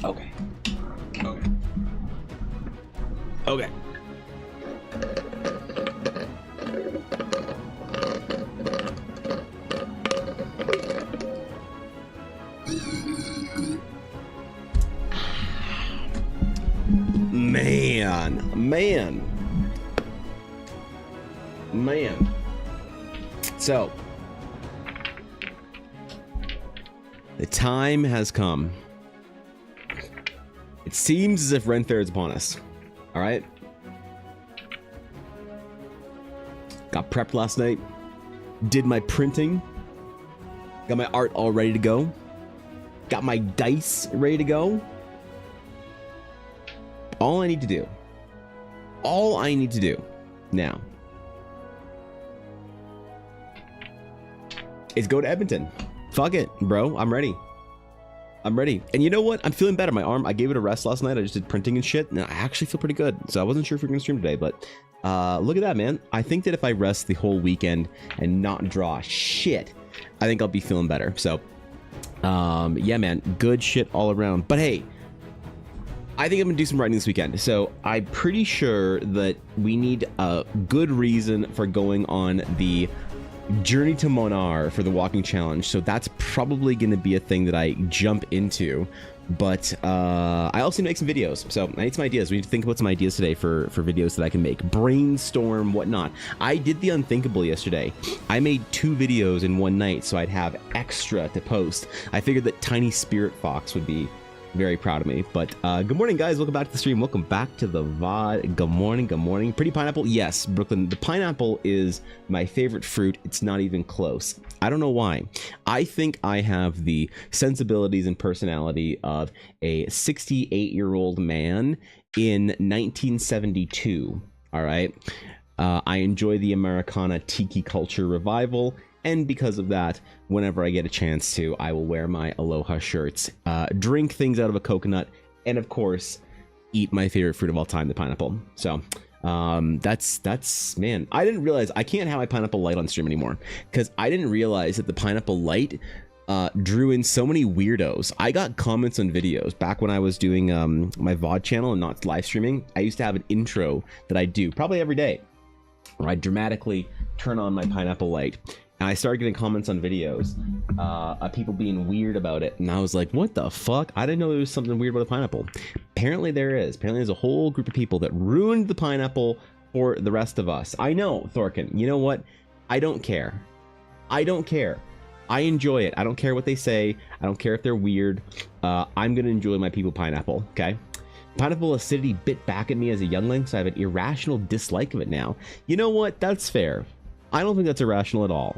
Okay. Okay. Okay. Man. So, the time has come. It seems as if Ren Fair is upon us. All right. Got prepped last night. Did my printing. Got my art all ready to go. Got my dice ready to go. All I need to do now is go to Edmonton. Fuck it, bro. I'm ready. And you know what? I'm feeling better. My arm, I gave it a rest last night. I just did printing and shit. And I actually feel pretty good. So I wasn't sure if we were going to stream today, but look at that, man. I think that if I rest the whole weekend and not draw shit, I think I'll be feeling better. So yeah, man, good shit all around. But hey, I think I'm gonna do some writing this weekend. So I'm pretty sure that we need a good reason for going on the Journey to Monar for the walking challenge. So that's probably gonna be a thing that I jump into. But I also need to make some videos. So I need some ideas. We need to think about some ideas today for videos that I can make. Brainstorm, whatnot. I did the unthinkable yesterday. I made 2 videos in one night, so I'd have extra to post. I figured that Tiny Spirit Fox would be very proud of me. But good morning, guys. Welcome back to the stream. Welcome back to the VOD. Good morning. Pretty pineapple? Yes, Brooklyn. The pineapple is my favorite fruit. It's not even close. I don't know why. I think I have the sensibilities and personality of a 68-year-old man in 1972. All right. I enjoy the Americana tiki culture revival. And because of that, whenever I get a chance to, I will wear my Aloha shirts, drink things out of a coconut, and of course, eat my favorite fruit of all time, the pineapple. So that's man, I didn't realize I can't have my pineapple light on stream anymore because I didn't realize that the pineapple light drew in so many weirdos. I got comments on videos back when I was doing my VOD channel and not live streaming. I used to have an intro that I do probably every day where I dramatically turn on my pineapple light. And I started getting comments on videos of people being weird about it. And I was like, what the fuck? I didn't know there was something weird about a pineapple. Apparently there is. Apparently there's a whole group of people that ruined the pineapple for the rest of us. I know, Thorkin. You know what? I don't care. I enjoy it. I don't care what they say. I don't care if they're weird. I'm going to enjoy my people pineapple, okay? Pineapple acidity bit back at me as a youngling, so I have an irrational dislike of it now. You know what? That's fair. I don't think that's irrational at all.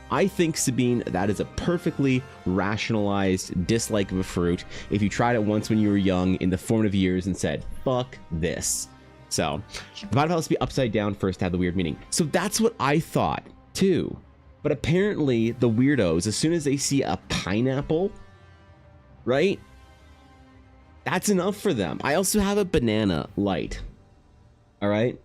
I think, Sabine, that is a perfectly rationalized dislike of a fruit if you tried it once when you were young in the formative years and said, fuck this. So, the pineapple has to be upside down first to have the weird meaning. So that's what I thought, too. But apparently, the weirdos, as soon as they see a pineapple, right? That's enough for them. I also have a banana light. All right?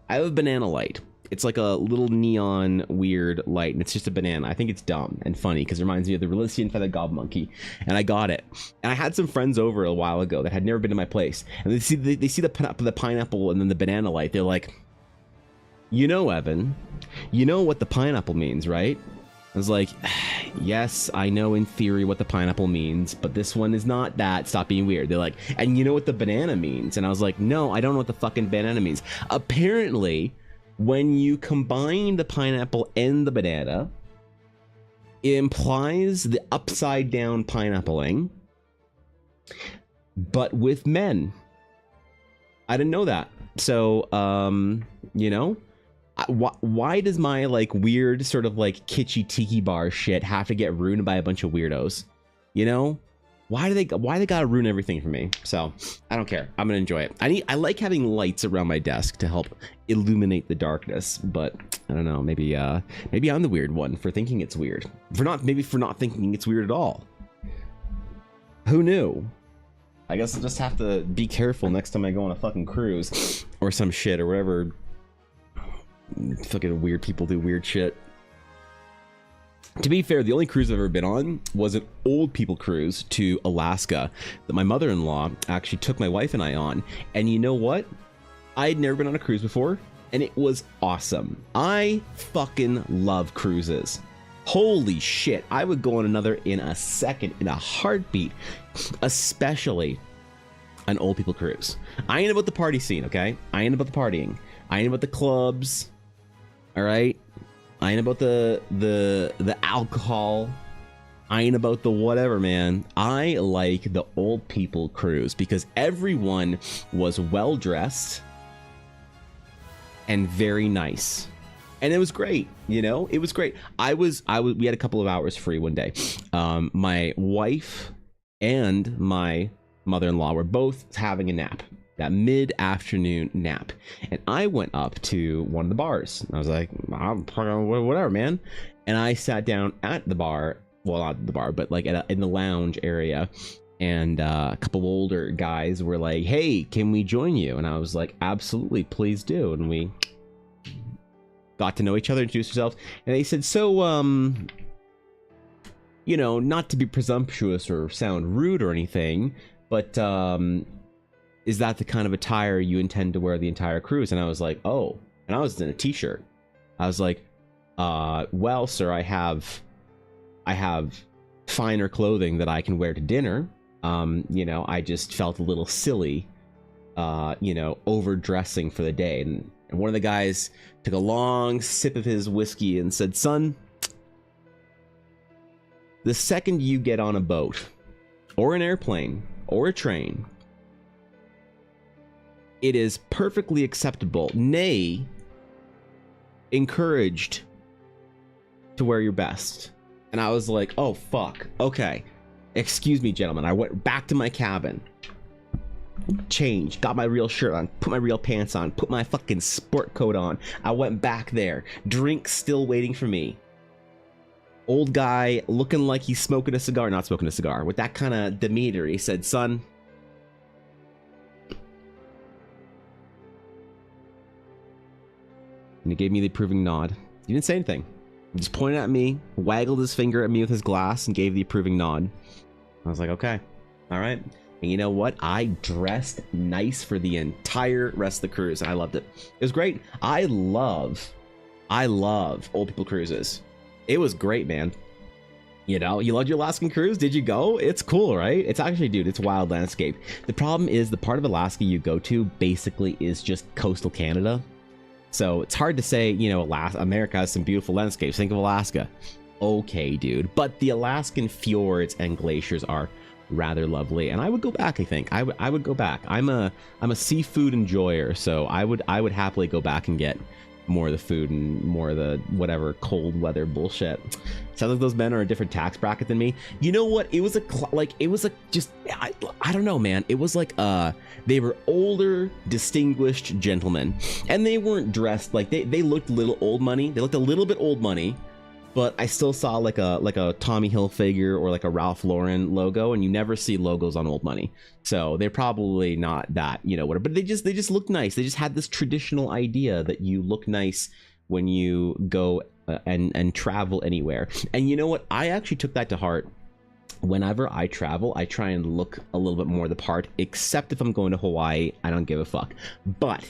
I have a banana light. It's like a little neon weird light, and it's just a banana. I think it's dumb and funny because it reminds me of the Relician feathered gob monkey, and I got it. And I had some friends over a while ago that had never been to my place, and they see the pineapple and then the banana light. They're like, you know, Evan, you know what the pineapple means, right? I was like, yes, I know in theory what the pineapple means, but this one is not that. Stop being weird. They're like, and you know what the banana means? And I was like, no, I don't know what the fucking banana means. Apparently, when you combine the pineapple and the banana, it implies the upside down pineappling, but with men. I didn't know that. So, you know, why does my like weird sort of like kitschy tiki bar shit have to get ruined by a bunch of weirdos? You know? Why they gotta ruin everything for me? So I don't care. I'm gonna enjoy it. I like having lights around my desk to help illuminate the darkness, but I don't know. Maybe I'm the weird one for thinking it's weird. For not thinking it's weird at all. Who knew? I guess I'll just have to be careful next time I go on a fucking cruise or some shit or whatever. Fucking weird people do weird shit. To be fair, the only cruise I've ever been on was an old people cruise to Alaska that my mother-in-law actually took my wife and I on. And you know what? I had never been on a cruise before, and it was awesome. I fucking love cruises. Holy shit. I would go on another in a second, in a heartbeat, especially an old people cruise. I ain't about the party scene, okay? I ain't about the partying. I ain't about the clubs. All right? I ain't about the alcohol. I ain't about the whatever, man. I like the old people cruise because everyone was well dressed and very nice. And it was great, you know? It was great. We had a couple of hours free one day. My wife and my mother-in-law were both having a nap. That mid-afternoon nap, and I went up to one of the bars. I was like, whatever, man. And I sat down at the bar, well, not the bar, but like in the lounge area, and a couple older guys were like, hey, can we join you? And I was like, absolutely, please do. And we got to know each other, introduced ourselves, and they said, so you know, not to be presumptuous or sound rude or anything, but is that the kind of attire you intend to wear the entire cruise? And I was like, oh. And I was in a t-shirt. I was like, well, sir, I have finer clothing that I can wear to dinner. You know, I just felt a little silly, you know, overdressing for the day. And one of the guys took a long sip of his whiskey and said, son, the second you get on a boat or an airplane or a train, it is perfectly acceptable, nay, encouraged to wear your best. And I was like, oh, fuck. Okay. Excuse me, gentlemen. I went back to my cabin, changed, got my real shirt on, put my real pants on, put my fucking sport coat on. I went back there. Drinks still waiting for me. Old guy looking like he's smoking a cigar, not smoking a cigar, with that kind of demeanor. He said, son, and he gave me the approving nod. He didn't say anything. He just pointed at me, waggled his finger at me with his glass, and gave the approving nod. I was like, okay, all right. And you know what? I dressed nice for the entire rest of the cruise, and I loved it. It was great. I love old people cruises. It was great, man. You know, you loved your Alaskan cruise? Did you go? It's cool, right? It's actually, dude, it's wild landscape. The problem is the part of Alaska you go to basically is just coastal Canada. So it's hard to say, you know, America has some beautiful landscapes. Think of Alaska. Okay, dude. But the Alaskan fjords and glaciers are rather lovely, and I would go back. I think I would go back. I'm a seafood enjoyer, so I would happily go back and get more of the food and more of the whatever cold weather bullshit. Sounds like those men are a different tax bracket than me. You know what? It was I don't know, man. It was like they were older, distinguished gentlemen, and they weren't dressed like they looked a little old money. They looked a little bit old money, but I still saw like a Tommy Hilfiger or like a Ralph Lauren logo, and you never see logos on old money. So they're probably not that, you know, whatever. But they just looked nice. They just had this traditional idea that you look nice when you go and travel anywhere. And you know what? I actually took that to heart. Whenever I travel, I try and look a little bit more the part, except if I'm going to Hawaii. I don't give a fuck. But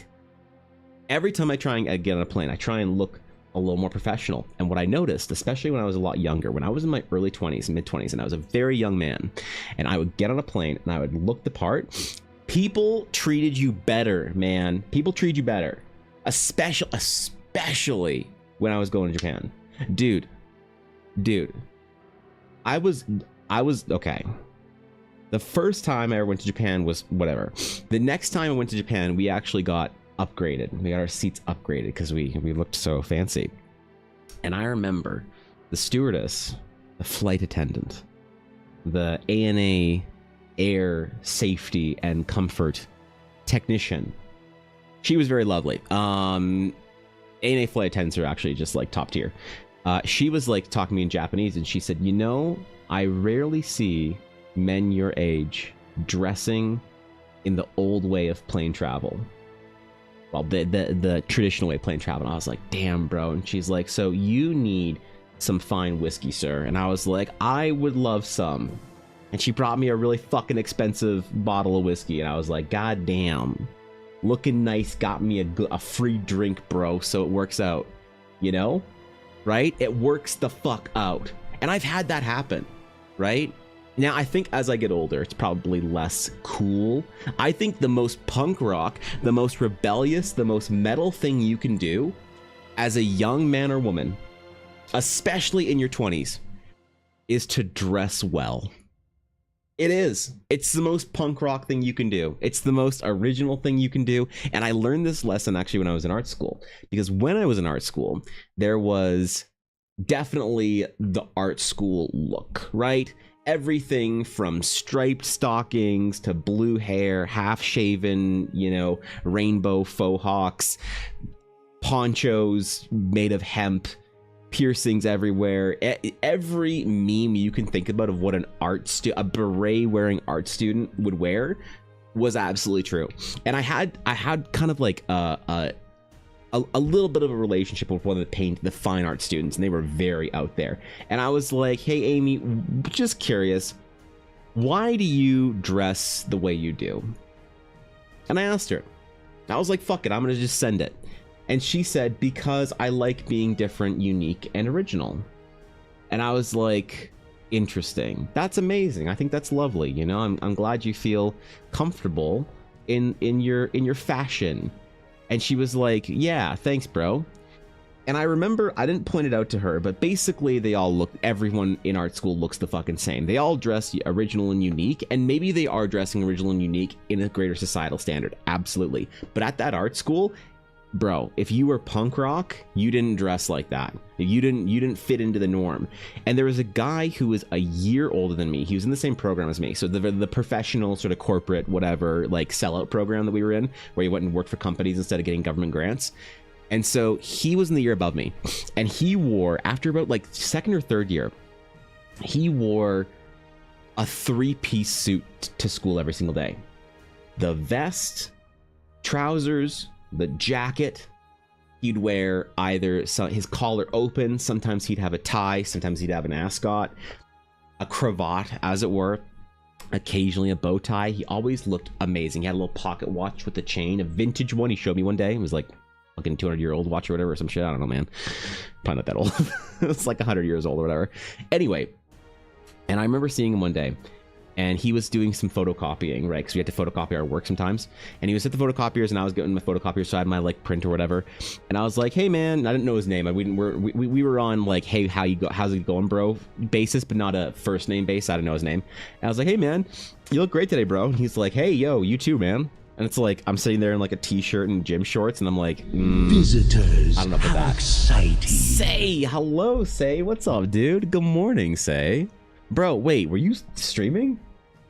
every time I try and get on a plane, I try and look a little more professional. And what I noticed, especially when I was a lot younger, when I was in my early 20s, mid 20s, and I was a very young man, and I would get on a plane and I would look the part, people treated you better, man. People treat you better. Especially when I was going to Japan. Dude. I was okay. The first time I ever went to Japan was whatever. The next time I went to Japan, we actually got upgraded. We got our seats upgraded because we looked so fancy. And I remember the stewardess, the flight attendant, the ANA air safety and comfort technician. She was very lovely. ANA flight attendants are actually just like top tier. She was like talking to me in Japanese, and she said, you know, I rarely see men your age dressing in the old way of plane travel. Well, the traditional way of plane travel. And I was like, damn, bro. And she's like, so you need some fine whiskey, sir. And I was like, I would love some. And she brought me a really fucking expensive bottle of whiskey. And I was like, God damn. Looking nice got me a free drink, bro. So it works out. You know? Right? It works the fuck out. And I've had that happen. Right? Now, I think as I get older, it's probably less cool. I think the most punk rock, the most rebellious, the most metal thing you can do as a young man or woman, especially in your 20s, is to dress well. It is. It's the most punk rock thing you can do. It's the most original thing you can do. And I learned this lesson actually when I was in art school. Because when I was in art school, there was definitely the art school look, right? Everything from striped stockings to blue hair, half shaven, you know, rainbow faux hawks, ponchos made of hemp, piercings everywhere. Every meme you can think about of what an a beret wearing art student would wear was absolutely true. And I had kind of like a little bit of a relationship with one of the fine art students, and they were very out there. And I was like, hey, Amy, just curious, why do you dress the way you do? And I asked her. I was like, fuck it, I'm gonna just send it. And she said, because I like being different, unique, and original. And I was like, interesting. That's amazing. I think that's lovely. You know, I'm glad you feel comfortable in your fashion. And she was like, yeah, thanks, bro. And I remember, I didn't point it out to her, but basically everyone in art school looks the fucking same. They all dress original and unique, and maybe they are dressing original and unique in a greater societal standard. Absolutely. But at that art school, bro, if you were punk rock, you didn't dress like that. You didn't fit into the norm. And there was a guy who was a year older than me. He was in the same program as me. So the professional sort of corporate, whatever, like sellout program that we were in, where you went and worked for companies instead of getting government grants. And so he was in the year above me, and he wore, after about like second or third year, he wore a 3-piece suit to school every single day. The vest, trousers, the jacket. He'd wear either his collar open, sometimes he'd have a tie, sometimes he'd have an ascot, a cravat, as it were, occasionally a bow tie. He always looked amazing. He had a little pocket watch with a chain, a vintage one he showed me one day. It was like fucking 200-year-old watch or whatever, or some shit. I don't know, man. Probably not that old. It's like 100 years old or whatever. Anyway, and I remember seeing him one day, and he was doing some photocopying, right? Because we had to photocopy our work sometimes. And he was at the photocopiers, and I was getting my photocopier, so I had my like print or whatever. And I was like, "Hey, man," I didn't know his name. We were on like, "Hey, how's it going, bro?" basis, but not a first name base. I didn't know his name. And I was like, "Hey, man, you look great today, bro." And he's like, "Hey, yo, you too, man." And it's like I'm sitting there in like a t-shirt and gym shorts, and I'm like, visitors. I don't know about that. Exciting. Say hello, Say. What's up, dude? Good morning, Say. Bro, wait, were you streaming?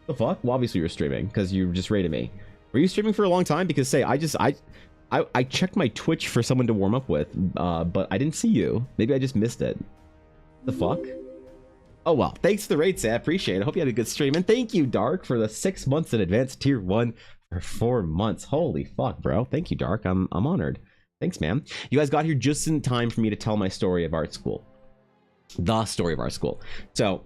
The fuck? Well, obviously you were streaming because you just rated me. Were you streaming for a long time? Because Say, I checked my Twitch for someone to warm up with, but I didn't see you. Maybe I just missed it. The fuck? Oh well, thanks for the raid, Say. I appreciate it. I hope you had a good stream, and thank you, Dark, for the 6 months in advance tier 1 for 4 months. Holy fuck, bro! Thank you, Dark. I'm honored. Thanks, man. You guys got here just in time for me to tell my story of art school. The story of art school. So,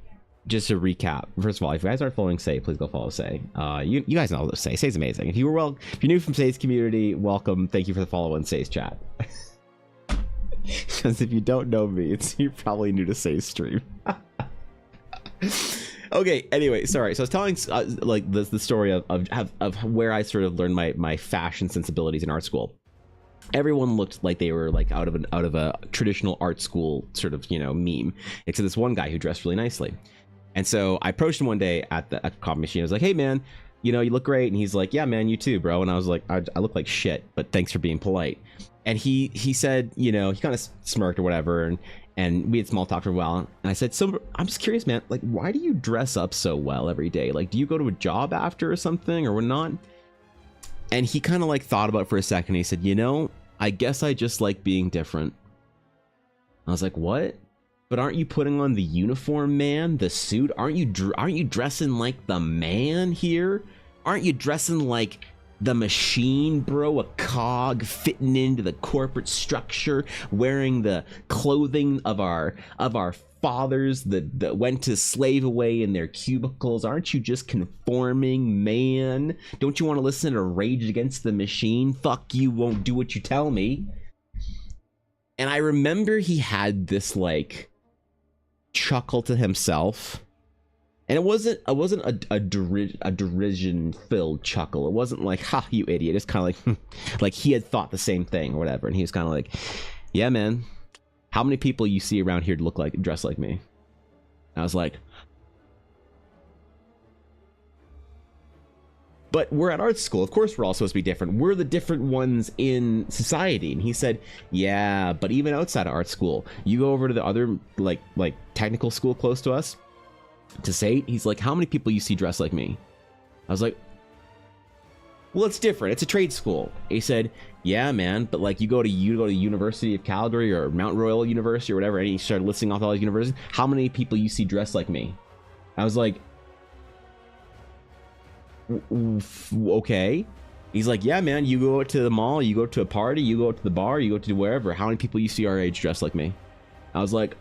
just to recap, first of all, if you guys aren't following Say, please go follow Say. You guys know Say. Say's amazing. If you're new from Say's community, welcome. Thank you for the follow in Say's chat. Because if you don't know me, you're probably new to Say's stream. Okay, anyway, sorry. So I was telling like the story of where I sort of learned my fashion sensibilities in art school. Everyone looked like they were like out of a traditional art school sort of, you know, meme, except this one guy who dressed really nicely. And so I approached him one day at the coffee machine. I was like, "Hey, man, you know, you look great." And he's like, "Yeah, man, you too, bro." And I was like, I look like shit, but thanks for being polite. And he said, you know, he kind of smirked or whatever, and we had small talk for a while. And I said, "So I'm just curious, man, like, why do you dress up so well every day? Like, do you go to a job after or something, or not?" And he kind of like thought about it for a second. He said, "You know, I guess I just like being different." I was like, "What? But aren't you putting on the uniform, man? The suit? Aren't you dressing like the man here? Aren't you dressing like the machine, bro, a cog fitting into the corporate structure, wearing the clothing of our fathers that went to slave away in their cubicles. Aren't you just conforming, man? Don't you want to listen to Rage Against the Machine? Fuck you, won't do what you tell me. And I remember he had this like chuckle to himself. And it wasn't a derision-filled chuckle. It wasn't like, ha, you idiot. It's kind of like he had thought the same thing or whatever. And he was kind of like, yeah, man, how many people you see around here look like, dress like me? And I was like, but we're at art school. Of course, we're all supposed to be different. We're the different ones in society. And he said, yeah, but even outside of art school, you go over to the other like technical school close to us, to SAIT, he's like, how many people you see dressed like me? I was like, well, it's different. It's a trade school. He said, yeah, man, but like you go to University of Calgary or Mount Royal University or whatever, and he started listing off all these universities. How many people you see dressed like me? I was like, okay. He's like, yeah, man, you go to the mall, you go to a party, you go to the bar, you go to wherever. How many people you see our age dressed like me? I was like,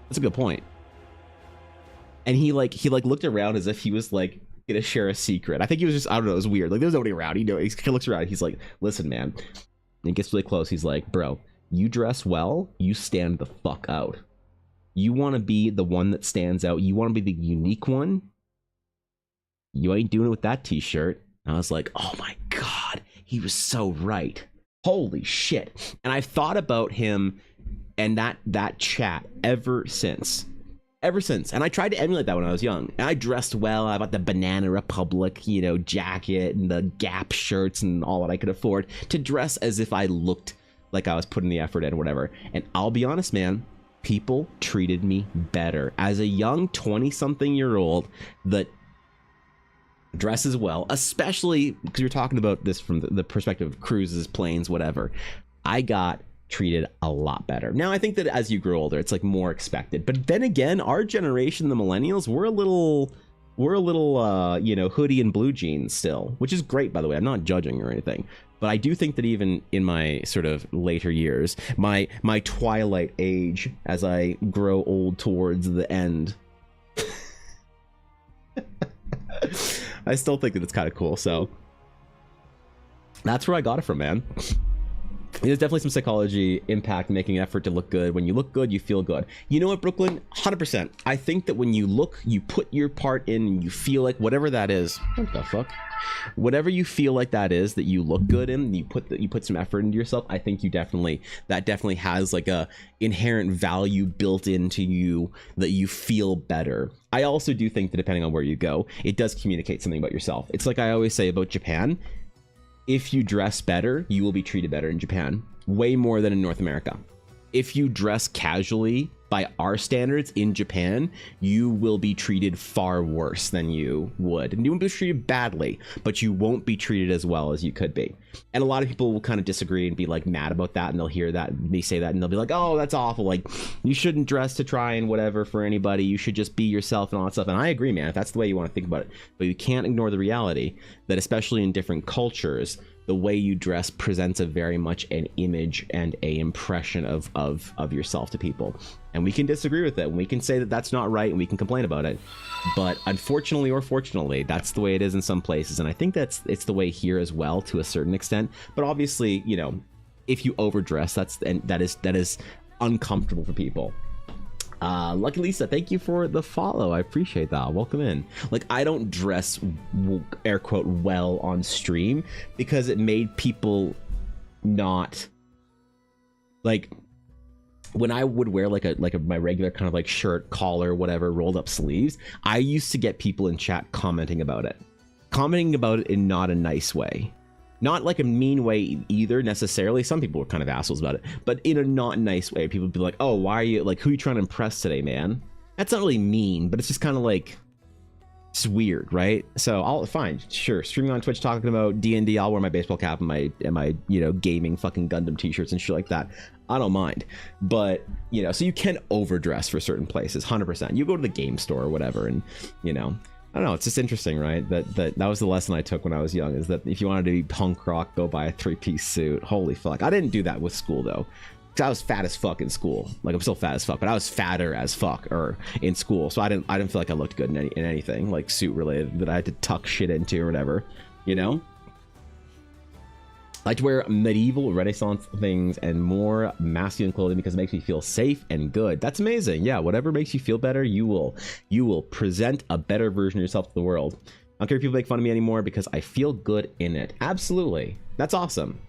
that's a good point. And he looked around as if he was like gonna share a secret. I think he was just, I don't know, it was weird. Like there's nobody around. He looks around. He's like, listen, man. And he gets really close. He's like, bro, you dress well. You stand the fuck out. You want to be the one that stands out. You want to be the unique one. You ain't doing it with that t-shirt. And I was like, oh my God, he was so right. Holy shit. And I've thought about him and that chat ever since. And I tried to emulate that when I was young. And I dressed well. I bought the Banana Republic, jacket and the Gap shirts and all that I could afford to dress as if I looked like I was putting the effort in or whatever. And I'll be honest, man, people treated me better. As a young 20-something-year-old that dresses well, especially because you're talking about this from the perspective of cruises, planes, whatever, I got treated a lot better. Now, I think that as you grow older, it's like more expected. But then again, our generation, the millennials, we're a little hoodie and blue jeans still, which is great, by the way. I'm not judging or anything. But I do think that even in my sort of later years, my twilight age, as I grow old towards the end, I still think that it's kind of cool. So that's where I got it from, man. There's definitely some psychology impact, making an effort to look good. When you look good, you feel good. You know what, Brooklyn? 100%. I think that when you look, you put your part in, and you feel like whatever that is. What the fuck? Whatever you feel like that is, that you look good in, you put some effort into yourself. I think that definitely has like a inherent value built into you that you feel better. I also do think that depending on where you go, it does communicate something about yourself. It's like I always say about Japan. If you dress better, you will be treated better in Japan, way more than in North America. If you dress casually by our standards in Japan, you will be treated far worse than you would. And you won't be treated badly, but you won't be treated as well as you could be. And a lot of people will kind of disagree and be like mad about that, and they'll hear that, me say that, and they'll be like, oh, that's awful. Like, you shouldn't dress to try and whatever for anybody. You should just be yourself and all that stuff. And I agree, man, if that's the way you want to think about it. But you can't ignore the reality that especially in different cultures, the way you dress presents a very much an image and a impression of yourself to people. And we can disagree with it, and we can say that that's not right, and we can complain about it. But unfortunately or fortunately, that's the way it is in some places. And I think it's the way here as well to a certain extent. But obviously, if you overdress, that is uncomfortable for people. Lucky Lisa, thank you for the follow. I appreciate that. Welcome in. Like, I don't dress air quote well on stream because it made people not like, when I would wear my regular kind of like shirt, collar, whatever, rolled up sleeves, I used to get people in chat commenting about it in not a nice way. Not like a mean way either necessarily. Some people were kind of assholes about it, but in a not nice way. People would be like, oh, why are you, like, who are you trying to impress today, man? That's not really mean, but it's just kind of like, it's weird, right? So I'll fine, sure, streaming on Twitch talking about D&D, I'll wear my baseball cap and my gaming fucking Gundam t-shirts and shit like that. I don't mind. But so you can overdress for certain places, 100%. You go to the game store or whatever, and I don't know. It's just interesting, right? That was the lesson I took when I was young, is that if you wanted to be punk rock, go buy a 3-piece suit. Holy fuck. I didn't do that with school though. Cause I was fat as fuck in school. Like I'm still fat as fuck, but I was fatter as fuck in school. So I didn't feel like I looked good in anything like suit related that I had to tuck shit into or whatever, you know? I like to wear medieval Renaissance things and more masculine clothing because it makes me feel safe and good. That's amazing. Yeah, whatever makes you feel better, you will present a better version of yourself to the world. I don't care if people make fun of me anymore because I feel good in it. Absolutely. That's awesome.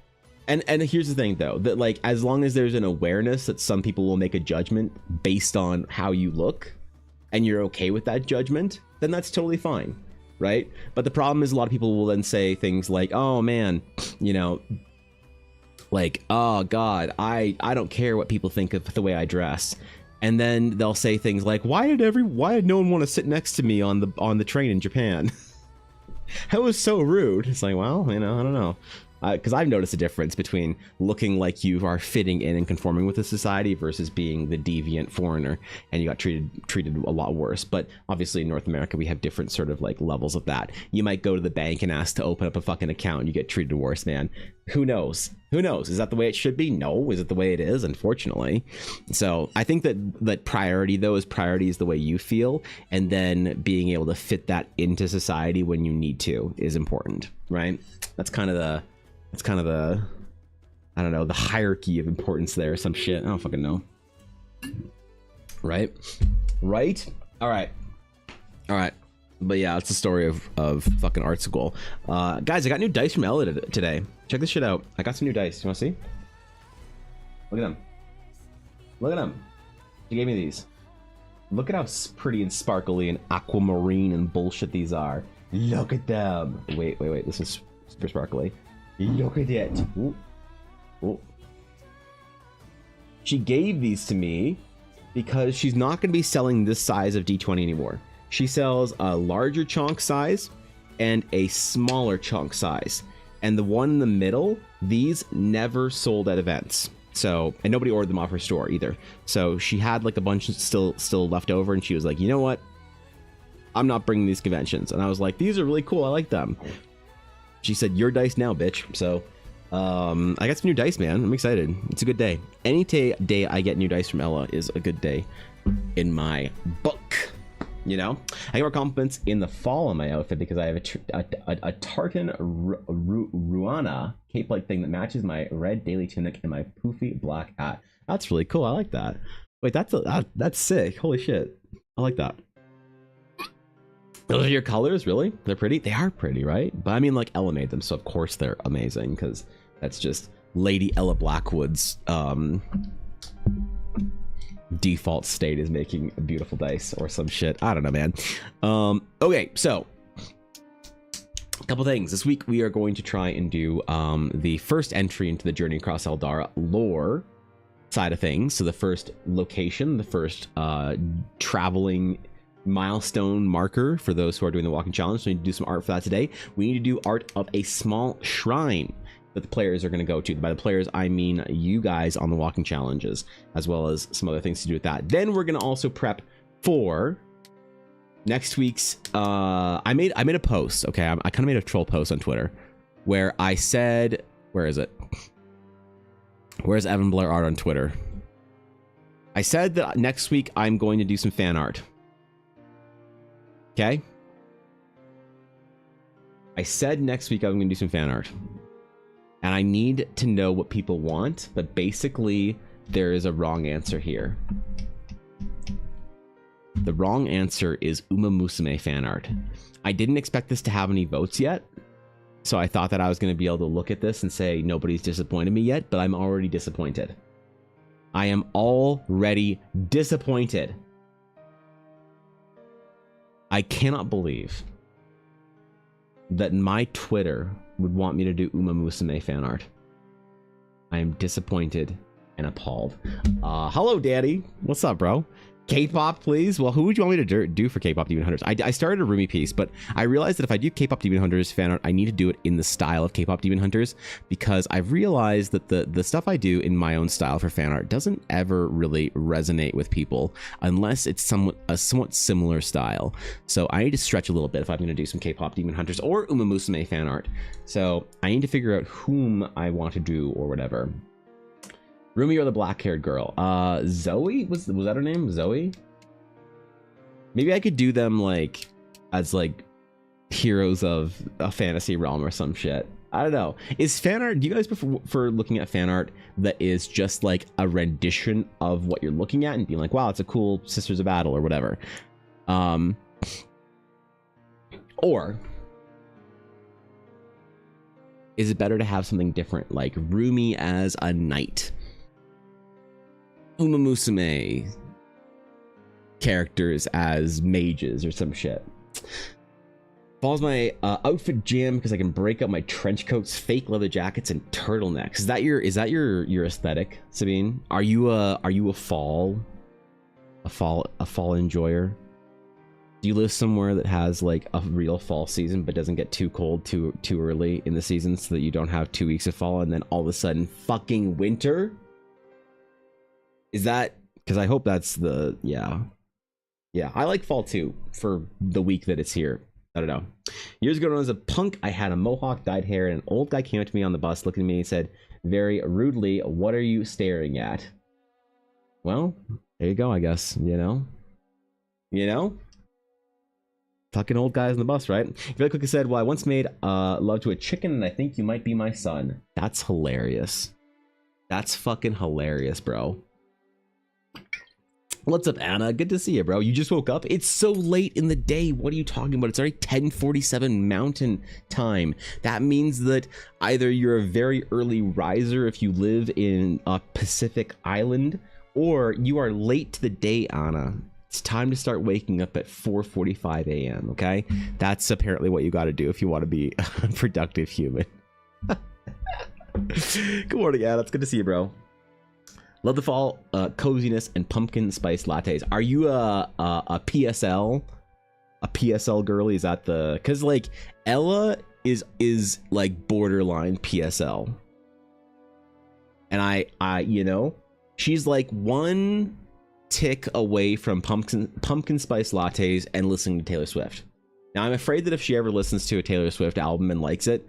And here's the thing though, that like as long as there's an awareness that some people will make a judgment based on how you look and you're okay with that judgment, then that's totally fine. Right? But the problem is a lot of people will then say things like, oh man, you know, like, oh God, I don't care what people think of the way I dress. And then they'll say things like, why did no one want to sit next to me on the train in Japan? That was so rude. It's like, well, you know, I don't know. Because I've noticed a difference between looking like you are fitting in and conforming with the society versus being the deviant foreigner, and you got treated a lot worse. But obviously in North America we have different sort of like levels of that. You might go to the bank and ask to open up a fucking account and you get treated worse, man. Who knows? Is that the way it should be? No. Is it the way it is? Unfortunately. So I think that priority though is the way you feel, and then being able to fit that into society when you need to is important, right? That's kind of the I don't know, the hierarchy of importance there, some shit. I don't fucking know. Right? All right. But yeah, it's the story of fucking art school. Guys, I got new dice from Ella today. Check this shit out. I got some new dice. You want to see? Look at them. She gave me these. Look at how pretty and sparkly and aquamarine and bullshit these are. Look at them. Wait. This is super sparkly. Look at it. Ooh. She gave these to me because she's not going to be selling this size of D20 anymore. She sells a larger chunk size and a smaller chunk size. And the one in the middle, these never sold at events. So, and nobody ordered them off her store either. So she had like a bunch still left over, and she was like, you know what? I'm not bringing these conventions. And I was like, these are really cool. I like them. She said, your dice now, bitch. So I got some new dice, man. I'm excited. It's a good day. Any day I get new dice from Ella is a good day in my book. You know, I get more compliments in the fall on my outfit because I have a tartan ruana cape-like thing that matches my red daily tunic and my poofy black hat. That's really cool. I like that. Wait, that's sick. Holy shit. I like that. Those are your colors, really? They're pretty? They are pretty, right? But I mean, like, Ella made them, so of course they're amazing, because that's just Lady Ella Blackwood's default state is making a beautiful dice or some shit. I don't know, man. Okay, so a couple things. This week we are going to try and do the first entry into the Journey Across Eldara lore side of things. So the first location, the first traveling milestone marker for those who are doing the walking challenge. So we need to do some art for that today. We need to do art of a small shrine that the players are going to go to. By the players, I mean you guys on the walking challenges, as well as some other things to do with that. Then we're going to also prep for next week's I made a post. Okay, I kind of made a troll post on Twitter where I said, where is it? Where's Evan Blair art on Twitter? I said that next week I'm going to do some fan art. Okay. I said next week I'm going to do some fan art. And I need to know what people want, but basically there is a wrong answer here. The wrong answer is Uma Musume fan art. I didn't expect this to have any votes yet, so I thought that I was going to be able to look at this and say nobody's disappointed me yet, but I'm already disappointed. I am already disappointed. I cannot believe that my Twitter would want me to do Uma Musume fan art. I am disappointed and appalled. Hello, Daddy. What's up, bro? K-pop, please. Well, who would you want me to do for K-pop Demon Hunters? I started a Rumi piece, but I realized that if I do K-pop Demon Hunters fan art, I need to do it in the style of K-pop Demon Hunters, because I've realized that the stuff I do in my own style for fan art doesn't ever really resonate with people unless it's a somewhat similar style. So I need to stretch a little bit if I'm going to do some K-pop Demon Hunters or Uma Musume fan art. So I need to figure out whom I want to do or whatever. Rumi or the black-haired girl? Zoe? Was that her name? Zoe? Maybe I could do them like as like heroes of a fantasy realm or some shit. I don't know. Is fan art, do you guys prefer looking at fan art that is just like a rendition of what you're looking at and being like, wow, it's a cool Sisters of Battle or whatever? Or is it better to have something different, like Rumi as a knight? Uma Musume characters as mages or some shit. Follows my outfit jam because I can break up my trench coats, fake leather jackets, and turtlenecks. Is that your aesthetic, Sabine? Are you a fall enjoyer? Do you live somewhere that has like a real fall season but doesn't get too cold too early in the season so that you don't have 2 weeks of fall and then all of a sudden fucking winter? Is that, because I hope that's the, yeah, I like fall too for the week that it's here. I don't know. Years ago when I was a punk, I had a mohawk, dyed hair, and an old guy came up to me on the bus, looked at me and said very rudely, "What are you staring at?" Well, there you go, I guess. You know, fucking old guys on the bus, right? Very quickly said, well, I once made love to a chicken and I think you might be my son. That's hilarious. That's fucking hilarious, bro. What's up, Anna? Good to see you, bro. You just woke up? It's so late in the day. What are you talking about? It's already 10:47 Mountain Time. That means that either you're a very early riser if you live in a Pacific island, or you are late to the day, Anna. It's time to start waking up at 4:45 a.m., okay? That's apparently what you got to do if you want to be a productive human. Good morning, Anna. It's good to see you, bro. Love the fall coziness and pumpkin spice lattes. Are you a PSL? A PSL girly? Is that the, because like Ella is like borderline PSL, and I you know, she's like one tick away from pumpkin spice lattes and listening to Taylor Swift. Now I'm afraid that if she ever listens to a Taylor Swift album and likes it,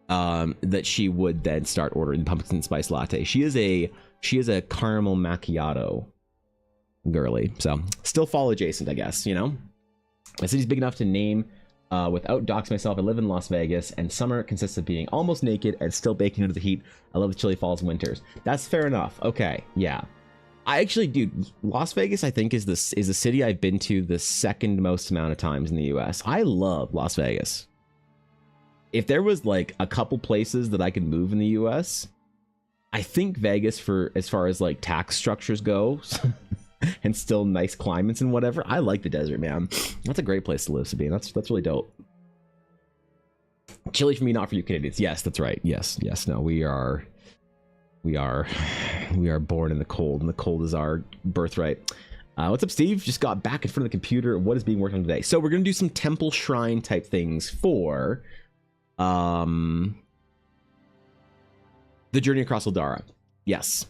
that she would then start ordering pumpkin spice latte. She is a caramel macchiato girly. So still fall adjacent, I guess, you know. My city's big enough to name without doxing myself. I live in Las Vegas, and summer consists of being almost naked and still baking under the heat. I love the chilly falls and winters. That's fair enough. Okay, yeah. I actually, dude, Las Vegas, I think, is a city I've been to the second most amount of times in the US. I love Las Vegas. If there was like a couple places that I could move in the US, I think Vegas, for as far as like tax structures go and still nice climates and whatever. I like the desert, man. That's a great place to live, Sabine. That's really dope. Chilly for me, not for you Canadians. Yes, that's right. Yes. No, we are born in the cold, and the cold is our birthright. What's up, Steve? Just got back in front of the computer. What is being worked on today? So we're gonna do some temple shrine type things for the Journey Across Eldara. Yes.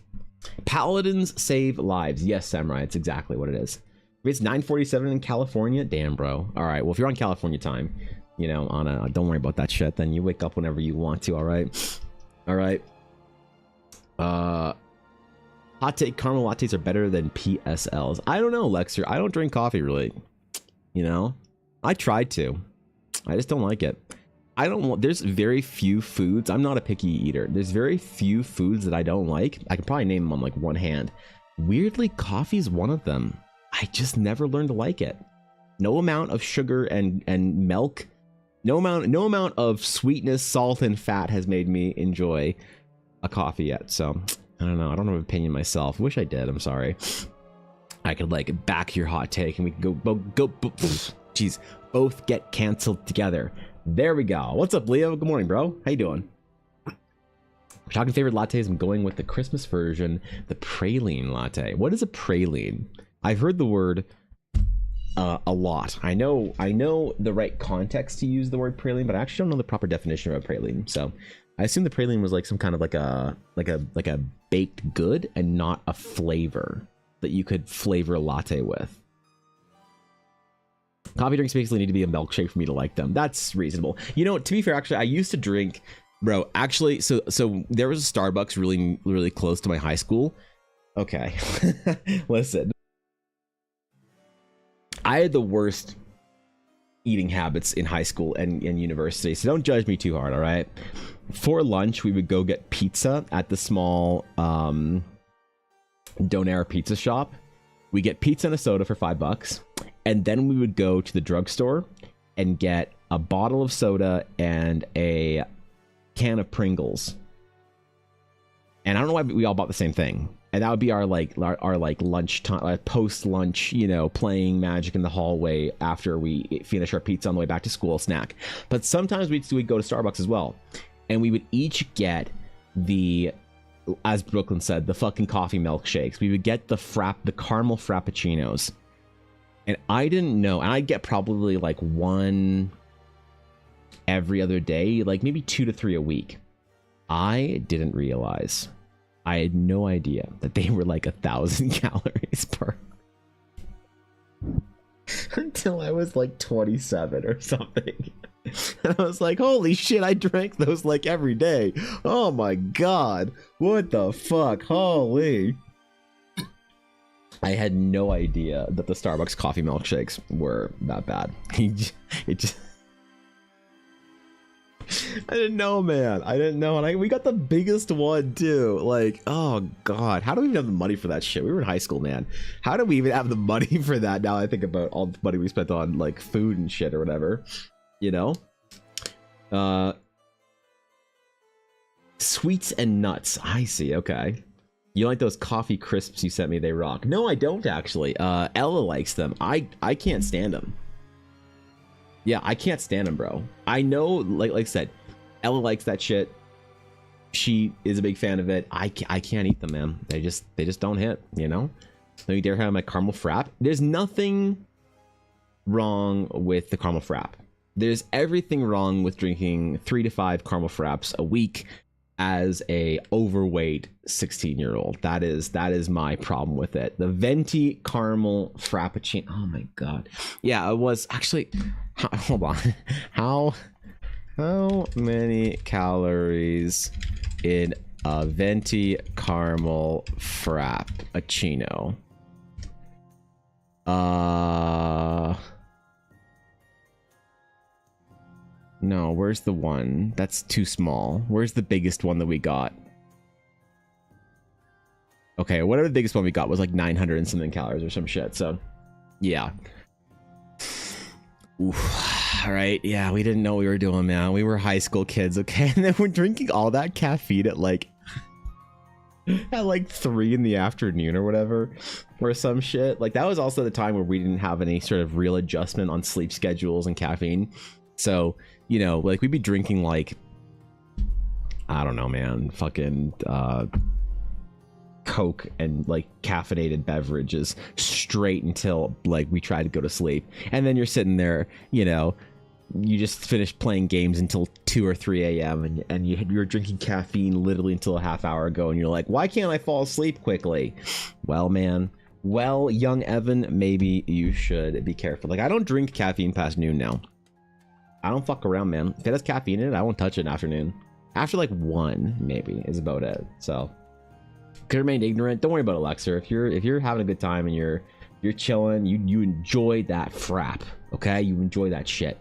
Paladins save lives. Yes, Samurai. It's exactly what it is. It's 9:47 in California. Damn, bro. All right. Well, if you're on California time, you know, don't worry about that shit. Then you wake up whenever you want to. All right. All right. Hot take: caramel lattes are better than PSLs. I don't know, Lexer. I don't drink coffee really. You know, I tried to. I just don't like it. There's very few foods. I'm not a picky eater. There's very few foods that I don't like. I can probably name them on like one hand. Weirdly, coffee's one of them. I just never learned to like it. No amount of sugar and milk, no amount of sweetness, salt, and fat has made me enjoy a coffee yet. So I don't know. I don't have an opinion myself. Wish I did. I'm sorry. I could like back your hot take and we could jeez, both get canceled together. There we go. What's up, Leo? Good morning, bro. How you doing? We're talking favorite lattes. I'm going with the Christmas version, the praline latte. What is a praline? I've heard the word a lot. I know the right context to use the word praline, but I actually don't know the proper definition of a praline. So I assume the praline was like some kind of like a baked good and not a flavor that you could flavor a latte with. Coffee drinks basically need to be a milkshake for me to like them. That's reasonable. You know, to be fair, actually, I used to drink, bro. Actually, so there was a Starbucks really close to my high school. Okay, listen. I had the worst eating habits in high school and university, so don't judge me too hard, all right? For lunch, we would go get pizza at the small Donair pizza shop. We get pizza and a soda for $5, and then we would go to the drugstore and get a bottle of soda and a can of Pringles. And I don't know why we all bought the same thing. And that would be our lunch time, post lunch, you know, playing Magic in the hallway after we finish our pizza on the way back to school snack. But sometimes we'd go to Starbucks as well, and we would each get the, as Brooklyn said, the fucking coffee milkshakes. We would get the caramel frappuccinos, and I didn't know, and I'd get probably like one every other day, like maybe 2 to 3 a week. I didn't realize. I had no idea that they were like 1,000 calories per. Until I was like 27 or something. And I was like, holy shit, I drank those like every day. Oh my god. What the fuck? Holy. I had no idea that the Starbucks coffee milkshakes were that bad. It just... I didn't know, man. I didn't know. And we got the biggest one too. Like, oh god, how do we even have the money for that shit? We were in high school, man. How do we even have the money for that? Now I think about all the money we spent on like food and shit or whatever, you know. Sweets and nuts. I see. Okay, you like those coffee crisps you sent me? They rock. No, I don't actually. Ella likes them. I can't stand them. Yeah, I can't stand them, bro. I know, like I said, Ella likes that shit. She is a big fan of it. I can't eat them, man. They just don't hit, you know? Don't you dare have my caramel frap. There's nothing wrong with the caramel frap. There's everything wrong with drinking 3 to 5 caramel fraps a week as a overweight 16-year-old. That is my problem with it. The venti caramel frappuccino. Oh my god. Yeah, it was actually... Hold on. How many calories in a venti caramel frappuccino? No, where's the one? That's too small. Where's the biggest one that we got? Okay, whatever the biggest one we got was like 900 and something calories or some shit. So, yeah. Oof. All right, yeah, we didn't know what we were doing, man. We were high school kids, okay? And then we're drinking all that caffeine at like 3 in the afternoon or whatever, or some shit. Like, that was also the time where we didn't have any sort of real adjustment on sleep schedules and caffeine. So, you know, like, we'd be drinking like, I don't know, man, fucking Coke and like caffeinated beverages straight until like we try to go to sleep. And then you're sitting there, you know, you just finished playing games until 2 or 3 a.m. and you're drinking caffeine literally until a half hour ago, and you're like, why can't I fall asleep quickly? Well, man, young Evan, maybe you should be careful. Like, I don't drink caffeine past noon now. I don't fuck around, man. If it has caffeine in it, I won't touch it in the afternoon. After like 1 maybe is about it. So could remain ignorant. Don't worry about it, Lexer. If you're having a good time and you're chilling, you enjoy that frap, okay? You enjoy that shit.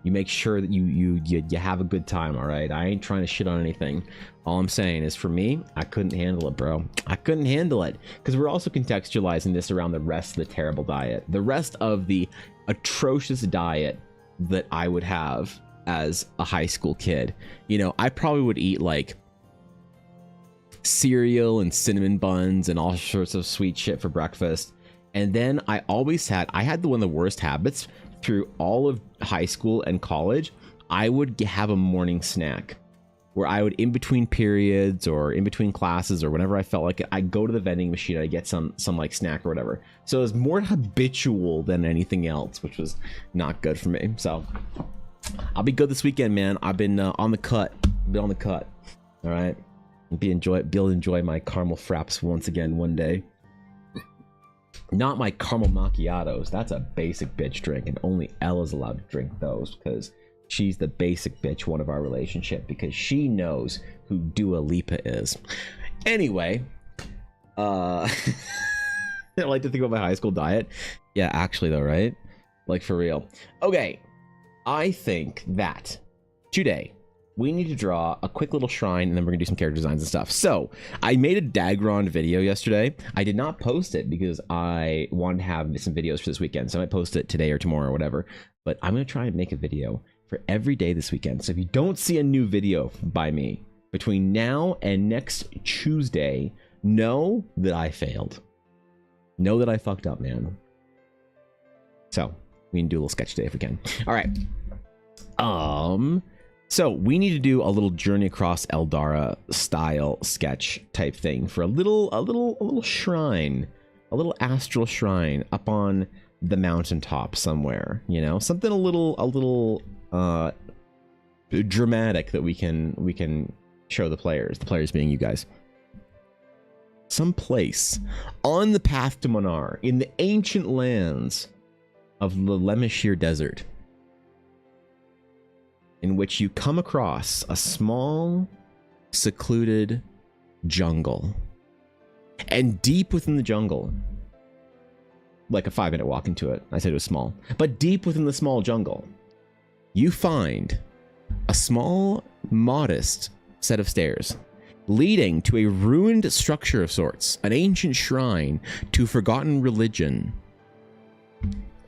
You make sure that you have a good time, all right? I ain't trying to shit on anything. All I'm saying is, for me, I couldn't handle it, bro. I couldn't handle it, because we're also contextualizing this around the rest of the terrible diet, the rest of the atrocious diet that I would have as a high school kid. You know, I probably would eat like cereal and cinnamon buns and all sorts of sweet shit for breakfast. And then I had one of the worst habits through all of high school and college. I would have a morning snack where I would, in between periods or in between classes or whenever I felt like it, I'd go to the vending machine and I'd get some like snack or whatever. So it was more habitual than anything else, which was not good for me. So I'll be good this weekend, man. I've been on the cut. All right. Be able to enjoy my caramel fraps once again one day. Not my caramel macchiatos. That's a basic bitch drink, and only Ella's allowed to drink those because she's the basic bitch one of our relationship, because she knows who Dua Lipa is. Anyway, I like to think about my high school diet. Yeah, actually though, right? Like for real. Okay, I think that today we need to draw a quick little shrine, and then we're gonna do some character designs and stuff. So I made a Dagron video yesterday. I did not post it because I wanted to have some videos for this weekend, so I might post it today or tomorrow or whatever. But I'm gonna try and make a video for every day this weekend. So if you don't see a new video by me between now and next Tuesday, know that I failed. Know that I fucked up, man. So we can do a little sketch today if we can. All right. So we need to do a little Journey Across Eldara style sketch type thing for a little shrine, a little astral shrine up on the mountaintop somewhere, you know, something a little dramatic that we can show the players being you guys. Some place on the path to Manar in the ancient lands of the Lemashir Desert, in which you come across a small, secluded jungle. And deep within the jungle, like a 5-minute walk into it, I said it was small, but deep within the small jungle, you find a small, modest set of stairs leading to a ruined structure of sorts, an ancient shrine to a forgotten religion.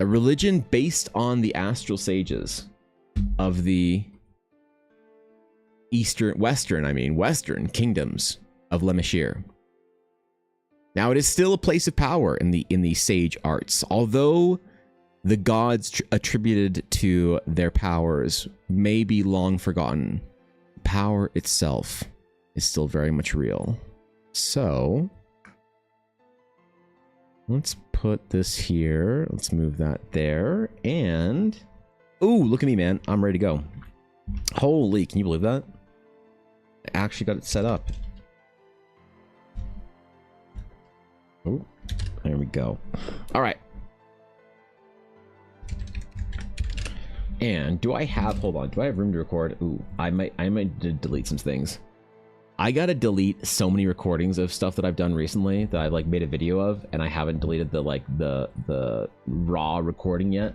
A religion based on the astral sages of the western kingdoms of Lemashir. Now it is still a place of power in the sage arts, although the gods attributed to their powers may be long forgotten. Power itself is still very much real. So let's put this here. Let's move that there. And ooh, look at me, man. I'm ready to go. Holy, can you believe that? I actually got it set up. Oh, there we go. All right. And do I have, hold on, do I have room to record? Ooh, I might delete some things. I gotta delete so many recordings of stuff that I've done recently that I've like made a video of, and I haven't deleted the raw recording yet.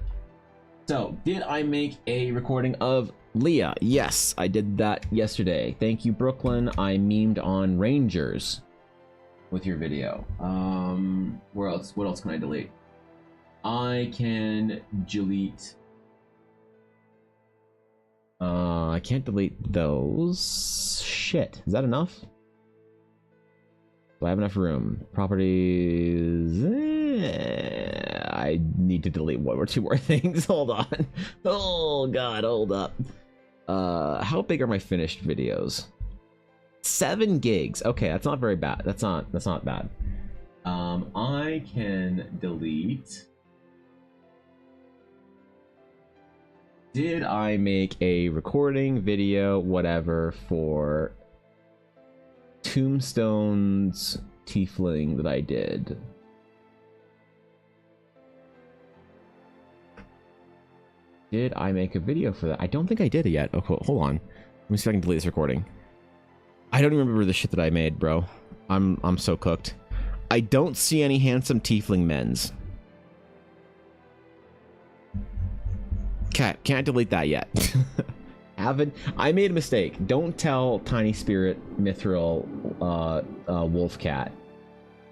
So, did I make a recording of Leah? Yes, I did that yesterday. Thank you, Brooklyn. I memed on Rangers with your video. Where else? What else can I delete? I can delete. I can't delete those. Shit. Is that enough? Do I have enough room? Properties. I need to delete one or two more things. Hold on. Oh god, hold up. How big are my finished videos? 7 gigs. Okay, that's not very bad. That's not bad. I can delete. Did I make a recording video, whatever, for Tombstone's Tiefling that I did? Did I make a video for that? I don't think I did it yet. Okay, hold on. Let me see if I can delete this recording. I don't even remember the shit that I made, bro. I'm so cooked. I don't see any handsome Tiefling men's. Okay, can't delete that yet. I made a mistake. Don't tell Tiny Spirit Mithril Wolfcat.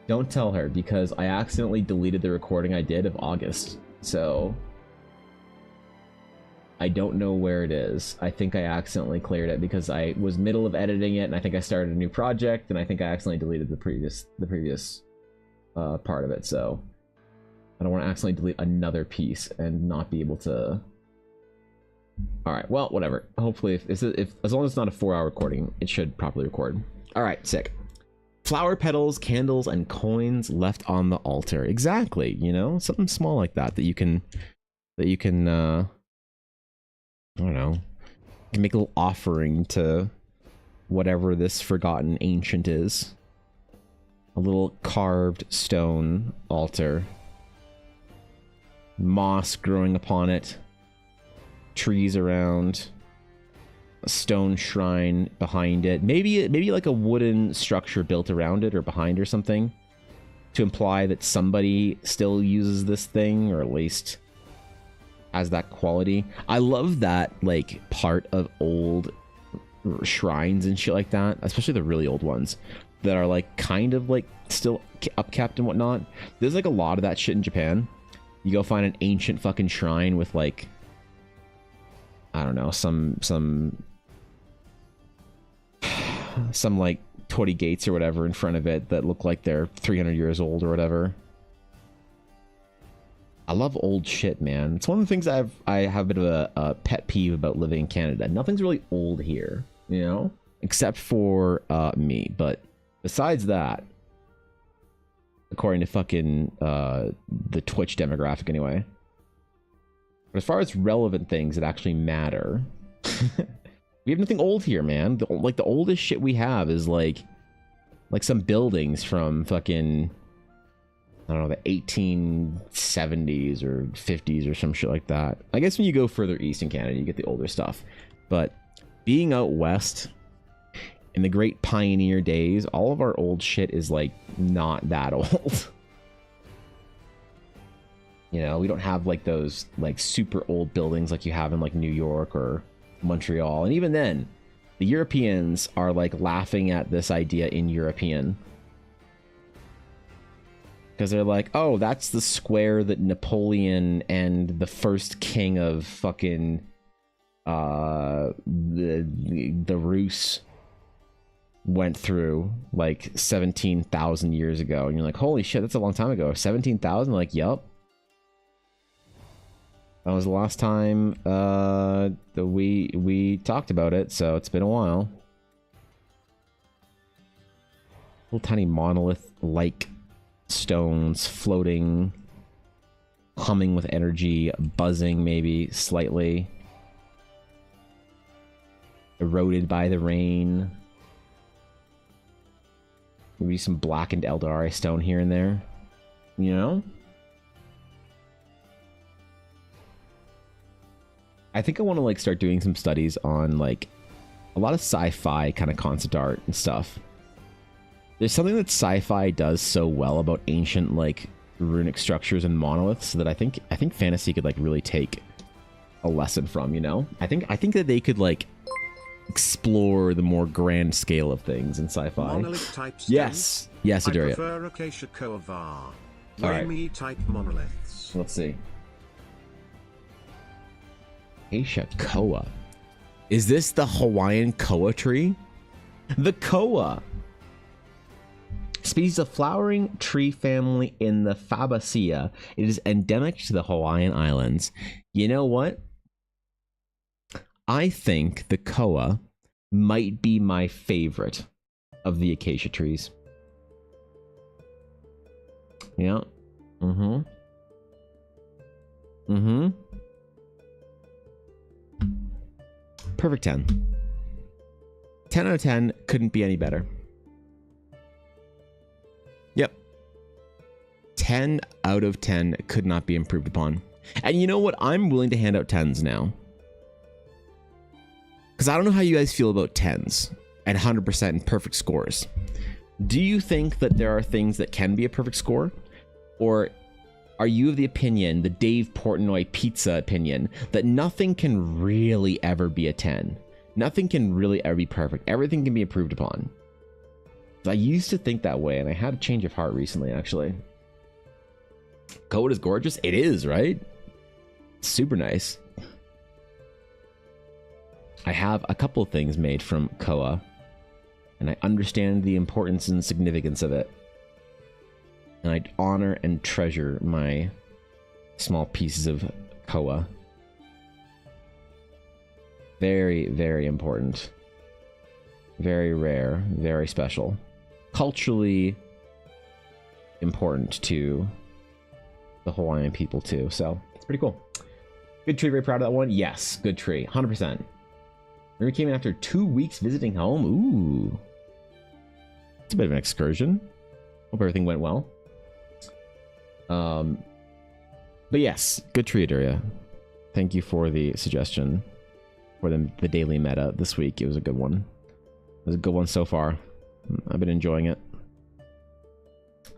Don't tell her, because I accidentally deleted the recording I did of August. So I don't know where it is. I think I accidentally cleared it because I was middle of editing it, and I think I started a new project, and I think I accidentally deleted the previous part of it. So I don't want to accidentally delete another piece and not be able to All right, well, whatever. Hopefully, if as long as it's not a 4-hour recording, it should properly record. All right, sick. Flower petals, candles, and coins left on the altar. Exactly, you know, something small like that that you can I don't know, you can make a little offering to whatever this forgotten ancient is. A little carved stone altar. Moss growing upon it. Trees around. A stone shrine behind it. Maybe like a wooden structure built around it or behind or something. To imply that somebody still uses this thing, or at least has that quality. I love that, like, part of old shrines and shit like that, especially the really old ones that are like kind of like still upkept and whatnot. There's like a lot of that shit in Japan. You go find an ancient fucking shrine with like, I don't know, some like torii gates or whatever in front of it that look like they're 300 years old or whatever. I love old shit, man. It's one of the things I have a bit of a pet peeve about living in Canada. Nothing's really old here, you know, except for me. But besides that, according to fucking the Twitch demographic anyway. But as far as relevant things that actually matter, we have nothing old here, man. Like the oldest shit we have is like some buildings from fucking, I don't know, the 1870s or 50s or some shit like that. I guess when you go further east in Canada, you get the older stuff. But being out west in the great pioneer days, all of our old shit is like not that old. You know, we don't have like those like super old buildings like you have in like New York or Montreal. And even then, the Europeans are like laughing at this idea in European. Because they're like, oh, that's the square that Napoleon and the first king of fucking the Rus went through like 17,000 years ago. And you're like, holy shit, that's a long time ago. 17,000? Like, yup. That was the last time that we talked about it, so it's been a while. Little tiny monolith-like stones floating, humming with energy, buzzing maybe slightly, eroded by the rain. Maybe some blackened Eldari stone here and there, you know? I think I want to like start doing some studies on like a lot of sci-fi kind of concept art and stuff. There's something that sci-fi does so well about ancient like runic structures and monoliths that I think fantasy could like really take a lesson from, you know? I think that they could like explore the more grand scale of things in sci-fi. Monolith type yes, Aduria. I prefer Acacia Koa var. All right. Rami type monoliths. Let's see. Acacia Koa. Is this the Hawaiian koa tree? The koa. Species of flowering tree family in the Fabaceae. It is endemic to the Hawaiian Islands. You know what? I think the koa might be my favorite of the acacia trees. Yeah. Mm-hmm. Mm-hmm. Perfect 10. 10 out of 10. Couldn't be any better. Yep. 10 out of 10 could not be improved upon. And you know what? I'm willing to hand out 10s now. Because I don't know how you guys feel about 10s and 100% and perfect scores. Do you think that there are things that can be a perfect score? Or are you of the opinion, the Dave Portnoy pizza opinion, that nothing can really ever be a 10? Nothing can really ever be perfect. Everything can be improved upon. I used to think that way, and I had a change of heart recently, actually. Koa is gorgeous? It is, right? Super nice. I have a couple of things made from koa, and I understand the importance and significance of it. And I honor and treasure my small pieces of koa. Very, very important. Very rare, very special. Culturally important to the Hawaiian people too. So it's pretty cool. Good tree, very proud of that one. Yes, good tree, 100%. We came in after 2 weeks visiting home. Ooh. It's a bit of an excursion. Hope everything went well. But yes, good tree, Aduria. Thank you for the suggestion for the daily meta this week. It was a good one. It was a good one so far. I've been enjoying it.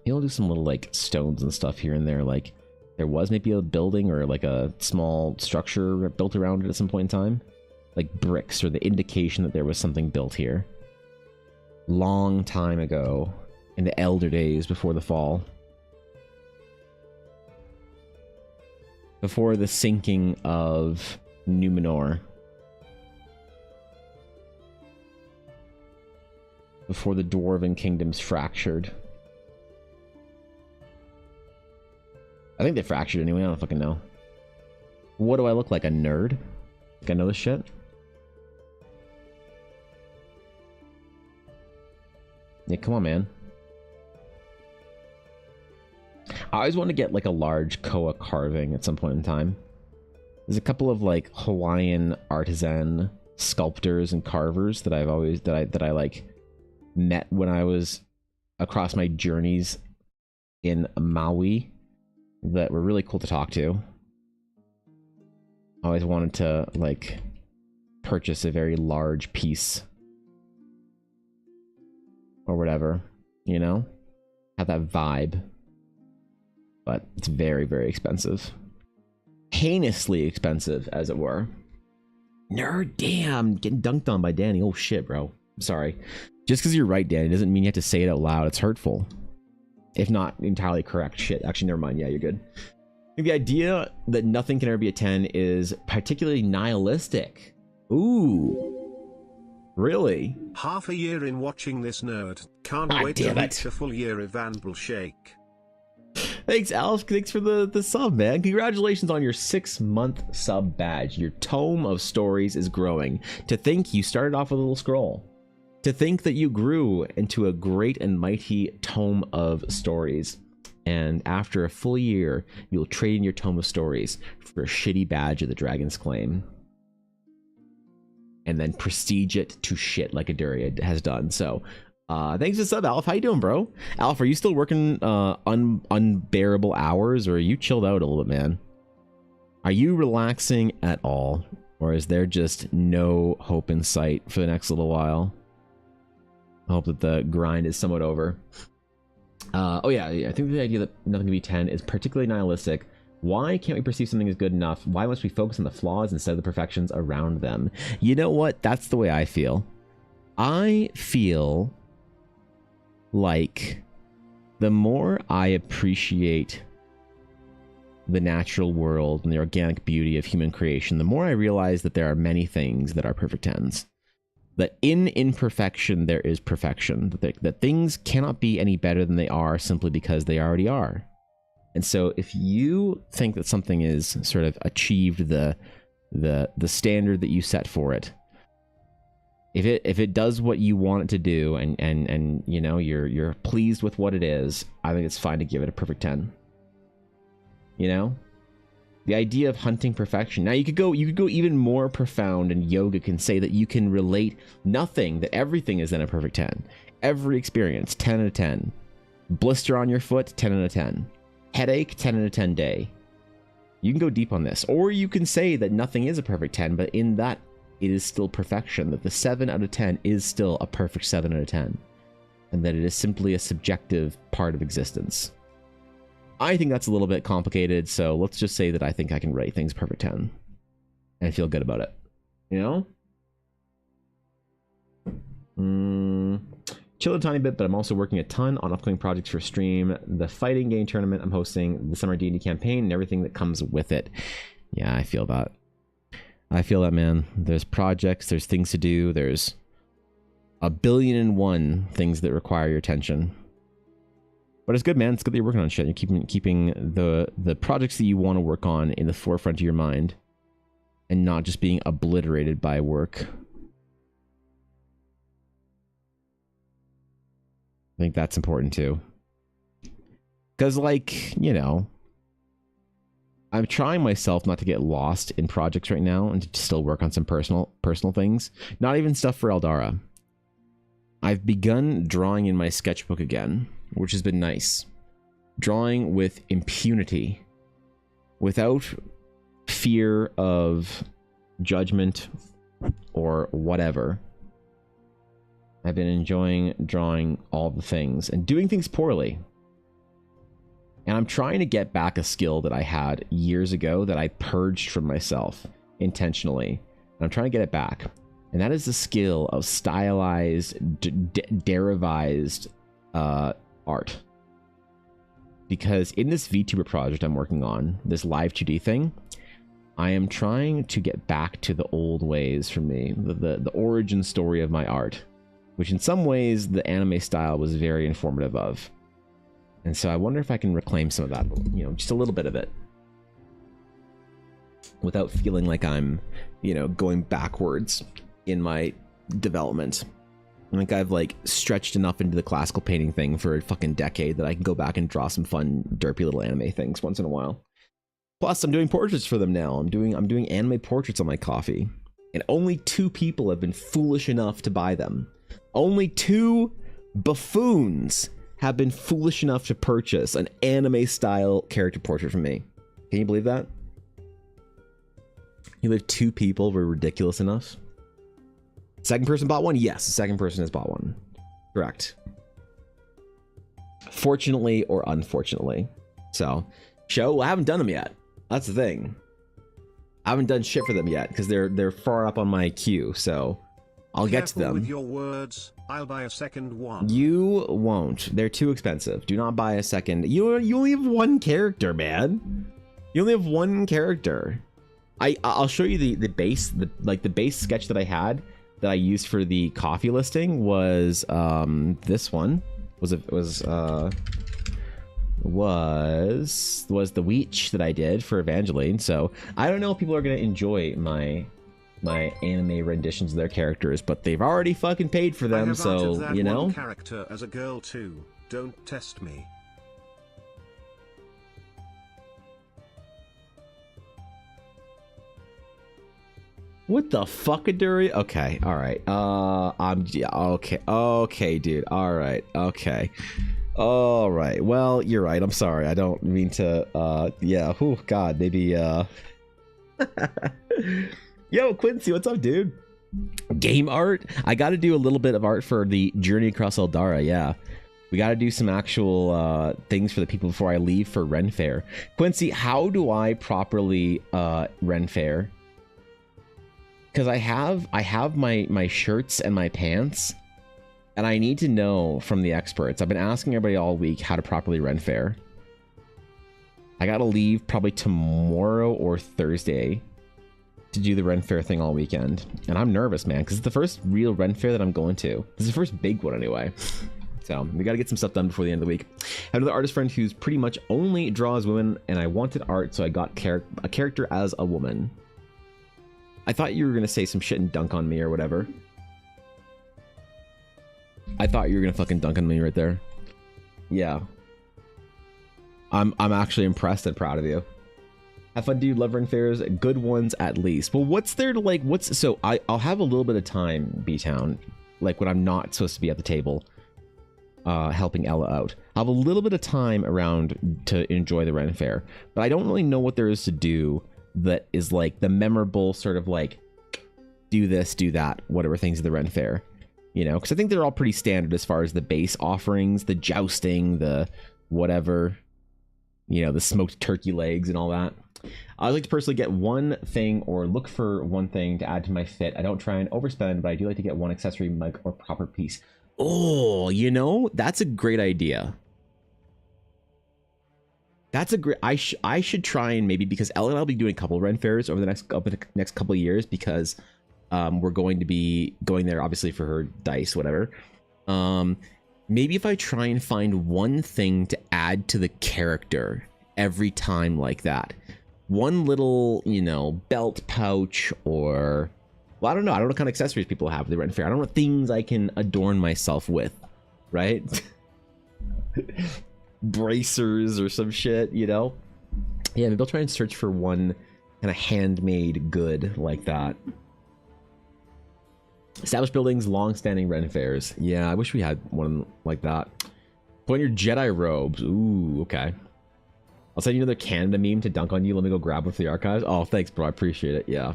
You'll do some little like stones and stuff here and there. Like there was maybe a building or like a small structure built around it at some point in time. Like bricks or the indication that there was something built here. Long time ago in the elder days before the fall. Before the sinking of Numenor. Before the Dwarven kingdoms fractured. I think they fractured anyway, I don't fucking know. What do I look like, a nerd? Like I know this shit? Yeah, come on, man. I always want to get like a large koa carving at some point in time. There's a couple of like Hawaiian artisan sculptors and carvers that I've always that I like met when I was across my journeys in Maui that were really cool to talk to. I always wanted to like purchase a very large piece or whatever, you know, have that vibe. But it's very, very expensive. Heinously expensive, as it were. Nerd, damn, getting dunked on by Danny. Oh shit, bro. I'm sorry. Just because you're right, Danny, doesn't mean you have to say it out loud. It's hurtful. If not entirely correct. Shit, actually, never mind. Yeah, you're good. I think the idea that nothing can ever be a 10 is particularly nihilistic. Ooh. Really? Half a year in watching this nerd. Can't wait to reach a full year of Anvil Shake. Thanks, Alf. Thanks for the sub, man. Congratulations on your 6-month sub badge. Your tome of stories is growing. To think you started off with a little scroll. To think that you grew into a great and mighty tome of stories. And after a full year, you'll trade in your tome of stories for a shitty badge of the Dragon's Claim. And then prestige it to shit like Aduria has done. So, thanks for the sub, Alf. How you doing, bro? Alf, are you still working unbearable hours, or are you chilled out a little bit, man? Are you relaxing at all? Or is there just no hope in sight for the next little while? I hope that the grind is somewhat over. Oh yeah, I think the idea that nothing can be 10 is particularly nihilistic. Why can't we perceive something as good enough? Why must we focus on the flaws instead of the perfections around them? You know what? That's the way I feel. I feel like the more I appreciate the natural world and the organic beauty of human creation, the more I realize that there are many things that are perfect 10s. That in imperfection there is perfection. That things cannot be any better than they are simply because they already are. And so if you think that something is sort of achieved the standard that you set for it, if it does what you want it to do and you know you're pleased with what it is, I think it's fine to give it a perfect 10. You know? The idea of hunting perfection. Now you could go even more profound, and yoga can say that you can relate nothing, that everything is then a perfect 10. Every experience, 10 out of 10. Blister on your foot, 10 out of 10. Headache, 10 out of 10 day. You can go deep on this. Or you can say that nothing is a perfect 10, but in that it is still perfection, that the 7 out of 10 is still a perfect 7 out of 10. And that it is simply a subjective part of existence. I think that's a little bit complicated, so let's just say that I think I can rate things perfect 10. And feel good about it. You know? Chill a tiny bit, but I'm also working a ton on upcoming projects for stream. The fighting game tournament I'm hosting, the summer D&D campaign, and everything that comes with it. Yeah, I feel that. I feel that, man. There's projects, there's things to do, there's 1,000,000,001 things that require your attention. But it's good, man. It's good that you're working on shit. You're keeping the projects that you want to work on in the forefront of your mind. and not just being obliterated by work. I think that's important too. Because, like, you know, I'm trying myself not to get lost in projects right now and to still work on some personal things. Not even stuff for Eldara. I've begun drawing in my sketchbook again, which has been nice. Drawing with impunity, without fear of judgment or whatever. I've been enjoying drawing all the things and doing things poorly. And I'm trying to get back a skill that I had years ago that I purged from myself intentionally. And I'm trying to get it back. And that is the skill of stylized, derivized art. Because in this VTuber project I'm working on, this live 2D thing, I am trying to get back to the old ways for me, the origin story of my art, which in some ways the anime style was very informative of. And so I wonder if I can reclaim some of that, you know, just a little bit of it, without feeling like I'm, you know, going backwards in my development. I think I've like stretched enough into the classical painting thing for a fucking decade that I can go back and draw some fun, derpy little anime things once in a while. Plus, I'm doing portraits for them now. I'm doing anime portraits on my coffee, and only 2 people have been foolish enough to buy them. Only 2 buffoons have been foolish enough to purchase an anime style character portrait from me. Can you believe that? You believe 2 people were ridiculous enough? Second person bought one? Yes, the second person has bought one. Correct. Fortunately or unfortunately. So, I haven't done them yet. That's the thing. I haven't done shit for them yet because they're far up on my queue. So, I'll get to them. With your words, I'll buy a second one. You won't. They're too expensive. Do not buy a second. You only have 1 character, man. You only have 1 character. I'll show you the base, the base sketch that I had that I used for the coffee listing was this one. Was the Weech that I did for Evangeline. So I don't know if people are gonna enjoy my anime renditions of their characters, but they've already fucking paid for them, so you know. One character as a girl too. Don't test me. What the fuckaduri? Okay, all right. Okay, dude. All right, okay. All right. Well, you're right. I'm sorry. I don't mean to. Yeah. Oh God. Maybe. Yo, Quincy, what's up, dude? Game art. I got to do a little bit of art for the Journey Across Eldara. Yeah. We got to do some actual things for the people before I leave for Ren Fair. Quincy, how do I properly Ren Fair? Because I have my shirts and my pants, and I need to know from the experts. I've been asking everybody all week how to properly Ren Fair. I gotta leave probably tomorrow or Thursday to do the Ren Fair thing all weekend, and I'm nervous, man, because it's the first real Ren Fair that I'm going to. This is the first big one anyway. So we got to get some stuff done before the end of the week. I have another artist friend who's pretty much only draws women, and I wanted art, so I got a character as a woman. I thought you were gonna say some shit and dunk on me or whatever. I thought you were gonna fucking dunk on me right there. Yeah. I'm actually impressed and proud of you. Have fun, dude. Love Ren Fairs. Good ones at least. Well, what's there to like? So I'll have a little bit of time, B-Town, like when I'm not supposed to be at the table, helping Ella out. I'll have a little bit of time around to enjoy the Ren Fair, but I don't really know what there is to do that is like the memorable sort of like do this, do that, whatever things at the Ren Fair, you know, because I think they're all pretty standard as far as the base offerings, the jousting, the whatever, you know, the smoked turkey legs and all that. I like to personally get one thing or look for one thing to add to my fit. I don't try and overspend, but I do like to get one accessory, mug, or proper piece. Oh, you know, that's a great idea. That's a great. I should try and maybe, because Ella and I'll be doing a couple of Ren Fairs over the next couple of years, because we're going to be going there obviously for her dice, whatever. Maybe if I try and find one thing to add to the character every time like that, one little, you know, belt pouch, or, well, I don't know what kind of accessories people have at the Ren Fair. I don't know what things I can adorn myself with, right? Bracers or some shit, you know? Yeah, maybe I'll try and search for one kind of handmade good like that. Established buildings, long-standing Ren Fairs. Yeah, I wish we had one like that. Put on your Jedi robes. Ooh, okay. I'll send you another Canada meme to dunk on you. Let me go grab one for the archives. Oh, thanks, bro. I appreciate it. Yeah.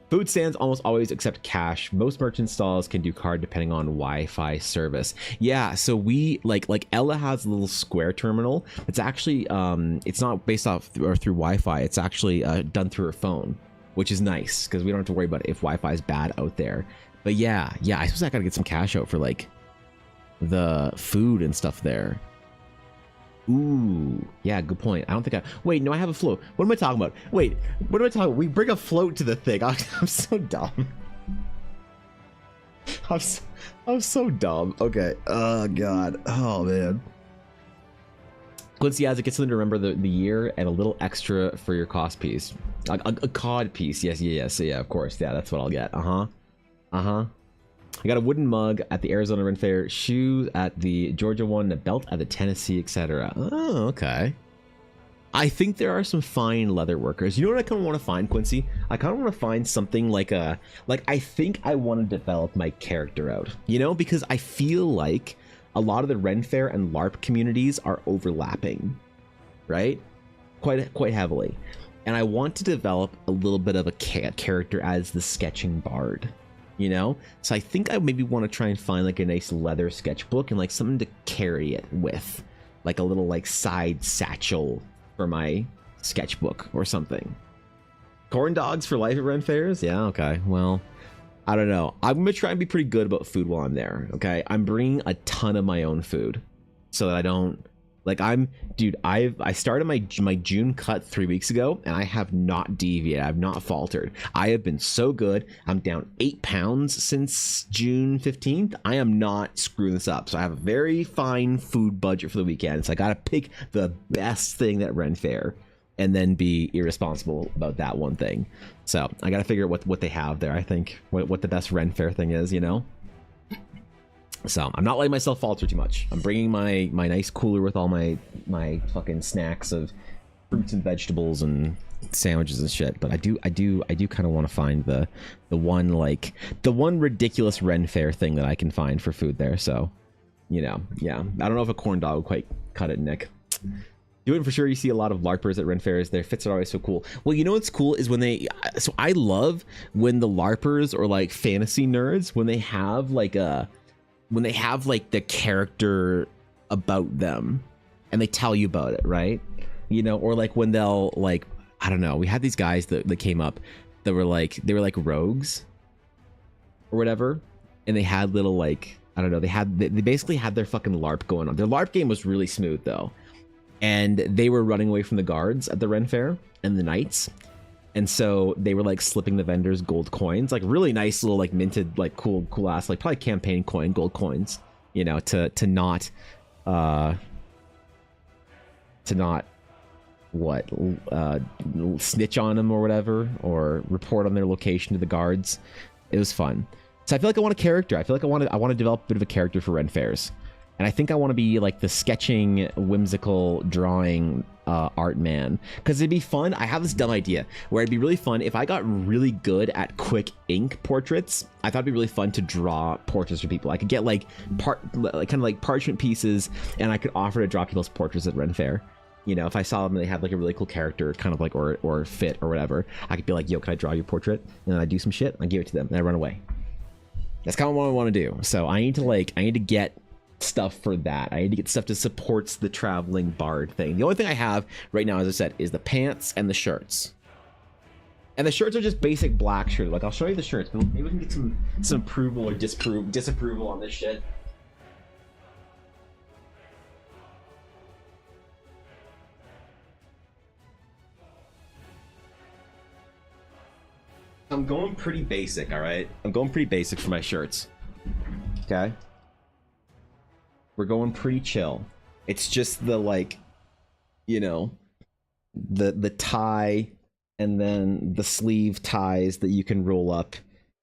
Food stands almost always accept cash. Most merchant stalls can do card depending on Wi-Fi service. Yeah, so we like Ella has a little square terminal. It's actually it's not based off or through Wi-Fi. It's actually done through her phone, which is nice because we don't have to worry about if Wi-Fi is bad out there. But yeah, I suppose I gotta get some cash out for like the food and stuff there. Ooh, yeah, good point. I don't think wait, no, I have a float. What am I talking about? Wait, what am I talking about? We bring a float to the thing. I'm so dumb. I'm so dumb. Okay. Oh, God. Oh, man. Quincy Isaac, get something to remember the year and a little extra for your cost piece. A cod piece. Yes. Yeah, of course. Yeah, that's what I'll get. I got a wooden mug at the Arizona Ren Fair, shoes at the Georgia one, a belt at the Tennessee, etc. Oh, okay. I think there are some fine leather workers. You know what I kind of want to find, Quincy? I kind of want to find something like I think I want to develop my character out, you know, because I feel like a lot of the Ren Fair and LARP communities are overlapping, right? Quite heavily. And I want to develop a little bit of a character as the sketching bard. You know, so I think I maybe want to try and find like a nice leather sketchbook and like something to carry it with, like a little like side satchel for my sketchbook or something. Corn dogs for life at Ren Fairs? Yeah, okay. Well, I don't know. I'm gonna try and be pretty good about food while I'm there. Okay, I'm bringing a ton of my own food so that I don't like I started my June cut 3 weeks ago and I have not deviated. I've not faltered. I have been so good. I'm down 8 pounds since June 15th. I am not screwing this up. So I have a very fine food budget for the weekend. So I gotta pick the best thing at Ren Fair and then be irresponsible about that one thing. So I gotta figure out what they have there. I think what the best Ren Fair thing is, you know. So I'm not letting myself falter too much. I'm bringing my nice cooler with all my fucking snacks of fruits and vegetables and sandwiches and shit. But I do kind of want to find the one ridiculous Ren Fair thing that I can find for food there. So, you know, yeah. I don't know if a corn dog would quite cut it, Nick. Do it for sure. You see a lot of LARPers at Ren Fairs. Their fits are always so cool. Well, you know what's cool is when so I love when the LARPers or like fantasy nerds, when they have like the character about them and they tell you about it, right? You know, or like when they'll like, I don't know, we had these guys that came up that were like, they were like rogues or whatever. And they had little like, I don't know, they basically had their fucking LARP going on. Their LARP game was really smooth though. And they were running away from the guards at the Ren Fair and the knights. And so they were like slipping the vendors gold coins, like really nice little like minted, like cool ass, like probably campaign coin, gold coins, you know, to not snitch on them or whatever, or report on their location to the guards. It was fun. So I feel like I want a character. I feel like I want to develop a bit of a character for Ren Fairs. And I think I want to be like the sketching, whimsical, drawing art man. Because it'd be fun. I have this dumb idea where it'd be really fun if I got really good at quick ink portraits. I thought it'd be really fun to draw portraits for people. I could get like kind of like parchment pieces, and I could offer to draw people's portraits at Ren Fair. You know, if I saw them and they had like a really cool character, kind of like or fit or whatever, I could be like, "Yo, can I draw your portrait?" And then I do some shit, I give it to them, and I run away. That's kind of what I want to do. So I need to get stuff for that. I need to get stuff to support the traveling bard thing. The only thing I have right now, as I said, is the pants and the shirts. And the shirts are just basic black shirts. Like, I'll show you the shirts, but maybe we can get some approval or disapproval on this shit. I'm going pretty basic, all right? I'm going pretty basic for my shirts. Okay? We're going pretty chill. It's just the, like, you know, the tie and then the sleeve ties that you can roll up,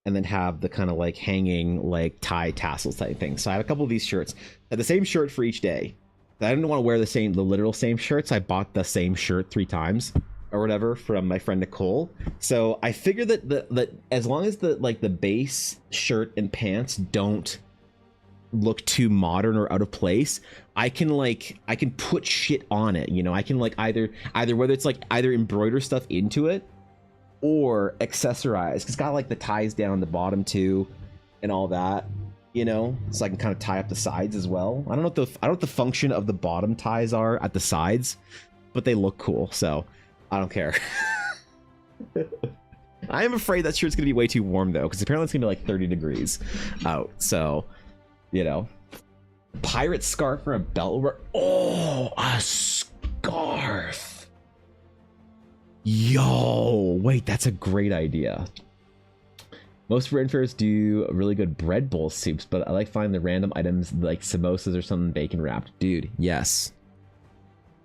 and then have the kind of like hanging like tie tassels type thing. So I have a couple of these shirts. I had the same shirt for each day. I didn't want to wear the literal same shirts. I bought the same shirt 3 times or whatever from my friend Nicole. So I figured that as long as the base shirt and pants don't look too modern or out of place, I can put shit on it, you know. I can like either whether it's like either embroider stuff into it or accessorize, because it's got like the ties down the bottom too and all that, you know, so I can kind of tie up the sides as well. I don't know what the function of the bottom ties are at the sides, but they look cool, so I don't care. I am afraid that shirt's gonna be way too warm though, because apparently it's gonna be like 30 degrees out, so you know. Pirate scarf or a belt. Oh, a scarf. Yo, wait, that's a great idea. Most Ren fairs do really good bread bowl soups, but I like finding the random items like samosas or something bacon wrapped. Dude, yes.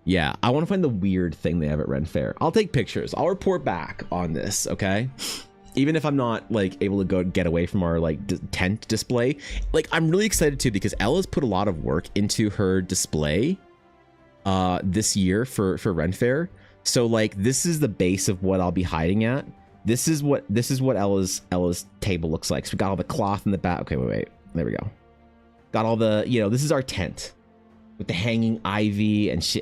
Yeah, I want to find the weird thing they have at Ren Fair. I'll take pictures. I'll report back on this, okay? Even if I'm not like able to go get away from our like tent display. Like, I'm really excited too, because Ella's put a lot of work into her display this year for Ren Fair. So like, this is the base of what I'll be hiding at. This is what Ella's table looks like. So we got all the cloth in the back. Okay, wait. There we go. Got all the, you know, this is our tent with the hanging ivy, and she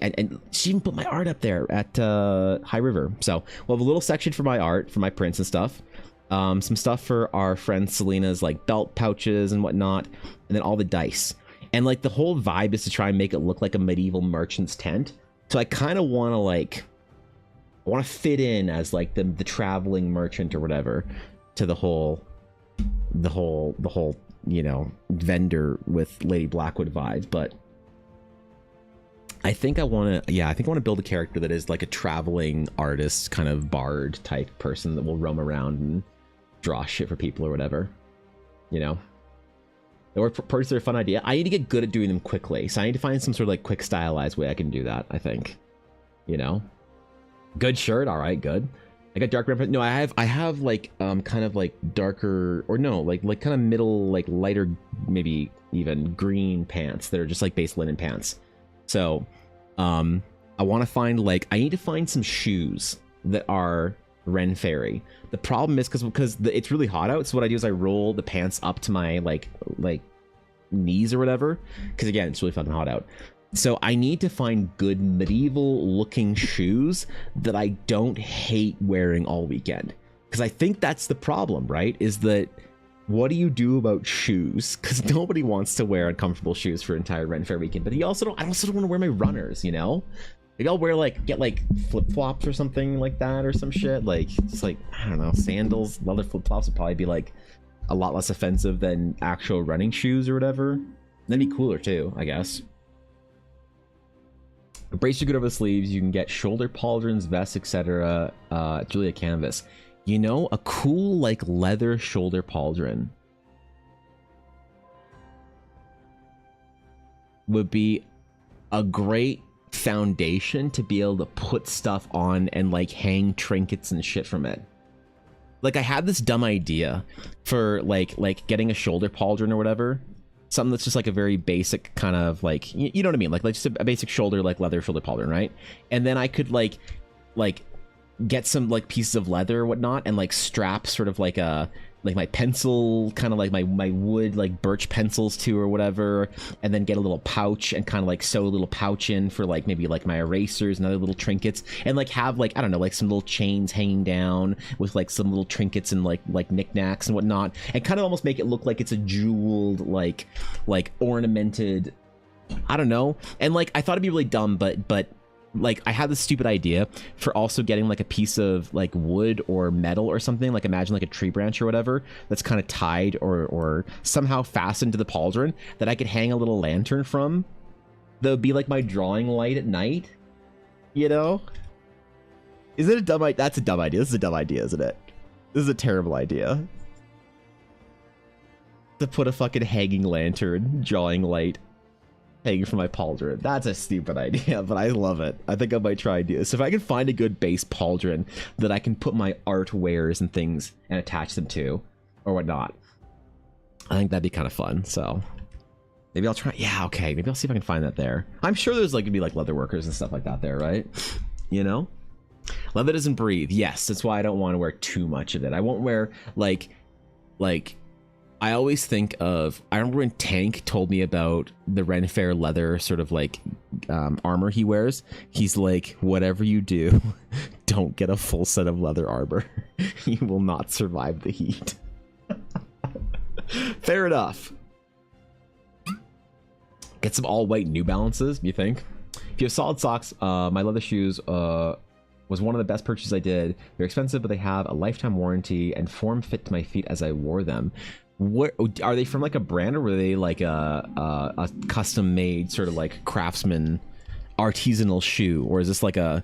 even put my art up there at High River. So we'll have a little section for my art, for my prints and stuff. Some stuff for our friend Selena's like belt pouches and whatnot, and then all the dice. And like the whole vibe is to try and make it look like a medieval merchant's tent. So I kind of want to like, I want to fit in as like the traveling merchant or whatever to the whole, you know, vendor with Lady Blackwood vibes. But I think I want to build a character that is like a traveling artist, kind of bard type person that will roam around and draw shit for people or whatever, you know. Or produce a fun idea. I need to get good at doing them quickly, so I need to find some sort of like quick stylized way I can do that, I think, you know. Good shirt, all right, good. I got dark red. No, I have like kind of like darker, or no, like kind of middle, like lighter, maybe even green pants that are just like base linen pants. So I want to find like, I need to find some shoes that are Ren Fairy. The problem is because it's really hot out, so what I do is I roll the pants up to my like knees or whatever, because again, it's really fucking hot out. So I need to find good medieval looking shoes that I don't hate wearing all weekend, because I think that's the problem, right? Is that, what do you do about shoes? Because nobody wants to wear uncomfortable shoes for entire Ren Fair weekend. But I also don't want to wear my runners, you know? Maybe I'll wear get like flip flops or something like that, or some shit. Like, just like, I don't know, sandals, leather flip flops would probably be like a lot less offensive than actual running shoes or whatever. That'd be cooler too, I guess. Brace your good over the sleeves. You can get shoulder pauldrons, vests, etc. Julia Canvas. You know, a cool like leather shoulder pauldron would be a great foundation to be able to put stuff on and like hang trinkets and shit from it. Like, I had this dumb idea for like getting a shoulder pauldron or whatever. Something that's just like a very basic kind of like, you know what I mean? Like just a basic shoulder, like leather shoulder pauldron, right? And then I could like get some like pieces of leather or whatnot and like strap sort of like a, like my pencil, kind of like my wood, like birch pencils to or whatever, and then get a little pouch and kind of like sew a little pouch in for like maybe like my erasers and other little trinkets, and like have like, I don't know, like some little chains hanging down with like some little trinkets and like knickknacks and whatnot, and kind of almost make it look like it's a jeweled, like ornamented, I don't know. And like, I thought it'd be really dumb, but like, I had this stupid idea for also getting like a piece of like wood or metal or something, like imagine like a tree branch or whatever, that's kind of tied or somehow fastened to the pauldron that I could hang a little lantern from. That would be like my drawing light at night, you know? Is it a dumb idea? That's a dumb idea. This is a dumb idea, isn't it? This is a terrible idea. To put a fucking hanging lantern, drawing light Hanging from my pauldron. That's a stupid idea, but I love it. I think I might try and do this. If I can find a good base pauldron that I can put my art wares and things and attach them to, or whatnot, I think that'd be kind of fun. So maybe I'll try. Yeah, okay. Maybe I'll see if I can find that there. I'm sure there's like gonna be like leather workers and stuff like that there, right? You know? Leather doesn't breathe. Yes, that's why I don't want to wear too much of it. I won't wear like I always think of, I remember when Tank told me about the Ren Fair leather sort of like armor he wears. He's like, whatever you do, don't get a full set of leather armor. You will not survive the heat. Fair enough. Get some all white New Balances, you think? If you have solid socks, my leather shoes was one of the best purchases I did. They're expensive, but they have a lifetime warranty and form fit to my feet as I wore them. What are they from, like a brand, or were they like a custom made sort of like craftsman artisanal shoe, or is this like a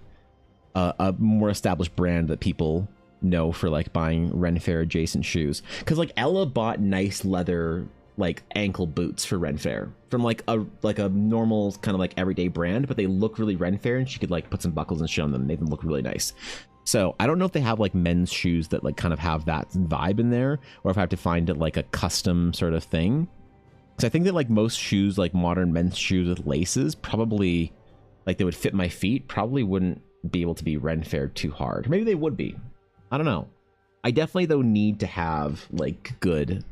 more established brand that people know for like buying Ren Fair adjacent shoes? Because like Ella bought nice leather like ankle boots for Ren Fair from like a normal kind of like everyday brand, but they look really Ren Fair, and she could like put some buckles and shit on them and make them look really nice. So I don't know if they have like men's shoes that like kind of have that vibe in there, or if I have to find it like a custom sort of thing. Because I think that like most shoes, like modern men's shoes with laces, probably like they would fit my feet, probably wouldn't be able to be Ren Fair too hard. Maybe they would be. I don't know. I definitely though need to have like good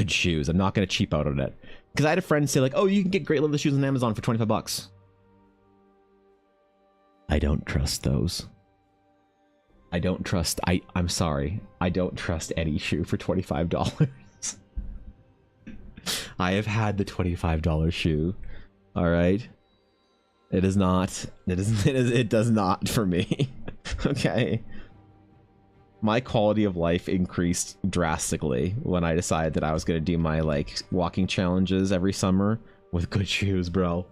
shoes. I'm not going to cheap out on it. Because I had a friend say like, oh, you can get great leather shoes on Amazon for 25 bucks. I don't trust those. I don't trust, I'm sorry. I don't trust any shoe for $25. I have had the $25 shoe. All right. It is not, it does not for me. Okay. My quality of life increased drastically when I decided that I was going to do my like walking challenges every summer with good shoes, bro.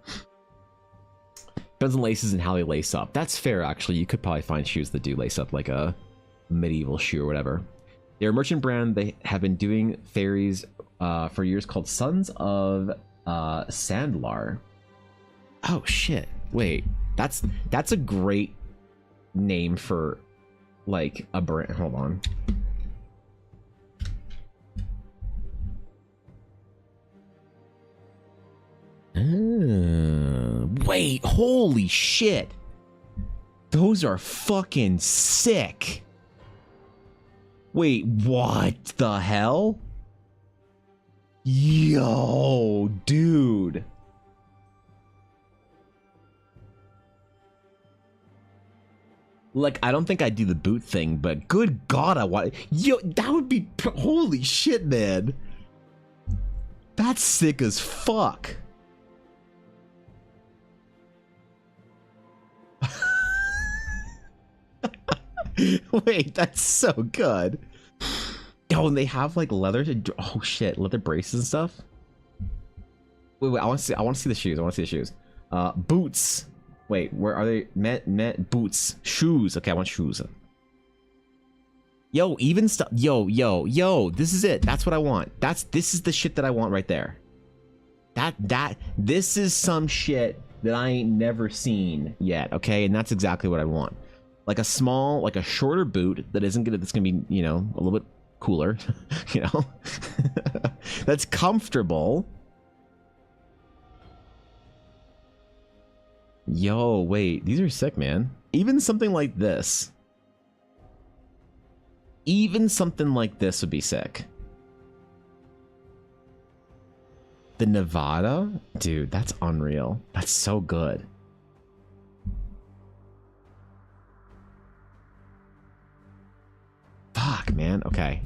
Depends on laces and how they lace up. That's fair, actually. You could probably find shoes that do lace up like a medieval shoe or whatever. They're a merchant brand. They have been doing fairies for years, called Sons of Sandlar. Oh shit! Wait, that's a great name for like a brand. Hold on. Wait, holy shit. Those are fucking sick. Wait, what the hell? Yo, dude. Like, I don't think I'd do the boot thing, but good God, I want... Yo, that would be... Holy shit, man. That's sick as fuck. Wait, that's so good. Oh, and they have like leather. Oh shit, leather braces and stuff. Wait, I want to see the shoes. I want to see the shoes. Boots. Wait, where are they? Met boots. Shoes. Okay, I want shoes. Yo, even stuff. Yo. This is it. That's what I want. This is the shit that I want right there. This is some shit that I ain't never seen yet. Okay, and that's exactly what I want. Like a small, like a shorter boot that's gonna be, you know, a little bit cooler, you know, that's comfortable. Yo, wait, these are sick, man. Even something like this. Even something like this would be sick. The Nevada? Dude, that's unreal. That's so good. Fuck, man. Okay.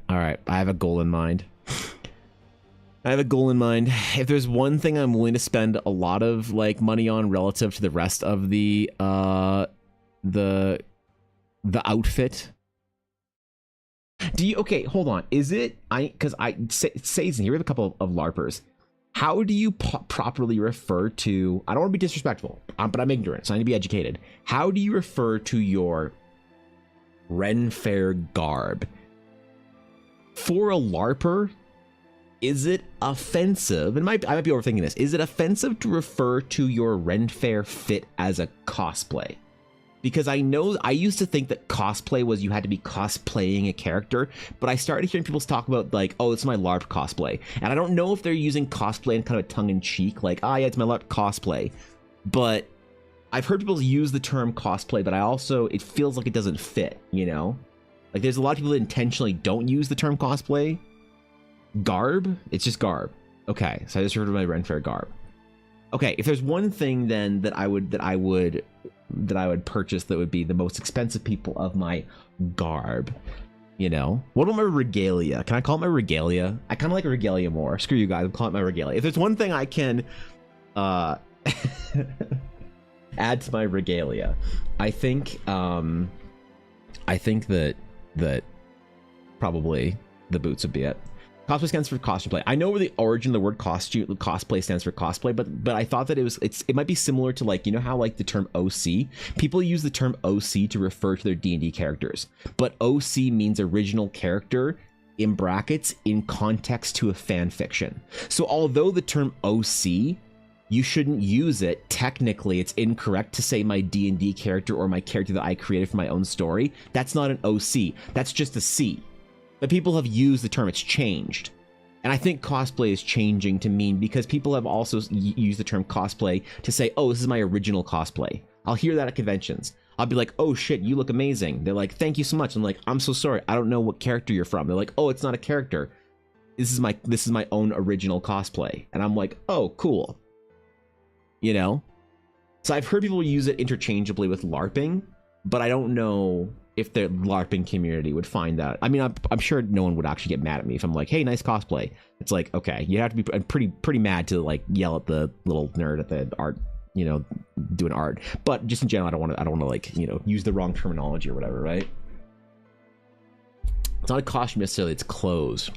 All right. I have a goal in mind. If there's one thing I'm willing to spend a lot of like money on relative to the rest of the outfit. Okay, hold on. Is it because I say here we have a couple of LARPers. How do you properly refer to, I don't want to be disrespectful, but I'm ignorant, so I need to be educated. How do you refer to your Ren Fair garb? For a LARPer, is it offensive? I might be overthinking this. Is it offensive to refer to your Ren Fair fit as a cosplay? Because I know I used to think that cosplay was you had to be cosplaying a character, but I started hearing people talk about like, oh, it's my LARP cosplay. And I don't know if they're using cosplay in kind of a tongue-in-cheek, like, yeah, it's my LARP cosplay. But I've heard people use the term cosplay, but it feels like it doesn't fit, you know? Like there's a lot of people that intentionally don't use the term cosplay. Garb? It's just garb. Okay, so I just referred to my Ren Fair garb. Okay, if there's one thing then that I would purchase that would be the most expensive people of my garb, you know? What about my regalia? Can I call it my regalia? I kind of like regalia more. Screw you guys, I'm calling it my regalia. If there's one thing I can add to my regalia, I think that probably the boots would be it. Cosplay stands for costume play. I know where the origin of the word cosplay stands for cosplay, but I thought that it might be similar to, like, you know how like the term OC? People use the term OC to refer to their D&D characters, but OC means original character in brackets in context to a fan fiction. So although the term OC, you shouldn't use it, technically it's incorrect to say my D&D character or my character that I created for my own story. That's not an OC, that's just a C. But people have used the term, it's changed. And I think cosplay is changing to mean, because people have also used the term cosplay to say, oh, this is my original cosplay. I'll hear that at conventions. I'll be like, oh shit, you look amazing. They're like, thank you so much. I'm like, I'm so sorry, I don't know what character you're from. They're like, oh, it's not a character. This is my own original cosplay. And I'm like, oh, cool. You know? So I've heard people use it interchangeably with LARPing, but I don't know if the LARPing community would find that. I mean, I'm sure no one would actually get mad at me if I'm like, hey, nice cosplay. It's like, okay, you have to be pretty mad to like yell at the little nerd at the art, you know, doing art. But just in general, I don't want to like, you know, use the wrong terminology or whatever, right? It's not a costume necessarily, it's clothes.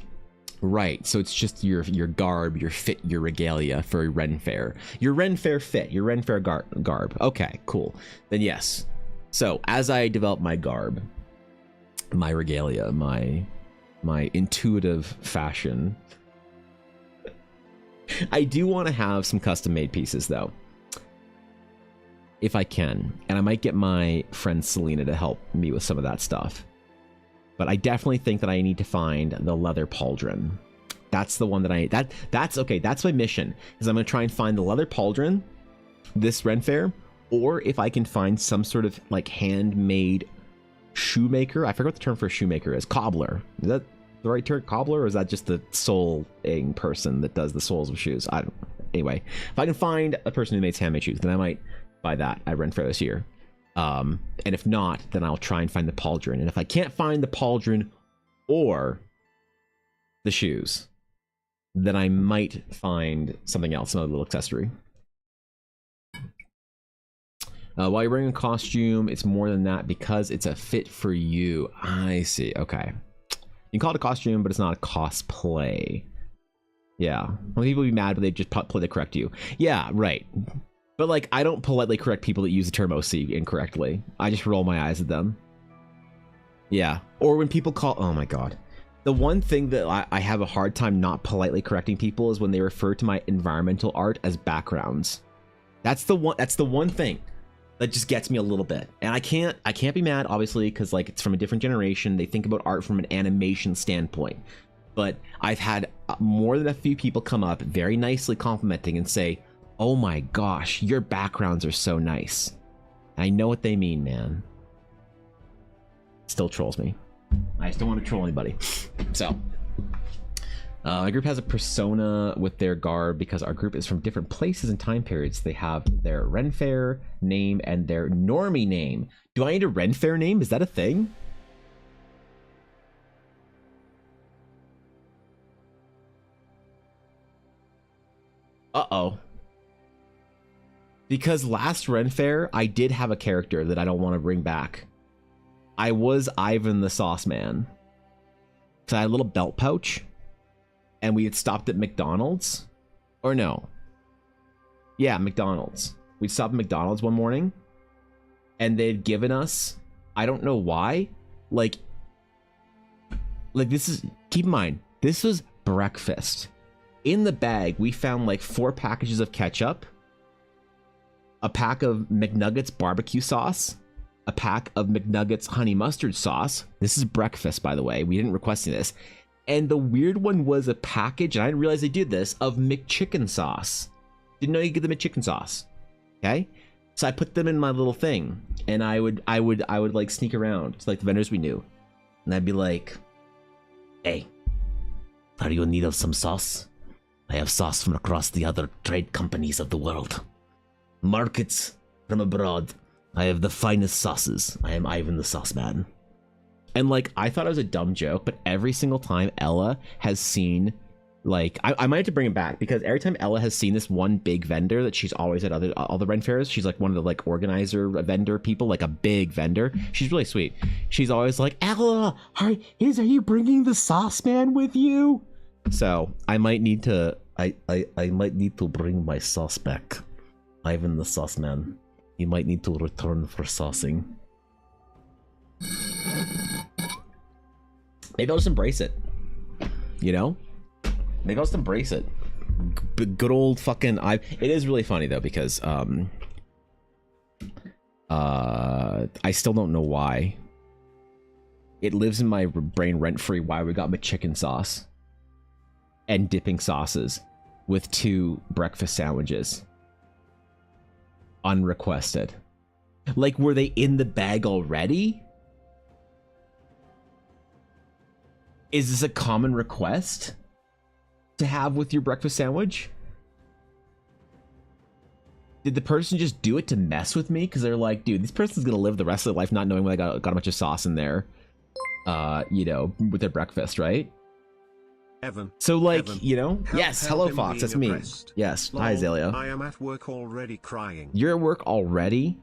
Right, so it's just your garb, your fit, your regalia for Ren Fair. Your Ren Fair fit, your Ren Fair garb. Okay, cool. Then yes. So as I develop my garb, my regalia, my intuitive fashion, I do want to have some custom made pieces though, if I can. And I might get my friend Selena to help me with some of that stuff. But I definitely think that I need to find the leather pauldron. That's the one that that's okay. That's my mission, is I'm going to try and find the leather pauldron this Ren Fair. Or if I can find some sort of like handmade shoemaker. I forget what the term for a shoemaker is. Cobbler. Is that the right term? Cobbler? Or is that just the soling person that does the soles of shoes? I don't know. Anyway, if I can find a person who makes handmade shoes, then I might buy that at Ren Fair this year. And if not, then I'll try and find the pauldron. And if I can't find the pauldron or the shoes, then I might find something else, another little accessory. While you're wearing a costume, it's more than that because it's a fit for you. I see. Okay. You can call it a costume, but it's not a cosplay. Yeah. Well, people be mad, but they just politely correct you. Yeah, right. But like, I don't politely correct people that use the term OC incorrectly. I just roll my eyes at them. Yeah. Or when people call... Oh my god. The one thing that I have a hard time not politely correcting people is when they refer to my environmental art as backgrounds. That's the one thing that just gets me a little bit. And I can't be mad, obviously, because like it's from a different generation. They think about art from an animation standpoint. But I've had more than a few people come up very nicely complimenting and say, oh my gosh, your backgrounds are so nice. I know what they mean, man. Still trolls me. I just don't want to troll anybody. So, my group has a persona with their garb because our group is from different places and time periods. They have their Ren Fair name and their normie name. Do I need a Ren Fair name? Is that a thing? Uh-oh. Because last Ren Fair, I did have a character that I don't want to bring back. I was Ivan the Sauce Man. So I had a little belt pouch. And we had stopped at McDonald's. Or no. Yeah, McDonald's. We'd stopped at McDonald's one morning. And they'd given us... I don't know why. Like this is... Keep in mind, this was breakfast. In the bag, we found like 4 packages of ketchup, a pack of McNuggets barbecue sauce, a pack of McNuggets honey mustard sauce. This is breakfast, by the way. We didn't request this. And the weird one was a package, and I didn't realize they did this, of McChicken sauce. Didn't know you get the McChicken sauce. Okay? So I put them in my little thing, and I would like sneak around to like the vendors we knew. And I'd be like, "Hey, are you in need of some sauce? I have sauce from across the other trade companies of the world. Markets from abroad. I have the finest sauces. I am Ivan the Sauce Man." And like, I thought it was a dumb joke, but every single time Ella has seen, like, I might have to bring it back, because every time Ella has seen this one big vendor that she's always at all the Ren fairs, she's like one of the like organizer vendor people, like a big vendor. She's really sweet. She's always like, "Ella, are you bringing the Sauce Man with you?" So I might need to, I might need to bring my sauce back. Ivan the Sauce Man. You might need to return for saucing. Maybe I'll just embrace it. You know? Maybe I'll just embrace it. Good old fucking... It is really funny, though, because... I still don't know why. It lives in my brain rent-free why we got McChicken sauce. And dipping sauces. With 2 breakfast sandwiches. Unrequested. Like, were they in the bag already? Is this a common request to have with your breakfast sandwich? Did the person just do it to mess with me? Because they're like, dude, this person's gonna live the rest of their life not knowing when I got a bunch of sauce in there, you know, with their breakfast, right? Evan. So, like, Evan, you know, yes, hello, Fox, that's me. Yes, hi, Azalea. I am at work already crying. You're at work already?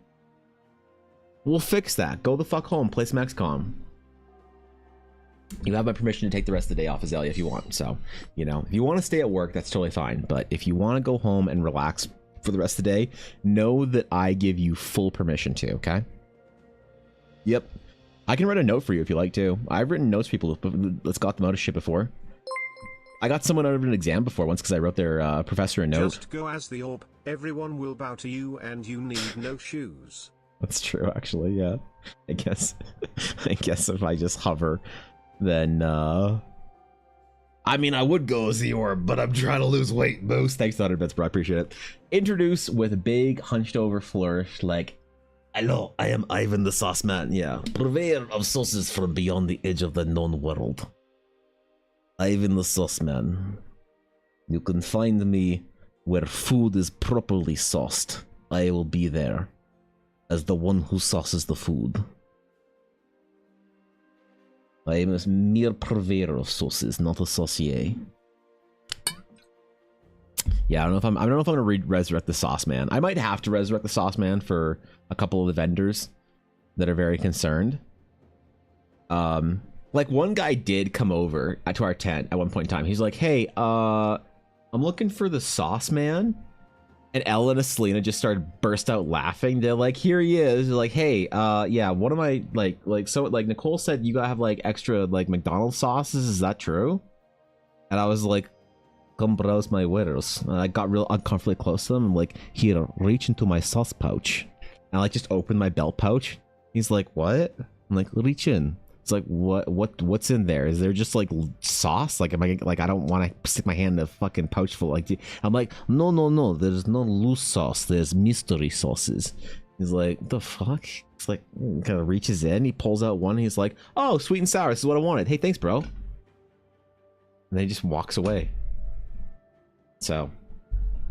We'll fix that. Go the fuck home, play some XCOM. You have my permission to take the rest of the day off, Azalea, if you want. So, you know, if you want to stay at work, that's totally fine. But if you want to go home and relax for the rest of the day, know that I give you full permission to, okay? Yep. I can write a note for you if you like to. I've written notes for people that's got them out of shit before. I got someone out of an exam before once because I wrote their professor a note. Just go as the orb. Everyone will bow to you and you need no shoes. That's true, actually, yeah. I guess if I just hover, then I mean, I would go as the orb, but I'm trying to lose weight. Boost. Thanks, 100 bits, bro. I appreciate it. Introduce with a big hunched over flourish, like, "Hello, I am Ivan the Sauce Man. Yeah, purveyor of sauces from beyond the edge of the known world. Ivan the Sauce Man. You can find me where food is properly sauced. I will be there as the one who sauces the food. I am a mere purveyor of sauces, not a saucier." Yeah, I don't know if I'm gonna resurrect the Sauce Man. I might have to resurrect the Sauce Man for a couple of the vendors that are very concerned. Like, one guy did come over to our tent at one point in time. He's like, "Hey, I'm looking for the Sauce Man." And Ella and Selena just burst out laughing. They're like, "Here he is." They're like, "Hey, yeah, what am I so Nicole said you gotta have like extra like McDonald's sauces. Is that true?" And I was like, "Come browse my wares." And I got real uncomfortably close to them. I'm like, "Here, reach into my sauce pouch." And I like just opened my belt pouch. He's like, "What?" I'm like, "Reach in." It's like, what's in there? Is there just like sauce? Like, am I like, I don't want to stick my hand in a fucking pouch full. Like, I'm like, no, there's no loose sauce. There's mystery sauces. He's like, the fuck? It's like, kind of reaches in. He pulls out one. He's like, "Oh, sweet and sour. This is what I wanted. Hey, thanks, bro." And then he just walks away. So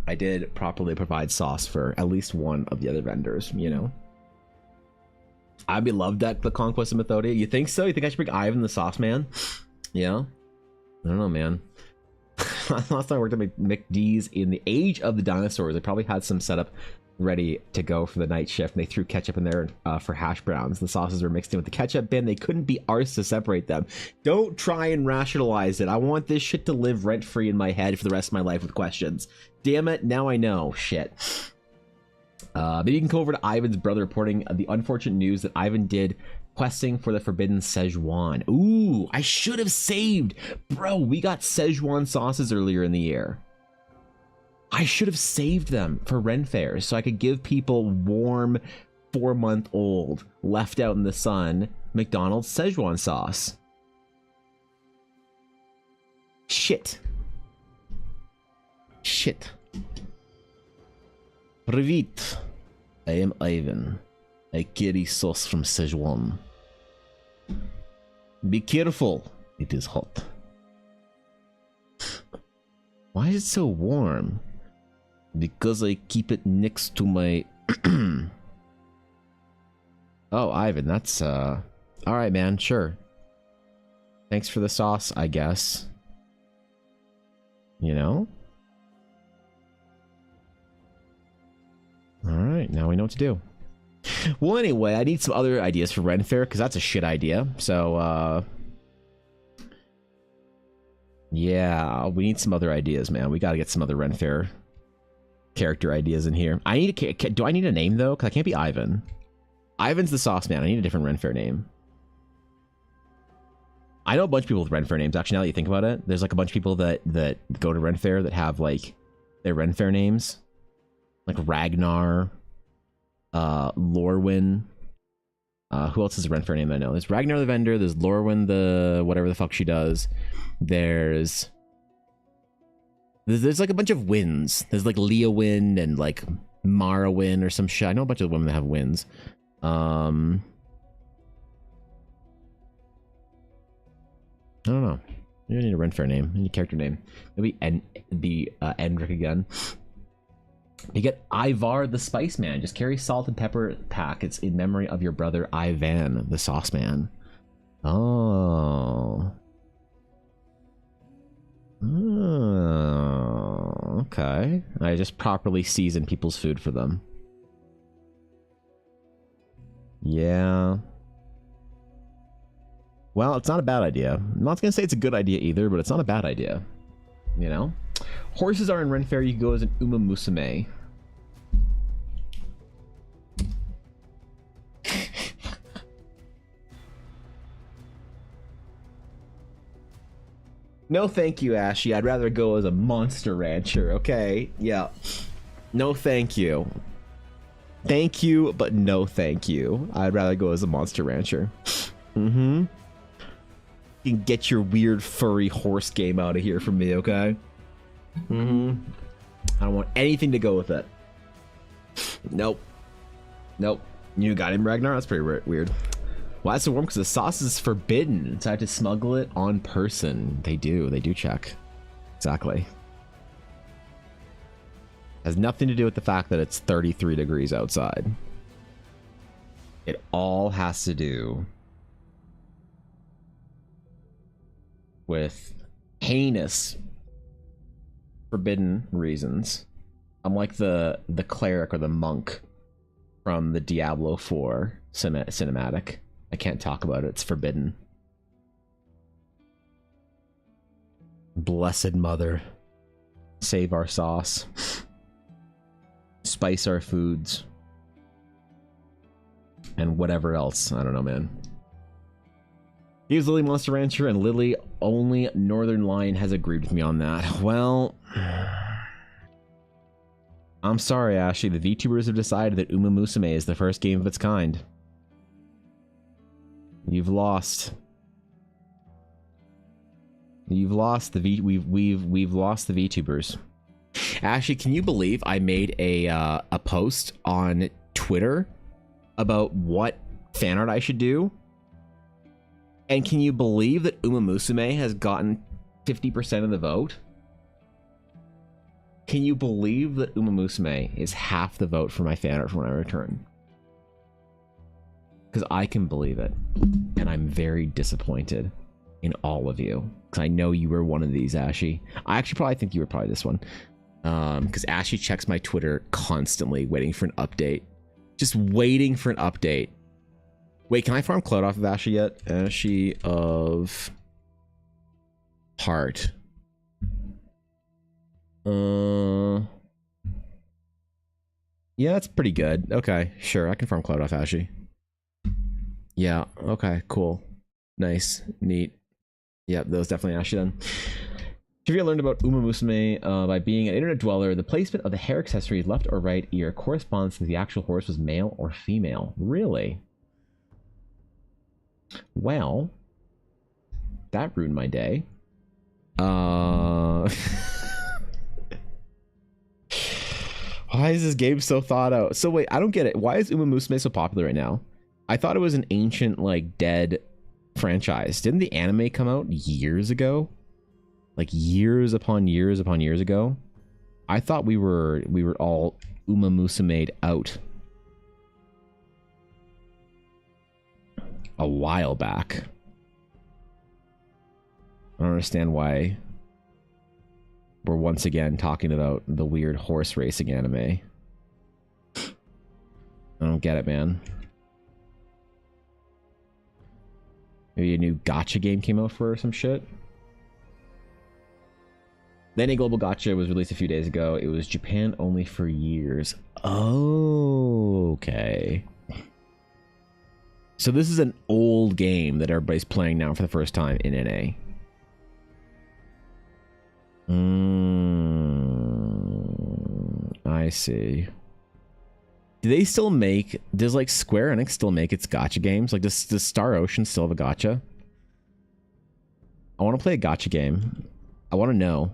I did properly provide sauce for at least one of the other vendors, you know. I beloved that the Conquest of Mythodia. You think so? You think I should bring Ivan the Sauce Man? Yeah. I don't know, man. Last time I worked at McD's in the age of the dinosaurs, they probably had some setup ready to go for the night shift, and they threw ketchup in there for hash browns. The sauces were mixed in with the ketchup bin. They couldn't be arsed to separate them. Don't try and rationalize it. I want this shit to live rent-free in my head for the rest of my life with questions. Damn it, now I know. Shit. Maybe you can go over to Ivan's brother reporting the unfortunate news that Ivan did questing for the forbidden Szechuan. Ooh, I should have saved. Bro, we got Szechuan sauces earlier in the year. I should have saved them for Ren fairs so I could give people warm 4-month-old left out in the sun McDonald's Szechuan sauce. Shit. Привет. I am Ivan. I carry sauce from Szechuan. Be careful. It is hot. Why is it so warm? Because I keep it next to my... Oh, Ivan, that's, Alright, man, sure. Thanks for the sauce, I guess. You know? Alright, now we know what to do. Well, anyway, I need some other ideas for Ren Fair, because that's a shit idea. So, yeah, we need some other ideas, man. We gotta get some other Ren Fair character ideas in here. I need a... Do I need a name, though? Because I can't be Ivan. Ivan's the sauce man. I need a different Ren Fair name. I know a bunch of people with Ren Fair names. Actually, now that you think about it, there's like a bunch of people that go to Ren Fair that have like their Ren Fair names, like Ragnar, Lorwyn. Who else has a Ren Fair name I know? There's Ragnar the vendor. There's Lorwyn the whatever the fuck she does. There's like a bunch of wins. There's like Leah Win and like Mara Win or some shit. I know a bunch of women that have wins. I don't know. You need a Ren Fair name. You need a character name. Maybe Endrick again. You get Ivar the Spice Man. Just carry salt and pepper packets in memory of your brother Ivan the Sauce Man. Oh. Oh. Okay. I just properly season people's food for them. Yeah. Well, it's not a bad idea. I'm not going to say it's a good idea either, but it's not a bad idea. You know? Horses are in Ren Fair. You can go as an Uma Musume. No thank you, Ashy. I'd rather go as a Monster Rancher, okay? Yeah. No thank you. Thank you, but no thank you. I'd rather go as a Monster Rancher. Mm-hmm. You can get your weird furry horse game out of here from me, okay? Mm-hmm. I don't want anything to go with it. Nope. Nope. You got him, Ragnar? That's pretty weird. Why is it so warm? Because the sauce is forbidden, so I have to smuggle it on person. They do check. Exactly. Has nothing to do with the fact that it's 33 degrees outside. It all has to do with heinous forbidden reasons. I'm like the cleric or the monk from the Diablo 4 cinematic. I can't talk about it. It's forbidden. Blessed Mother. Save our sauce. Spice our foods. And whatever else. I don't know, man. Here's Lily Monster Rancher, and Lily, only Northern Lion has agreed with me on that. Well, I'm sorry, Ashley. The VTubers have decided that Uma Musume is the first game of its kind. You've lost. You've lost the we've lost the VTubers. Ashley, can you believe I made a post on Twitter about what fan art I should do? And can you believe that Uma Musume has gotten 50% of the vote? Can you believe that Uma Musume is half the vote for my fan art for when I return? Because I can believe it. And I'm very disappointed in all of you. Because I know you were one of these, Ashy. I actually probably think you were probably this one. Because Ashy checks my Twitter constantly, waiting for an update. Just waiting for an update. Wait, can I farm Cloud off of Ashy yet? Ashy of Heart. Yeah, that's pretty good. Okay, sure. I can farm Cloud off Ashy. Yeah, okay, cool. Nice, neat. Yep, that was definitely Ashy then. Trivia learned about Uma Musume by being an internet dweller. The placement of the hair accessories left or right ear corresponds to the actual horse was male or female. Really? Well, that ruined my day. Why is this game so thought out? So wait, I don't get it. Why is Uma Musume so popular right now? I thought it was an ancient, like, dead franchise. Didn't the anime come out years ago? Like years upon years upon years ago? I thought we were all Uma Musume'd out a while back. I don't understand why we're once again talking about the weird horse racing anime. I don't get it, man. Maybe a new gacha game came out for some shit. The NA Global Gacha was released a few days ago. It was Japan only for years. Oh, okay. So this is an old game that everybody's playing now for the first time in NA. I see. Do they still make... Does, like, Square Enix still make its gacha games? Like, does Star Ocean still have a gacha? I want to play a gacha game. I want to know.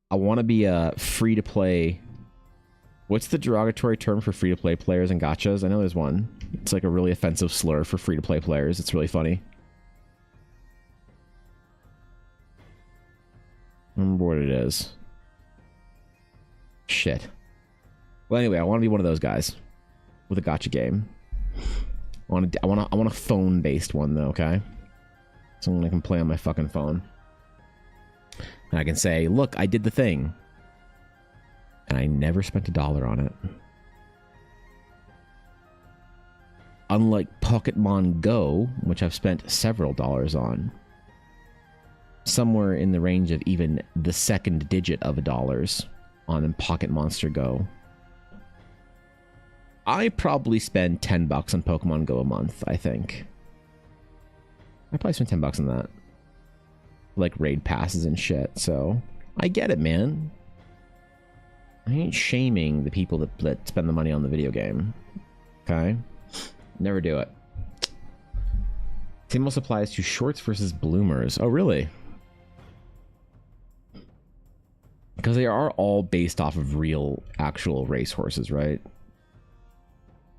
I want to be a free-to-play... What's the derogatory term for free-to-play players and gachas? I know there's one. It's like a really offensive slur for free-to-play players. It's really funny. Remember what it is. Shit. Well, anyway, I want to be one of those guys with a gacha game. I want a phone-based one though, okay? Something I can play on my fucking phone. And I can say, look, I did the thing. And I never spent $1 on it. Unlike Pokémon Go, which I've spent several dollars on. Somewhere in the range of even the second digit of $1 on Pocket Monster Go. I probably spend $10 on Pokemon Go a month, I think. I probably spend $10 on that. Like raid passes and shit, so I get it, man. I ain't shaming the people that spend the money on the video game. Okay? Never do it. Same also applies to shorts versus bloomers. Oh, really? Because they are all based off of real, actual racehorses, right?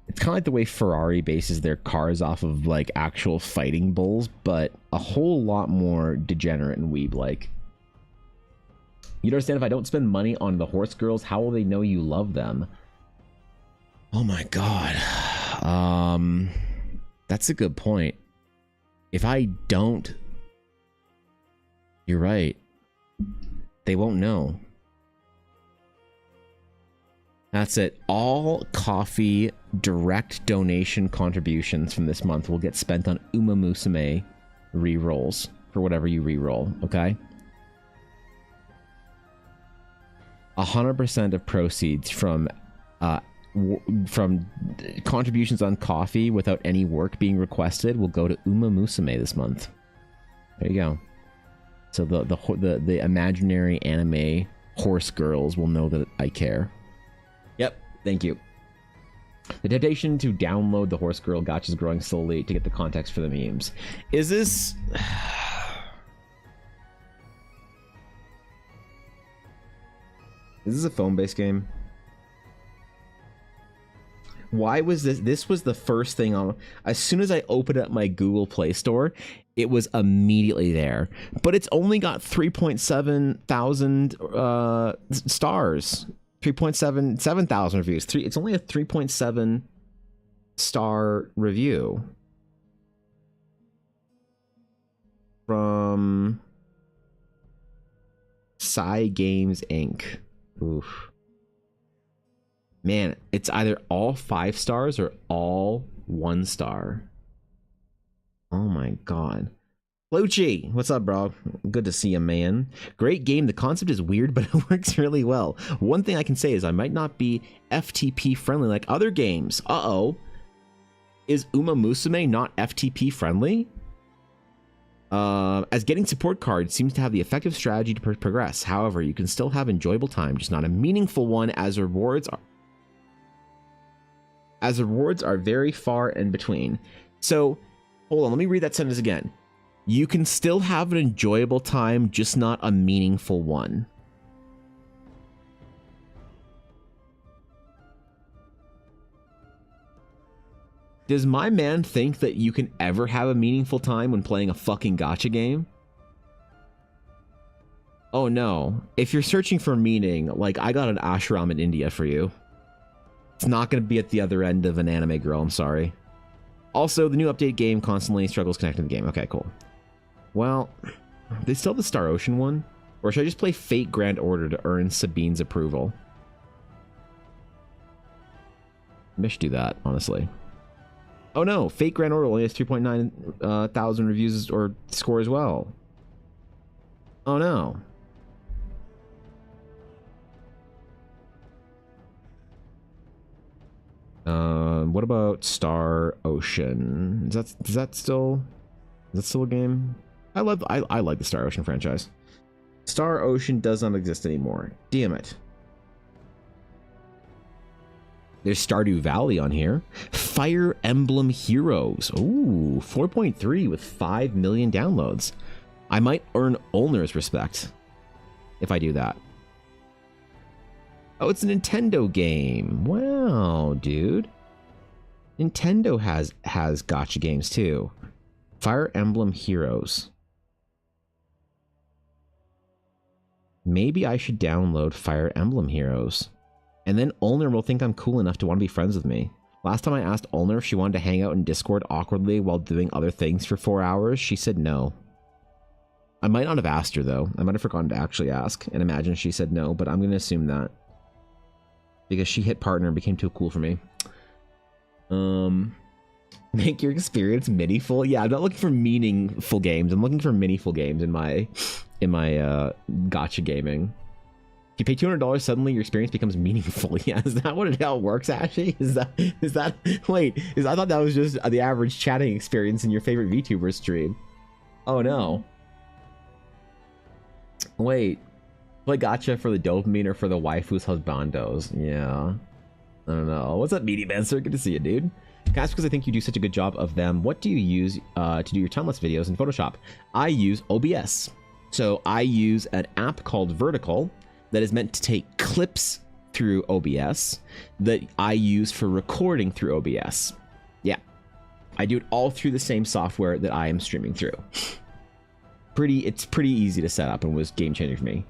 It's kind of like the way Ferrari bases their cars off of, like, actual fighting bulls, but a whole lot more degenerate and weeb-like. You understand, if I don't spend money on the horse girls, how will they know you love them? Oh my god. That's a good point. If I don't... You're right. They won't know. That's it. All coffee direct donation contributions from this month will get spent on Uma Musume re-rolls for whatever you re-roll, okay? 100% of proceeds from contributions on coffee without any work being requested will go to Uma Musume this month. There you go. So the imaginary anime horse girls will know that I care. Yep, thank you. The temptation to download the horse girl gacha is growing slowly to get the context for the memes. Is this... Is this a phone-based game? Why was this? This was the first thing on... As soon as I opened up my Google Play Store, it was immediately there. But it's only got 3.7 thousand stars. 7,000 reviews. It's only a 3.7 star review. From... Psy Games Inc. Oof. Man, it's either all 5 stars or all 1 star. Oh my god. Lucci, what's up, bro? Good to see you, man. Great game. The concept is weird, but it works really well. One thing I can say is I might not be FTP friendly like other games. Uh-oh. Is Uma Musume not FTP friendly? As getting support cards seems to have the effective strategy to progress. However, you can still have enjoyable time, just not a meaningful one, as rewards are very far in between. So, hold on, let me read that sentence again. You can still have an enjoyable time, just not a meaningful one. Does my man think that you can ever have a meaningful time when playing a fucking gacha game? Oh no. If you're searching for meaning, like, I got an ashram in India for you. It's not going to be at the other end of an anime girl, I'm sorry. Also, the new update game constantly struggles connecting the game. Okay, cool. Well, they still have the Star Ocean one? Or should I just play Fate Grand Order to earn Sabine's approval? I should do that, honestly. Oh no, Fate Grand Order only has 3.9 thousand reviews or score as well. Oh no. What about Star Ocean? Is that still a game? I like the Star Ocean franchise. Star Ocean does not exist anymore. Damn it. There's Stardew Valley on here. Fire Emblem Heroes. Ooh, 4.3 with 5 million downloads. I might earn Ulner's respect if I do that. Oh, it's a Nintendo game. Wow, dude. Nintendo has gacha games too. Fire Emblem Heroes. Maybe I should download Fire Emblem Heroes. And then Ulner will think I'm cool enough to want to be friends with me. Last time I asked Ulner if she wanted to hang out in Discord awkwardly while doing other things for 4 hours, she said no. I might not have asked her though. I might have forgotten to actually ask and imagine she said no, but I'm going to assume that. Because she hit partner and became too cool for me. Make your experience meaningful. Yeah, I'm not looking for meaningful games. I'm looking for meaningful games in my gacha gaming. If you pay $200, suddenly your experience becomes meaningful. Yeah, is that how it works, Ashley? Wait, I thought that was just the average chatting experience in your favorite VTuber stream. Oh no. Wait, play gacha for the dopamine or for the waifu's husbandos? Yeah. I don't know. What's up, Meaty Mancer? Good to see you, dude. Can I ask, because I think you do such a good job of them, what do you use to do your time-lapse videos in Photoshop? I use OBS. So I use an app called Vertical that is meant to take clips through OBS that I use for recording through OBS. Yeah. I do it all through the same software that I am streaming through. It's pretty easy to set up and was game-changing for me.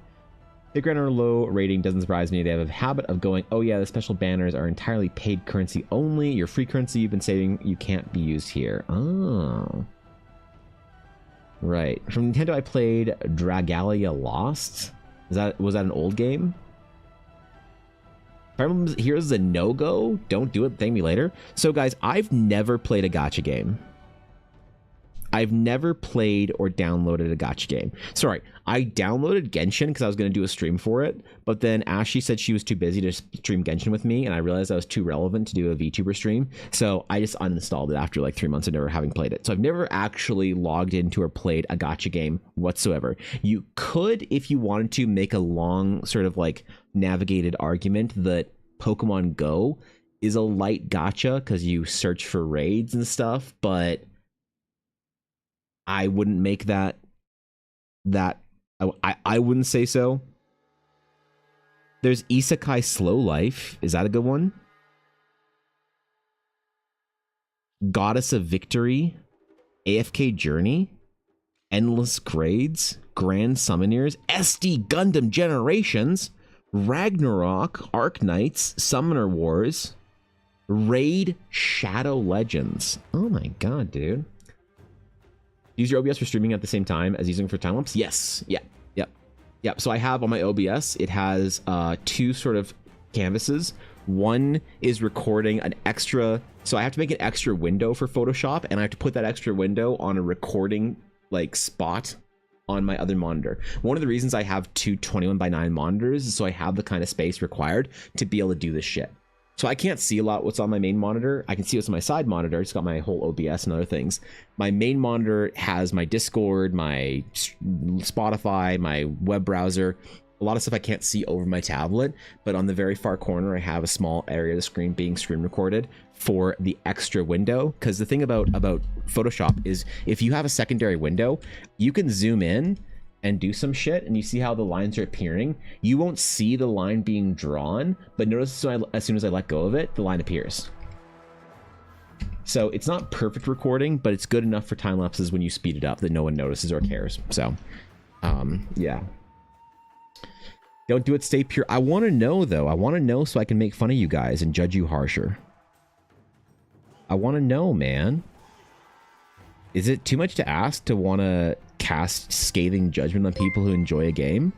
The Grand low rating doesn't surprise me. They have a habit of going, oh yeah, the special banners are entirely paid currency only. Your free currency you've been saving, you can't be used here. Oh. Right. From Nintendo, I played Dragalia Lost. Was that an old game? Fire Emblem Heroes is a no-go. Don't do it. Thank me later. So guys, I've never played a gacha game. I've never played or downloaded a gacha game. Sorry, I downloaded Genshin because I was going to do a stream for it, but then Ashley said she was too busy to stream Genshin with me, and I realized I was too relevant to do a VTuber stream, so I just uninstalled it after like 3 months of never having played it. So I've never actually logged into or played a gacha game whatsoever. You could, if you wanted to, make a long sort of like navigated argument that Pokemon Go is a light gacha because you search for raids and stuff, but I wouldn't make that I wouldn't say so. There's Isekai Slow Life. Is that a good one? Goddess of Victory, AFK Journey, Endless Grades, Grand Summoners, SD Gundam Generations, Ragnarok, Arc Knights, Summoner Wars, Raid Shadow Legends. Oh my god, dude. Use your OBS for streaming at the same time as using for time lapse? Yes. Yep. So I have on my OBS, it has 2 sort of canvases. One is recording an extra, so I have to make an extra window for Photoshop, and I have to put that extra window on a recording like spot on my other monitor. One of the reasons I have two 21:9 monitors is so I have the kind of space required to be able to do this shit. So I can't see a lot what's on my main monitor. I can see what's on my side monitor. It's got my whole OBS and other things. My main monitor has my Discord, my Spotify, my web browser, a lot of stuff I can't see over my tablet, but on the very far corner, I have a small area of the screen being screen recorded for the extra window. Because the thing about Photoshop is if you have a secondary window, you can zoom in and do some shit, and you see how the lines are appearing. You won't see the line being drawn, but notice as soon as I let go of it, the line appears. So it's not perfect recording, but it's good enough for time lapses when you speed it up that no one notices or cares. So, yeah. Don't do it, stay pure. I want to know, though. I want to know so I can make fun of you guys and judge you harsher. I want to know, man. Is it too much to ask to want to cast scathing judgment on people who enjoy a game?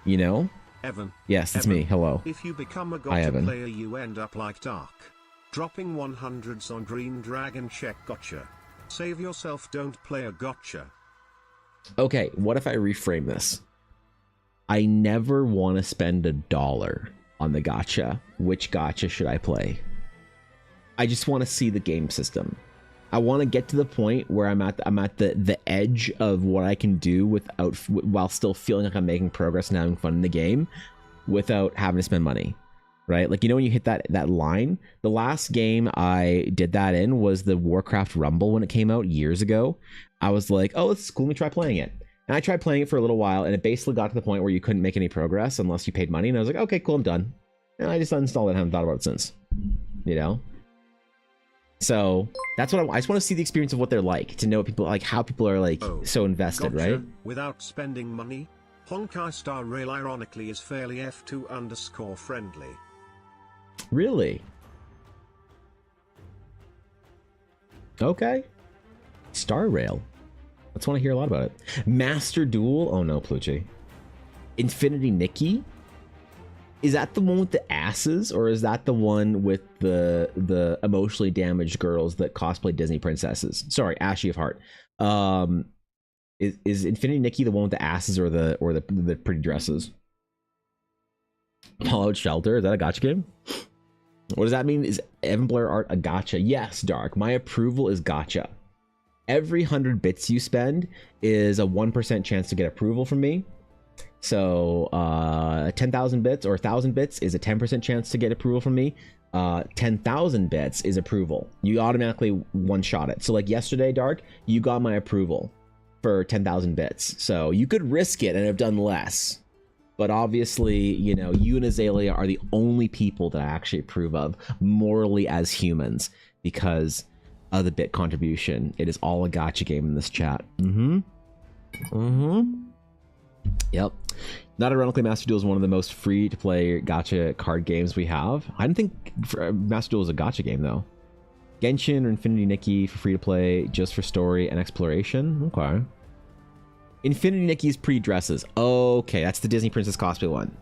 You know? Evan. Yes, it's Evan, me. Hello. If you become a Hi, gotcha Evan. player, you end up like Dark. Dropping 100s on Green Dragon check gotcha. Save yourself, don't play a gotcha. Okay, what if I reframe this? I never want to spend $1 on the gacha. Which gacha should I play? I just want to see the game system. I want to get to the point where I'm at the edge of what I can do without while still feeling like I'm making progress and having fun in the game without having to spend money. Right? Like, you know, when you hit that line, the last game I did that in was the Warcraft Rumble when it came out years ago. I was like, oh, this is cool, let me try playing it. And I tried playing it for a little while, and it basically got to the point where you couldn't make any progress unless you paid money. And I was like, okay, cool, I'm done. And I just uninstalled it and haven't thought about it since. You know? So that's what I just want to see the experience of what they're like, to know what people like, how people are like so invested, gotcha, right? Without spending money. Honkai Star Rail ironically is fairly F2_ friendly. Really? Okay. Star Rail. Let's want to hear a lot about it. Master Duel. Oh no, Plucci. Infinity Nikki. Is that the one with the asses, or is that the one with the emotionally damaged girls that cosplay Disney princesses? Sorry, Ashy of Heart. Is Infinity Nikki the one with the asses or the pretty dresses? Fallout Shelter, is that a gacha game? What does that mean? Is Evan Blair art a gacha? Yes, Dark. My approval is gacha. Every 100 bits you spend is a 1% chance to get approval from me. So 10,000 bits or 1,000 bits is a 10% chance to get approval from me. 10,000 bits is approval. You automatically one-shot it. So like yesterday, Dark, you got my approval for 10,000 bits. So you could risk it and have done less. But obviously, you know, you and Azalea are the only people that I actually approve of morally as humans because of the bit contribution. It is all a gacha game in this chat. Yep. Not ironically, Master Duel is one of the most free-to-play gacha card games we have. I didn't think Master Duel was a gacha game, though. Genshin or Infinity Nikki for free-to-play, just for story and exploration. Okay. Infinity Nikki's pre-dresses. Okay, that's the Disney Princess cosplay one.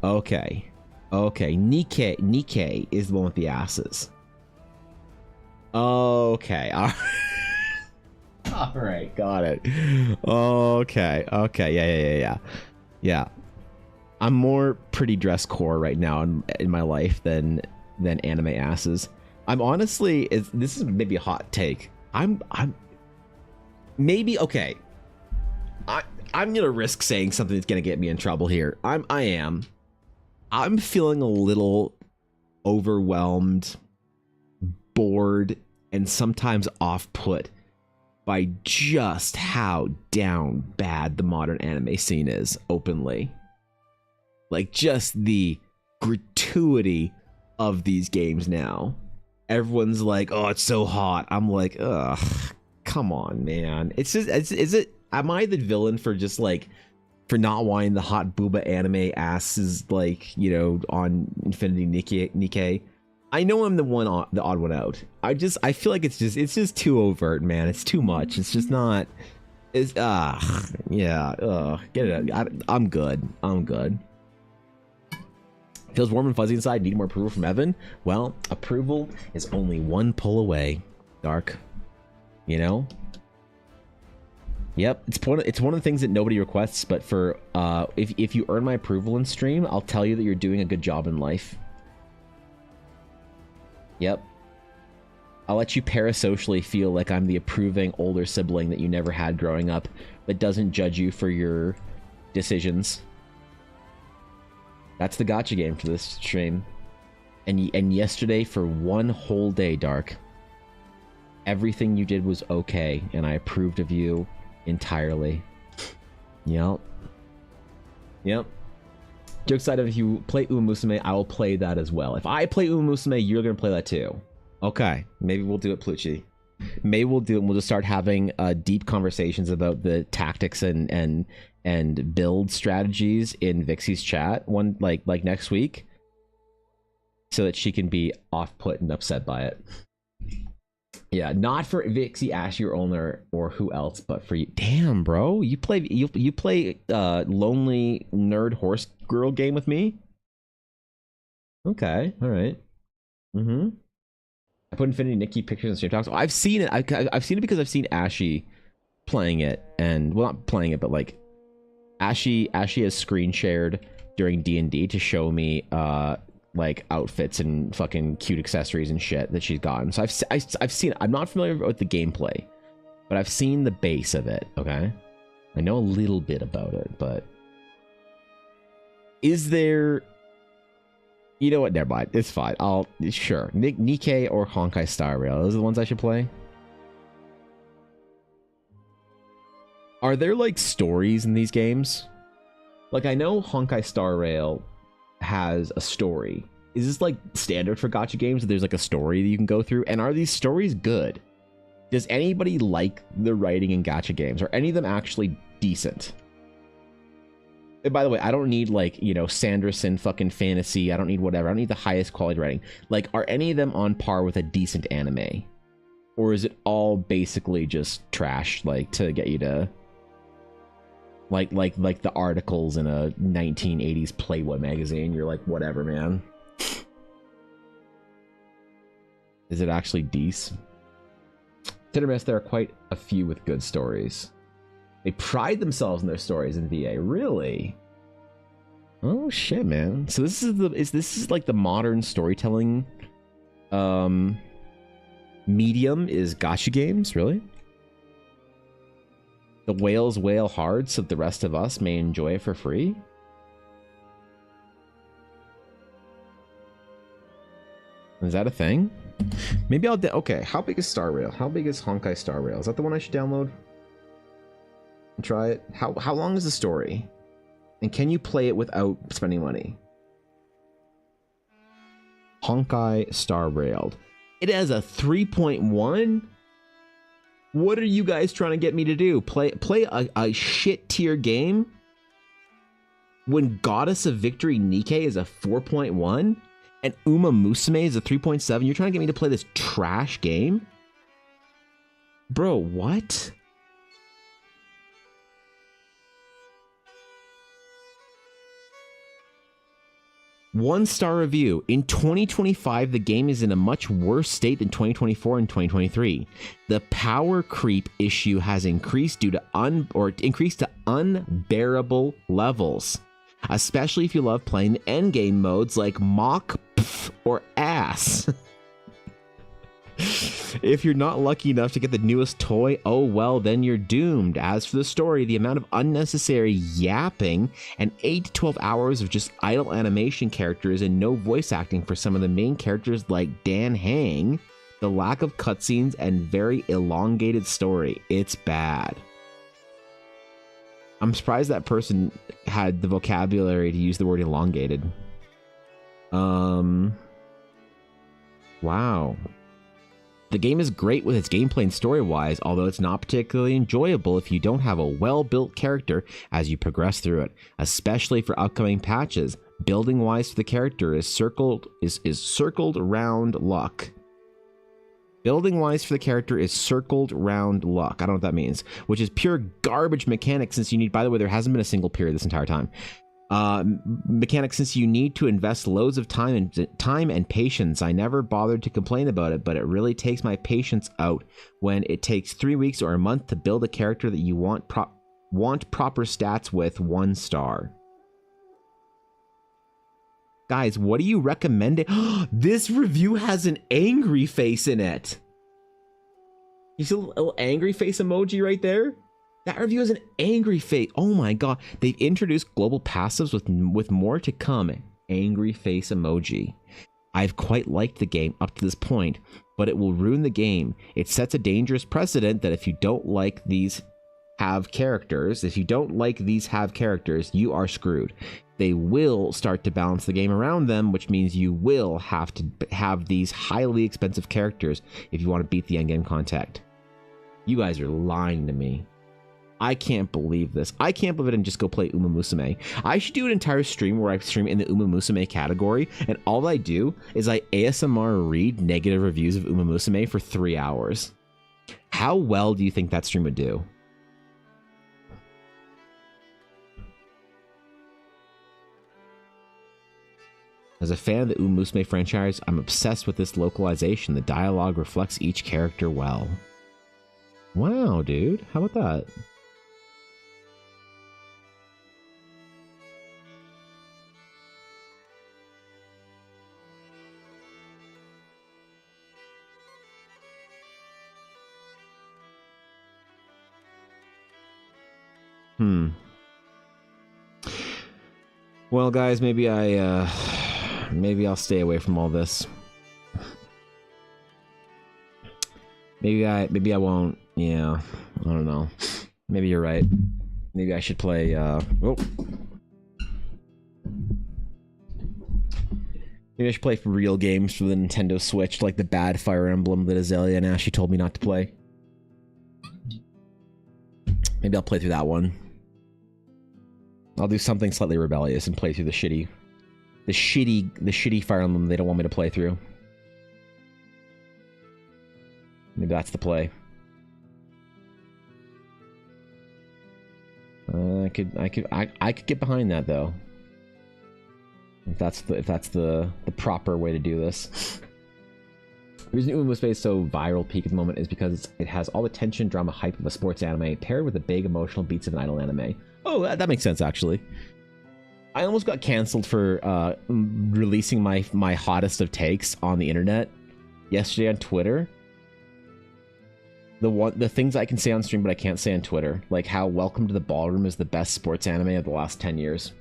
Okay. Okay, Nikke is the one with the asses. Okay. All right, got it. Okay, yeah. I'm more pretty dress core right now in my life than anime asses. I'm honestly, this is maybe a hot take. I'm maybe okay. I'm gonna risk saying something that's gonna get me in trouble here. I'm feeling a little overwhelmed, bored, and sometimes off-put by just how down bad the modern anime scene is openly. Like, just the gratuity of these games now. Everyone's like, oh, it's so hot. I'm like, ugh, come on, man. It's just, am I the villain for just like, for not wanting the hot booba anime asses, like, you know, on Infinity Nikke? I know I'm the odd one out. I feel like it's just too overt, man. It's too much. It's just not. It's yeah. Get it out. I'm good. Feels warm and fuzzy inside. Need more approval from Evan. Well, approval is only one pull away. Dark. You know. Yep, it's one of the things that nobody requests, but for if you earn my approval in stream, I'll tell you that you're doing a good job in life. Yep. I'll let you parasocially feel like I'm the approving older sibling that you never had growing up, but doesn't judge you for your decisions. That's the gotcha game for this stream. And yesterday, for one whole day, Dark, everything you did was okay, and I approved of you entirely. Yep. Yep. Joke side of, if you play Uma Musume, I will play that as well. If I play Uma Musume, you're gonna play that too. Okay, maybe we'll do it, Plucci. Maybe we'll do it. We'll just start having deep conversations about the tactics and build strategies in Vixie's chat like next week, so that she can be off-put and upset by it. Yeah, not for Vixie, Ashy, or Ulnar, or who else, but for you. Damn, bro, you play lonely nerd horse girl game with me? Okay, all right. I put Infinity Nikki pictures in stream talks. Oh, I've seen it. I've seen it because I've seen Ashy playing it, and well, not playing it, but like Ashy has screen shared during D&D to show me like outfits and fucking cute accessories and shit that she's gotten. So I've seen it. I'm not familiar with the gameplay, but I've seen the base of it. Okay, I know a little bit about it, but is there? You know what? Never mind. It's fine. Sure. Nikkei or Honkai Star Rail. Those are the ones I should play. Are there like stories in these games? Like, I know Honkai Star Rail has a story. Is this like standard for gacha games that there's like a story that you can go through? And are these stories good? Does anybody like the writing in gacha games? Are any of them actually decent? And by the way, I don't need like, you know, Sanderson fucking fantasy. I don't need whatever. I don't need the highest quality writing. Like, are any of them on par with a decent anime? Or is it all basically just trash, like to get you to like the articles in a 1980s Playboy magazine? You're like, whatever, man. Is it actually decent? Hit or miss, there are quite a few with good stories. They pride themselves in their stories in VA. Really? Oh shit, man. So this is like the modern storytelling medium is gacha games, really? The whales wail hard so that the rest of us may enjoy it for free? Is that a thing? Maybe I'll okay, how big is Star Rail? How big is Honkai Star Rail? Is that the one I should download? Try it. How long is the story? And can you play it without spending money? Honkai Star Railed. It has a 3.1? What are you guys trying to get me to do? Play a shit tier game? When Goddess of Victory Nikkei is a 4.1? And Uma Musume is a 3.7? You're trying to get me to play this trash game? Bro, what? One-star review. In 2025, the game is in a much worse state than 2024 and 2023. The power creep issue has increased due to unbearable levels, especially if you love playing the endgame modes like Mach, Pff, or Ass. If you're not lucky enough to get the newest toy, oh well, then you're doomed. As for the story, the amount of unnecessary yapping and 8 to 12 hours of just idle animation characters and no voice acting for some of the main characters like Dan Hang, the lack of cutscenes and very elongated story, it's bad. I'm surprised that person had the vocabulary to use the word elongated. Wow. The game is great with its gameplay and story-wise, although it's not particularly enjoyable if you don't have a well-built character as you progress through it, especially for upcoming patches. Building-wise for the character is circled round luck. Building-wise for the character is circled round luck. I don't know what that means, which is pure garbage mechanics since you need, by the way, there hasn't been a single period this entire time. Mechanic, since you need to invest loads of time and patience, I never bothered to complain about it, but it really takes my patience out when it takes 3 weeks or a month to build a character that you want proper stats with 1 star. Guys, what do you recommend? This review has an angry face in it. You see a little angry face emoji right there? That review is an angry face. Oh my god. They've introduced global passives with more to come. Angry face emoji. I've quite liked the game up to this point, but it will ruin the game. It sets a dangerous precedent that if you don't like these have characters, you are screwed. They will start to balance the game around them, which means you will have to have these highly expensive characters if you want to beat the endgame contact. You guys are lying to me. I can't believe this. I can't believe it and just go play Uma Musume. I should do an entire stream where I stream in the Uma Musume category, and all I do is I ASMR read negative reviews of Uma Musume for 3 hours. How well do you think that stream would do? As a fan of the Uma Musume franchise, I'm obsessed with this localization. The dialogue reflects each character well. Wow, dude. How about that? Well, guys, maybe I'll stay away from all this. Maybe I won't. Yeah, I don't know. Maybe you're right. Maybe I should play. Maybe I should play for real games for the Nintendo Switch, like the bad Fire Emblem that Azalea and Ashley told me not to play. Maybe I'll play through that one. I'll do something slightly rebellious and play through the shitty Fire Emblem they don't want me to play through. Maybe that's the play. I could get behind that though. If that's the proper way to do this. The reason Uma Musume is so viral peak at the moment is because it has all the tension, drama, hype of a sports anime paired with the big emotional beats of an idol anime. Oh, that makes sense actually. I almost got canceled for releasing my hottest of takes on the internet yesterday on Twitter. The things I can say on stream but I can't say on Twitter, like how Welcome to the Ballroom is the best sports anime of the last 10 years.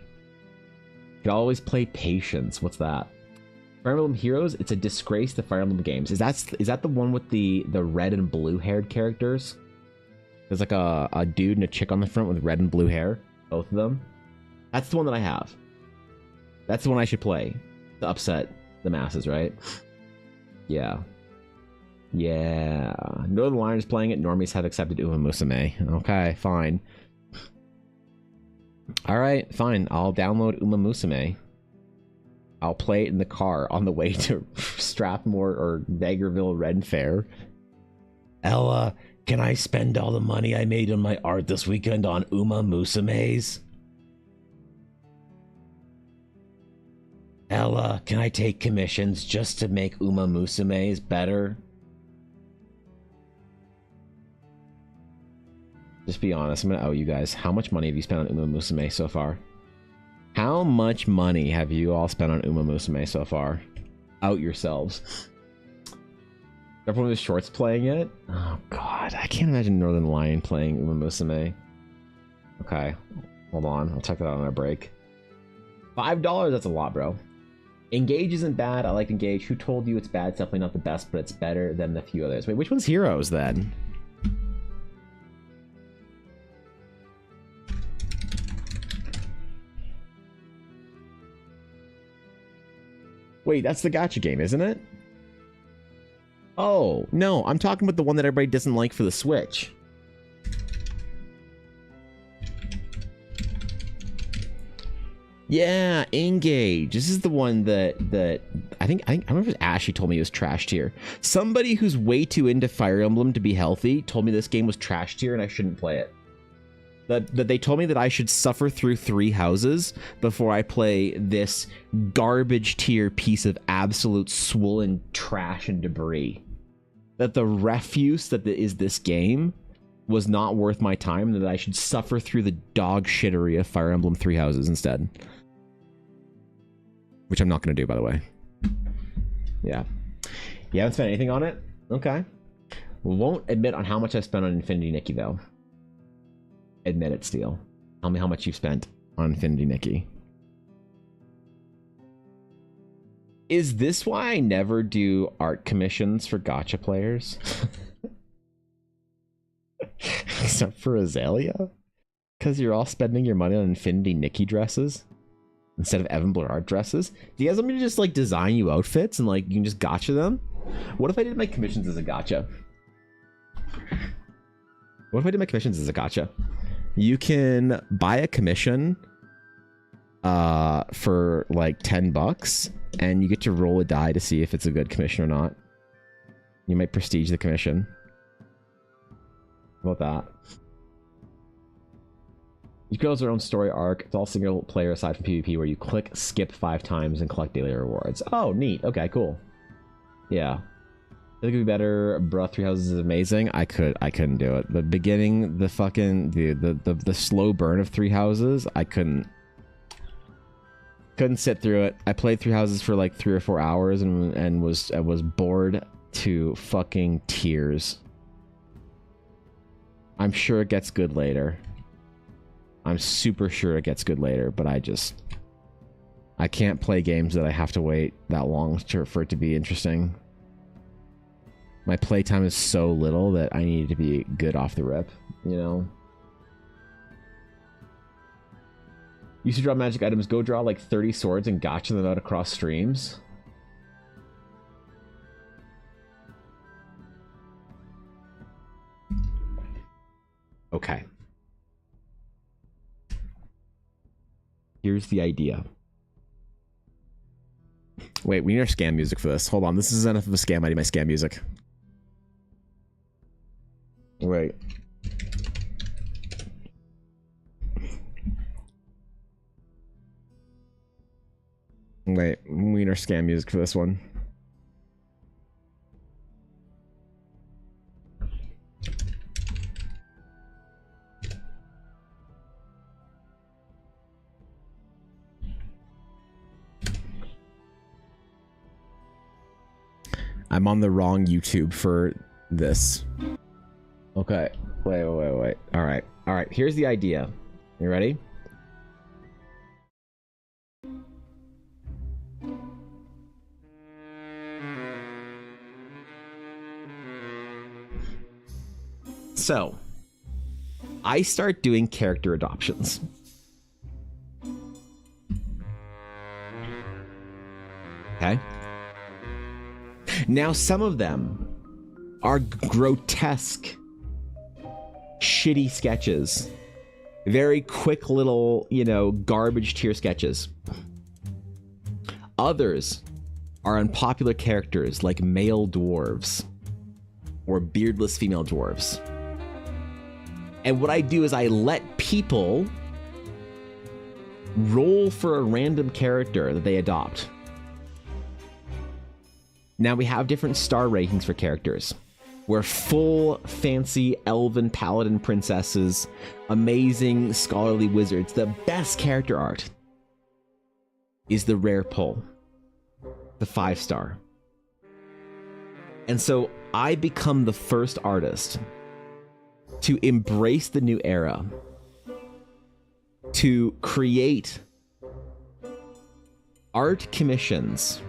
You could always play Patience. What's that? Fire Emblem Heroes, it's a disgrace to Fire Emblem games. Is that the one with the red and blue haired characters? There's like a dude and a chick on the front with red and blue hair, both of them. That's the one that I have. That's the one I should play to upset the masses, right? Yeah. Yeah. Northern Lion is playing it. Normies have accepted Uma Musume. Okay, fine. Alright, fine. I'll download Uma Musume. I'll play it in the car on the way to Strathmore or Vegreville Ren Fair. Ella, can I spend all the money I made on my art this weekend on Uma Musume's? Ella, can I take commissions just to make Uma Musume's better? Just be honest, I'm gonna owe you guys. How much money have you spent on Uma Musume so far? How much money have you all spent on Uma Musume so far? Out yourselves. Everyone with shorts playing it? Oh god, I can't imagine Northern Lion playing Uma Musume. Okay, hold on, I'll check that out on our break. $5, that's a lot, bro. Engage isn't bad, I like Engage. Who told you it's bad? It's definitely not the best, but it's better than the few others. Wait, which one's Heroes then? Wait, that's the gacha game, isn't it? Oh, no, I'm talking about the one that everybody doesn't like for the Switch. Yeah, Engage. This is the one that I remember Ashley told me it was trash tier. Somebody who's way too into Fire Emblem to be healthy told me this game was trash tier and I shouldn't play it. That they told me that I should suffer through 3 houses before I play this garbage tier piece of absolute swollen trash and debris. That the refuse that is this game was not worth my time, and that I should suffer through the dog shittery of Fire Emblem 3 houses instead. Which I'm not going to do, by the way. Yeah. You haven't spent anything on it? Okay. Won't admit on how much I spent on Infinity Nikki, though. Admit it, Steel. Tell me how much you've spent on Infinity Nikki. Is this why I never do art commissions for gacha players? Except for Azalea? Because you're all spending your money on Infinity Nikki dresses instead of Evan Blair art dresses? Do you guys want me to just like design you outfits and like you can just gacha them? What if I did my commissions as a gacha? What if I did my commissions as a gacha? You can buy a commission for like $10 and you get to roll a die to see if it's a good commission or not. You might prestige the commission. How about that? You can also their own story arc. It's all single player aside from PvP, where you click skip 5 times and collect daily rewards. Oh, neat. Okay, cool. Yeah. It could be better. Bruh, 3 houses is amazing. I couldn't do it. The beginning, the fucking the slow burn of 3 houses, I couldn't sit through it. I played 3 houses for like 3 or 4 hours and was bored to fucking tears. I'm sure it gets good later. I'm super sure it gets good later, but I can't play games that I have to wait that long for it to be interesting. My playtime is so little that I need to be good off the rip, you know? Used to draw magic items, go draw like 30 swords and gacha them out across streams. Okay. Here's the idea. Wait, we need our scam music for this. Hold on, this is enough of a scam. I need my scam music. Wait. Wait, we need our scam music for this one. I'm on the wrong YouTube for this. Okay. Wait. All right. Here's the idea. You ready? So, I start doing character adoptions. Okay? Now, some of them are grotesque, shitty sketches. Very quick little, you know, garbage tier sketches. Others are unpopular characters like male dwarves or beardless female dwarves. And what I do is I let people roll for a random character that they adopt. Now we have different star rankings for characters, where full fancy elven paladin princesses, amazing scholarly wizards, the best character art is the rare pull, the 5-star. And so I become the first artist to embrace the new era, to create art commissions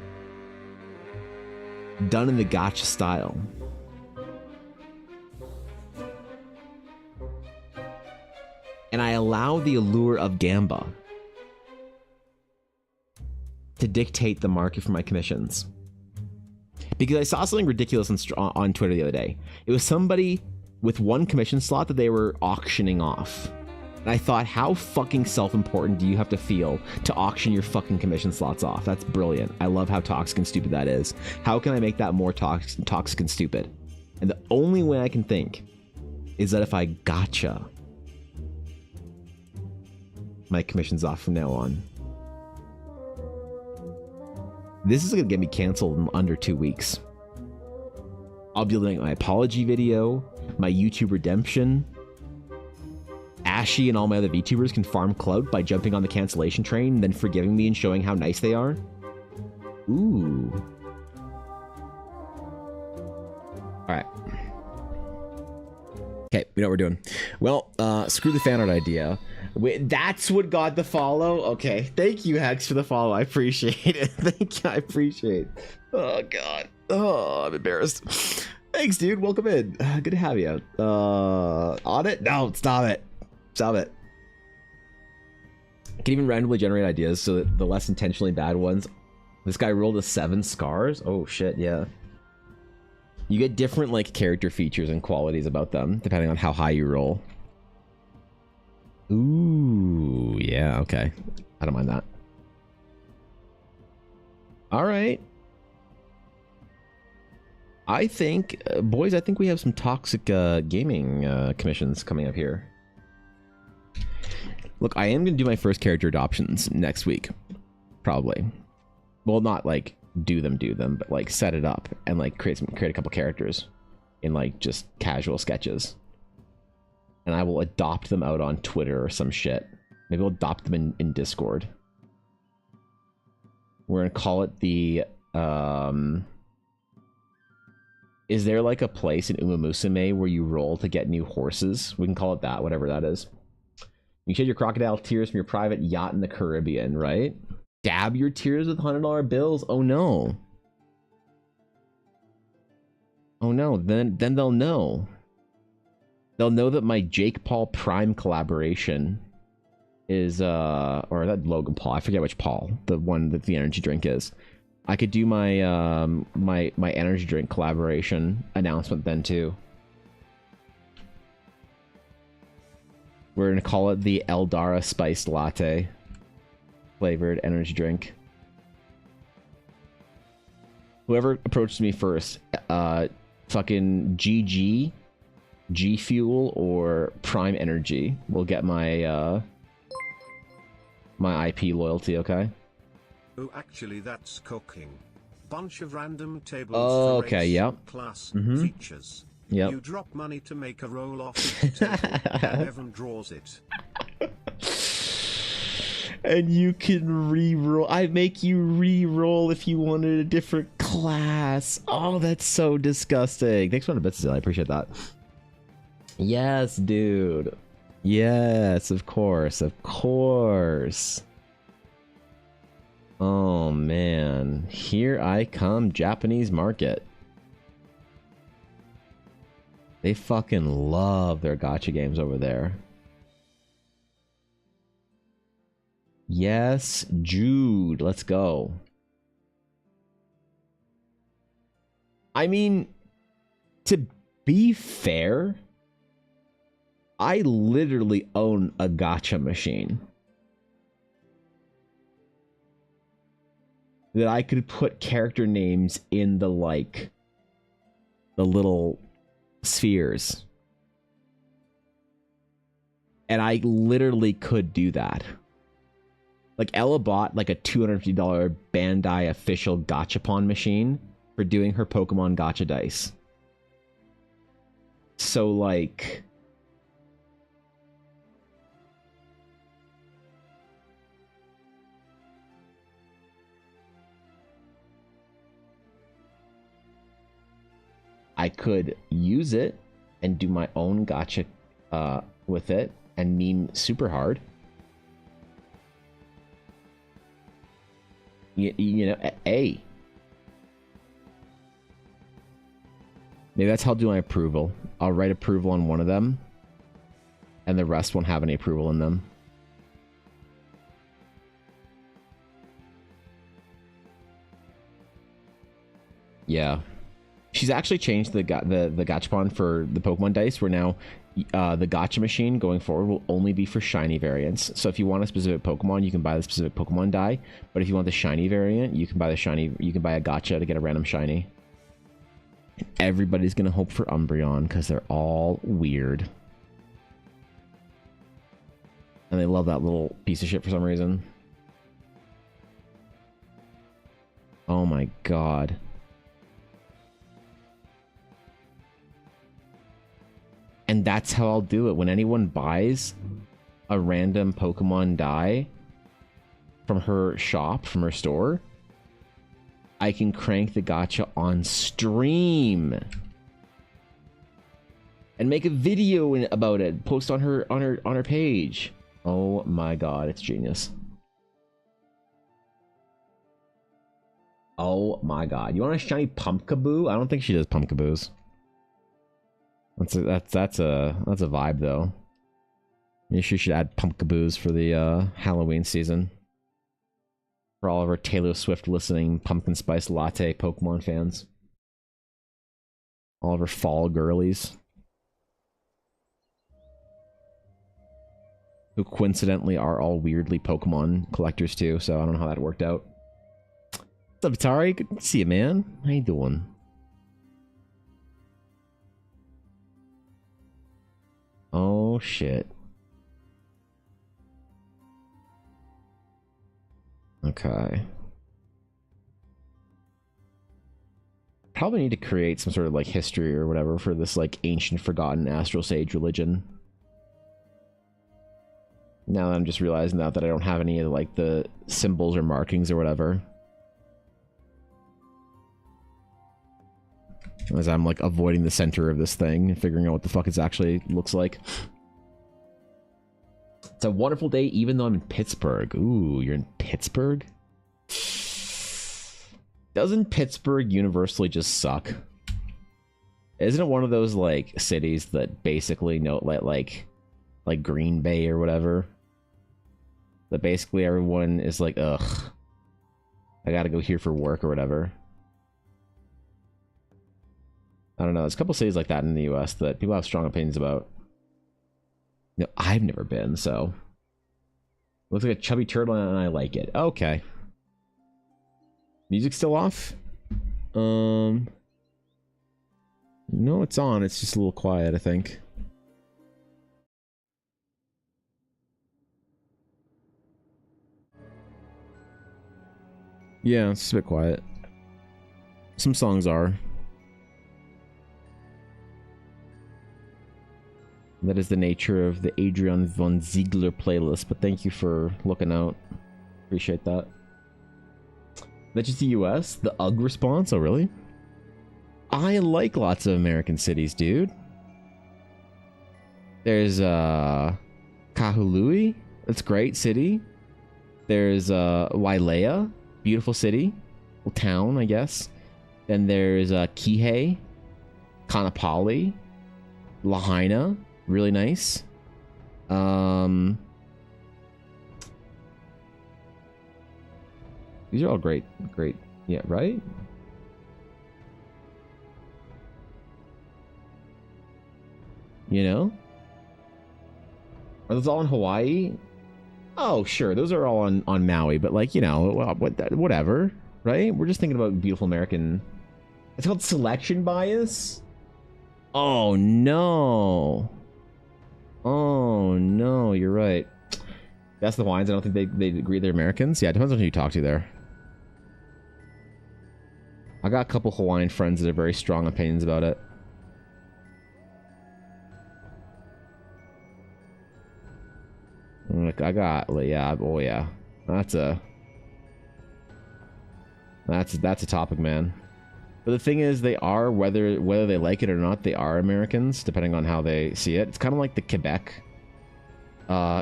done in the gacha style. And I allow the allure of Gamba to dictate the market for my commissions. Because I saw something ridiculous on Twitter the other day. It was somebody with one commission slot that they were auctioning off. And I thought, how fucking self-important do you have to feel to auction your fucking commission slots off? That's brilliant. I love how toxic and stupid that is. How can I make that more toxic and stupid? And the only way I can think is that if I gacha my commissions off from now on. This is gonna get me canceled in under 2 weeks. I'll be doing my apology video, my YouTube redemption. Ashy and all my other VTubers can farm clout by jumping on the cancellation train and then forgiving me and showing how nice they are. Ooh. Alright. Okay, we know what we're doing. Well, screw the fan art idea. Wait, that's what got the follow? Okay, thank you, Hex, for the follow. I appreciate it. Thank you, I appreciate it. Oh, God. Oh, I'm embarrassed. Thanks, dude. Welcome in. Good to have you. Audit? No, stop it. Stop it. I can even randomly generate ideas so that the less intentionally bad ones. This guy rolled a 7 scars? Oh, shit, yeah. You get different, like, character features and qualities about them, depending on how high you roll. Ooh, yeah, okay. I don't mind that. Alright. I think, boys, I think we have some toxic gaming commissions coming up here. Look, I am going to do my first character adoptions next week. Probably. Well, not, like, do them, but, like, set it up and, like, create a couple characters in, like, just casual sketches. And I will adopt them out on Twitter or some shit. Maybe I'll adopt them in Discord. We're going to call it the, is there, like, a place in Uma Musume where you roll to get new horses? We can call it that, whatever that is. You shed your crocodile tears from your private yacht in the Caribbean, right? Dab your tears with $100 bills? Oh, no. Oh, no. Then they'll know. They'll know that my Jake Paul Prime collaboration is, or that Logan Paul. I forget which Paul, the one that the energy drink is. I could do my, my energy drink collaboration announcement then, too. We're going to call it the Eldara Spiced Latte flavored energy drink. Whoever approaches me first, fucking GG, G Fuel, or Prime Energy will get my, my IP loyalty, okay? Oh, actually, that's cooking. Bunch of random tables. Oh, for okay, race, yep. Class, features. Yep. You drop money to make a roll off the table, and Evan draws it. And you can re-roll. I make you re-roll if you wanted a different class. Oh, that's so disgusting. Thanks for the bits, I appreciate that. Yes, dude. Yes, of course. Of course. Oh, man. Here I come, Japanese market. They fucking love their gacha games over there. Yes, Jude. Let's go. I mean, to be fair, I literally own a gacha machine that I could put character names in the, like, the little spheres. And I literally could do that. Like, Ella bought, like, a $250 Bandai official Gachapon machine for doing her Pokemon gacha dice. So, like... I could use it and do my own gacha with it and meme super hard. You know, maybe that's how I'll do my approval. I'll write approval on one of them, and the rest won't have any approval in them. Yeah. She's actually changed the Gachapon for the Pokemon dice, where now the gacha machine going forward will only be for shiny variants. So if you want a specific Pokemon, you can buy the specific Pokemon die. But if you want the shiny variant, you can buy the shiny. You can buy a gacha to get a random shiny. And everybody's gonna hope for Umbreon because they're all weird. And they love that little piece of shit for some reason. Oh my god. And that's how I'll do it. When anyone buys a random Pokemon die from her shop, from her store, I can crank the gacha on stream and make a video about it, post on her page. Oh my god, it's genius. Oh my god. You want a shiny Pumpkaboo? I don't think she does Pumpkaboos. That's a vibe though. Maybe she should add Pumpkaboos for the Halloween season. For all of our Taylor Swift listening pumpkin spice latte Pokemon fans. All of our fall girlies. Who coincidentally are all weirdly Pokemon collectors too, so I don't know how that worked out. What's up, Atari? Good to see you, man. How you doing? Oh, shit. Okay. Probably need to create some sort of, like, history or whatever for this, like, ancient, forgotten Astral Sage religion. Now that I'm just realizing that I don't have any of, like, the symbols or markings or whatever. As I'm like avoiding the center of this thing and figuring out what the fuck it actually looks like. It's a wonderful day even though I'm in Pittsburgh. Ooh, you're in Pittsburgh? Doesn't Pittsburgh universally just suck? Isn't it one of those like cities that basically know like Green Bay or whatever? That basically everyone is like, ugh, I gotta go here for work or whatever. I don't know. There's a couple cities like that in the US that people have strong opinions about. No, I've never been, so. Looks like a chubby turtle and I like it. Okay. Music's still off? No, it's on. It's just a little quiet, I think. Yeah, it's just a bit quiet. Some songs are. That is the nature of the Adrian von Ziegler playlist, but thank you for looking out. Appreciate that. That's just the US? The UGG response? Oh, really? I like lots of American cities, dude. There's, Kahului. That's a great city. There's, Wailea. Beautiful city. Well, town, I guess. Then there's, Kihei. Kaanapali. Lahaina. Really nice. These are all great. Yeah, right? You know? Are those all in Hawaii? Oh, sure. Those are all on Maui, but like, you know, whatever, right? We're just thinking about beautiful American. It's called selection bias. Oh, no. Oh, no, you're right. That's the Hawaiians. I don't think they agree they're Americans. Yeah, it depends on who you talk to there. I got a couple Hawaiian friends that have very strong opinions about it. Like, I got, yeah, oh yeah. That's a topic, man. But the thing is, they are, whether they like it or not, they are Americans, depending on how they see it. It's kind of like the Quebec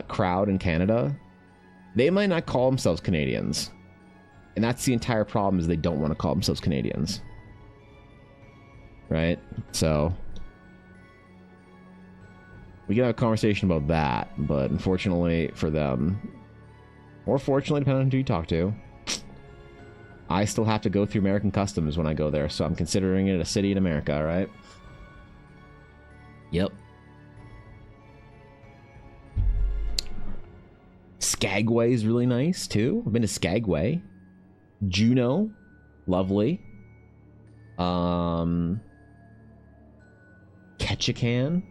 crowd in Canada. They might not call themselves Canadians. And that's the entire problem, is they don't want to call themselves Canadians. Right? So we can have a conversation about that, but unfortunately for them, or fortunately, depending on who you talk to, I still have to go through American customs when I go there, so I'm considering it a city in America, right? Yep. Skagway is really nice, too. I've been to Skagway. Juneau, lovely. Ketchikan.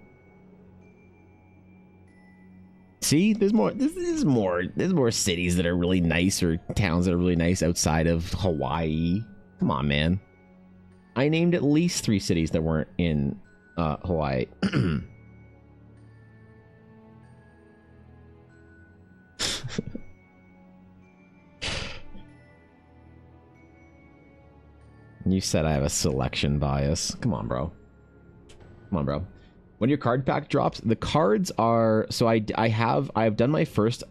See, there's more. There's more. There's more cities that are really nice or towns that are really nice outside of Hawaii. Come on, man. I named at least 3 cities that weren't in Hawaii. You said I have a selection bias. Come on, bro. Come on, bro. When your card pack drops, the cards are so I've done my first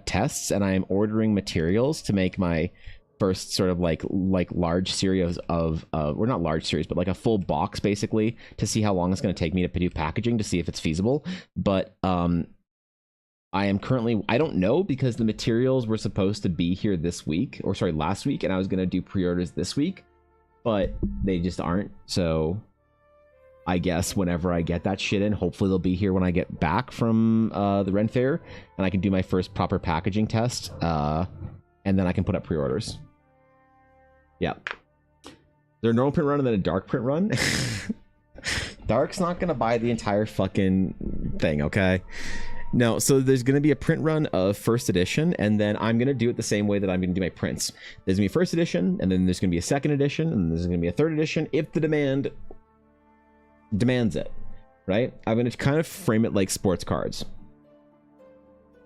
tests, and I am ordering materials to make my first sort of like large series of or not large series, but like a full box basically, to see how long it's going to take me to do packaging to see if it's feasible. But I am currently, I don't know, because the materials were supposed to be here this week, or sorry, last week, and I was going to do pre-orders this week, but they just aren't. So I guess whenever I get that shit in, hopefully they'll be here when I get back from the Ren Fair, and I can do my first proper packaging test, and then I can put up pre-orders. Yeah. They're a normal print run and then a dark print run. Dark's not gonna buy the entire fucking thing, okay? No, so there's gonna be a print run of first edition, and then I'm gonna do it the same way that I'm gonna do my prints. There's gonna be first edition, and then there's gonna be a second edition, and there's gonna be a third edition if the demand demands it, right? I'm gonna kind of frame it like sports cards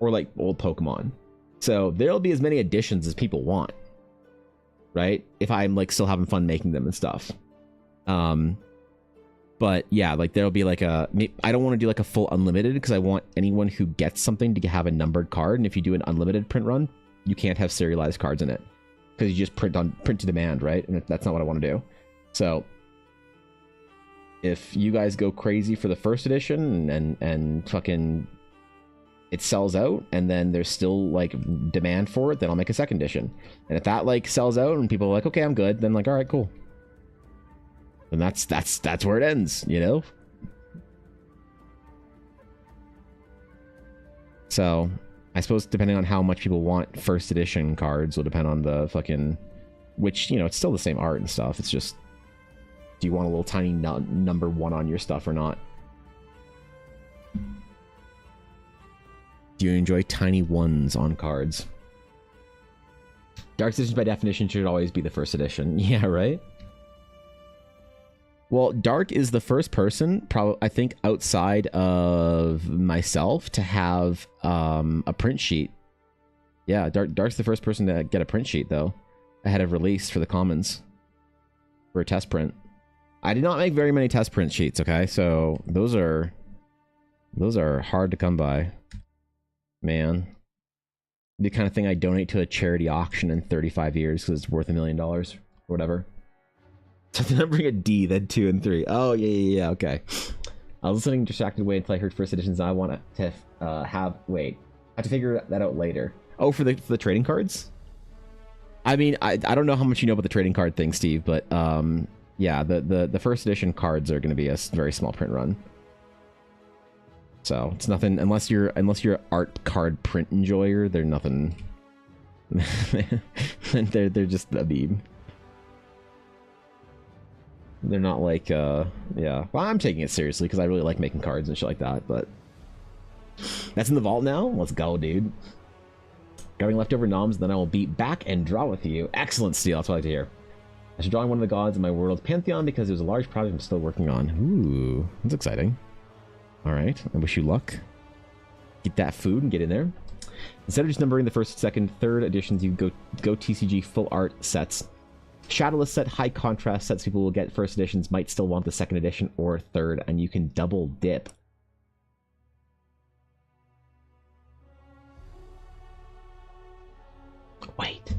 or like old Pokemon. So there'll be as many editions as people want, right? If I'm like still having fun making them and stuff. But yeah, like there'll be like I don't want to do like a full unlimited, because I want anyone who gets something to have a numbered card. And if you do an unlimited print run, you can't have serialized cards in it, because you just print to demand, right? And that's not what I want to do. So if you guys go crazy for the first edition and fucking it sells out, and then there's still like demand for it, then I'll make a second edition. And if that like sells out and people are like, okay, I'm good, then like, all right, cool. And that's where it ends, you know? So I suppose depending on how much people want first edition cards will depend on the fucking, which, you know, it's still the same art and stuff. It's just, do you want a little tiny number 1 on your stuff or not? Do you enjoy tiny 1s on cards? Dark editions by definition should always be the first edition. Yeah, right? Well, Dark is the first person, probably I think outside of myself, to have a print sheet. Yeah, Dark's the first person to get a print sheet though, ahead of release for the commons for a test print. I did not make very many test print sheets, okay? So those are hard to come by. Man. The kind of thing I donate to a charity auction in 35 years because it's worth $1 million or whatever. So then I bring a D, then 2 and 3. Oh, yeah, okay. I was listening distracted away until I heard first editions, and I want to have to figure that out later. Oh, for the trading cards? I mean, I don't know how much you know about the trading card thing, Steve, but yeah, the first edition cards are going to be a very small print run. So it's nothing, unless you're an art card print enjoyer, they're nothing. they're just a beam. They're not like yeah. Well, I'm taking it seriously because I really like making cards and shit like that, but that's in the vault now. Let's go, dude. Grabbing leftover noms, then I will be back and draw with you. Excellent, Steel. That's what I like to hear. I should draw one of the gods in my world's pantheon because it was a large project I'm still working on. Ooh, that's exciting. All right, I wish you luck. Get that food and get in there. Instead of just numbering the first, second, third editions, you go TCG full art sets. Shadowless set, high contrast sets people will get first editions might still want the second edition or third, and you can double dip. Wait.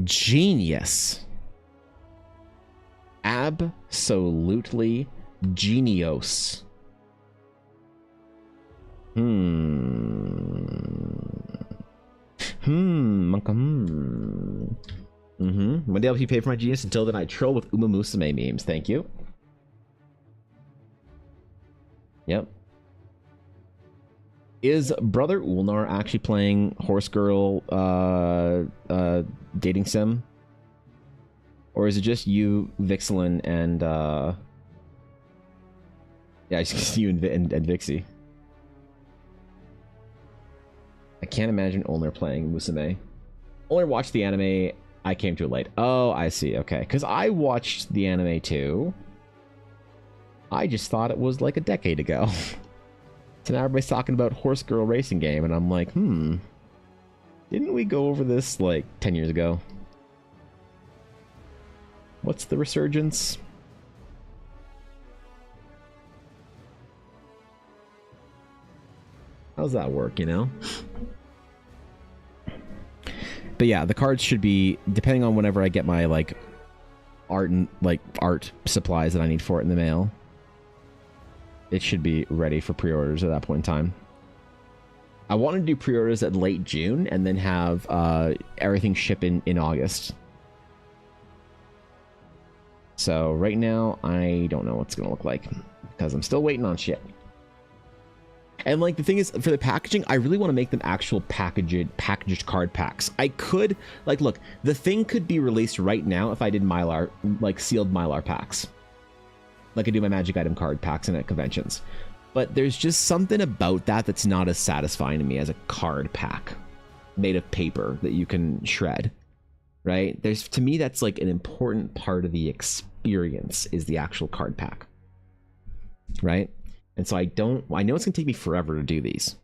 Genius. Absolutely genius. One day I'll be paid for my genius. Until then, I troll with Uma Musume memes. Thank you. Yep. Is Brother Ulnar actually playing Horse Girl dating sim? Or is it just you, Vixelin, and yeah, just you and Vixie? I can't imagine Ulner playing Musume. Ulner watched the anime. I came to it late. Oh, I see. Okay. Because I watched the anime too. I just thought it was like a decade ago. So now everybody's talking about Horse Girl Racing Game, and I'm like, didn't we go over this like 10 years ago? What's the resurgence? How's that work, you know? But yeah, the cards should be, depending on whenever I get my like art supplies that I need for it in the mail, it should be ready for pre-orders at that point in time. I want to do pre-orders at late June and then have everything ship in August. So right now, I don't know what's going to look like because I'm still waiting on shit. And like the thing is, for the packaging, I really want to make them actual packaged card packs. I could, like, look, the thing could be released right now if I did Mylar, like sealed Mylar packs. Like I do my Magic Item card packs and at conventions. But there's just something about that that's not as satisfying to me as a card pack made of paper that you can shred, right? To me, that's like an important part of the experience is the actual card pack, right? And so I know it's going to take me forever to do these.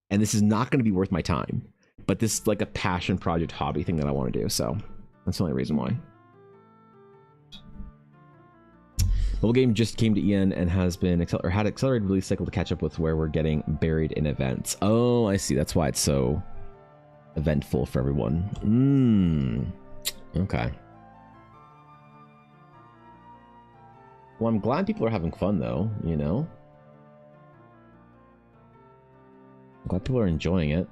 And this is not going to be worth my time. But this is like a passion project hobby thing that I want to do. So that's the only reason why. Mobile game just came to EN and has been had accelerated release cycle to catch up with where we're getting buried in events. Oh, I see. That's why it's so eventful for everyone. Okay. Well, I'm glad people are having fun though, you know? I'm glad people are enjoying it.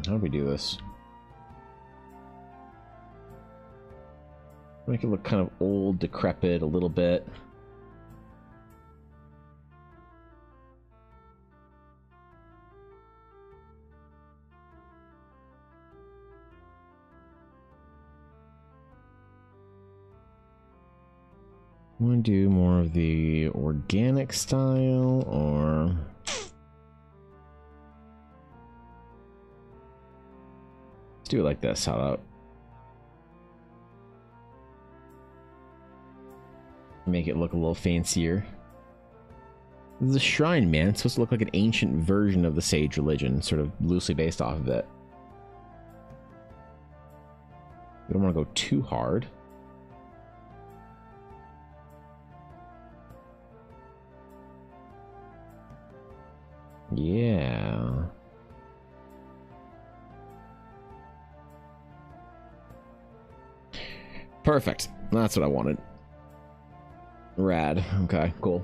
How do we do this? Make it look kind of old, decrepit a little bit. I want to do more of the organic style, or let's do it like this. How about make it look a little fancier? This is a shrine, man. It's supposed to look like an ancient version of the sage religion, sort of loosely based off of it. We don't want to go too hard. Yeah. Perfect. That's what I wanted. Rad. Okay, cool.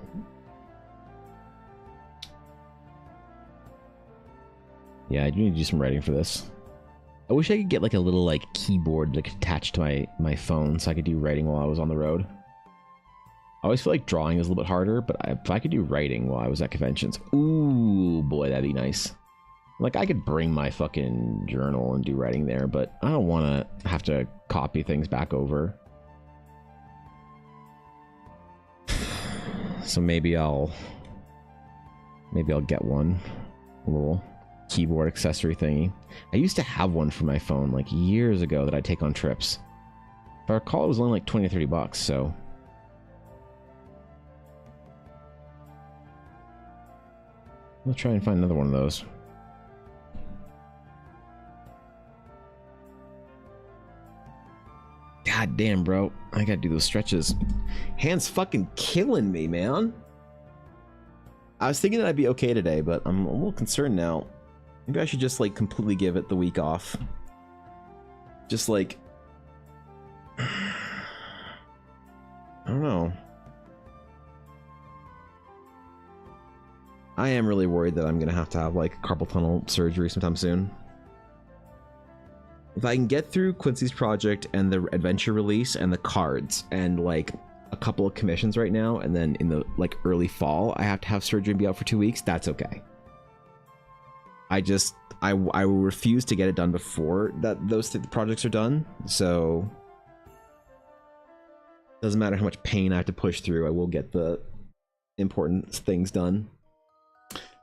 Yeah, I do need to do some writing for this. I wish I could get like a little like keyboard like attached to my phone so I could do writing while I was on the road. I always feel like drawing is a little bit harder, but if I could do writing while I was at conventions, ooh, boy, that'd be nice. Like, I could bring my fucking journal and do writing there, but I don't want to have to copy things back over. So maybe I'll get one. A little keyboard accessory thingy. I used to have one for my phone, like, years ago that I'd take on trips. If I recall, it was only like 20 or 30 bucks, so... I'll try and find another one of those. God damn, bro. I gotta do those stretches. Hands fucking killing me, man. I was thinking that I'd be okay today, but I'm a little concerned now. Maybe I should just, like, completely give it the week off. Just, like... I don't know. I am really worried that I'm going to have like carpal tunnel surgery sometime soon. If I can get through Quincy's project and the adventure release and the cards and like a couple of commissions right now, and then in the like early fall I have to have surgery and be out for 2 weeks, that's okay. I will refuse to get it done before those projects are done. So Doesn't matter how much pain I have to push through, I will get the important things done.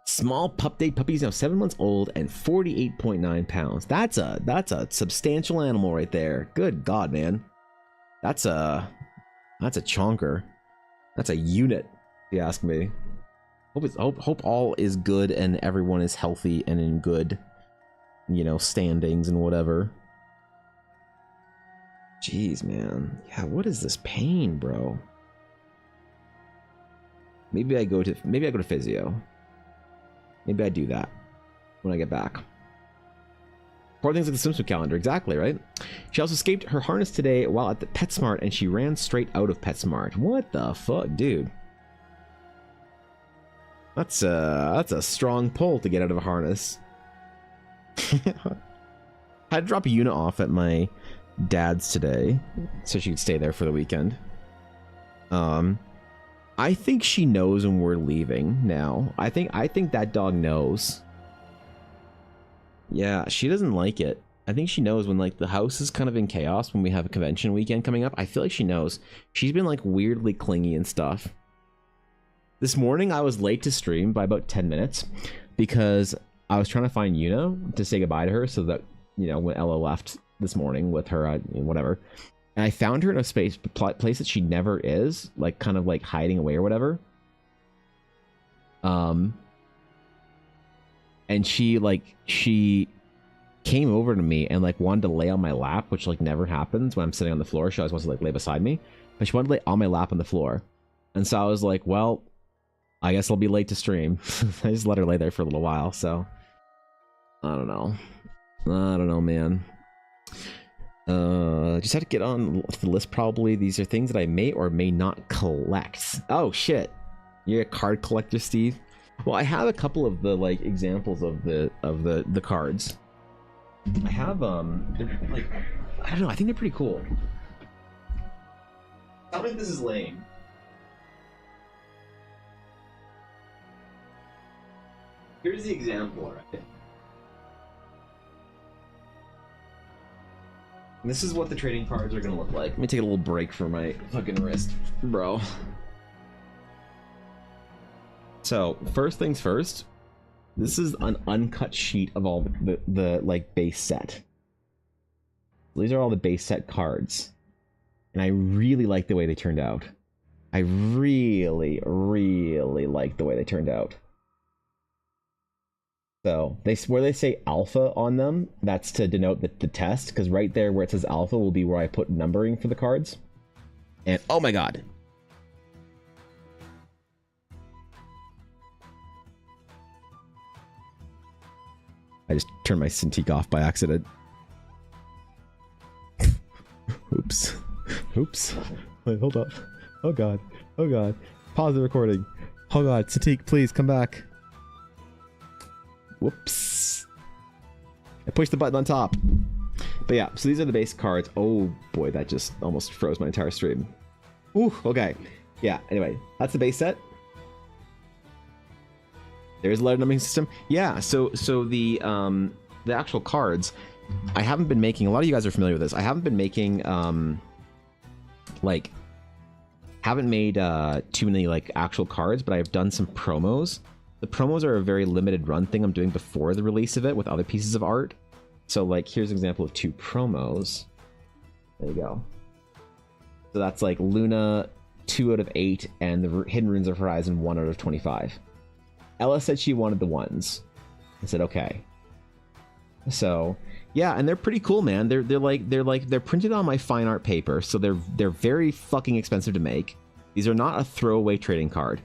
Small pup date puppy's now 7 months old and 48.9 pounds. That's a substantial animal right there. Good God, man. That's a chonker. That's a unit, if you ask me. Hope all is good and everyone is healthy and in good, you know, standings and whatever. Jeez, man. Yeah, what is this pain, bro? Maybe I go to physio. Maybe I do that when I get back. Poor things like the swimsuit calendar, exactly, right? She also escaped her harness today while at the PetSmart, and she ran straight out of PetSmart. What the fuck, dude? That's a strong pull to get out of a harness. I had to drop a unit off at my dad's today so she could stay there for the weekend. I think she knows when we're leaving now. I think that dog knows. Yeah, she doesn't like it. I think she knows when like the house is kind of in chaos when we have a convention weekend coming up. I feel like she knows. She's been like weirdly clingy and stuff. This morning I was late to stream by about 10 minutes because I was trying to find Yuna to say goodbye to her so that, you know, when Ella left this morning with her, whatever. And I found her in a place that she never is, like kind of like hiding away or whatever. And she came over to me and like wanted to lay on my lap, which like never happens when I'm sitting on the floor. She always wants to like lay beside me, but she wanted to lay on my lap on the floor. And so I was like, well, I guess I'll be late to stream. I just let her lay there for a little while. So I don't know, man. Just had to get on the list probably. These are things that I may or may not collect. Oh shit, you're a card collector, Steve? Well, I have a couple of the like examples of the cards. I have they're like, I don't know, I think they're pretty cool. Tell me if this is lame. Here's the example, right? This is what the trading cards are gonna look like. Let me take a little break for my fucking wrist, bro. So, first things first, this is an uncut sheet of all the like base set. These are all the base set cards. And I really like the way they turned out. I really, really like the way they turned out. So where they say alpha on them, that's to denote the test, because right there where it says alpha will be where I put numbering for the cards. And oh my god. I just turned my Cintiq off by accident. Oops. Oops. Wait, hold up. Oh god. Oh god. Pause the recording. Oh god, Cintiq, please come back. Whoops. I pushed the button on top. But yeah, so these are the base cards. Oh boy, that just almost froze my entire stream. Ooh, okay. Yeah, anyway, that's the base set. There's a letter numbering system. Yeah, so the actual cards, I haven't been making, a lot of you guys are familiar with this. I haven't been making haven't made too many like actual cards, but I've done some promos. The promos are a very limited run thing I'm doing before the release of it with other pieces of art. So like here's an example of 2 promos. There you go. So that's like Luna 2 out of 8 and the Hidden Runes of Horizon 1 out of 25. Ella said she wanted the ones. I said okay. So yeah, and they're pretty cool, man. They're printed on my fine art paper, so they're very fucking expensive to make. These are not a throwaway trading card.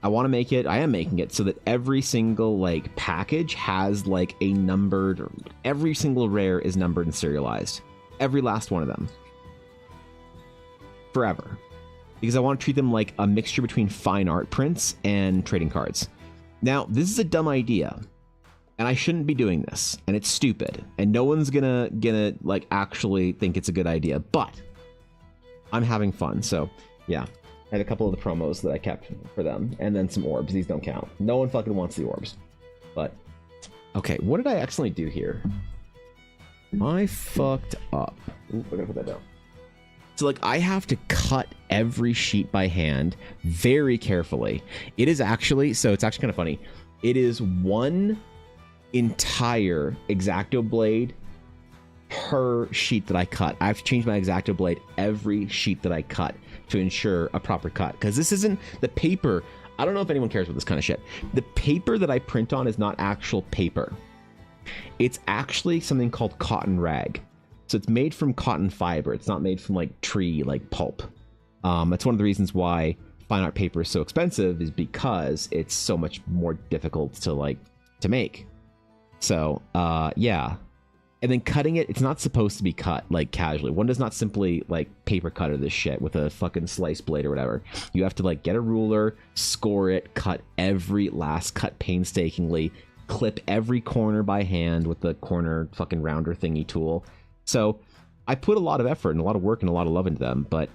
I want to make it, I am making it so that every single like package has like a numbered, every single rare is numbered and serialized. Every last one of them. Forever. Because I want to treat them like a mixture between fine art prints and trading cards. Now, this is a dumb idea. And I shouldn't be doing this. And it's stupid. And no one's gonna like actually think it's a good idea. But I'm having fun. So yeah. I have a couple of the promos that I kept for them, and then some orbs. These don't count. No one fucking wants the orbs. But okay, what did I accidentally do here? I fucked up. Ooh, we're gonna put that down. So like I have to cut every sheet by hand very carefully. It is actually, so it's actually kind of funny. It is one entire X-Acto blade per sheet that I cut. I have to change my X-Acto blade every sheet that I cut to ensure a proper cut. Because this isn't the paper. I don't know if anyone cares about this kind of shit. The paper that I print on is not actual paper. It's actually something called cotton rag. So it's made from cotton fiber. It's not made from like tree, like pulp. That's one of the reasons why fine art paper is so expensive, is because it's so much more difficult to make. So yeah. And then cutting it, it's not supposed to be cut like casually. One does not simply like paper cutter this shit with a fucking slice blade or whatever. You have to like get a ruler, score it, cut every last cut painstakingly, clip every corner by hand with the corner fucking rounder thingy tool. So I put a lot of effort and a lot of work and a lot of love into them, but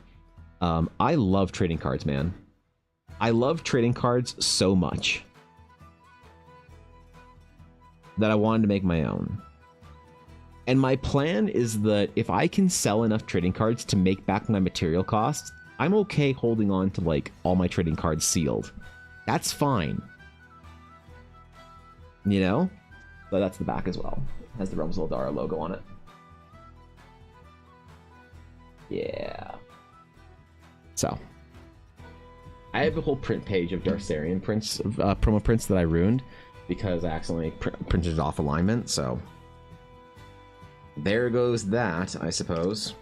I love trading cards, man. I love trading cards so much that I wanted to make my own. And my plan is that if I can sell enough trading cards to make back my material costs, I'm okay holding on to like all my trading cards sealed. That's fine. You know? But that's the back as well. It has the Realms of Eldara logo on it. Yeah. So. I have a whole print page of Darcerian prints, promo prints that I ruined because I accidentally printed off alignment, so there goes that, I suppose.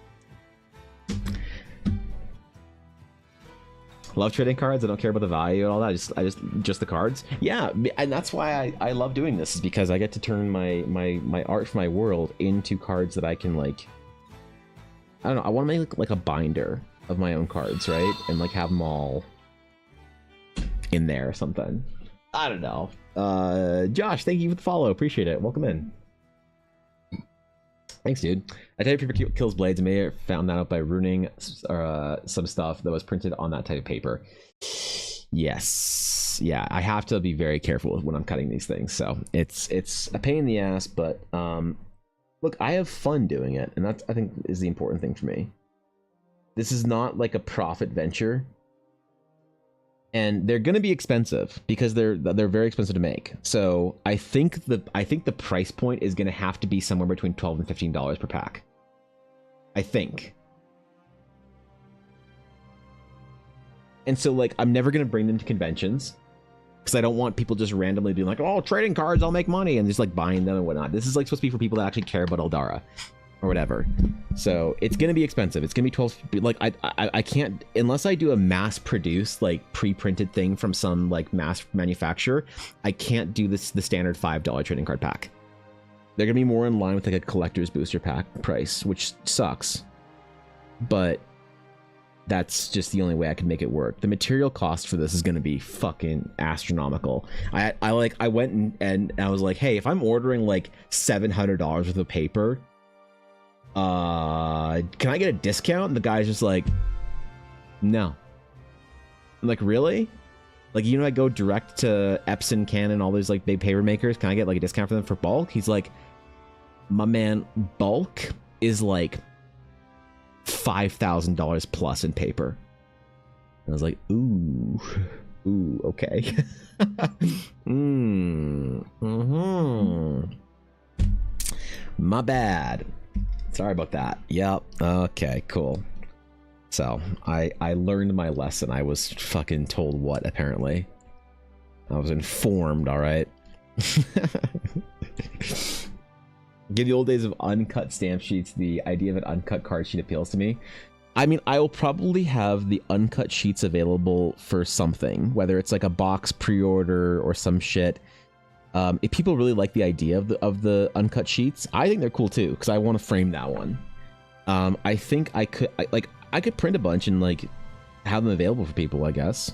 Love trading cards. I don't care about the value and all that. Just the cards. Yeah, and that's why I love doing this, is because I get to turn my art for my world into cards that I can like. I don't know. I want to make like a binder of my own cards, right? And like have them all in there or something. I don't know. Josh, thank you for the follow. Appreciate it. Welcome in. Thanks, dude. I tell you, paper kills blades. I may have found that out by ruining some stuff that was printed on that type of paper. Yes. Yeah, I have to be very careful when I'm cutting these things. So it's a pain in the ass, but look, I have fun doing it, and that's, I think, is the important thing for me. This is not like a profit venture. And they're going to be expensive because they're very expensive to make. So I think the price point is going to have to be somewhere between $12 and $15 per pack. I think. And so like I'm never going to bring them to conventions because I don't want people just randomly being like, "Oh, trading cards, I'll make money," and just like buying them and whatnot. This is like supposed to be for people that actually care about Eldara or whatever. So it's gonna be expensive. It's gonna be 12. Like I can't, unless I do a mass produced like pre-printed thing from some like mass manufacturer. I can't do the standard $5 trading card pack. They're gonna be more in line with like a collector's booster pack price, which sucks, but that's just the only way I can make it work. The material cost for this is gonna be fucking astronomical. I went and I was like, hey, if I'm ordering like $700 worth of paper, can I get a discount? And the guy's just like, no. I'm like, really? Like, you know, I go direct to Epson, Canon, all those like big paper makers. Can I get like a discount for them for bulk? He's like, my man, bulk is like $5,000 plus in paper. And I was like, ooh, okay. My bad. Sorry about that. Yep. Okay, cool. So I learned my lesson. I was fucking told what, apparently. I was informed, all right? Give the old days of uncut stamp sheets. The idea of an uncut card sheet appeals to me. I mean, I will probably have the uncut sheets available for something, whether it's like a box pre-order or some shit. If people really like the idea of the uncut sheets, I think they're cool too, because I want to frame that one. I think I could print a bunch and like have them available for people, I guess.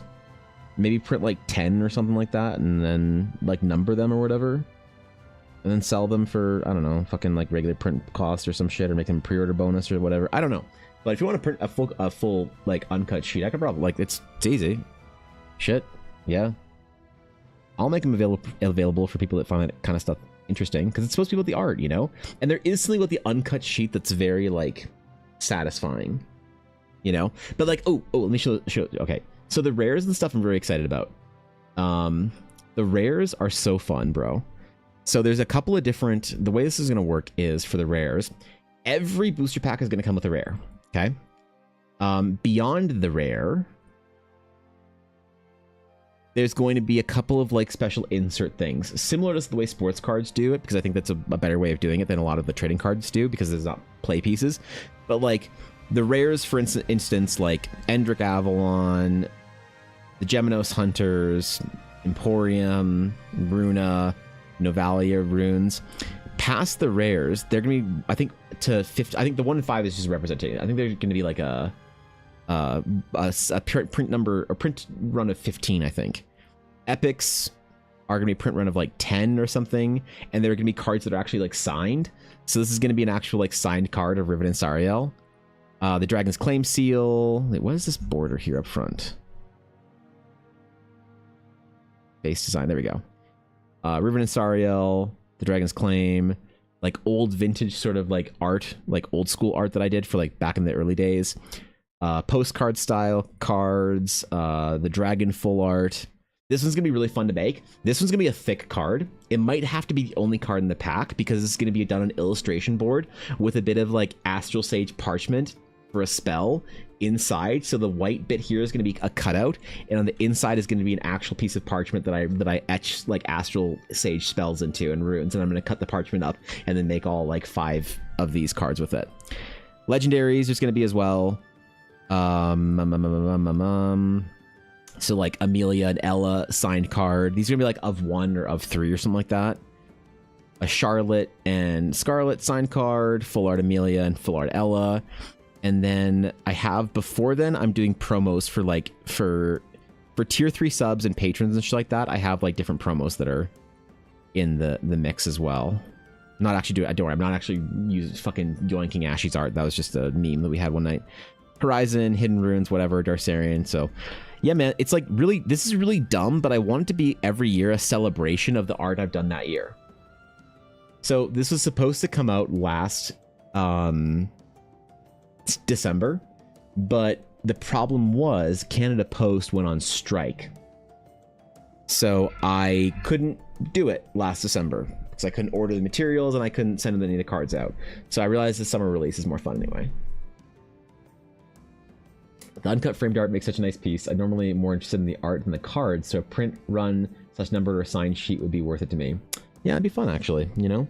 Maybe print like 10 or something like that, and then like number them or whatever, and then sell them for, I don't know, fucking like regular print cost or some shit, or make them pre-order bonus or whatever. I don't know. But if you want to print a full like uncut sheet, I could probably, like, it's easy. Shit, yeah. I'll make them available for people that find that kind of stuff interesting, because it's supposed to be about the art, you know? And there is something about the uncut sheet that's very, like, satisfying. you know. But like, let me show. Okay, so the rares and stuff I'm very excited about. The rares are so fun, bro. So there's a couple of different. The way this is going to work is for the rares, every booster pack is going to come with a rare. Okay. Beyond the rare, there's going to be a couple of like special insert things, similar to the way sports cards do it, because I think that's a better way of doing it than a lot of the trading cards do, because there's not play pieces. But like the rares, for instance, like Endrick Avalon, the Geminos Hunters, Emporium, Runa, Novalia Runes. Past the rares, they're gonna be, I think, to 50. I think the 1 in 5 is just representing. I think they're gonna be like a print number or print run of 15. I think epics are gonna be print run of like 10 or something, and there are gonna be cards that are actually like signed. So this is gonna be an actual like signed card of Riven and Sariel. The Dragon's Claim Seal. Wait, what is this border here up front? Base design. There we go. Riven and Sariel, the Dragon's Claim, like old vintage sort of like art, like old school art that I did for like back in the early days. Postcard style cards, the Dragon full art. This one's gonna be really fun to make. This one's gonna be a thick card. It might have to be the only card in the pack because it's gonna be done on illustration board with a bit of like Astral Sage parchment for a spell inside. So the white bit here is going to be a cutout, and on the inside is going to be an actual piece of parchment that I etch like Astral Sage spells into and runes, and I'm going to cut the parchment up and then make all like 5 of these cards with it. Legendaries there's going to be as well. So like Amelia and Ella signed card. These are going to be like of 1 or of 3 or something like that. A Charlotte and Scarlet signed card, full art Amelia and full art Ella. And then I have, before then, I'm doing promos for like, for tier 3 subs and patrons and shit like that. I have like different promos that are in the mix as well. I'm not actually doing, don't worry, I'm not actually using fucking yoinking Ashy's art. That was just a meme that we had one night. Horizon, Hidden Runes, whatever, Darcerian. So yeah, man, it's like really, this is really dumb, but I want it to be every year a celebration of the art I've done that year. So this was supposed to come out last, December, but the problem was Canada Post went on strike, so I couldn't do it last December because I couldn't order the materials and I couldn't send any of the cards out. So I realized the summer release is more fun anyway. The uncut framed art makes such a nice piece. I'm normally more interested in the art than the cards, so a print run / numbered or signed sheet would be worth it to me. Yeah, it'd be fun actually, you know.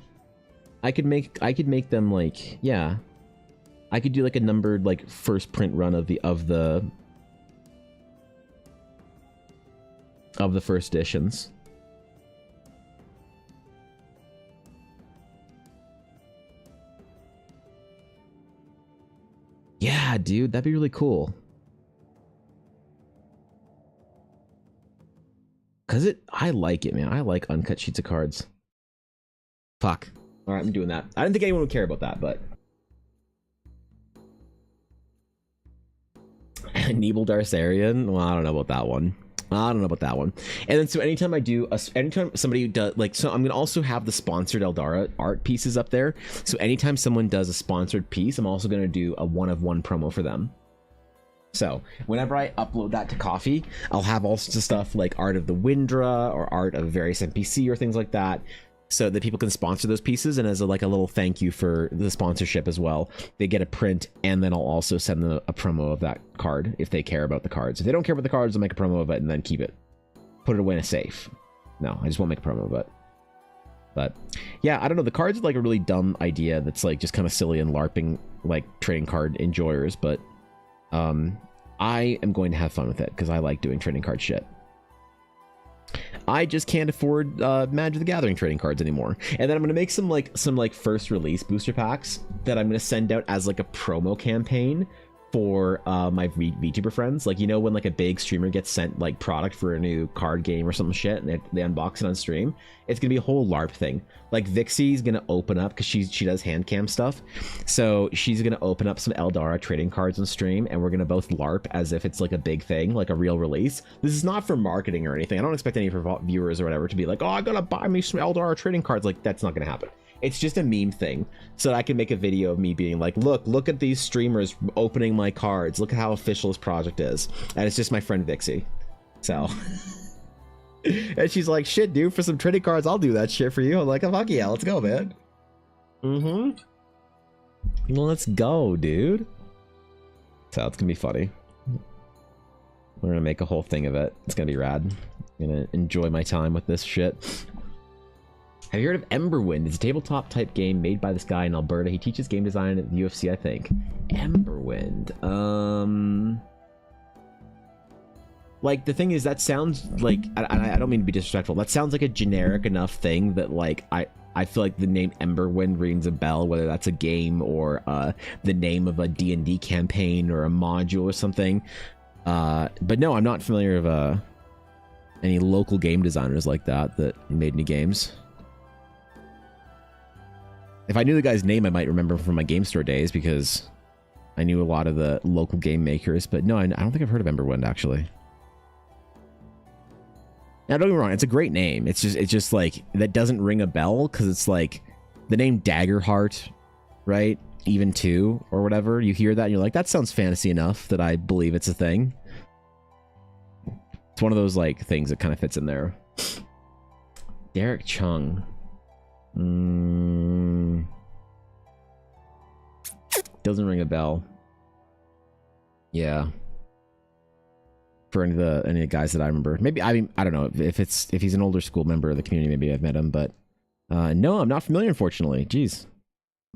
I could make them like, yeah, I could do like a numbered like first print run of the first editions. Yeah, dude, that'd be really cool. Cause I like it, man. I like uncut sheets of cards. Fuck. All right, I'm doing that. I didn't think anyone would care about that, but. Nebel Darcerian? Well, I don't know about that one. And then so anytime anytime somebody does, like, so I'm gonna also have the sponsored Eldara art pieces up there. So anytime someone does a sponsored piece, I'm also gonna do a 1 of 1 promo for them. So whenever I upload that to Coffee, I'll have all sorts of stuff like art of the Windra or art of various NPC or things like that, so that people can sponsor those pieces, and as a little thank you for the sponsorship as well, they get a print, and then I'll also send them a promo of that card if they care about the cards. If they don't care about the cards, I'll make a promo of it and then keep it. Put it away in a safe. No, I just won't make a promo of it. But yeah, I don't know, the cards are like a really dumb idea that's like just kind of silly and LARPing like trading card enjoyers, but I am going to have fun with it because I like doing trading card shit. I just can't afford Magic the Gathering trading cards anymore. And then I'm gonna make some first release booster packs that I'm gonna send out as like a promo campaign for my VTuber friends. Like, you know, when like a big streamer gets sent like product for a new card game or some shit and they unbox it on stream, it's gonna be a whole LARP thing. Like Vixie's gonna open up, because she does hand cam stuff, so she's gonna open up some Eldara trading cards on stream, and we're gonna both LARP as if it's like a big thing, like a real release. This is not for marketing or anything. I don't expect any of her viewers or whatever to be like, oh, I gotta buy me some Eldara trading cards. Like, that's not gonna happen. It's just a meme thing, so that I can make a video of me being like, look at these streamers opening my cards. Look at how official this project is. And it's just my friend Vixie. So, and she's like, shit, dude, for some trading cards, I'll do that shit for you. I'm like, oh, fuck yeah, let's go, man. Let's go, dude. So it's gonna be funny. We're gonna make a whole thing of it. It's gonna be rad. I'm gonna enjoy my time with this shit. Have you heard of Emberwind? It's a tabletop type game made by this guy in Alberta. He teaches game design at the UFC, I think. Emberwind. Like, the thing is, that sounds like, I don't mean to be disrespectful, that sounds like a generic enough thing that, like, I feel like the name Emberwind rings a bell, whether that's a game or the name of a D&D campaign or a module or something. But no, I'm not familiar with any local game designers like that made any games. If I knew the guy's name, I might remember him from my game store days because I knew a lot of the local game makers. But no, I don't think I've heard of Emberwind, actually. Now, don't get me wrong, it's a great name. It's just like, that doesn't ring a bell because it's like the name Daggerheart, right? Even 2 or whatever. You hear that and you're like, that sounds fantasy enough that I believe it's a thing. It's one of those like things that kind of fits in there. Derek Chung. Doesn't ring a bell. Yeah. For any of the guys that I remember. Maybe, I mean, I don't know if he's an older school member of the community, maybe I've met him, but no, I'm not familiar, unfortunately. Jeez.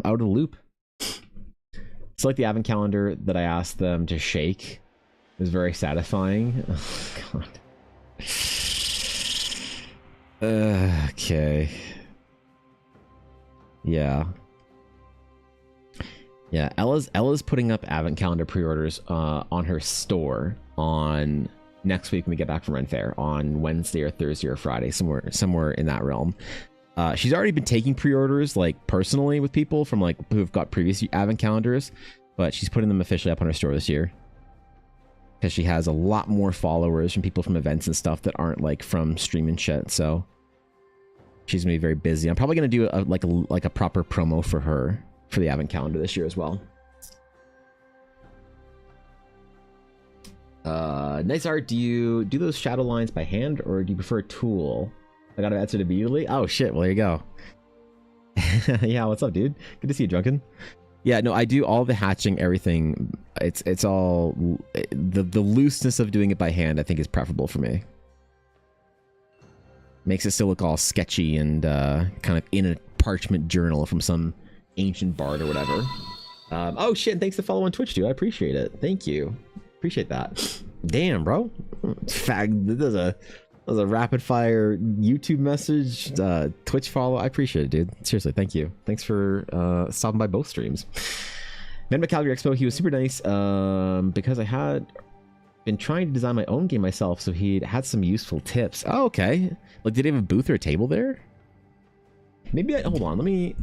Out of the loop. It's like the advent calendar that I asked them to shake. It was very satisfying. Oh, God. Okay. Yeah. Yeah, Ella's putting up advent calendar pre-orders on her store on next week when we get back from Ren Fair on Wednesday or Thursday or Friday, somewhere in that realm. She's already been taking pre-orders like personally with people from like who've got previous advent calendars, but she's putting them officially up on her store this year because she has a lot more followers from people from events and stuff that aren't like from stream and shit. So she's gonna be very busy. I'm probably gonna do a proper promo for her for the advent calendar this year as well. Nice art. Do you do those shadow lines by hand or do you prefer a tool? I got to answer immediately. Oh shit, well there you go. Yeah, what's up, dude? Good to see you, Drunken. Yeah, no, I do all the hatching, everything. It's all the looseness of doing it by hand I think is preferable for me. Makes it still look all sketchy and kind of in a parchment journal from some ancient bard or whatever. Oh shit, thanks to follow on Twitch, dude. I appreciate it. Thank you. Appreciate that. Damn, bro. There's a rapid fire YouTube message, Twitch follow. I appreciate it, dude. Seriously, thank you. Thanks for stopping by both streams. Met him at Calgary Expo. He was super nice because I had been trying to design my own game myself, so he had some useful tips. Oh, okay. Like, did he have a booth or a table there? Maybe hold on, let me...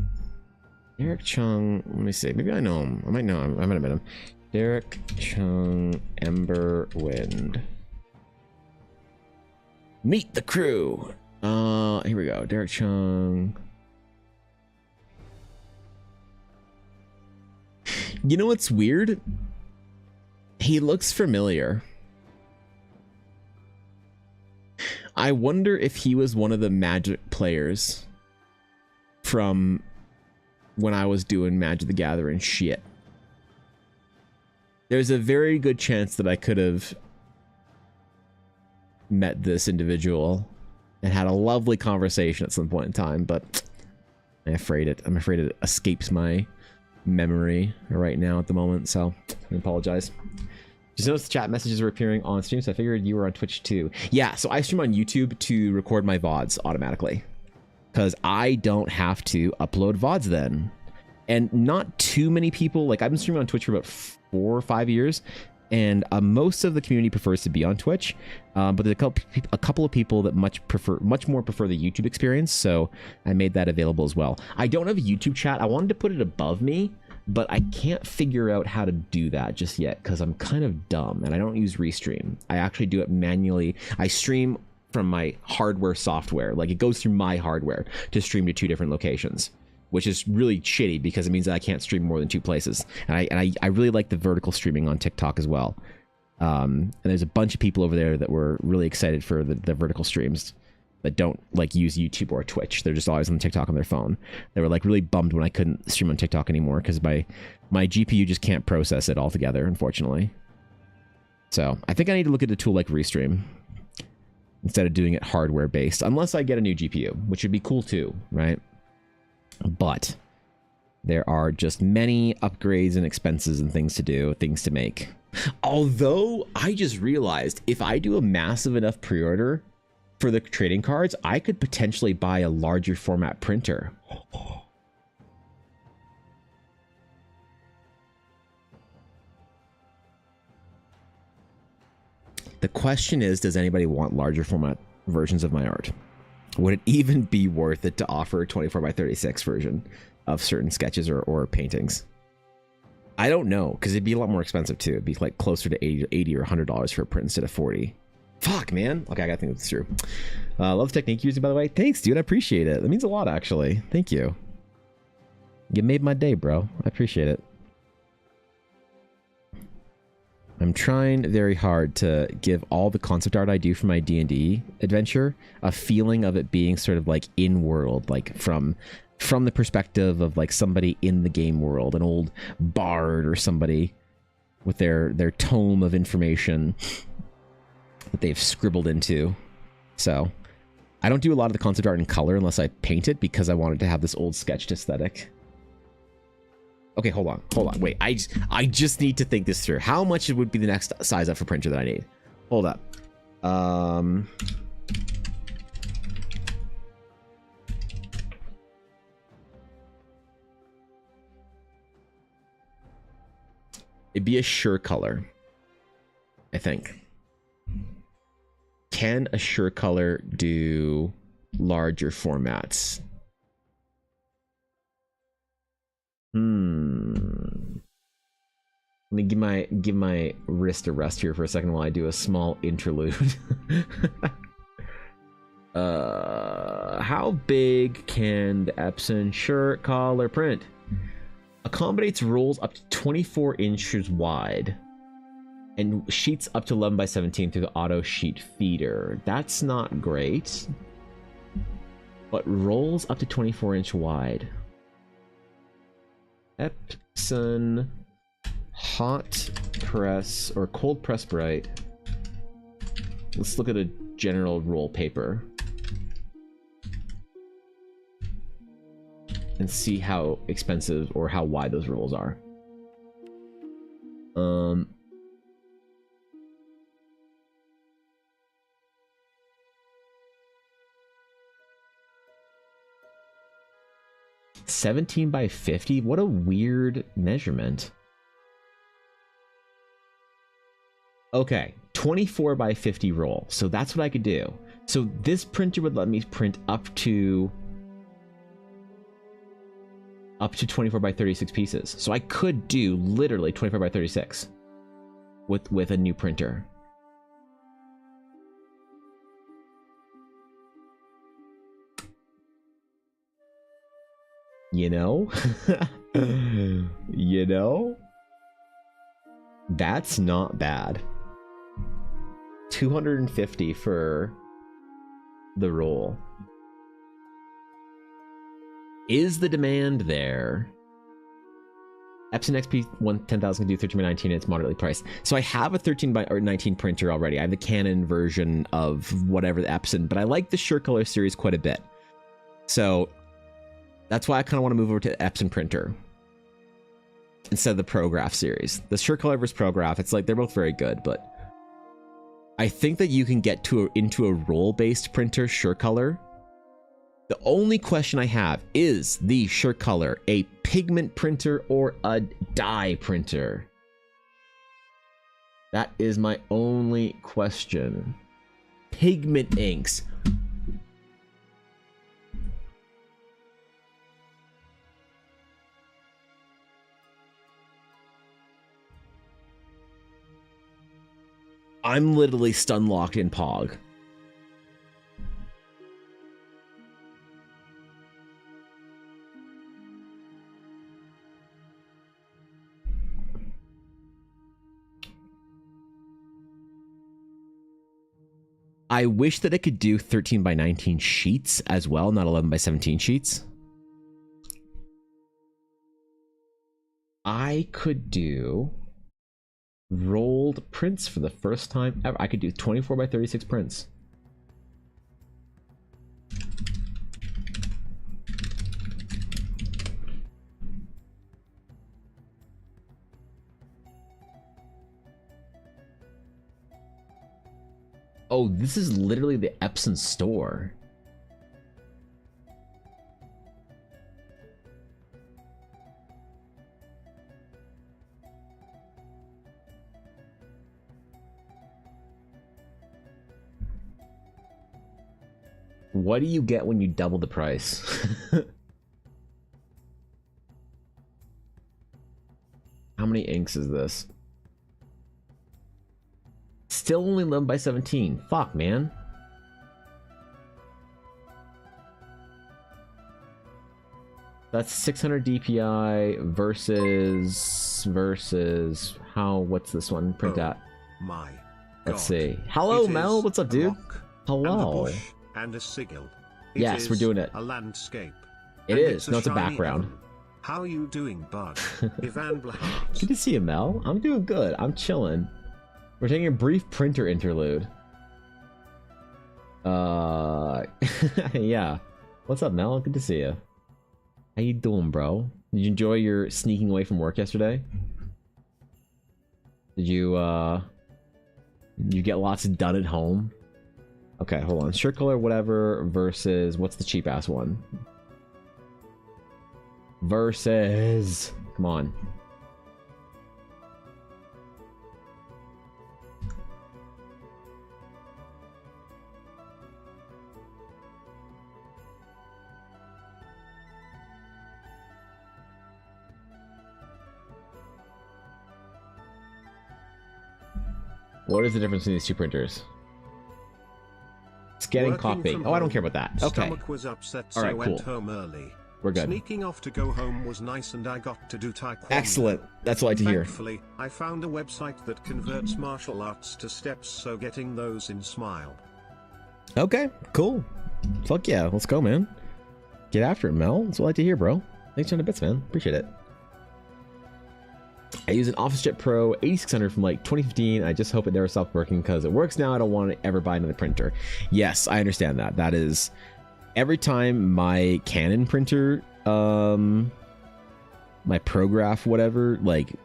Derek Chung, let me see. Maybe I know him. I might know him. I might have met him. Derek Chung, Emberwind. Meet the crew. Here we go. Derek Chung. You know what's weird? He looks familiar. I wonder if he was one of the Magic players from when I was doing Magic the Gathering shit. There's a very good chance that I could have met this individual and had a lovely conversation at some point in time, but I'm afraid it escapes my memory right now at the moment, so I apologize. Just noticed the chat messages were appearing on stream, so I figured you were on Twitch too. Yeah, so I stream on YouTube to record my VODs automatically because I don't have to upload VODs then. And not too many people, like I've been streaming on Twitch for about 4 or 5 years, and most of the community prefers to be on Twitch, but there's a couple of people that much more prefer the YouTube experience, so I made that available as well. I don't have a YouTube chat. I wanted to put it above me, but I can't figure out how to do that just yet because I'm kind of dumb and I don't use Restream. I actually do it manually. I stream from my hardware software, like it goes through my hardware to stream to 2 different locations, which is really shitty because it means that I can't stream more than 2 places. And I really like the vertical streaming on TikTok as well. And there's a bunch of people over there that were really excited for the vertical streams that don't like use YouTube or Twitch. They're just always on TikTok on their phone. They were like really bummed when I couldn't stream on TikTok anymore because my GPU just can't process it altogether, unfortunately. So I think I need to look at a tool like Restream instead of doing it hardware based, unless I get a new GPU, which would be cool too, right? But there are just many upgrades and expenses and things to do, things to make. Although I just realized if I do a massive enough pre-order for the trading cards, I could potentially buy a larger format printer. The question is, does anybody want larger format versions of my art? Would it even be worth it to offer a 24x36 version of certain sketches or paintings? I don't know, because it'd be a lot more expensive too. It'd be like closer to $80 or $100 for a print instead of $40. Fuck, man. Okay, I gotta think this through. Love the technique you're using, by the way. Thanks, dude. I appreciate it. That means a lot, actually. Thank you. You made my day, bro. I appreciate it. I'm trying very hard to give all the concept art I do for my D&D adventure a feeling of it being sort of like in-world, like from the perspective of like somebody in the game world, an old bard or somebody with their tome of information that they've scribbled into. So I don't do a lot of the concept art in color unless I paint it because I wanted to have this old sketched aesthetic. Okay, hold on. Wait, I just need to think this through. How much would be the next size up for printer that I need? Hold up. It'd be a SureColor, I think. Can a SureColor do larger formats? Let me give my wrist a rest here for a second while I do a small interlude. How big can the Epson SureColor print? Accommodates rolls up to 24 inches wide and sheets up to 11 by 17 through the auto sheet feeder. That's not great, but rolls up to 24-inch wide. Epson hot press or cold press bright. Let's look at a general roll paper and see how expensive or how wide those rolls are. $17 by $50? What a weird measurement. Okay, 24 by 50 roll. So that's what I could do. So this printer would let me print up to 24 by 36 pieces. So I could do literally 24 by 36 with a new printer. You know? You know? That's not bad. 250 for the roll. Is the demand there? Epson XP 10000 can do 13 by 19 and it's moderately priced. So I have a 13 by 19 printer already. I have the Canon version of whatever the Epson, but I like the SureColor series quite a bit. So that's why I kind of want to move over to Epson printer instead of the ProGraph series. The SureColor versus ProGraph, it's like they're both very good, but I think that you can get into a roll-based printer, SureColor. The only question I have is the SureColor a pigment printer or a dye printer? That is my only question. Pigment inks. I'm literally stun locked in Pog. I wish that it could do 13 by 19 sheets as well, not 11 by 17 sheets. I could do rolled prints for the first time ever. I could do 24 by 36 prints. Oh, this is literally the Epson store. What do you get when you double the price? How many inks is this? Still only 11 by 17. Fuck, man. That's 600 DPI versus how? What's this one? Print that. My Let's God. see. Hello, It Mel. is What's up, a dude? rock Hello. And a bush and a sigil. It Yes, we're is doing it. A landscape. It And is. it's No, it's a shiny background. emblem. How you doing, bud? Ivan Blahart. Good to see you, Mel. I'm doing good. I'm chilling. We're taking a brief printer interlude. Yeah. What's up, Mel? Good to see you. How you doing, bro? Did you enjoy your sneaking away from work yesterday? Did you get lots done at home? Okay, hold on. Shirt color, whatever, versus what's the cheap ass one? Versus, come on. What is the difference between these two printers? Scanning Working copy. from Oh, I don't home, care about that. Okay. Stomach was upset, All so right, went cool. home early. We're good. Sneaking off to go home was nice, and I got to do taekwondo. Excellent. That's what I like to hear. Thankfully, I found a website that converts martial arts to steps, so getting those in Smile. Okay, cool. Fuck yeah. Let's go, man. Get after it, Mel. That's what I like to hear, bro. Thanks for the bits, man. Appreciate it. I use an OfficeJet Pro 8600 from like 2015. I just hope it never stops working because it works now. I don't want to ever buy another printer. Yes, I understand that. That is every time my Canon printer, my Prograph, whatever, like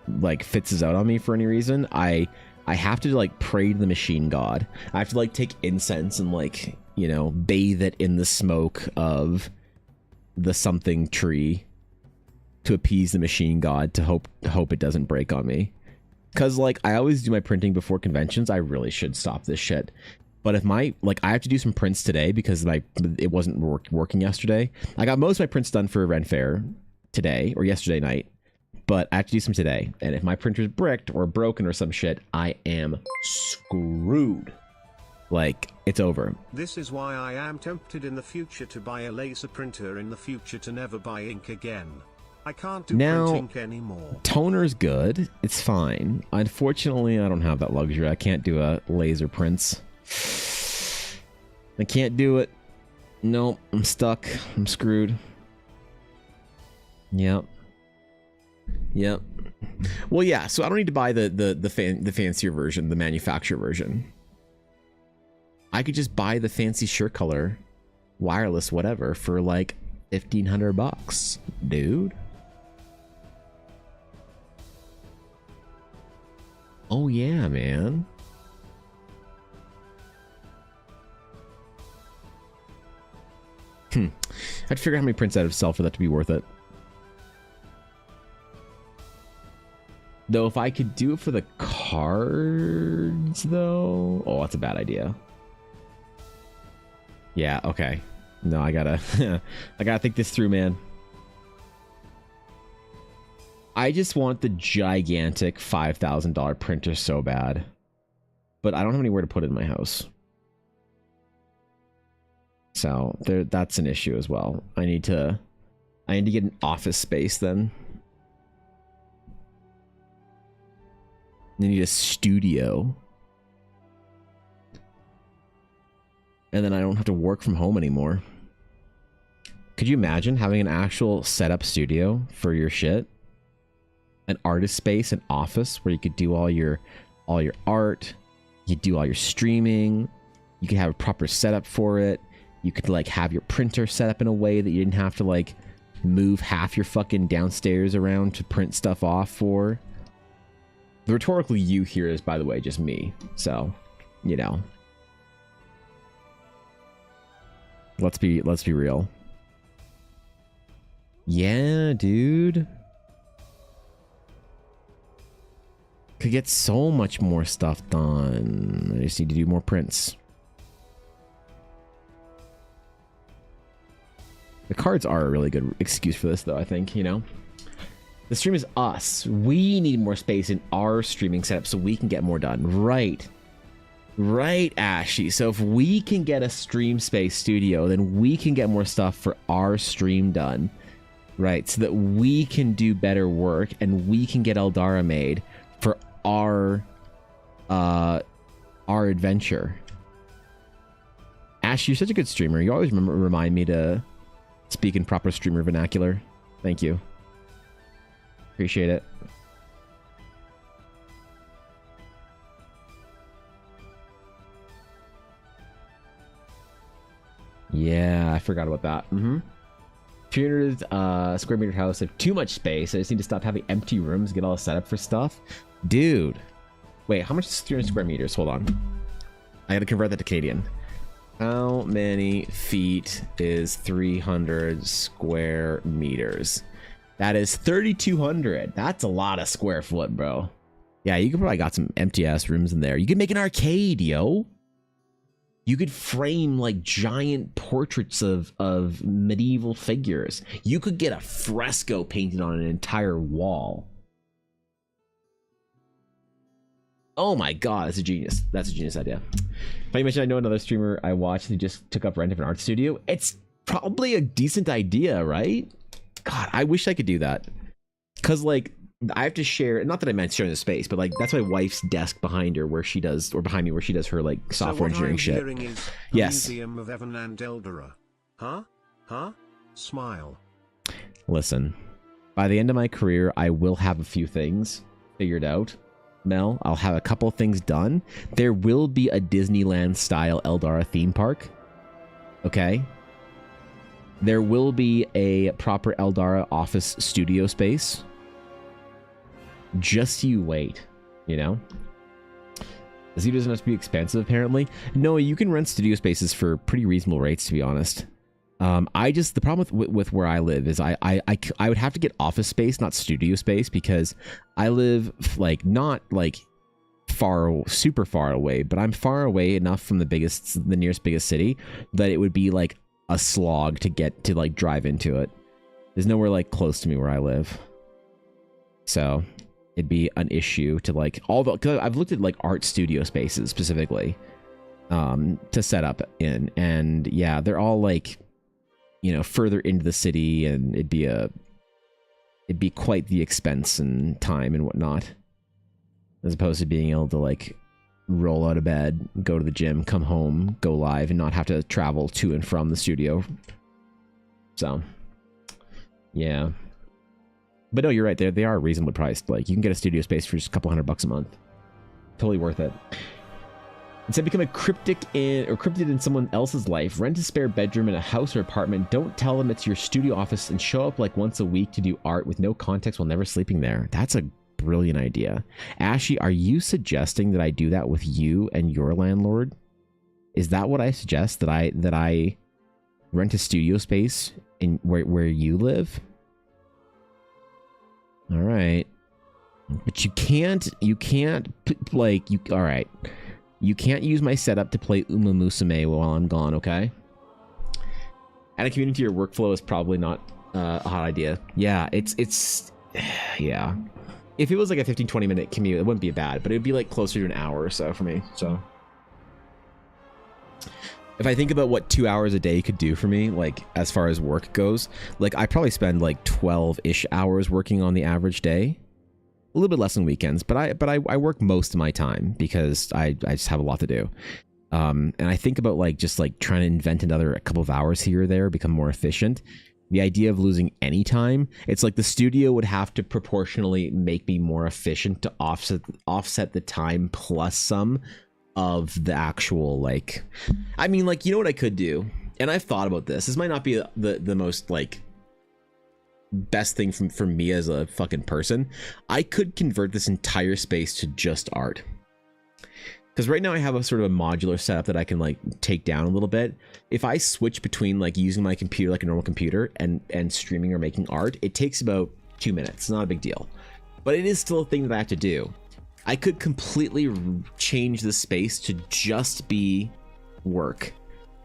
fitzes out on me for any reason, I have to like pray to the machine god. I have to like take incense and like, you know, bathe it in the smoke of the something tree to appease the machine god to hope it doesn't break on me. Cause like I always do my printing before conventions. I really should stop this shit. But if I have to do some prints today because it wasn't working yesterday. I got most of my prints done for Ren Fair today or yesterday night, but I have to do some today. And if my printer's bricked or broken or some shit, I am screwed. Like, it's over. This is why I am tempted in the future to buy a laser printer, in the future to never buy ink again. I can't do Now, print ink anymore. Toner's good. It's fine. Unfortunately, I don't have that luxury. I can't do a laser prints. I can't do it. Nope, I'm stuck. I'm screwed. Yep. Well, yeah. So I don't need to buy the fancier version, the manufacturer version. I could just buy the fancy shirt color, wireless, whatever, for like $1,500, dude. Oh yeah, man. I'd figure out how many prints I'd have sell for that to be worth it. Though if I could do it for the cards, though, oh, that's a bad idea. Yeah, okay. No, I gotta think this through, man. I just want the gigantic $5,000 printer so bad, but I don't have anywhere to put it in my house. So that's an issue as well. I need to get an office space then. I need a studio. and then I don't have to work from home anymore. Could you imagine having an actual setup studio for your shit? An artist space, an office where you could do all your art, you do all your streaming, you could have a proper setup for it. You could like have your printer set up in a way that you didn't have to like move half your fucking downstairs around to print stuff off for. The rhetorical you here is, by the way, just me. So, you know. Let's be real. Yeah, dude. Could get so much more stuff done. I just need to do more prints. The cards are a really good excuse for this, though, I think, you know? The stream is us. We need more space in our streaming setup so we can get more done. Right. Right, Ashy. So if we can get a stream space studio, then we can get more stuff for our stream done. Right, so that we can do better work and we can get Eldara made for our adventure. Ash, you're such a good streamer. You always remind me to speak in proper streamer vernacular. Thank you. Appreciate it. Yeah, I forgot about that. 300 square meter house have too much space. I just need to stop having empty rooms, get all set up for stuff. Dude. Wait, how much is 300 square meters? Hold on. I gotta convert that to Canadian. How many feet is 300 square meters? That is 3,200. That's a lot of square foot, bro. Yeah, you could probably got some empty ass rooms in there. You could make an arcade, yo. You could frame like giant portraits of medieval figures. You could get a fresco painted on an entire wall. Oh my god, that's a genius. That's a genius idea. Funny mention, I know another streamer I watched who just took up rent of an art studio. It's probably a decent idea, right? God, I wish I could do that. Cause like I have to share, not that I meant sharing the space, but like that's my wife's desk behind her where she does, or behind me where she does her like software engineering shit. Yes. Museum of Evan and Eldora. Huh? Smile. Listen, by the end of my career, I will have a few things figured out. Mel, I'll have a couple things done. There will be a Disneyland style Eldara theme park. Okay. There will be a proper Eldara office studio space. Just you wait, you know? The zoo doesn't have to be expensive, apparently. No, you can rent studio spaces for pretty reasonable rates, to be honest. The problem with where I live is I would have to get office space, not studio space, because I live like not like super far away, but I'm far away enough from the nearest biggest city that it would be like a slog to get to like drive into it. There's nowhere like close to me where I live, so it'd be an issue to like because I've looked at like art studio spaces specifically to set up in, and yeah, they're all like, you know, further into the city, and it'd be quite the expense and time and whatnot, as opposed to being able to like roll out of bed, go to the gym, come home, go live, and not have to travel to and from the studio. So yeah, but no, you're right, they are reasonably priced. Like you can get a studio space for just a couple $100 a month. Totally worth it. Instead, become a cryptid in someone else's life. Rent a spare bedroom in a house or apartment. Don't tell them it's your studio office, and show up like once a week to do art with no context while never sleeping there. That's a brilliant idea. Ashy, are you suggesting that I do that with you and your landlord? Is that what I suggest? That I rent a studio space in where you live? All right, but you can't like you. All right. You can't use my setup to play Uma Musume while I'm gone, okay? Adding commuting to your workflow is probably not a hot idea. Yeah, it's yeah. If it was like a 15-20 minute commute, it wouldn't be bad, but it'd be like closer to an hour or so for me. So if I think about what 2 hours a day could do for me, like as far as work goes, like I probably spend like 12-ish hours working on the average day. A little bit less on weekends, but I work most of my time because I just have a lot to do. And I think about like just like trying to invent another a couple of hours here or there, become more efficient. The idea of losing any time, it's like the studio would have to proportionally make me more efficient to offset the time plus some of the actual like, I mean, like, you know what I could do, and I've thought about this. This might not be the most like best thing for me as a fucking person. I could convert this entire space to just art. Because right now I have a sort of a modular setup that I can like take down a little bit. If I switch between like using my computer like a normal computer and streaming or making art, it takes about 2 minutes. It's not a big deal. But it is still a thing that I have to do. I could completely change the space to just be work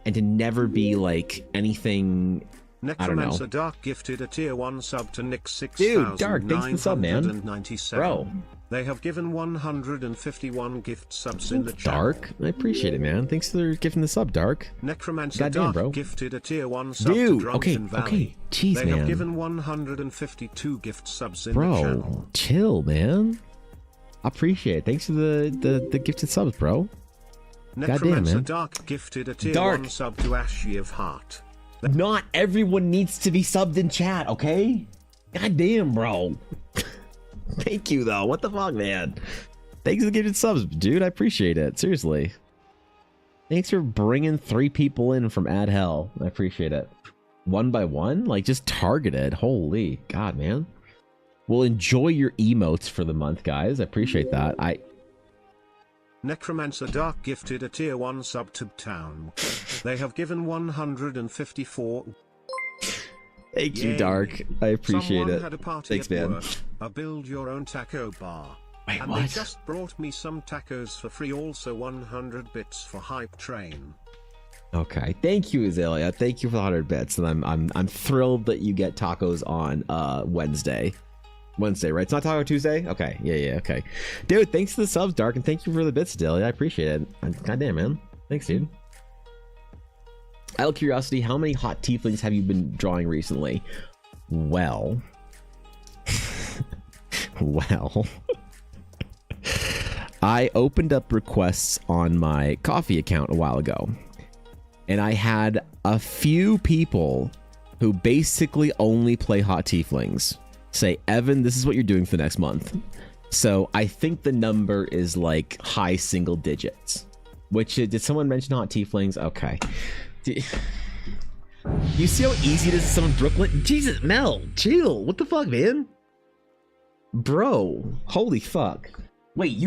and to never be like anything. Necromancer Dark gifted a tier 1 sub to Nick 6. Dude, Dark, thanks for the sub, man. Bro. They have given 151 gift subs in the chat. Dark, I appreciate it, man. Thanks for giving the sub, Dark. Necromancer Goddamn, Dark bro. gifted a tier 1 sub Dude, to Drunken Valley. okay, jeez, They man. have given 152 gift subs in the channel. Bro, chill, man. I appreciate it. Thanks for the gifted subs, bro. Necromancer man. Dark gifted a tier Dark. 1 sub to Ashy of Heart. Not everyone needs to be subbed in chat, okay? Goddamn, bro. Thank you, though. What the fuck, man? Thanks for the gifted subs, dude. I appreciate it. Seriously. Thanks for bringing 3 people in from Ad Hell. I appreciate it. One by one? Like, just targeted. Holy God, man. Well, enjoy your emotes for the month, guys. I appreciate that. Necromancer Dark gifted a tier 1 sub to Town. They have given 154. Thank you, Yay. Dark. I appreciate Someone it. had a party Thanks, at man. work, a build your own taco bar. Wait, and what? they just brought me some tacos for free, also 100 bits for Hype Train. Okay, thank you, Azalea. Thank you for the 100 bits, and I'm thrilled that you get tacos on Wednesday. Wednesday, right? It's not Taco Tuesday? Okay, yeah, okay. Dude, thanks for the subs, Dark, and thank you for the bits, Azalea. I appreciate it. Goddamn, man. Thanks, dude. Out of curiosity, how many hot tieflings have you been drawing recently? Well, I opened up requests on my coffee account a while ago, and I had a few people who basically only play hot tieflings say, Evan, this is what you're doing for the next month. So I think the number is like high single digits. Which, did someone mention hot tieflings? Okay. You see how easy it is to summon Brooklyn? Jesus, Mel, chill. What the fuck, man? Bro, holy fuck. Wait,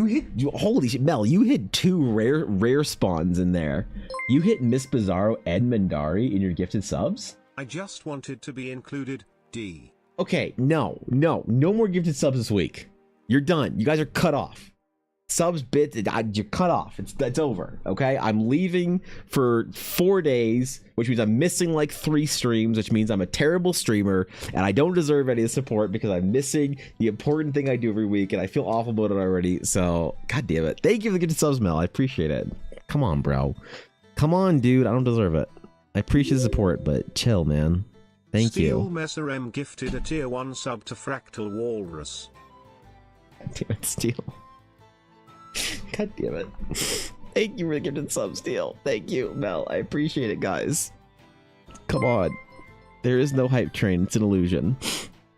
holy shit, Mel, you hit 2 rare spawns in there. You hit Miss Bizarro and Mandari in your gifted subs? I just wanted to be included, D. Okay, no more gifted subs this week. You're done. You guys are cut off. Subs, bits, you're cut off. That's over. Okay, I'm leaving for 4 days, which means I'm missing like 3 streams, which means I'm a terrible streamer and I don't deserve any support because I'm missing the important thing I do every week, and I feel awful about it already. So, god damn it. Thank you for the gifted subs, Mel. I appreciate it. Come on, bro. Come on, dude. I don't deserve it. I appreciate the support, but chill, man. Thank Steel you. Messer M gifted a tier 1 sub to Fractal Walrus. Damn it, Steel. God damn it. Thank you for the gifted sub, Steel. Thank you, Mel. I appreciate it, guys. Come on. There is no hype train. It's an illusion.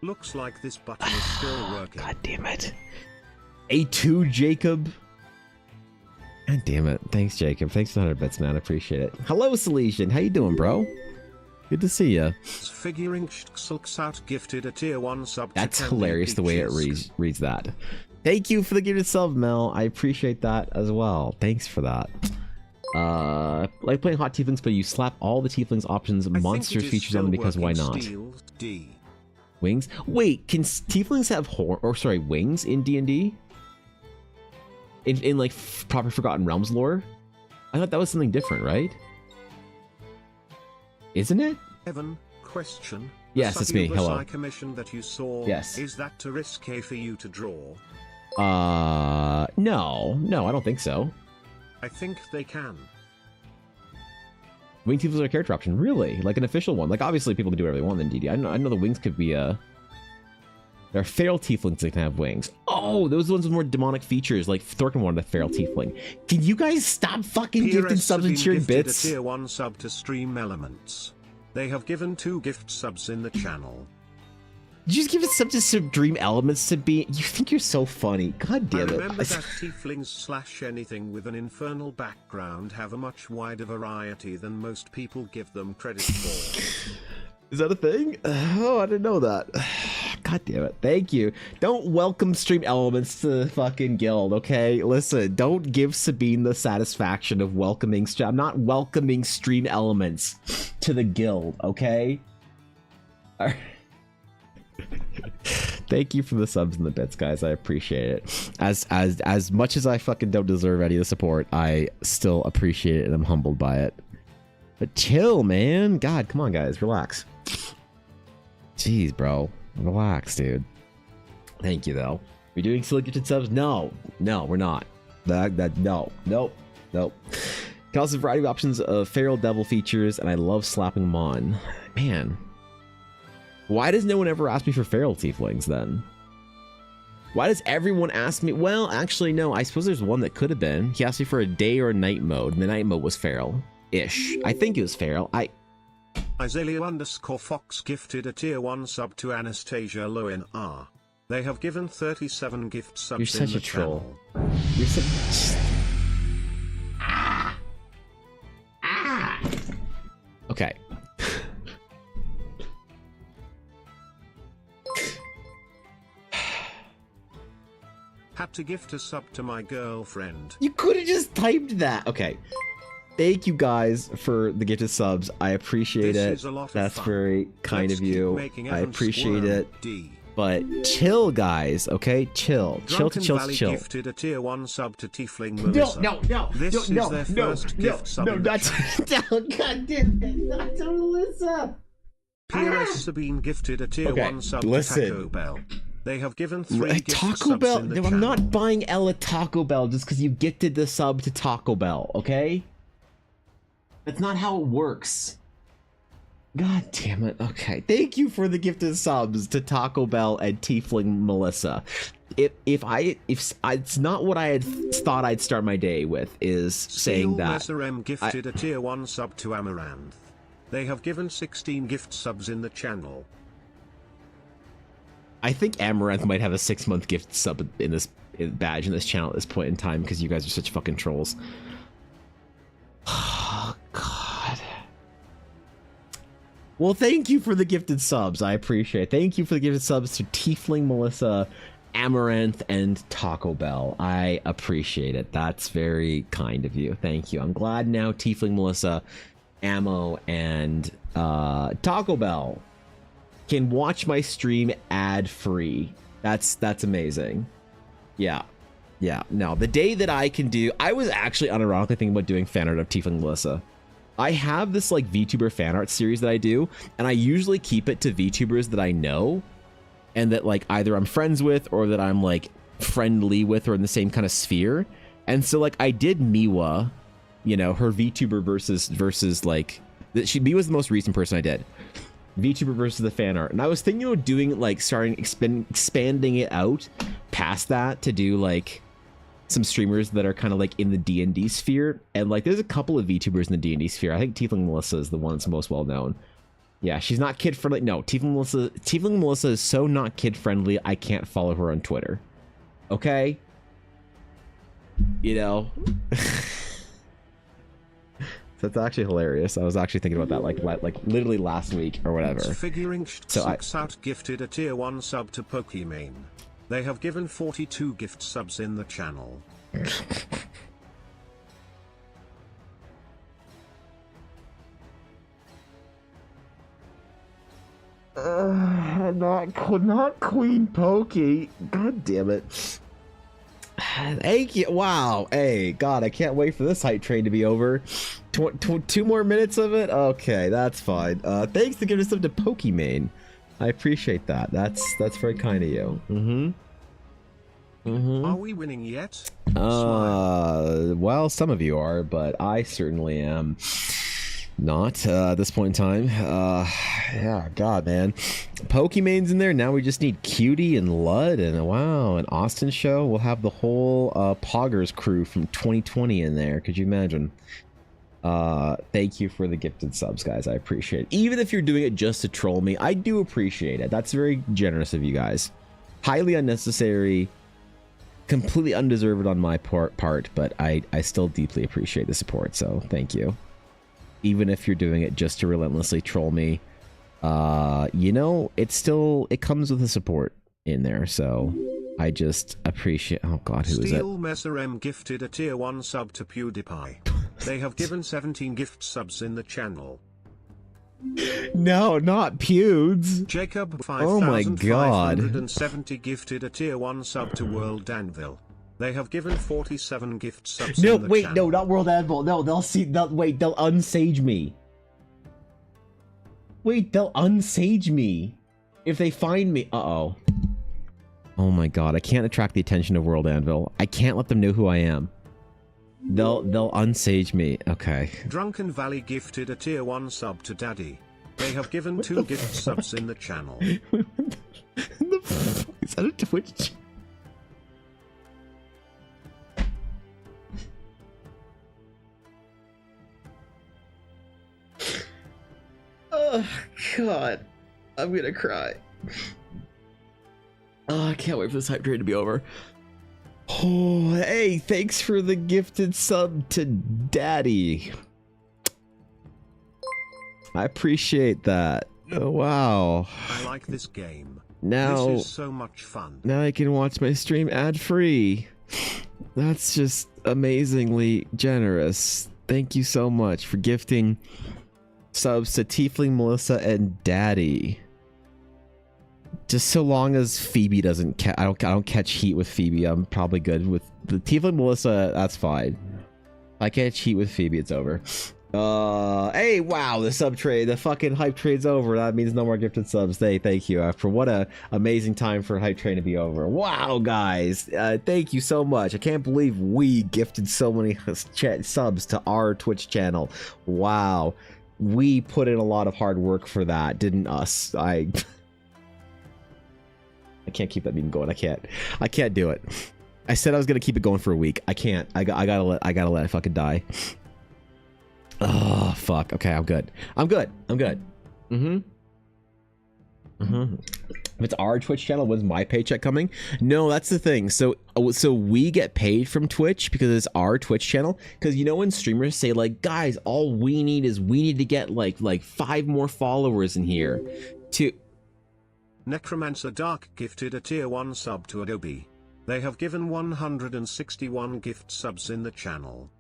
Looks like this button is still working. God damn it. A2, Jacob. God damn it. Thanks, Jacob. Thanks for the 100 bits, man. I appreciate it. Hello, Salesian. How you doing, bro? Good to see you. Figuring Sulks out gifted a tier 1 sub. That's to Candy hilarious the way it Peaches. reads that. Thank you for the gifted sub, Mel. I appreciate that as well. Thanks for that. Like playing hot tieflings, but you slap all the tieflings options, I think monsters it is features on them still because why working. not? Steel, D. Wings? Wait, can tieflings have wings in D&D? In like proper Forgotten Realms lore? I thought that was something different, right? Isn't it? Evan, question. Yes, The it's me. Succubus Hello. Eye commission that you saw. Yes. Is that too risque for you to draw? No, I don't think so. I think they can. Wing tieflings are a character option, really? Like an official one? Like obviously people can do whatever they want in DD. I know the wings could be there are feral tieflings that can have wings. Oh, Oh, those are the ones with more demonic features, like Thorkin wanted a feral tiefling. Can you guys stop fucking gifting subs and cheering bits? A tier 1 sub to Stream Elements. They have given 2 gift subs in the channel. Did you just give it sub to Dream Elements to be? You think you're so funny. God damn I it. remember that tieflings / anything with an infernal background have a much wider variety than most people give them credit for. Is that a thing? Oh, I didn't know that. God damn it. Thank you. Don't welcome Stream Elements to the fucking guild, okay? Listen, don't give Sabine the satisfaction of welcoming... I'm not welcoming Stream Elements to the guild, okay? All right. Thank you for the subs and the bits, guys. I appreciate it. As much as I fucking don't deserve any of the support, I still appreciate it and I'm humbled by it. But chill, man. God, come on, guys. Relax. Jeez, bro. Relax, dude. Thank you, though. We're doing selected subs? No, we're not. Nope. Can also variety of options of feral devil features, and I love slapping them on. Man. Why does no one ever ask me for feral tieflings, then? Why does everyone ask me? Well, actually, no. I suppose there's one that could have been. He asked me for a day or a night mode, and the night mode was feral-ish. I think it was feral. Isalio_Fox gifted a tier 1 sub to Anastasia Lowen R. They have given 37 gift subs. You're such in the a troll. channel. You're such... Okay. Had to gift a sub to my girlfriend. You could have just typed that. Okay. Thank you guys for the gifted subs. I appreciate This it. is a lot of That's fun. very kind Let's of keep you. making I Evan appreciate squirm. it. D. But chill, guys. Okay, chill. Drunken chill. Valley gifted a tier 1 sub to Tiefling Melissa. This is their first gift sub in the channel. God damn it, not to Melissa. PRS Sabine gifted a tier Okay, 1 sub listen. to Taco Bell. They have given 3 gift Taco subs Bell. in the No, channel. I'm not buying Ella Taco Bell just because you gifted the sub to Taco Bell. Okay, that's not how it works. God damn it. Okay, thank you for the gifted subs to Taco Bell and Tiefling Melissa. If it's not what I had thought I'd start my day with, is saying that. SRM gifted a tier 1 sub to Amaranth. They have given 16 gift subs in the channel. I think Amaranth might have a 6-month gift sub in this badge in this channel at this point in time because you guys are such fucking trolls. Oh, God. Well, thank you for the gifted subs. I appreciate it. Thank you for the gifted subs to Tiefling Melissa, Amaranth, and Taco Bell. I appreciate it. That's very kind of you. Thank you. I'm glad now Tiefling Melissa, Ammo, and Taco Bell can watch my stream ad-free. That's amazing. Yeah. No, the day that I can do... I was actually unironically thinking about doing fan art of Tiefling Melissa. I have this like VTuber fan art series that I do, and I usually keep it to VTubers that I know and that like either I'm friends with or that I'm like friendly with or in the same kind of sphere. And so like I did Miwa, you know, her VTuber versus like... Miwa's the most recent person I did. VTuber versus the fan art, and I was thinking of doing like expanding it out past that to do like some streamers that are kind of like in the D&D sphere, and like there's a couple of VTubers in the D&D sphere. I think Tiefling Melissa is the one that's most well known. Yeah, she's not kid friendly. No, Tiefling Melissa is so not kid friendly. I can't follow her on Twitter. Okay, you know. That's actually hilarious. I was actually thinking about that like literally last week or whatever. Figuring So out gifted a tier 1 sub to Pokimane. They have given 42 gift subs in the channel. Not Queen Pokey. God damn it. Thank you. Wow. Hey, God, I can't wait for this hype train to be over. 2 more minutes of it? Okay, that's fine. Thanks for giving us up to Pokimane. I appreciate that. That's very kind of you. Are we winning yet? Well, some of you are, but I certainly am Not at this point in time. Yeah, God, man. Pokemon's in there. Now we just need Cutie and Lud and wow, an Austin show. We'll have the whole Poggers crew from 2020 in there. Could you imagine? Thank you for the gifted subs, guys. I appreciate it. Even if you're doing it just to troll me, I do appreciate it. That's very generous of you guys. Highly unnecessary, completely undeserved on my part, but I still deeply appreciate the support. So thank you. Even if you're doing it just to relentlessly troll me, you know, it comes with the support in there. So I just appreciate. Oh God, who is it? Steel Messer M gifted a tier 1 sub to PewDiePie. They have given 17 gift subs in the channel. No, not Pewds. Jacob Oh my God. 5570 gifted a tier 1 sub to World Anvil. They have given 47 gift subs No, in the wait, channel. no, not World Anvil. No, they'll unsage me. Wait, they'll unsage me if they find me. Uh-oh. Oh my God, I can't attract the attention of World Anvil. I can't let them know who I am. They'll unsage me. Okay. Drunken Valley gifted a tier 1 sub to Daddy. They have given 2 gift subs in the channel. Is that a Twitch? Oh God, I'm gonna cry. Oh, I can't wait for this hype train to be over. Oh, hey, thanks for the gifted sub to Daddy. I appreciate that. Oh, wow. I like this game. Now, This is so much fun. now I can watch my stream ad-free. That's just amazingly generous. Thank you so much for gifting subs to Tiefling, Melissa, and Daddy. Just so long as Phoebe doesn't I don't catch heat with Phoebe, I'm probably good. With the Tiefling, Melissa, that's fine. If I catch heat with Phoebe, it's over. Hey, wow, the sub trade, the fucking hype trade's over. That means no more gifted subs. Thank you for what a amazing time for hype train to be over. Wow, guys, thank you so much. I can't believe we gifted so many subs to our Twitch channel. Wow, we put in a lot of hard work for that, didn't us? I can't keep that meme going. I can't do it. I said I was gonna keep it going for a week. I can't. I gotta let it fucking die. Oh fuck. Okay, I'm good. If it's our Twitch channel, when's my paycheck coming? No, that's the thing. So we get paid from Twitch because it's our Twitch channel. Because you know when streamers say like, guys, all we need to get like 5 more followers in here to. Necromancer Dark gifted a tier 1 sub to Adobe. They have given 161 gift subs in the channel.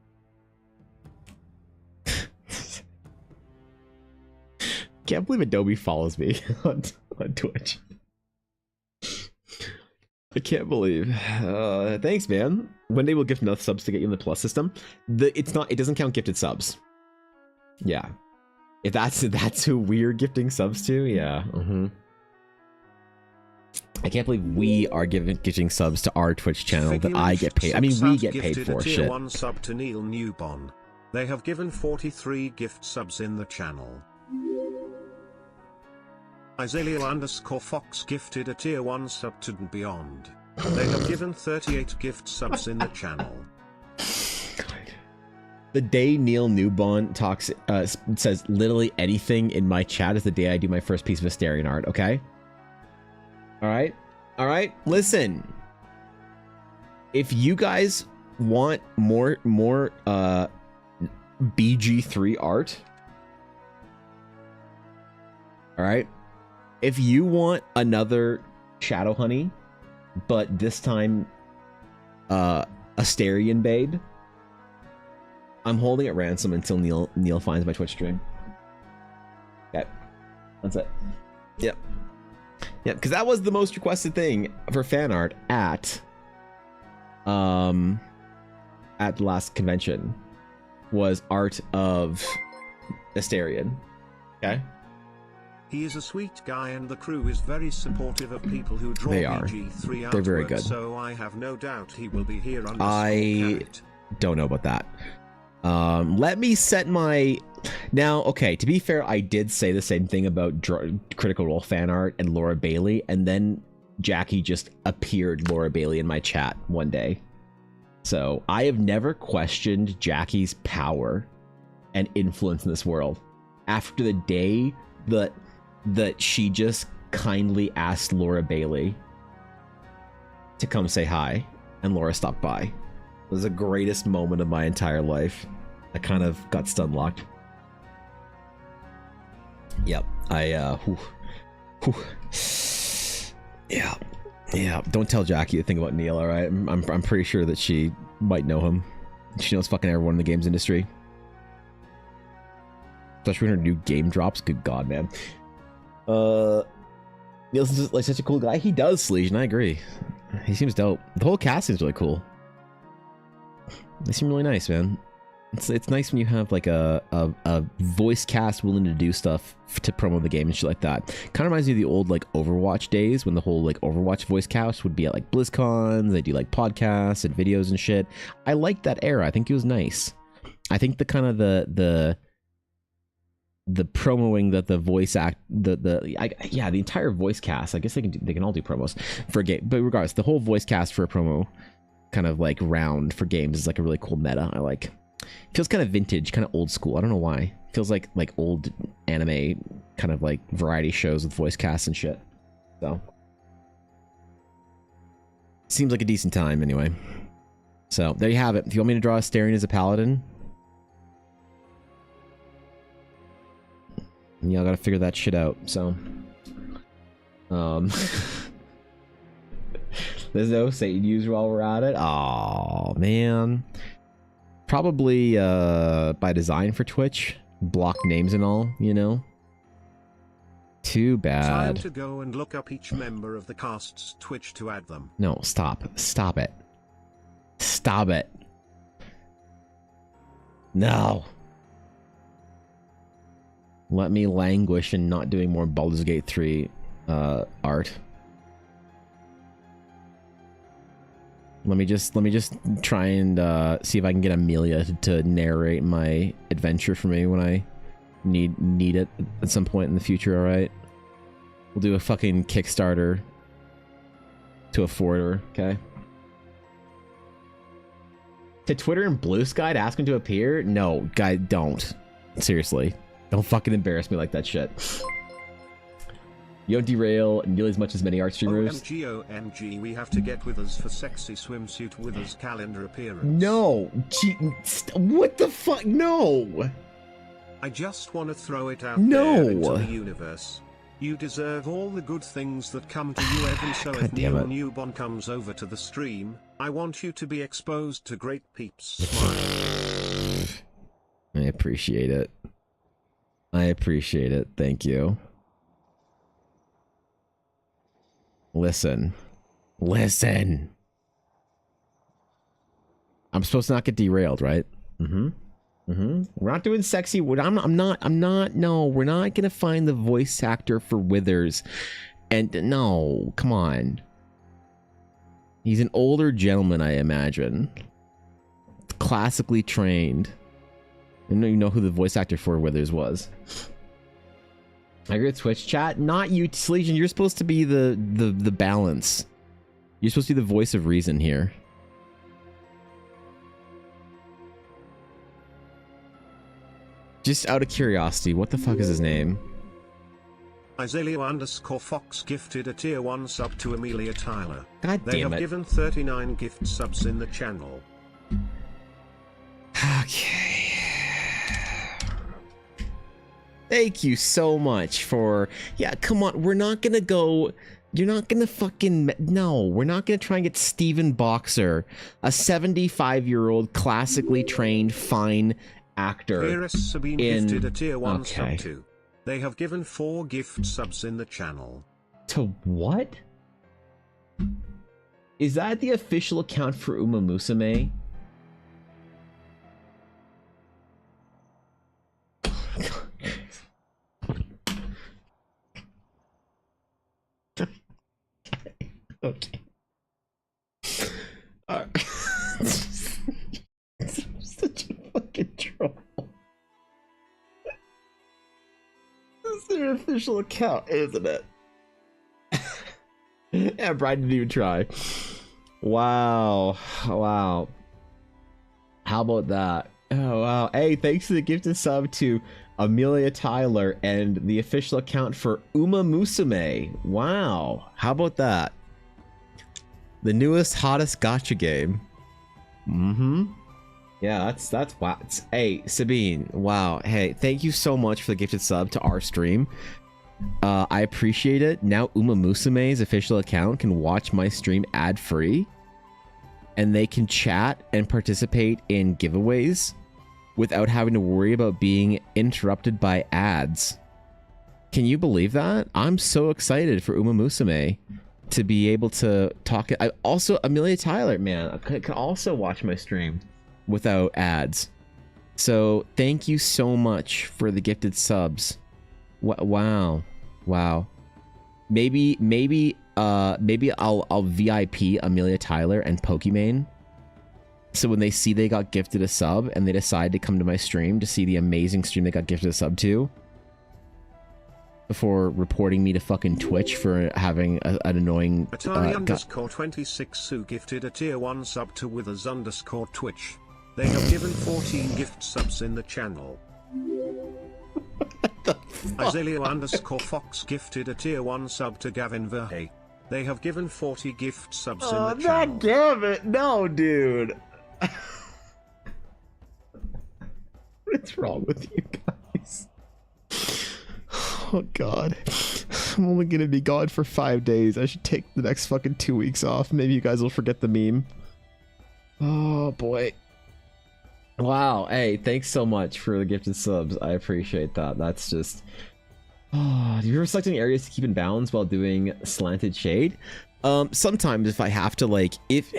Can't believe Adobe follows me on Twitch. I can't believe. Thanks, man. One day we'll gift enough subs to get you in the plus system. It doesn't count gifted subs. Yeah, if that's who we're gifting subs to, yeah. I can't believe we are gifting subs to our Twitch channel that I get paid. I mean, we get paid for shit. Shit. 1 sub to Neil Newbon. They have given 43 gift subs in the channel. Isaiah_Fox gifted a tier 1 sub to Beyond. They have given 38 gift subs in the channel. The day Neil Newbon talks, says literally anything in my chat is the day I do my first piece of Asterion art, okay? Alright? Listen. If you guys want more BG3 art, alright? If you want another Shadow Honey, but this time Asterion Bade, I'm holding it ransom until Neil finds my Twitch stream. Okay. That's it. Yep. Yep, because that was the most requested thing for fan art at the last convention, was art of Asterion. Okay? He is a sweet guy and the crew is very supportive of people who draw BG3 artwork. They're very good. So I have no doubt he will be here on I don't know about that. Let me set my... Now, okay, to be fair, I did say the same thing about Critical Role fan art and Laura Bailey, and then Jackie just appeared Laura Bailey in my chat one day. So I have never questioned Jackie's power and influence in this world after the day that she just kindly asked Laura Bailey to come say hi, and Laura stopped by. It was the greatest moment of my entire life. I kind of got stun locked. Yep, yeah. Don't tell Jackie the thing about Neil, all right? I'm pretty sure that she might know him. She knows fucking everyone in the games industry. Especially when her new game drops. Good God, man. Neil's like such a cool guy. He does, Legion. I agree. He seems dope. The whole cast seems really cool. They seem really nice, man. It's nice when you have like a voice cast willing to do stuff to promo the game and shit like that. Kind of reminds me of the old like Overwatch days when the whole like Overwatch voice cast would be at like BlizzCons. They do like podcasts and videos and shit. I liked that era. I think it was nice. I think the kind of the promoing that the voice the entire voice cast. I guess they can all do promos for a game, but regardless, the whole voice cast for a promo kind of like round for games is like a really cool meta. I like. Feels kind of vintage, kind of old school. I don't know why. Feels like old anime kind of like variety shows with voice casts and shit. So seems like a decent time anyway. So there you have it. If you want me to draw Astarion as a paladin, y'all gotta figure that shit out. So there's no Satan use while we're at it. Oh man. Probably by design for Twitch. Block names and all, you know? Too bad. Time to go and look up each member of the cast's Twitch to add them. No, stop. Stop it. Stop it. No. Let me languish in not doing more Baldur's Gate 3 art. Let me just try and see if I can get Amelia to narrate my adventure for me when I need it at some point in the future. All right, we'll do a fucking Kickstarter to afford her. Okay. To Twitter and Blue Sky to ask him to appear? No, guy, don't. Seriously, don't fucking embarrass me like that shit. You don't derail nearly as much as many art streamers. OMG, we have to get with us for sexy swimsuit with us calendar appearance. No, what the fuck? No. I just want to throw it out No. there into the universe. You deserve all the good things that come to you every so God if damn Neil it. Newbon comes over to the stream, I want you to be exposed to great peeps. Smile. I appreciate it. I appreciate it. Thank you. Listen. Listen. I'm supposed to not get derailed, right? We're not doing sexy. I'm not. No, we're not gonna find the voice actor for Withers. And no, come on. He's an older gentleman, I imagine. Classically trained. I don't even know who the voice actor for Withers was. I agree with Twitch chat. Not you, Legion. You're supposed to be the balance. You're supposed to be the voice of reason here. Just out of curiosity, what the fuck is his name? Isalio_Fox gifted a tier 1 sub to Amelia Tyler. God They damn have it. given 39 gift subs in the channel. Okay. Thank you so much for... Yeah, come on. We're not gonna go... You're not gonna fucking... No, we're not gonna try and get Steven Boxer, a 75-year-old classically trained fine actor. Iris Sabine in- gifted a tier 1 Okay. sub too. They have given 4 gift subs in the channel. To what? Is that the official account for Uma Musume? Okay. Such a fucking official account, isn't it? Yeah, Brian didn't even try. Wow. Wow. How about that? Oh, wow. Hey, thanks to the gifted sub to Amelia Tyler and the official account for Uma Musume. Wow. How about that? The newest, hottest gacha game. Mm-hmm. Yeah, that's wow. Hey, Sabine. Wow. Hey, thank you so much for the gifted sub to our stream. I appreciate it. Now Uma Musume's official account can watch my stream ad-free. And they can chat and participate in giveaways without having to worry about being interrupted by ads. Can you believe that? I'm so excited for Uma Musume to be able to talk. I also, Amelia Tyler, man, can also watch my stream without ads. So thank you so much for the gifted subs. Wow. Maybe I'll VIP Amelia Tyler and Pokimane. So when they see they got gifted a sub and they decide to come to my stream to see the amazing stream they got gifted a sub to, before reporting me to fucking Twitch for having an annoying Atari_26 who gifted a tier 1 sub to Withers_Twitch. They have given 14 gift subs in the channel. Isilio_Fox gifted a tier 1 sub to Gavin Verhey. They have given 40 gift subs in the channel. God damn it. No, dude. What's wrong with you guys? Oh, God. I'm only going to be gone for 5 days. I should take the next fucking 2 weeks off. Maybe you guys will forget the meme. Oh, boy. Wow. Hey, thanks so much for the gifted subs. I appreciate that. That's just... Oh, you're selecting areas to keep in balance while doing slanted shade. Sometimes if I have to, like, if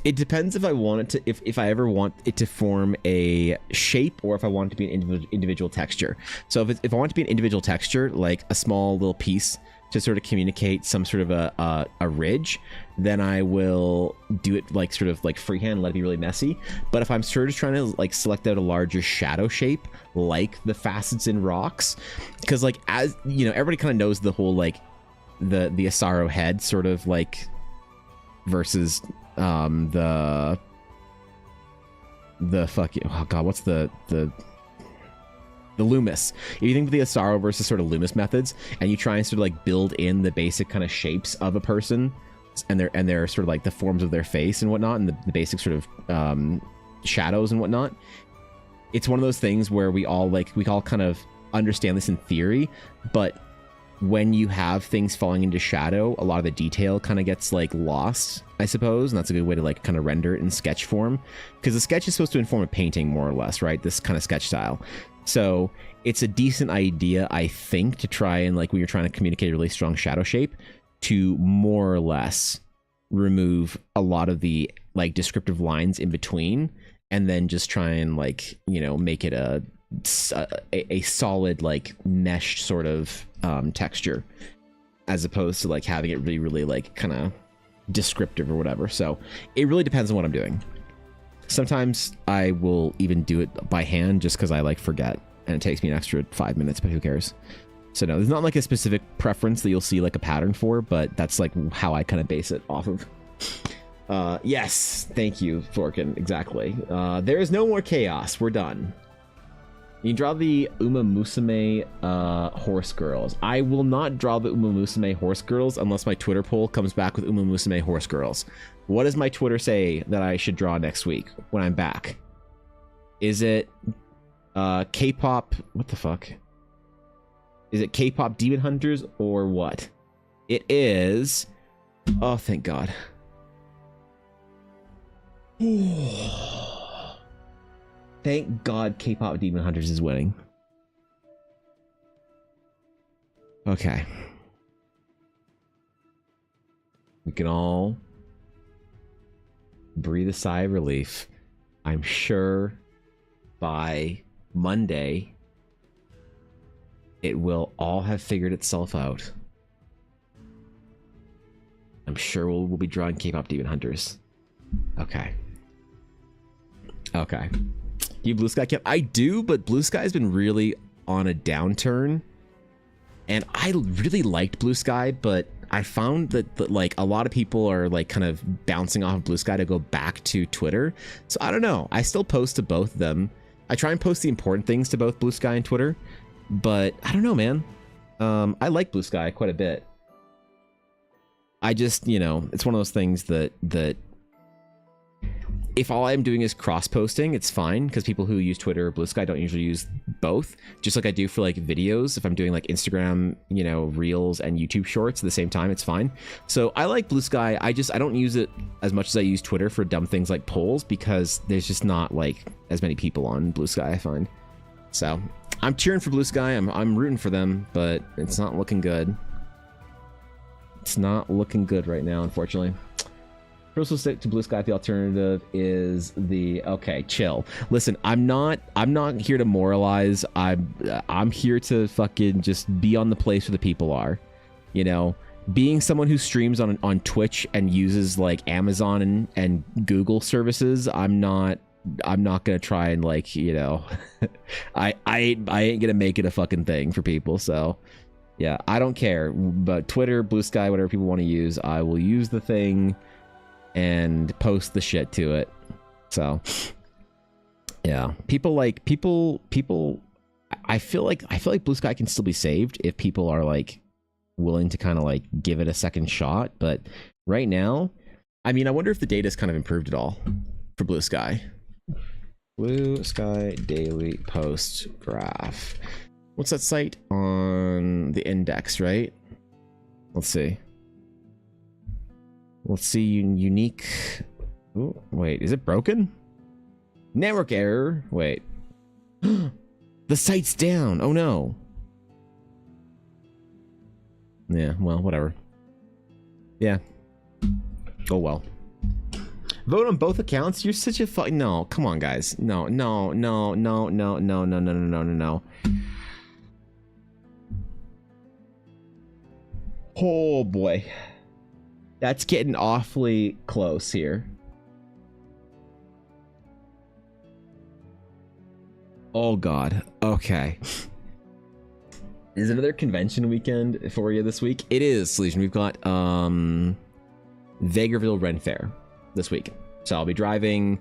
it depends if I want it to, if I ever want it to form a shape or if I want it to be an individual texture. So if I want it to be an individual texture, like a small little piece to sort of communicate some sort of a ridge, then I will do it like sort of like freehand, let it be really messy. But if I'm sort of trying to like select out a larger shadow shape, like the facets in rocks, because like, as you know, everybody kind of knows the whole like the Asaro head sort of like versus the fucking, oh god, what's the Loomis. If you think of the Asaro versus sort of Loomis methods, and you try and sort of like build in the basic kind of shapes of a person and their sort of like the forms of their face and whatnot, and the basic sort of shadows and whatnot, it's one of those things where we all kind of understand this in theory, but when you have things falling into shadow, a lot of the detail kind of gets like lost, I suppose, and that's a good way to like kind of render it in sketch form, because the sketch is supposed to inform a painting more or less, right? This kind of sketch style. So it's a decent idea, I think, to try and like when you're trying to communicate a really strong shadow shape, to more or less remove a lot of the like descriptive lines in between, and then just try and like, you know, make it a solid like mesh sort of texture, as opposed to like having it really like kind of descriptive or whatever. So it really depends on what I'm doing. Sometimes I will even do it by hand just because I like forget, and it takes me an extra 5 minutes, but who cares? So no, there's not like a specific preference that you'll see like a pattern for, but that's like how I kind of base it off of. Yes, thank you, Forkin. Exactly. There is no more chaos. We're done. You can draw the Uma Musume horse girls. I will not draw the Uma Musume horse girls unless my Twitter poll comes back with Uma Musume horse girls. What does my Twitter say that I should draw next week when I'm back? Is it K-pop? What the fuck? Is it K-pop Demon Hunters or what? It is... Oh, thank God. Thank God K-pop Demon Hunters is winning. Okay. We can all breathe a sigh of relief. I'm sure by Monday it will all have figured itself out. I'm sure we'll be drawing K-pop Demon Hunters. Okay. Okay. Do you Blue Sky Camp? I do, but Blue Sky has been really on a downturn. And I really liked Blue Sky, but I found that like a lot of people are like kind of bouncing off of Blue Sky to go back to Twitter. So I don't know. I still post to both of them. I try and post the important things to both Blue Sky and Twitter, but I don't know, man. I like Blue Sky quite a bit. I just, you know, it's one of those things that if all I'm doing is cross-posting, it's fine, because people who use Twitter or Blue Sky don't usually use both, just like I do for like videos. If I'm doing like Instagram, you know, Reels and YouTube Shorts at the same time, it's fine. So I like Blue Sky. I don't use it as much as I use Twitter for dumb things like polls, because there's just not like as many people on Blue Sky, I find. So I'm cheering for Blue Sky. I'm rooting for them, but it's not looking good. It's not looking good right now, unfortunately. First, we'll stick to Blue Sky. The alternative is the okay. Chill. Listen, I'm not here to moralize. I'm here to fucking just be on the place where the people are. You know, being someone who streams on Twitch and uses like Amazon and Google services, I'm not gonna try and like, you know, I ain't gonna make it a fucking thing for people. So yeah, I don't care. But Twitter, Blue Sky, whatever people want to use, I will use the thing and post the shit to it. So yeah, people I feel like Blue Sky can still be saved if people are like willing to kind of like give it a second shot. But right now, I mean, I wonder if the data's kind of improved at all for Blue Sky. Blue Sky daily post graph. What's that site on the index, right? Let's see. Let's see, unique. Ooh, wait, is it broken? Network error. Wait. The site's down. Oh no. Yeah, well, whatever. Yeah. Oh well. Vote on both accounts? You're such a fuck. No, come on, guys. No. Oh boy. That's getting awfully close here. Oh god. Okay. Is another convention weekend for you this week? It is, Legion. We've got Vegreville Ren Fair this week. So I'll be driving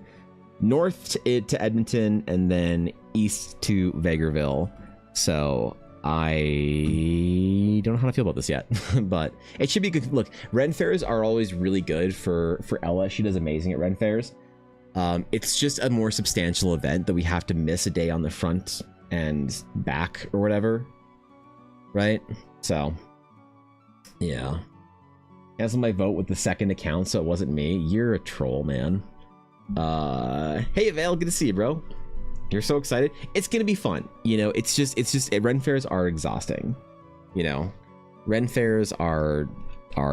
north to Edmonton and then east to Vegreville. So I don't know how to feel about this yet, but it should be good. Look, Ren Fairs are always really good for Ella. She does amazing at Ren Fairs. It's just a more substantial event that we have to miss a day on the front and back or whatever, right? So yeah, cancel my vote with the second account so it wasn't me. You're a troll, man. Hey Avail, good to see you, bro. You're so excited. It's gonna be fun. You know, it's just Ren Fairs are exhausting. You know, Ren Fairs are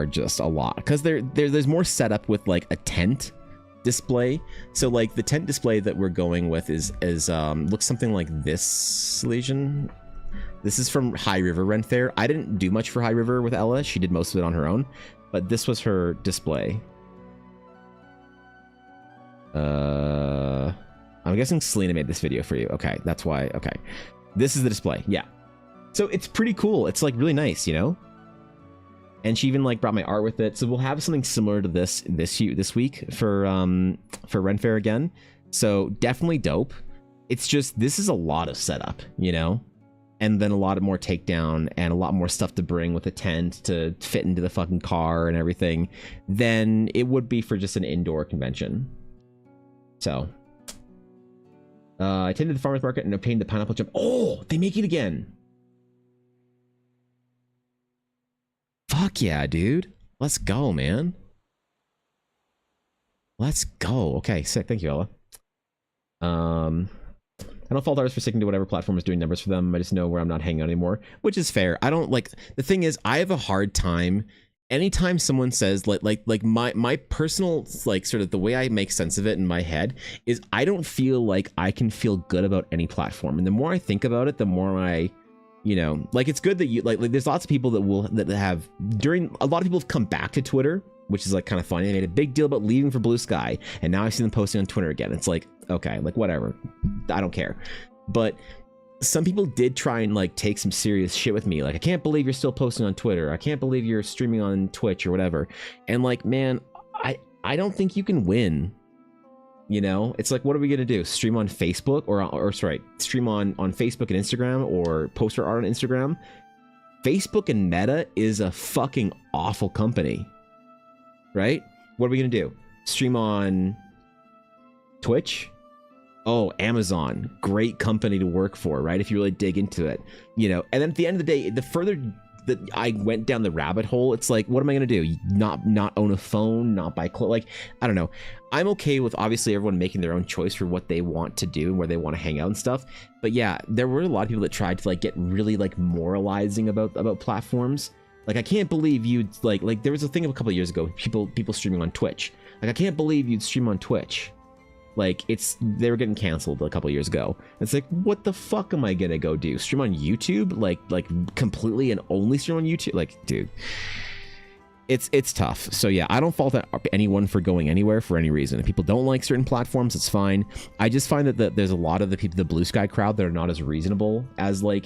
just a lot because there's more setup with like a tent display. So like the tent display that we're going with is looks something like this, Legion. This is from High River Ren Fair. I didn't do much for High River with Ella. She did most of it on her own, but this was her display. I'm guessing Selena made this video for you. Okay, that's why. Okay, this is the display. Yeah, so it's pretty cool. It's like really nice, you know. And she even like brought my art with it. So we'll have something similar to this week for Ren Fair again. So definitely dope. It's just this is a lot of setup, you know, and then a lot of more takedown and a lot more stuff to bring with a tent to fit into the fucking car and everything than it would be for just an indoor convention. So I attended the farmers market and obtained the pineapple jump. Oh, they make it again. Fuck yeah, dude. Let's go, man. Let's go. Okay, sick. Thank you, Ella. I don't fault artists for sticking to whatever platform is doing numbers for them. I just know where I'm not hanging out anymore, which is fair. I don't like, the thing is, I have a hard time anytime someone says like my personal, like, sort of the way I make sense of it in my head is I don't feel like I can feel good about any platform. And the more I think about it, the more I, you know, like, it's good that you like there's lots of people that have during, a lot of people have come back to Twitter, which is like kind of funny. They made a big deal about leaving for Blue Sky, and now I see them posting on Twitter again. It's like, okay, like whatever, I don't care. But some people did try and like take some serious shit with me. Like, I can't believe you're still posting on Twitter. I can't believe you're streaming on Twitch or whatever. And like, man, I don't think you can win. You know, it's like, what are we gonna do? Stream on Facebook or sorry, stream on Facebook and Instagram, or post our art on Instagram? Facebook and Meta is a fucking awful company, right? What are we gonna do? Stream on Twitch? Oh, Amazon, great company to work for, right? If you really dig into it, you know. And then at the end of the day, the further that I went down the rabbit hole, it's like, what am I gonna do? Not own a phone, not buy clothes? Like, I don't know. I'm okay with obviously everyone making their own choice for what they want to do and where they want to hang out and stuff. But yeah, there were a lot of people that tried to like get really like moralizing about platforms. Like, I can't believe you'd like there was a thing a couple of years ago, people streaming on Twitch. Like, I can't believe you'd stream on Twitch. Like, they were getting canceled a couple years ago. It's like, what the fuck am I gonna go do? Stream on YouTube? Like completely and only stream on YouTube? Like, dude, it's tough. So yeah, I don't fault anyone for going anywhere for any reason. If people don't like certain platforms, it's fine. I just find that there's a lot of the people, the Blue Sky crowd, that are not as reasonable as, like,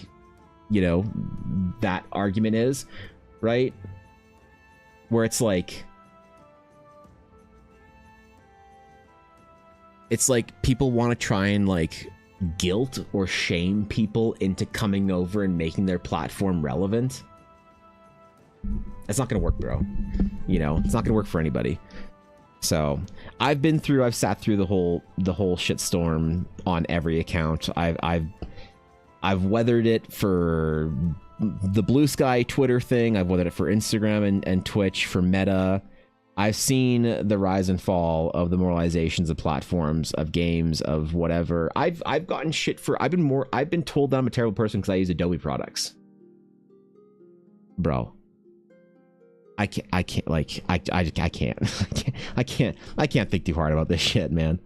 you know, that argument is, right? Where it's like, people want to try and like guilt or shame people into coming over and making their platform relevant. That's not gonna work, bro. You know, it's not gonna work for anybody. So I've sat through the whole shitstorm on every account. I've weathered it for the Blue Sky Twitter thing. I've weathered it for Instagram and Twitch, for Meta. I've seen the rise and fall of the moralizations of platforms, of games, of whatever. I've gotten shit for. I've been told that I'm a terrible person because I use Adobe products. Bro, I can't think too hard about this shit, man.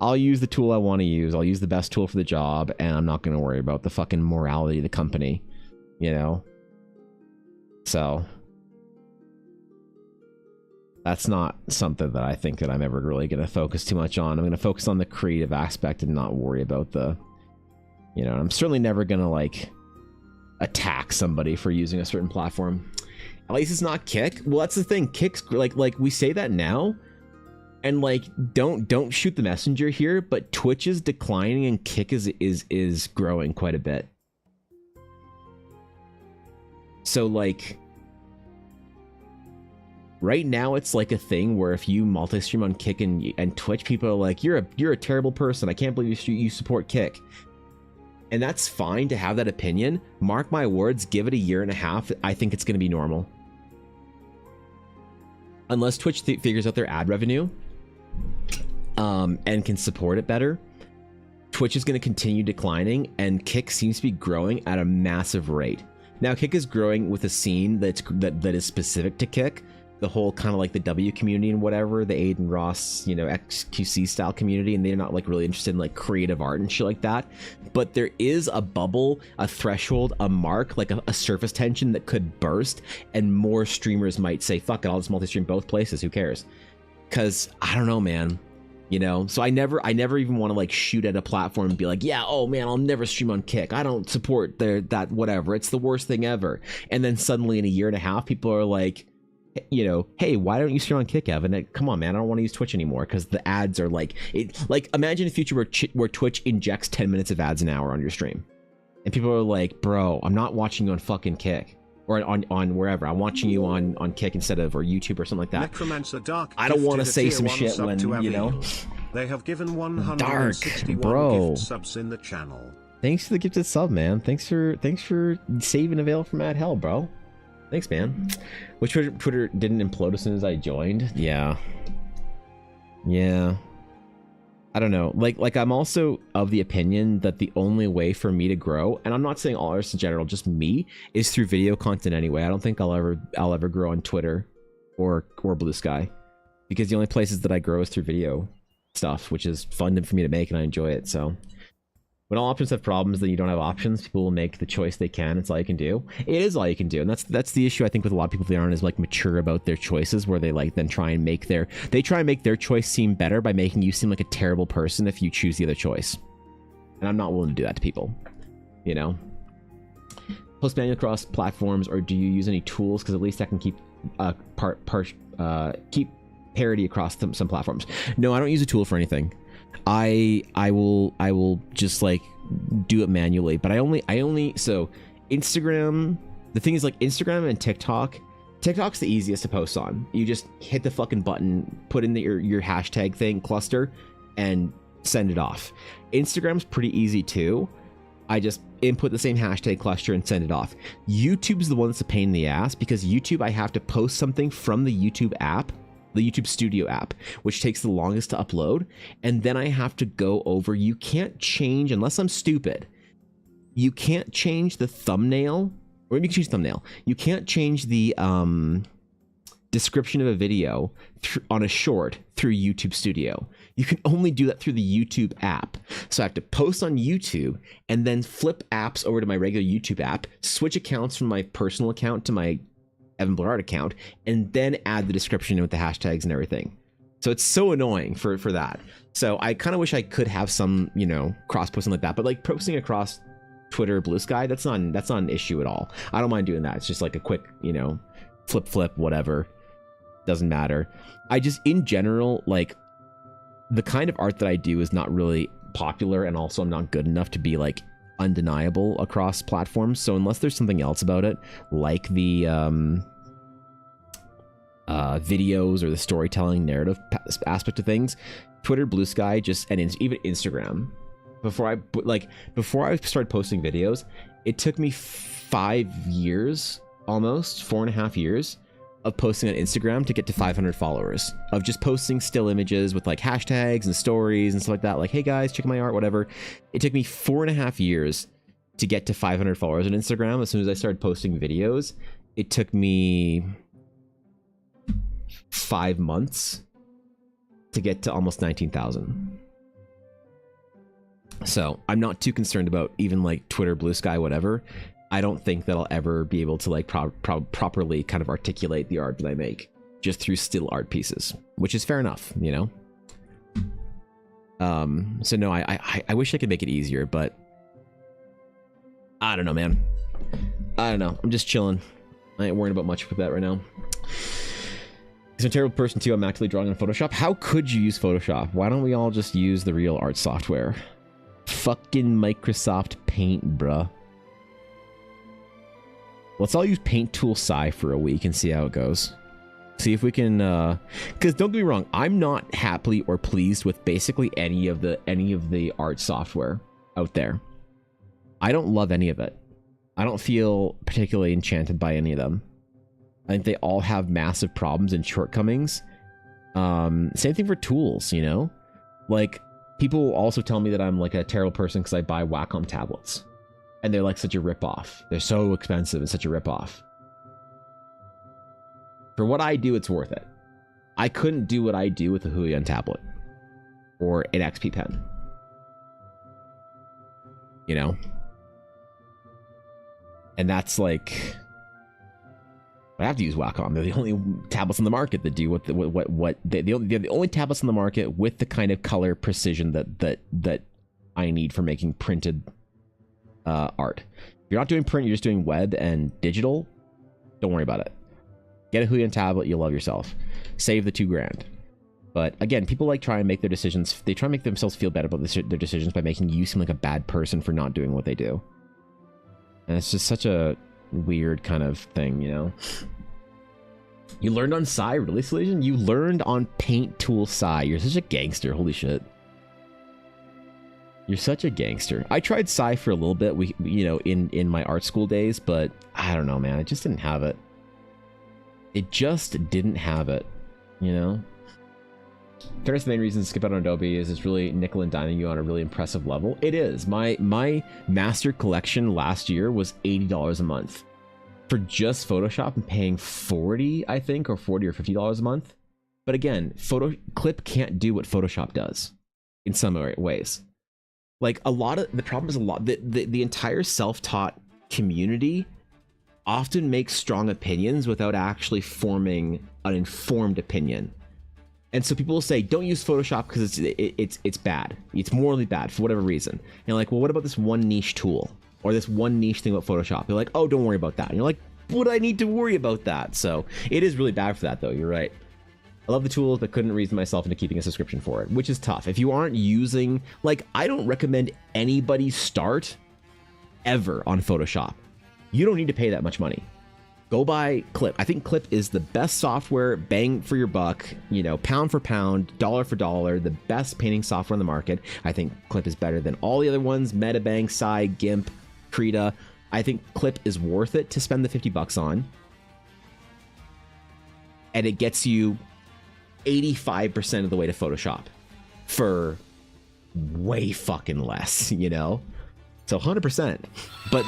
I'll use the tool I want to use. I'll use the best tool for the job, and I'm not going to worry about the fucking morality of the company, you know? So that's not something that I think that I'm ever really going to focus too much on. I'm going to focus on the creative aspect and not worry about the, you know, I'm certainly never going to like attack somebody for using a certain platform. At least it's not Kick. Well, that's the thing. Kick's like we say that now, and like don't shoot the messenger here, but Twitch is declining and Kick is growing quite a bit. So like, right now it's like a thing where if you multi-stream on Kick and Twitch, people are like, you're a terrible person. I can't believe you support Kick. And that's fine to have that opinion. Mark my words, give it a year and a half. I think it's going to be normal. Unless Twitch figures out their ad revenue and can support it better, Twitch is going to continue declining, and Kick seems to be growing at a massive rate. Now, Kick is growing with a scene that is specific to Kick. The whole kind of like the W community and whatever, the Aiden Ross, you know, XQC style community, and they're not like really interested in like creative art and shit like that. But there is a bubble, a threshold, a mark, like a surface tension that could burst, and more streamers might say, fuck it, I'll just multi-stream both places, who cares? Because I don't know, man. You know, so I never even want to like shoot at a platform and be like, yeah, oh man, I'll never stream on Kick. I don't support that whatever. It's the worst thing ever. And then suddenly in a year and a half, people are like, you know, hey, why don't you stream on Kick, Evan? Come on, man, I don't want to use Twitch anymore because the ads are like, like imagine a future where Twitch injects 10 minutes of ads an hour on your stream, and people are like, bro, I'm not watching you on fucking Kick or on wherever. I'm watching you on Kick instead of, or YouTube or something like that. Necromancer Dark, I don't want to say some shit when, you know. They have given 161 bro. gift subs in the channel. Thanks for the gifted sub, man. Thanks for saving a veil from Mad Hell, bro. Thanks, man. Which Twitter didn't implode as soon as I joined? Yeah. I don't know. Like I'm also of the opinion that the only way for me to grow, and I'm not saying all artists in general, just me, is through video content anyway. I don't think I'll ever grow on Twitter or Blue Sky, because the only places that I grow is through video stuff, which is fun for me to make and I enjoy it. So when all options have problems, then you don't have options. People will make the choice they can. It's all you can do. It is all you can do, and that's the issue I think with a lot of people. They aren't as like mature about their choices, where they like then try and make their choice seem better by making you seem like a terrible person if you choose the other choice. And I'm not willing to do that to people. you know. Post manually across platforms, or do you use any tools? Because at least I can keep keep parity across some platforms. No, I don't use a tool for anything. I will just like do it manually, but I only so Instagram, the thing is like Instagram and TikTok's the easiest to post on. You just hit the fucking button, put in your hashtag thing, cluster, and send it off. Instagram's pretty easy too. I just input the same hashtag cluster and send it off. YouTube's the one that's a pain in the ass, because YouTube, I have to post something from the YouTube app, the YouTube Studio app, which takes the longest to upload. And then I have to go over, you can't change, unless I'm stupid, you can't change the thumbnail, or you can change the thumbnail. You can't change the description of a video on a short through YouTube Studio. You can only do that through the YouTube app. So I have to post on YouTube and then flip apps over to my regular YouTube app, switch accounts from my personal account to my Evan Blard account, and then add the description with the hashtags and everything. So it's so annoying for that. So I kind of wish I could have some, you know, cross posting like that, but like posting across Twitter, Blue Sky, that's not an issue at all. I don't mind doing that. It's just like a quick, you know, flip, whatever. Doesn't matter. I just, in general, like, the kind of art that I do is not really popular, and also I'm not good enough to be like undeniable across platforms. So unless there's something else about it, like the videos or the storytelling narrative aspect of things, Twitter, Blue Sky, and even Instagram. Before I started posting videos, it took me 5 years, almost 4.5 years, of posting on Instagram to get to 500 followers, of just posting still images with like hashtags and stories and stuff like that. Like, hey guys, check my art, whatever. It took me 4.5 years to get to 500 followers on Instagram. As soon as I started posting videos, it took me 5 months to get to almost 19,000. So I'm not too concerned about even like Twitter, Blue Sky, whatever. I don't think that I'll ever be able to like properly kind of articulate the art that I make just through still art pieces, which is fair enough, you know? So no, I wish I could make it easier, but I don't know, man. I don't know. I'm just chilling. I ain't worrying about much with that right now. He's a terrible person too. I'm actively drawing on Photoshop. How could you use Photoshop? Why don't we all just use the real art software? Fucking Microsoft Paint, bruh. Let's all use Paint Tool Sci for a week and see how it goes. See if we can, because don't get me wrong, I'm not happily or pleased with basically any of the art software out there. I don't love any of it. I don't feel particularly enchanted by any of them. I think they all have massive problems and shortcomings. Same thing for tools, you know? Like, people will also tell me that I'm like a terrible person because I buy Wacom tablets. And they're like such a ripoff. They're so expensive and such a ripoff. For what I do, it's worth it. I couldn't do what I do with a Huion tablet or an XP pen. You know? And that's like, I have to use Wacom. They're the only tablets on the market that do they're the only tablets on the market with the kind of color precision that I need for making printed art. If you're not doing print, you're just doing web and digital, don't worry about it. Get a Huion tablet, you'll love yourself. Save the $2,000. But again, people like try and make their decisions, they try and make themselves feel better about their decisions by making you seem like a bad person for not doing what they do. And it's just such a weird kind of thing, you know? You learned on Sci, Release Legion? You learned on Paint Tool Sci. You're such a gangster, holy shit. You're such a gangster. I tried Sci for a little bit, in my art school days, but I don't know, man. It just didn't have it. It just didn't have it, you know? Fairness, the main reason to skip out on Adobe is it's really nickel and diming you on a really impressive level. It is. My master collection last year was $80 a month. For just Photoshop, I'm paying $40, I think, or $40 or $50 a month. But again, Clip can't do what Photoshop does in some ways. Like, a lot of the problem is the entire self-taught community often makes strong opinions without actually forming an informed opinion. And so people will say, don't use Photoshop because it's bad. It's morally bad for whatever reason. And like, well, what about this one niche tool? or this one niche thing about Photoshop. They're like, oh, don't worry about that. And you're like, would I need to worry about that? So it is really bad for that, though. You're right. I love the tools, but couldn't reason myself into keeping a subscription for it, which is tough. If you aren't using, like, I don't recommend anybody start ever on Photoshop. You don't need to pay that much money. Go buy Clip. I think Clip is the best software, bang for your buck, you know, pound for pound, dollar for dollar, the best painting software on the market. I think Clip is better than all the other ones, Metabang, Sai, GIMP, Krita. I think Clip is worth it to spend the $50 on. And it gets you 85% of the way to Photoshop for way fucking less, you know? So 100%. But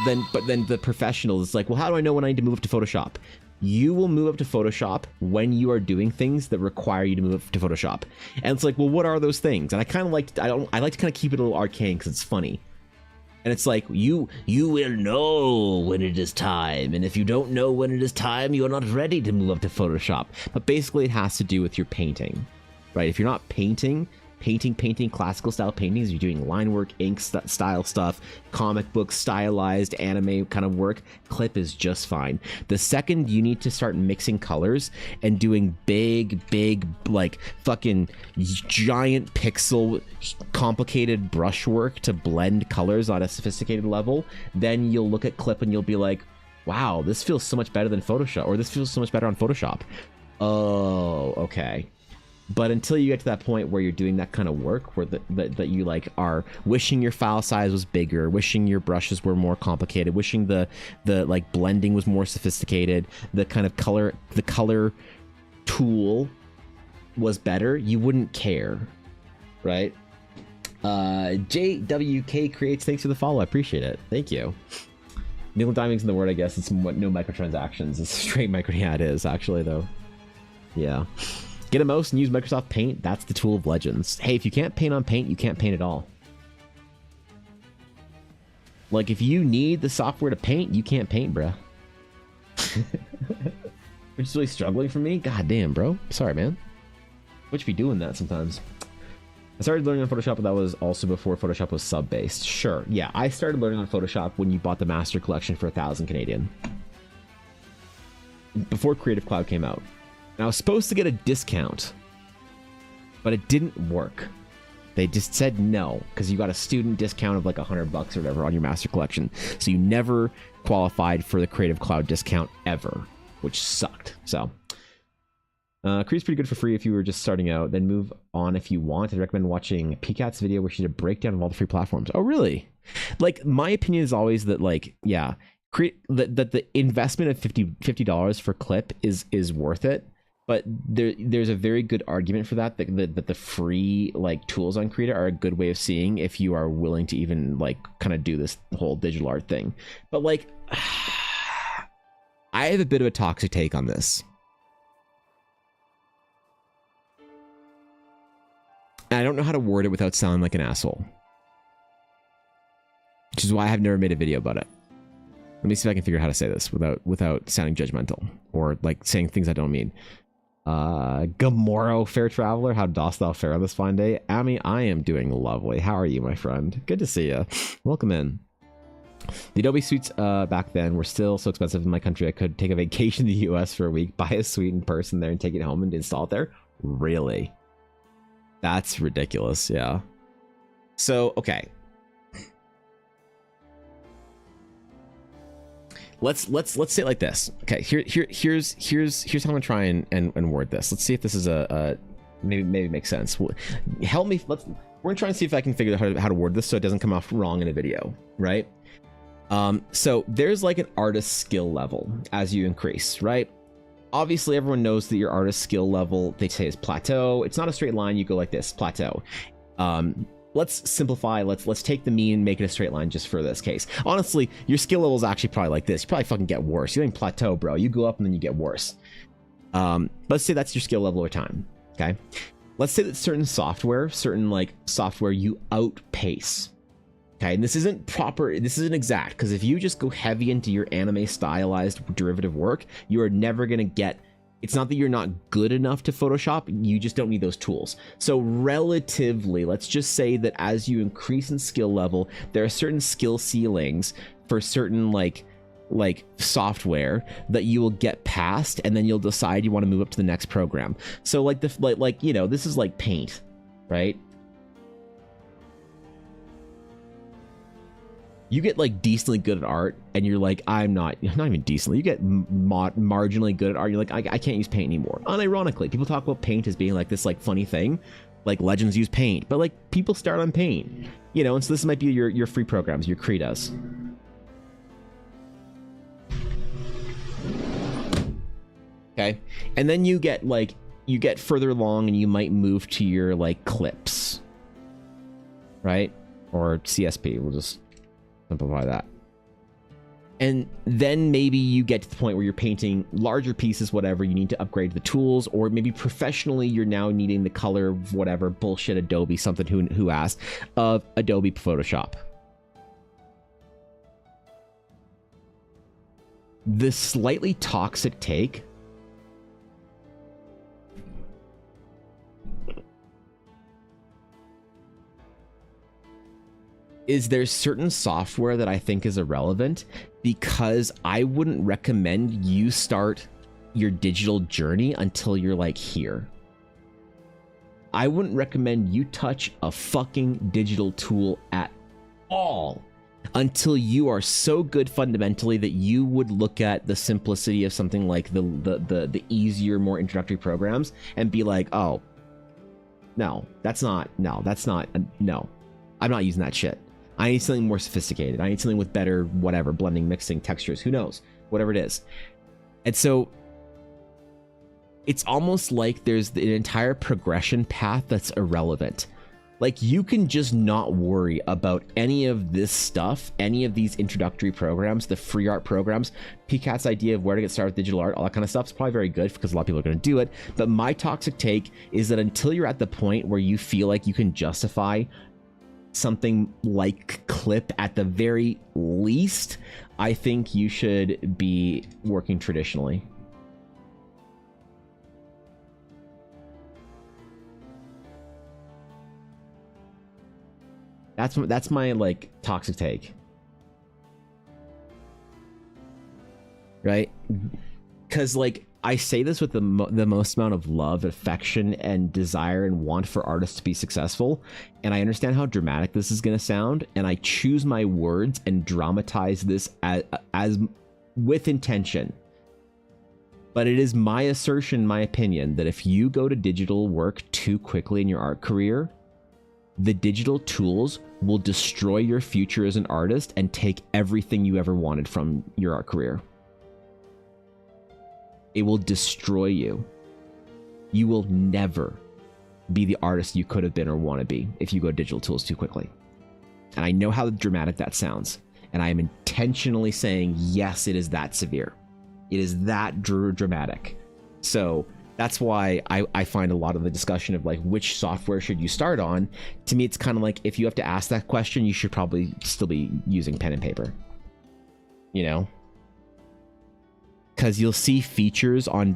then the professional is like, well, how do I know when I need to move up to Photoshop? You will move up to Photoshop when you are doing things that require you to move up to Photoshop. And it's like, well, what are those things? And I kind of like, I like to kind of keep it a little arcane because it's funny. And it's like, you will know when it is time. And if you don't know when it is time, you are not ready to move up to Photoshop. But basically it has to do with your painting, right? If you're not painting classical style paintings, you're doing line work, ink style stuff, comic book stylized anime kind of work, Clip is just fine. The second you need to start mixing colors and doing big like fucking giant pixel complicated brushwork to blend colors on a sophisticated level, then you'll look at Clip and you'll be like, wow, this feels so much better than Photoshop, or this feels so much better on Photoshop. Oh, okay. But until you get to that point where you're doing that kind of work, where that you like are wishing your file size was bigger, wishing your brushes were more complicated, wishing the like blending was more sophisticated, the kind of color tool was better, you wouldn't care, right? JWK creates, thanks for the follow, I appreciate it, thank you. Nickel diming's in the word, I guess. It's no microtransactions. It's straight micro. Yeah, it is actually though. Yeah. Get a mouse and use Microsoft Paint. That's the tool of legends. Hey, if you can't paint on Paint, you can't paint at all. Like, if you need the software to paint, you can't paint, bruh. Which is really struggling for me? God damn, bro. Sorry, man. What you be doing that sometimes? I started learning on Photoshop, but that was also before Photoshop was sub-based. Sure, yeah. I started learning on Photoshop when you bought the Master Collection for 1,000 Canadian. Before Creative Cloud came out. And I was supposed to get a discount, but it didn't work. They just said no, because you got a student discount of like $100 or whatever on your Master Collection. So you never qualified for the Creative Cloud discount ever, which sucked. So Creed's pretty good for free if you were just starting out. Then move on if you want. I'd recommend watching PCAT's video where she did a breakdown of all the free platforms. Oh, really? Like, my opinion is always that, like, yeah, that the investment of $50 for Clip is worth it. But there's a very good argument for that the free like tools on Krita are a good way of seeing if you are willing to even like kind of do this whole digital art thing. But like, I have a bit of a toxic take on this. And I don't know how to word it without sounding like an asshole. Which is why I have never made a video about it. Let me see if I can figure out how to say this without sounding judgmental or like saying things I don't mean. Gamoro, fair traveler, how dost thou fare on this fine day? Ami, I am doing lovely. How are you, my friend? Good to see you. Welcome in. The Adobe suites back then were still so expensive in my country I could take a vacation to the US for a week, buy a suite in person there and take it home and install it there. Really? That's ridiculous, yeah. So, okay. Let's say it like this. Okay, here's how I'm gonna try and word this. Let's see if this is a maybe makes sense. Help me. We're gonna try and see if I can figure out how to word this so it doesn't come off wrong in a video, right? So there's like an artist skill level as you increase, right? Obviously, everyone knows that your artist skill level, they say, is plateau. It's not a straight line. You go like this, plateau. Let's simplify. Let's take the mean and make it a straight line just for this case. Honestly, your skill level is actually probably like this. You probably fucking get worse. You don't plateau, bro. You go up and then you get worse. Let's say that's your skill level over time. Okay. Let's say that certain software you outpace. Okay, and this isn't proper, this isn't exact, because if you just go heavy into your anime stylized derivative work, you are never going to get It's not that you're not good enough to Photoshop, you just don't need those tools. So relatively, let's just say that as you increase in skill level, there are certain skill ceilings for certain like software that you will get past, and then you'll decide you want to move up to the next program. So like you know, this is like Paint, right? You get like decently good at art, and you're like, I'm not even decently. You get marginally good at art. You're like, I can't use Paint anymore. Unironically, people talk about Paint as being like this like funny thing, like Legends use Paint, but like people start on Paint, you know. And so this might be your free programs, your Credas. Okay, and then you get further along, and you might move to your like clips, right? Or CSP. We'll just simplify that. And then maybe you get to the point where you're painting larger pieces, whatever, you need to upgrade the tools, or maybe professionally you're now needing the color of whatever bullshit Adobe, something who asked, of Adobe Photoshop. The slightly toxic take is there's certain software that I think is irrelevant, because I wouldn't recommend you start your digital journey until you're like here. I wouldn't recommend you touch a fucking digital tool at all until you are so good fundamentally that you would look at the simplicity of something like the easier, more introductory programs and be like, oh, no, I'm not using that shit. I need something more sophisticated. I need something with better whatever, blending, mixing, textures, who knows, whatever it is. And so it's almost like there's an entire progression path that's irrelevant. Like, you can just not worry about any of this stuff, any of these introductory programs, the free art programs. PCAT's idea of where to get started with digital art, all that kind of stuff is probably very good because a lot of people are going to do it. But my toxic take is that until you're at the point where you feel like you can justify something like Clip at the very least, I think you should be working traditionally. That's my like toxic take, right? Because like I say this with the most amount of love, affection, and desire and want for artists to be successful, and I understand how dramatic this is going to sound, and I choose my words and dramatize this as with intention. But it is my assertion, my opinion, that if you go to digital work too quickly in your art career, the digital tools will destroy your future as an artist and take everything you ever wanted from your art career. It will destroy you. You will never be the artist you could have been or want to be if you go digital tools too quickly. And I know how dramatic that sounds, and I am intentionally saying, yes, it is that severe. It is that dramatic. So that's why I find a lot of the discussion of like, which software should you start on? To me, it's kind of like, if you have to ask that question, you should probably still be using pen and paper, you know? Because you'll see features on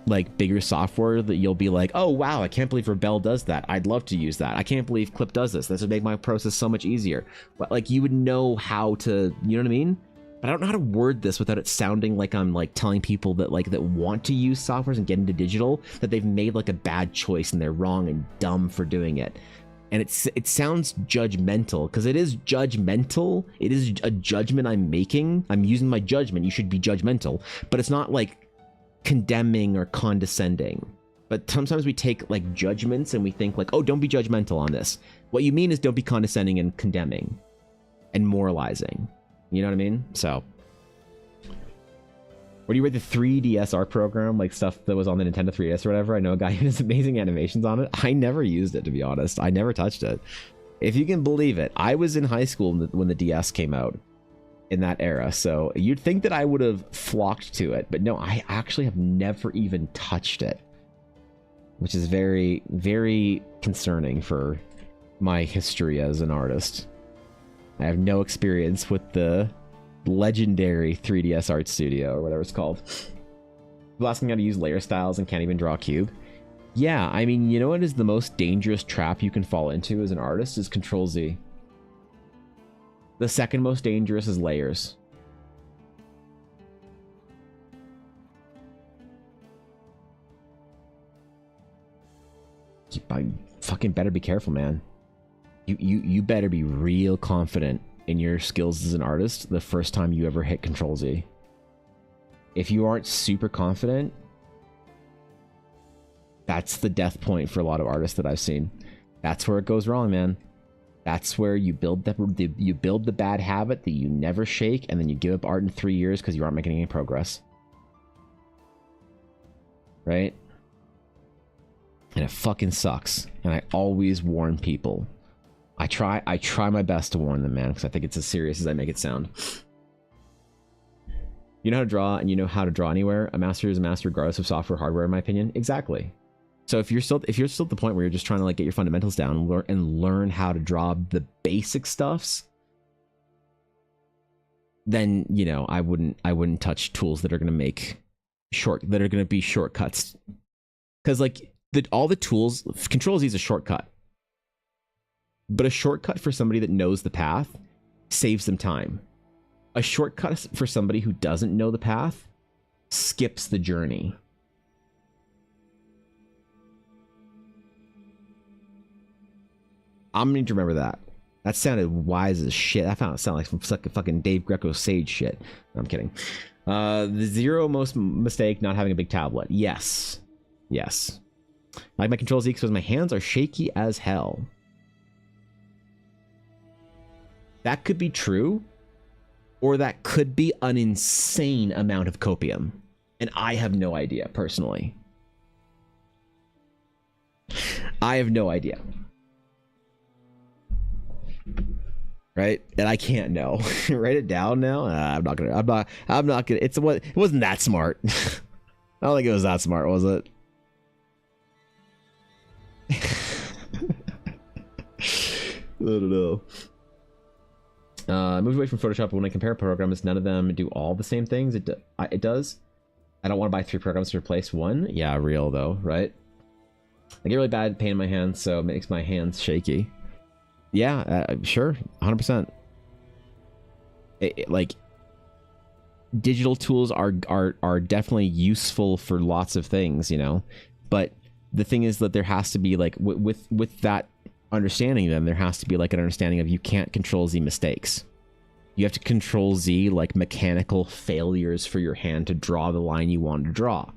like bigger software that you'll be like, oh wow, I can't believe Rebel does that. I'd love to use that. I can't believe Clip does this. This would make my process so much easier. But like, you would know how to, you know what I mean? But I don't know how to word this without it sounding like I'm like telling people that like that want to use softwares and get into digital that they've made like a bad choice and they're wrong and dumb for doing it. And it sounds judgmental, because it is judgmental. It is a judgment I'm making. I'm using my judgment. You should be judgmental, but it's not like condemning or condescending. But sometimes we take like judgments and we think like, oh, don't be judgmental on this. What you mean is don't be condescending and condemning and moralizing. You know what I mean? So, what do you rate the 3DS art program, like stuff that was on the Nintendo 3DS or whatever? I know a guy who has amazing animations on it. I never used it, to be honest. I never touched it. If you can believe it, I was in high school when the DS came out in that era. So you'd think that I would have flocked to it, but no, I actually have never even touched it, which is very, very concerning for my history as an artist. I have no experience with the legendary 3DS Art Studio or whatever it's called. People asking how to use layer styles and can't even draw a cube. Yeah, I mean, you know what is the most dangerous trap you can fall into as an artist is Control Z. The second most dangerous is layers. I fucking better be careful, man. You better be real confident in your skills as an artist the first time you ever hit Control Z. If you aren't super confident, that's the death point for a lot of artists that I've seen. That's where it goes wrong, man. That's where you build the bad habit that you never shake, and then you give up art in 3 years because you aren't making any progress. Right? And it fucking sucks. And I always warn people. I try my best to warn them, man, because I think it's as serious as I make it sound. You know how to draw, and you know how to draw anywhere. A master is a master regardless of software or hardware, in my opinion. Exactly. So if you're still at the point where you're just trying to like get your fundamentals down and learn how to draw the basic stuffs, then you know I wouldn't touch tools that are gonna be shortcuts. Because like all the tools, Control Z is a shortcut, but a shortcut for somebody that knows the path saves them time. A shortcut for somebody who doesn't know the path skips the journey. I'm gonna need to remember that. That sounded wise as shit. I found it sounded like some fucking Dave Greco Sage shit. No, I'm kidding. The zero most mistake, not having a big tablet. Yes. Yes. Like my Control Z because my hands are shaky as hell. That could be true, or that could be an insane amount of copium. And I have no idea, personally. I have no idea. Right? And I can't know. Write it down now. I'm not gonna. It wasn't that smart. I don't think it was that smart, was it? I don't know. Moved away from Photoshop, but when I compare programs, none of them do all the same things. It does. I don't want to buy 3 programs to replace one. Yeah, real though, right? I get really bad pain in my hands, so it makes my hands shaky. Yeah, sure, 100%. Like, digital tools are definitely useful for lots of things, you know. But the thing is that there has to be like with that understanding, then there has to be like an understanding of you can't Control Z mistakes. You have to Control Z like mechanical failures for your hand to draw the line you want to draw.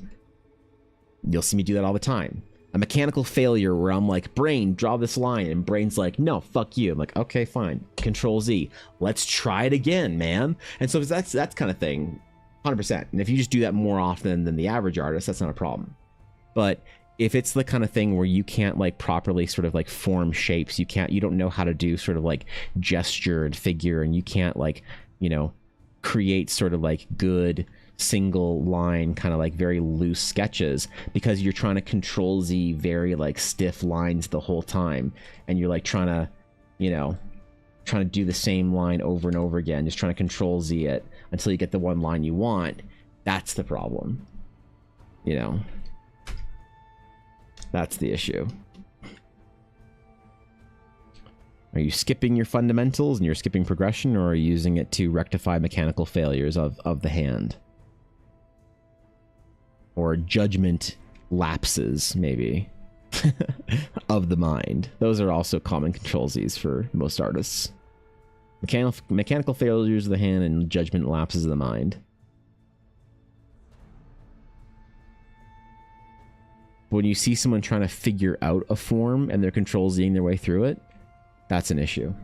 You'll see me do that all the time. A mechanical failure where I'm like, brain, draw this line, and brain's like, no, fuck you. I'm like, okay, fine. Control Z. Let's try it again, man. And so that's kind of thing, 100%. And if you just do that more often than the average artist, that's not a problem. But if it's the kind of thing where you can't like properly sort of like form shapes, you don't know how to do sort of like gesture and figure, and you can't like, you know, create sort of like good single line kind of like very loose sketches because you're trying to Control Z very like stiff lines the whole time, and you're like trying to do the same line over and over again, just trying to Control Z it until you get the one line you want. That's the problem, you know. That's the issue. Are you skipping your fundamentals and you're skipping progression, or are you using it to rectify mechanical failures of the hand? Or judgment lapses, maybe, of the mind. Those are also common Control Zs for most artists. Mechanical failures of the hand and judgment lapses of the mind. When you see someone trying to figure out a form and they're Control Zing their way through it, that's an issue.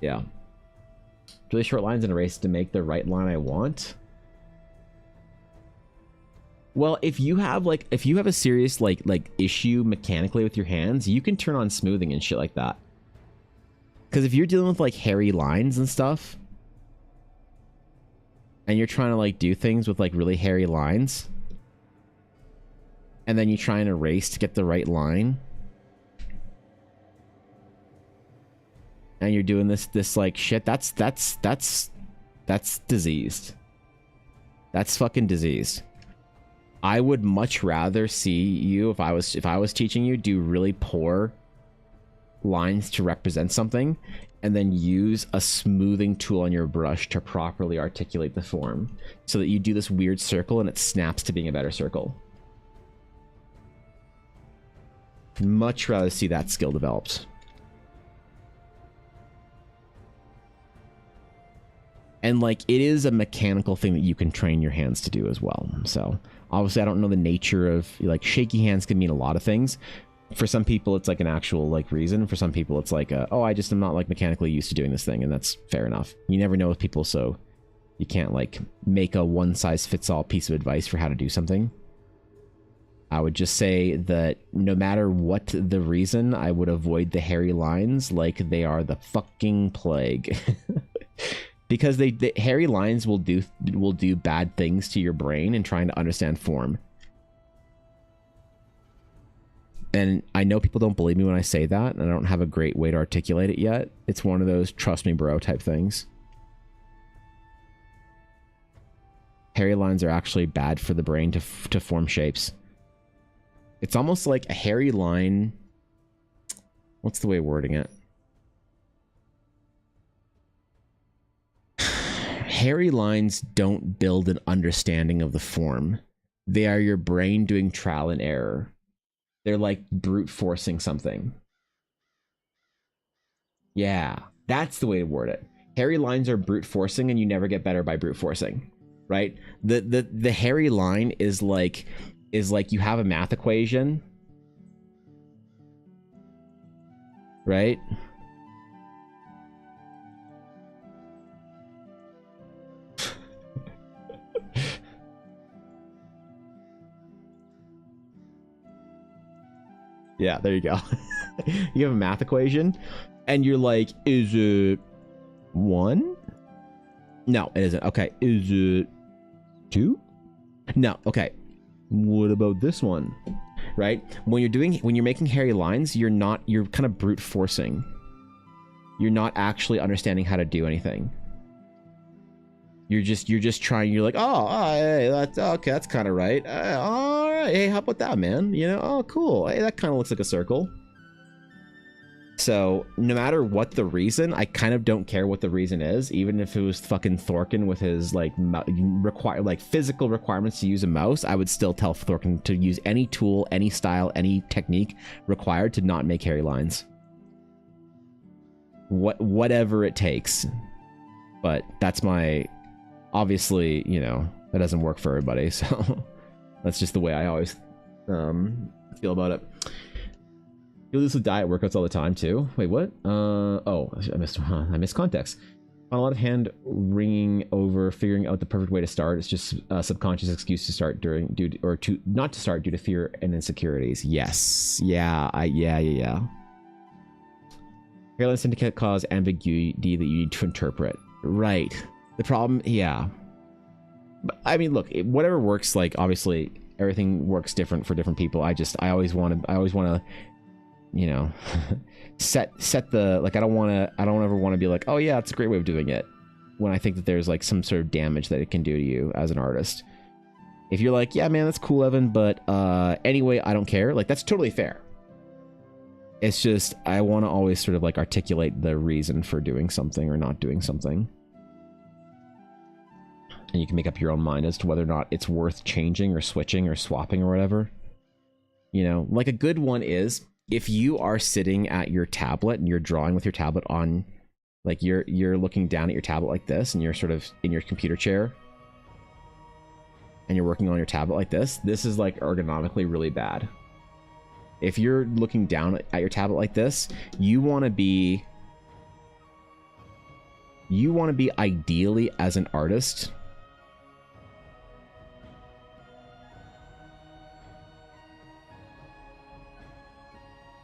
Yeah. Really short lines in a race to make the right line I want. Well, if you have a serious like issue mechanically with your hands, you can turn on smoothing and shit like that. Because if you're dealing with like hairy lines and stuff, and you're trying to like do things with like really hairy lines, and then you try and erase to get the right line, and you're doing this like shit, that's diseased. That's fucking diseased. I would much rather see you, if I was teaching you, do really poor lines to represent something, and then use a smoothing tool on your brush to properly articulate the form, so that you do this weird circle and it snaps to being a better circle. Much rather see that skill developed. And like, it is a mechanical thing that you can train your hands to do as well. So obviously I don't know the nature of, like, shaky hands can mean a lot of things. For some people it's like an actual like reason. For some people it's like oh, I just am not like mechanically used to doing this thing, and that's fair enough. You never know with people, so you can't like make a one size fits all piece of advice for how to do something. I would just say that no matter what the reason, I would avoid the hairy lines like they are the fucking plague. Because the hairy lines will do bad things to your brain in trying to understand form. And I know people don't believe me when I say that, and I don't have a great way to articulate it yet. It's one of those trust me bro type things. Hairy lines are actually bad for the brain to form shapes. It's almost like a hairy line. What's the way of wording it? Hairy lines don't build an understanding of the form. They are your brain doing trial and error. They're like brute forcing something. Yeah, that's the way to word it. Hairy lines are brute forcing, and you never get better by brute forcing, right? The hairy line is like you have a math equation, right? Yeah, there you go. You have a math equation, and you're like, is it 1? No, it isn't. Okay, is it 2? No, okay. What about this one? Right? When you're making hairy lines, you're kind of brute forcing. You're not actually understanding how to do anything. You're just trying. You're like, hey, that's okay. That's kind of right. All right. Hey, how about that, man? You know, oh, cool. Hey, that kind of looks like a circle. So no matter what the reason, I kind of don't care what the reason is. Even if it was fucking Thorkin with his like physical requirements to use a mouse, I would still tell Thorkin to use any tool, any style, any technique required to not make hairy lines. Whatever it takes. But that's my. Obviously, you know, that doesn't work for everybody, so that's just the way I always feel about it. You'll do some diet workouts all the time too. Wait, what? Oh, I missed context. A lot of hand wringing over figuring out the perfect way to start. It's just a subconscious excuse to start not to start due to fear and insecurities. Yes, yeah. Hairline syndicate cause ambiguity that you need to interpret. Right. The problem, yeah. But, I mean, look, whatever works. Like, obviously, everything works different for different people. I always want to, you know, set the like. I don't ever want to be like, oh yeah, it's a great way of doing it, when I think that there's like some sort of damage that it can do to you as an artist. If you're like, yeah, man, that's cool, Evan, but anyway, I don't care. Like, that's totally fair. It's just I want to always sort of like articulate the reason for doing something or not doing something. And you can make up your own mind as to whether or not it's worth changing or switching or swapping or whatever. You know, like a good one is if you are sitting at your tablet and you're drawing with your tablet on, like you're looking down at your tablet like this, and you're sort of in your computer chair and you're working on your tablet like this is like ergonomically really bad. If you're looking down at your tablet like this, you want to be ideally as an artist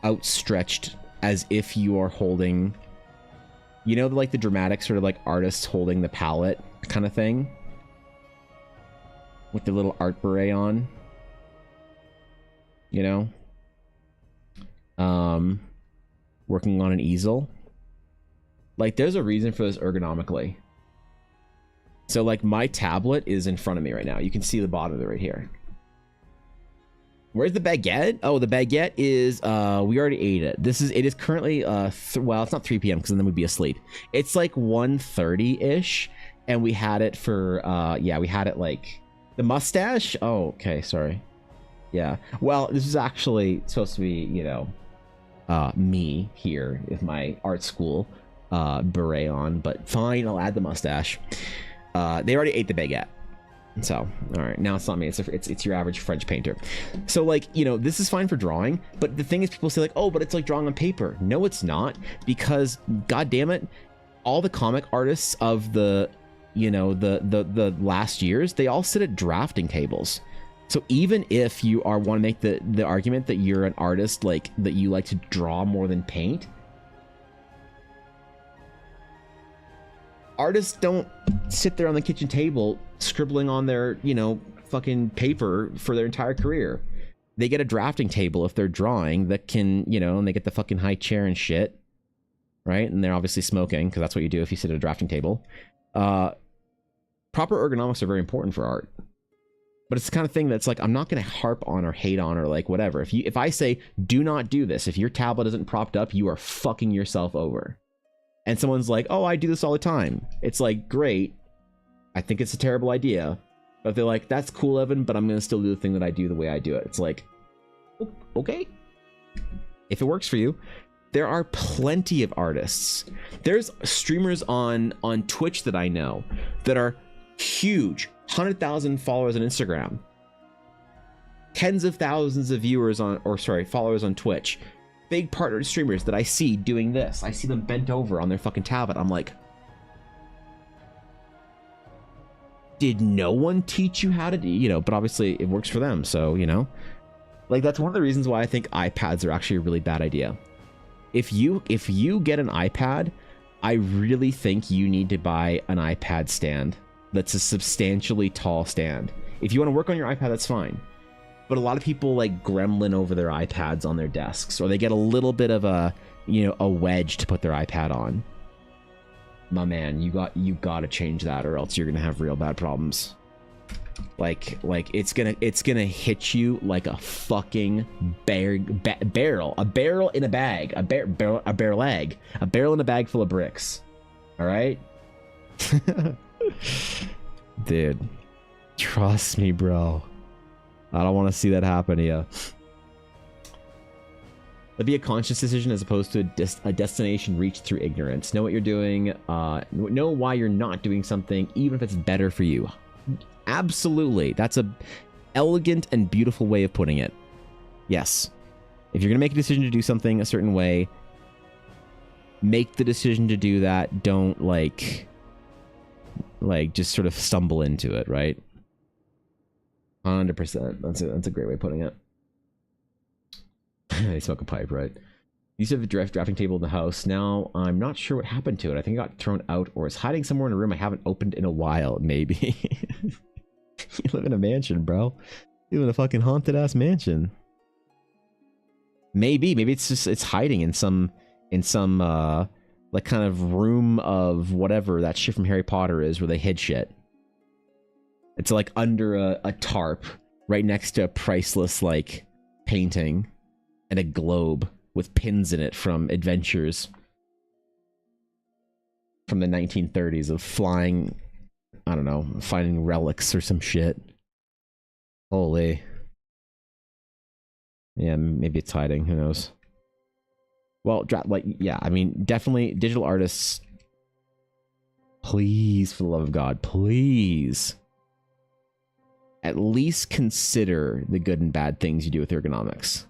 outstretched, as if you are holding, you know, like the dramatic sort of like artists holding the palette kind of thing with the little art beret on, you know, working on an easel. Like, there's a reason for this ergonomically. So like my tablet is in front of me right now. You can see the bottom of it right here. Where's the baguette? Oh, the baguette is we already ate it. It is currently well, it's not 3 p.m. because then we'd be asleep. It's like 1:30-ish, and we had it for yeah, we had it like the mustache. Oh, okay, sorry. Yeah. Well, this is actually supposed to be, you know, me here with my art school beret on, but fine, I'll add the mustache. They already ate the baguette. So, all right, now it's not me. It's your average French painter. So, like, you know, this is fine for drawing, but the thing is, people say like, oh, but it's like drawing on paper. No, it's not, because God damn it, all the comic artists of the, you know, the last years, they all sit at drafting tables. So even if you want to make the argument that you're an artist, like that you like to draw more than paint, artists don't sit there on the kitchen table scribbling on their, you know, fucking paper for their entire career. They get a drafting table if they're drawing that can, you know, and they get the fucking high chair and shit, right? And they're obviously smoking, because that's what you do if you sit at a drafting table. Proper ergonomics are very important for art. But it's the kind of thing that's like, I'm not going to harp on or hate on or like whatever. If I say, do not do this, if your tablet isn't propped up, you are fucking yourself over. And someone's like, oh, I do this all the time. It's like, great. I think it's a terrible idea. But they're like, that's cool, Evan, but I'm going to still do the thing that I do the way I do it. It's like, okay. If it works for you. There are plenty of artists. There's streamers on Twitch that I know that are huge. 100,000 followers on Instagram. Tens of thousands of viewers followers on Twitch. Big partner streamers that I see doing this. I see them bent over on their fucking tablet. I'm like, did no one teach you how to do, you know, but obviously it works for them. So, you know, like that's one of the reasons why I think iPads are actually a really bad idea. If you get an iPad, I really think you need to buy an iPad stand that's a substantially tall stand. If you want to work on your iPad, that's fine. But a lot of people like gremlin over their iPads on their desks, or they get a little bit of a, you know, a wedge to put their iPad on. My man, you got to change that, or else you're gonna have real bad problems. Like it's gonna hit you like a fucking barrel, a barrel in a bag, a barrel egg, a barrel in a bag full of bricks. All right. Dude, trust me, bro. I don't want to see that happen to you. It'd be a conscious decision as opposed to a destination reached through ignorance. Know what you're doing. Know why you're not doing something, even if it's better for you. Absolutely. That's a elegant and beautiful way of putting it. Yes. If you're going to make a decision to do something a certain way, make the decision to do that. Don't like just sort of stumble into it, right? 100%. That's a great way of putting it. They smoke a pipe, right? You used to have a drafting table in the house. Now I'm not sure what happened to it. I think it got thrown out or is hiding somewhere in a room I haven't opened in a while. Maybe. You live in a mansion, bro. You live in a fucking haunted ass mansion. Maybe it's hiding in some like kind of room of whatever that shit from Harry Potter is, where they hid shit. It's like under a tarp right next to a priceless like painting and a globe with pins in it from adventures from the 1930s of flying, I don't know, finding relics or some shit. Holy. Yeah, maybe it's hiding, who knows. Well, like, yeah, I mean, definitely digital artists, please, for the love of God, please at least consider the good and bad things you do with ergonomics.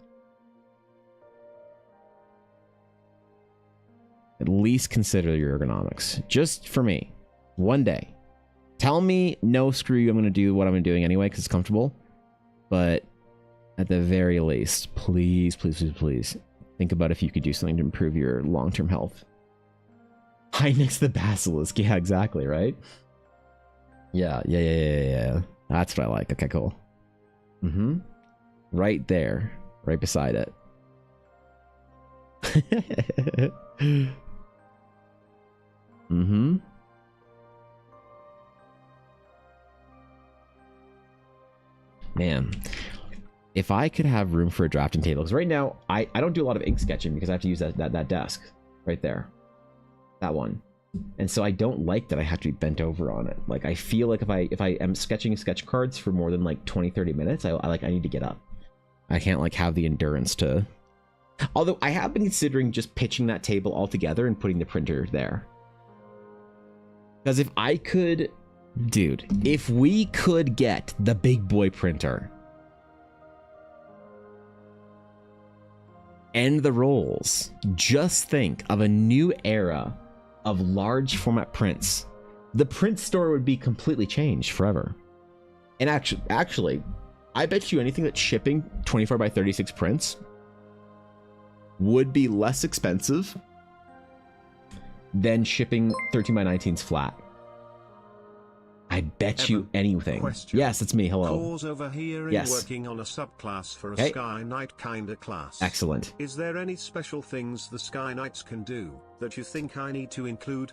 At least consider your ergonomics. Just for me. One day. Tell me, no, screw you, I'm going to do what I'm doing anyway because it's comfortable. But at the very least, please, please, please, please, think about if you could do something to improve your long-term health. Hi next to the basilisk. Yeah, exactly, right? Yeah. That's what I like. Okay, cool. Mm-hmm. Right there. Right beside it. Mm-hmm. Man. If I could have room for a drafting table, because right now I don't do a lot of ink sketching because I have to use that desk right there, that one, and so I don't like that I have to be bent over on it. Like I feel like if I am sketching sketch cards for more than like 20-30 minutes, I need to get up. I can't like have the endurance to. Although I have been considering just pitching that table altogether and putting the printer there. Because if I could, dude, if we could get the big boy printer, end the rolls, just think of a new era of large format prints. The print store would be completely changed forever. And actually, I bet you anything that shipping 24 by 36 prints would be less expensive than shipping 13 by 19s flat. I bet Evan, you anything. question. Yes, it's me. Hello. Cause overhearing Yes. working on a subclass for a Okay. Sky Knight kinda class. Excellent. Is there any special things the Sky Knights can do that you think I need to include?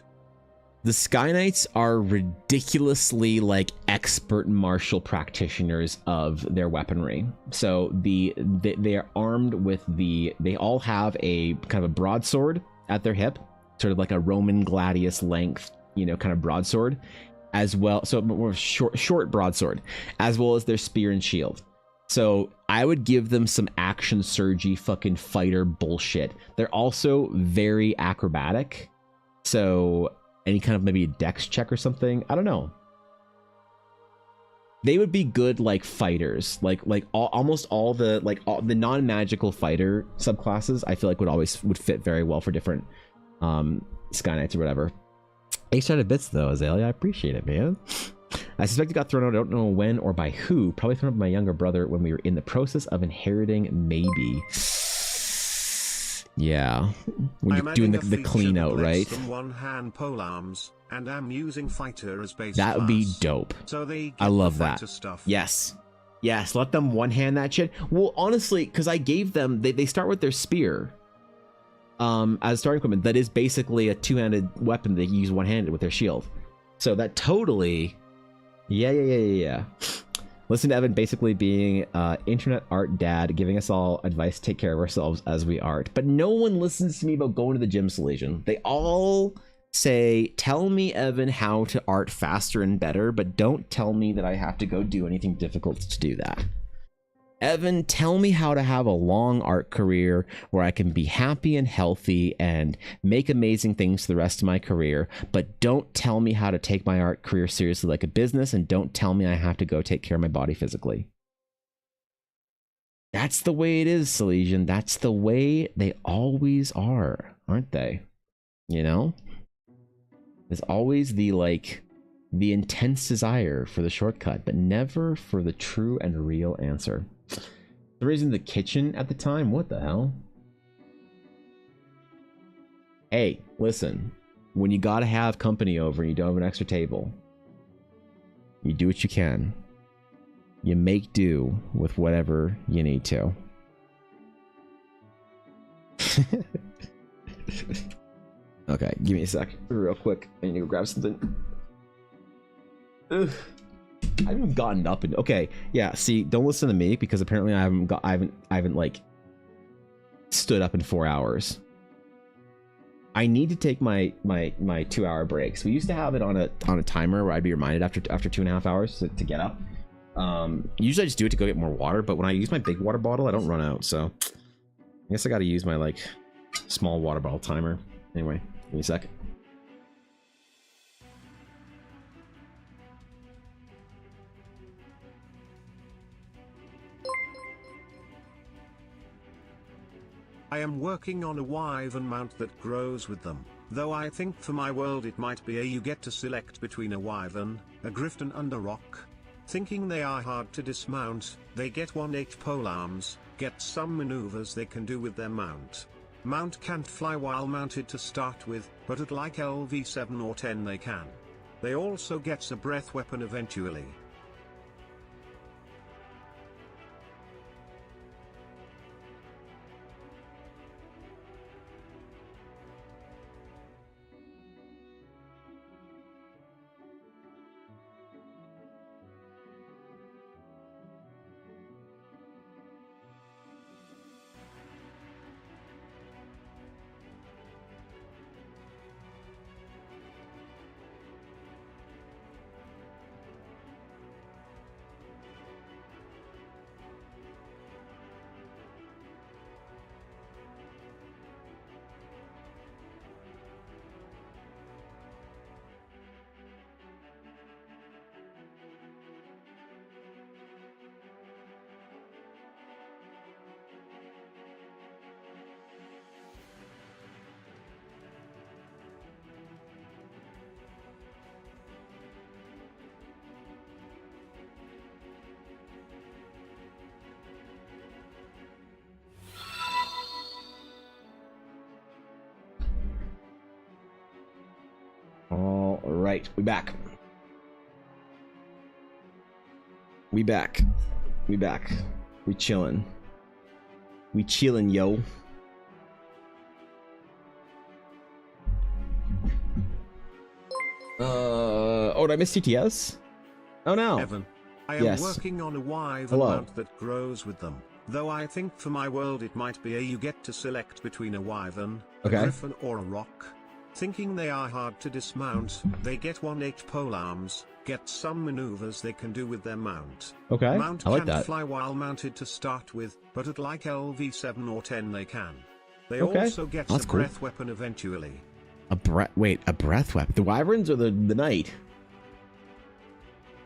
The Sky Knights are ridiculously like expert martial practitioners of their weaponry. So they are armed with they all have a kind of a broadsword at their hip, sort of like a Roman gladius length, kind of broadsword, as well. So more short broadsword, as well as their spear and shield. So I would give them some action surgy fucking fighter bullshit. They're also very acrobatic. So any kind of maybe a dex check or something. I don't know. They would be good like fighters, almost all the the non-magical fighter subclasses. I feel like would fit very well for different Sky Knights or whatever. H-sided bits though, Azalea. I appreciate it, man. I suspect it got thrown out. I don't know when or by who. Probably thrown out by my younger brother when we were in the process of inheriting. Maybe. Yeah, when you're doing the clean out, right? One-hand polearms, and I'm using fighter as base That would be class. dope. So they get I love the that. fighter stuff. Yes, let them one hand that shit. Well, honestly, because I gave them, they start with their spear, as starting equipment. That is basically a two-handed weapon they use one-handed with their shield. So that totally, yeah. Listen to Evan basically being internet art dad, giving us all advice to take care of ourselves as we art. But no one listens to me about going to the gym, Salesian. They all say, tell me, Evan, how to art faster and better, but don't tell me that I have to go do anything difficult to do that. Evan, tell me how to have a long art career where I can be happy and healthy and make amazing things for the rest of my career, but don't tell me how to take my art career seriously like a business, and don't tell me I have to go take care of my body physically. That's the way it is, Salesian. That's the way they always are, aren't they? There's always the intense desire for the shortcut, but never for the true and real answer. The reason the kitchen at the time, what the hell? Hey, listen, when you gotta have company over and you don't have an extra table, you do what you can. You make do with whatever you need to. Okay, give me a sec, real quick. I need to go grab something. Ugh. I haven't gotten up and okay, yeah. See, don't listen to me because apparently I haven't like stood up in 4 hours. I need to take my 2-hour breaks. We used to have it on a timer where I'd be reminded after 2.5 hours to get up. Usually I just do it to go get more water, but when I use my big water bottle, I don't run out. So I guess I got to use my small water bottle timer. Anyway, give me a sec. I am working on a wyvern mount that grows with them, though I think for my world it might be you get to select between a wyvern, a griffin and under rock. Thinking they are hard to dismount, they get 1H polearms, get some maneuvers they can do with their mount. Mount can't fly while mounted to start with, but at like LV7 or 10 they can. They also gets a breath weapon eventually. right, we back. We back. We back. We chillin'. We chillin', yo. Oh, did I miss TTS? Oh no. Evan, I am Yes. working on a wyvern Hello. mount that grows with them. Though I think for my world it might be a you get to select between a wyvern, Okay. a griffin or a rock. Thinking they are hard to dismount, they get 1H polearms, get some maneuvers they can do with their mount. Okay. Mount I like can't that. fly while mounted to start with, but at like LV7 or 10 they can. They Okay. also get That's a cool. breath weapon eventually. A breath weapon. The wyverns or the knight?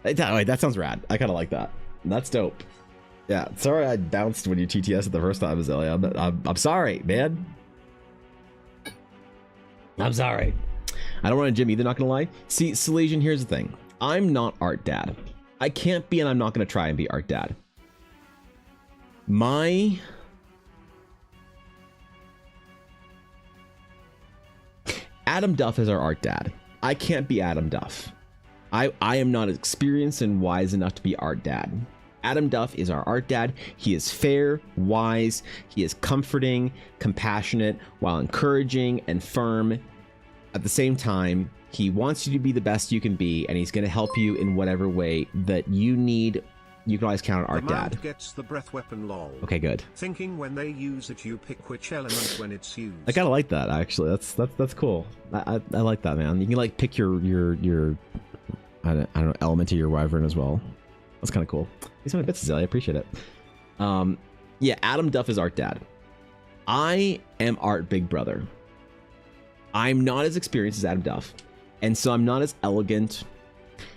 Wait, that sounds rad. I kind of like that. That's dope. Yeah. Sorry, I bounced when you TTS it the first time, Azalea. I'm sorry, man. I'm sorry. I don't run a gym either. Not gonna lie. See, Silesian. Here's the thing. I'm not Art Dad. I can't be, and I'm not gonna try and be Art Dad. Adam Duff is our Art Dad. I can't be Adam Duff. I am not experienced and wise enough to be Art Dad. Adam Duff is our Art Dad. He is fair, wise, he is comforting, compassionate, while encouraging and firm. At the same time, he wants you to be the best you can be, and he's going to help you in whatever way that you need. You can always count on Art The mount Dad. gets the breath weapon lol. Okay, good. Thinking when they use it you pick which element when it's used. I kind of like that, actually. That's cool. I like that, man. You can like pick your I don't know, element of your wyvern as well. That's kind of cool. Thanks so many bits, Azalea. I appreciate it. Yeah, Adam Duff is Art Dad. I am Art Big Brother. I'm not as experienced as Adam Duff, and so I'm not as elegant.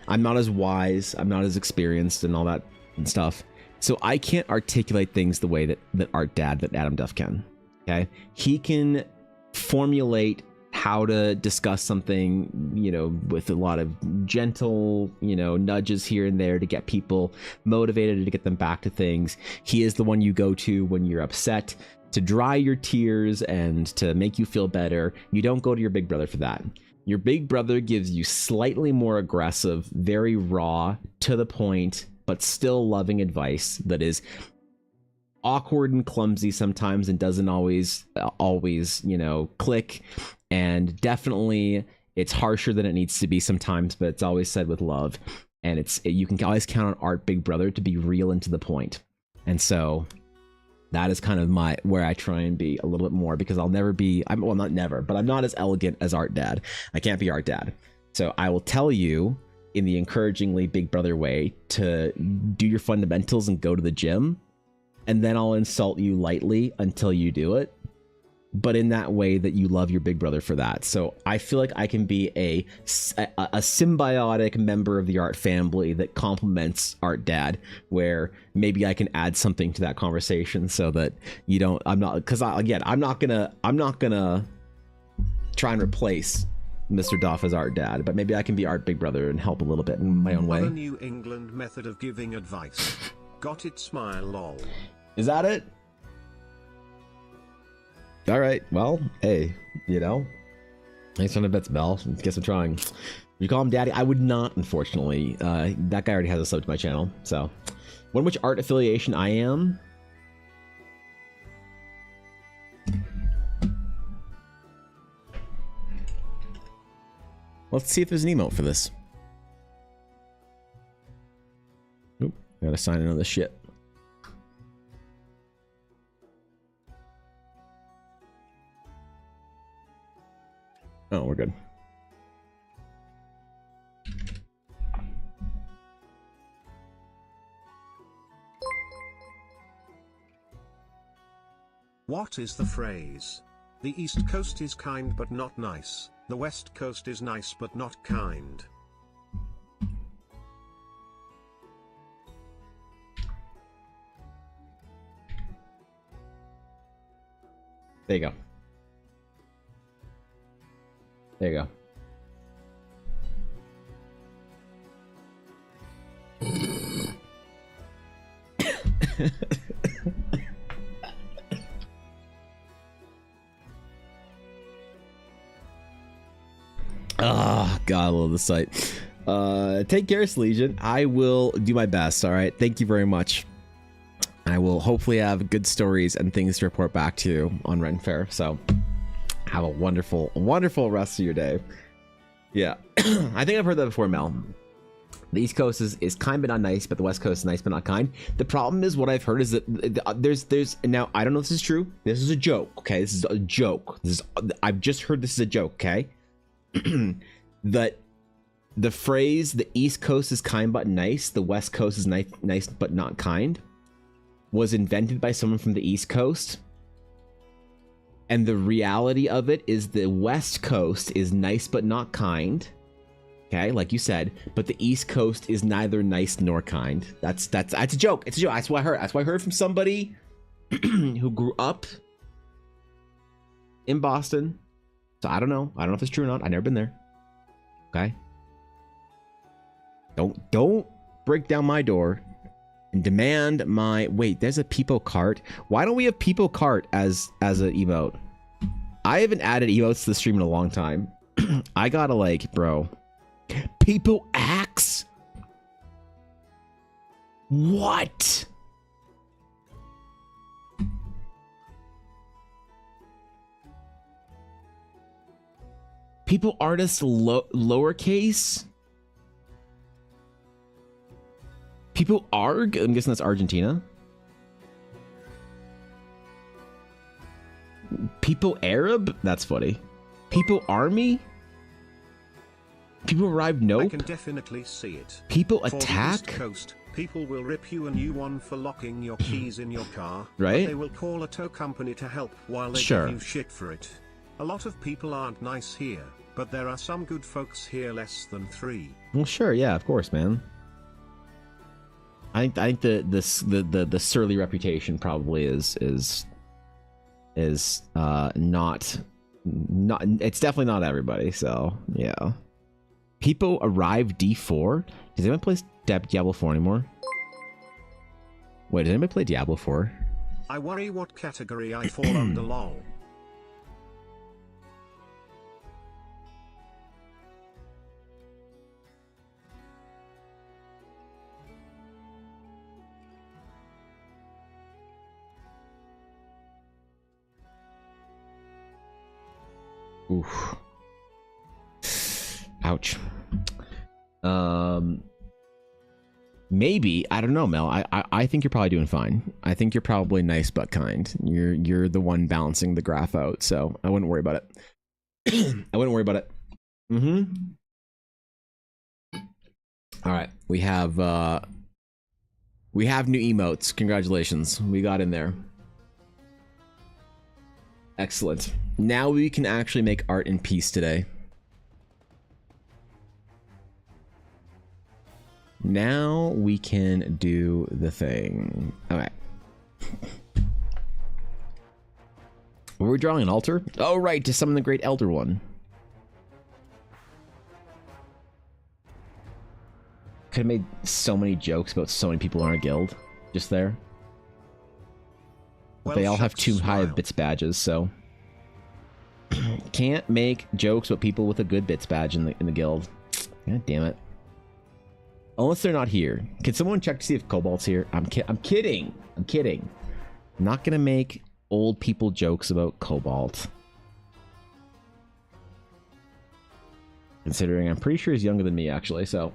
I'm not as wise. I'm not as experienced and all that and stuff. So I can't articulate things the way that Art Dad, that Adam Duff can. Okay, he can formulate how to discuss something, with a lot of gentle, nudges here and there to get people motivated, to get them back to things. He is the one you go to when you're upset, to dry your tears and to make you feel better. You don't go to your big brother for that. Your big brother gives you slightly more aggressive, very raw, to the point, but still loving advice that is awkward and clumsy sometimes and doesn't always click, and definitely it's harsher than it needs to be sometimes, but it's always said with love, and you can always count on Art Big Brother to be real and to the point. And so that is kind of where I try and be a little bit more, because I'll never be, not never, but I'm not as elegant as Art Dad. I can't be Art Dad. So I will tell you in the encouragingly Big Brother way to do your fundamentals and go to the gym, and then I'll insult you lightly until you do it, but in that way that you love your big brother for that. So I feel like I can be a symbiotic member of the Art family that complements Art Dad, where maybe I can add something to that conversation so that I'm not gonna try and replace Mr. Duff as Art Dad, but maybe I can be Art Big Brother and help a little bit in my own way. The New England method of giving advice. Got it, smile lol. Is that it? All right. Well, hey, thanks for the bits, Bell. Guess I'm trying. You call him Daddy? I would not, unfortunately. That guy already has a sub to my channel. So, which art affiliation I am? Let's see if there's an emote for this. Oop, gotta sign into this shit. Oh, we're good. What is the phrase? The East Coast is kind but not nice. The West Coast is nice but not kind. There you go. There you go. Oh God, I love the site. Take care, Legion. I will do my best. All right. Thank you very much. I will hopefully have good stories and things to report back to you on Ren Fair. So have a wonderful, wonderful rest of your day. Yeah. I think I've heard that before, Mel. The East Coast is kind but not nice, but the West Coast is nice but not kind. The problem is what I've heard is that there's now I don't know if this is true. This is a joke, okay? This is a joke. I've just heard this is a joke, okay? That the phrase "the East Coast is kind but nice, the West Coast is nice but not kind" was invented by someone from the East Coast. And the reality of it is the West Coast is nice but not kind. Okay, like you said, but the East Coast is neither nice nor kind. That's a joke. It's a joke. That's what I heard. That's what I heard from somebody who grew up in Boston. So I don't know. I don't know if it's true or not. I've never been there. Okay. Don't break down my door and demand my wait. There's a Peepo cart. Why don't we have Peepo cart as an emote? I haven't added emotes to the stream in a long time. I gotta like, bro. People axe? What? People artists lowercase? People arg? I'm guessing that's Argentina. People Arab? That's funny. People army? People arrive, nope. I can definitely see it. People For attack? the East Coast, people will rip you a new one for locking your keys in your car. Right? But they will call a tow company to help while they Sure. give you shit for it. A lot of people aren't nice here, but there are some good folks here, less than 3. Well, sure, yeah, of course, man. I think the surly reputation probably is not it's definitely not everybody, so yeah. People arrive D4? Does anyone play Diablo 4 anymore? Wait, does anybody play Diablo 4? I worry what category I fall under, lol. Oof. Ouch. Maybe, I don't know, Mel. I think you're probably doing fine. I think you're probably nice but kind. You're the one balancing the graph out, so I wouldn't worry about it. I wouldn't worry about it. All right, we have new emotes. Congratulations, we got in there. Excellent. Now we can actually make art in peace today. Now we can do the thing. Okay. Were we drawing an altar? Oh, right, to summon the Great Elder One. Could have made so many jokes about so many people in our guild just there. But they all have too high of bits badges, so can't make jokes with people with a good bits badge in the guild. God damn it. Unless they're not here. Can someone check to see if Cobalt's here? I'm kidding. I'm kidding. I'm not gonna make old people jokes about Cobalt. Considering I'm pretty sure he's younger than me, actually, so.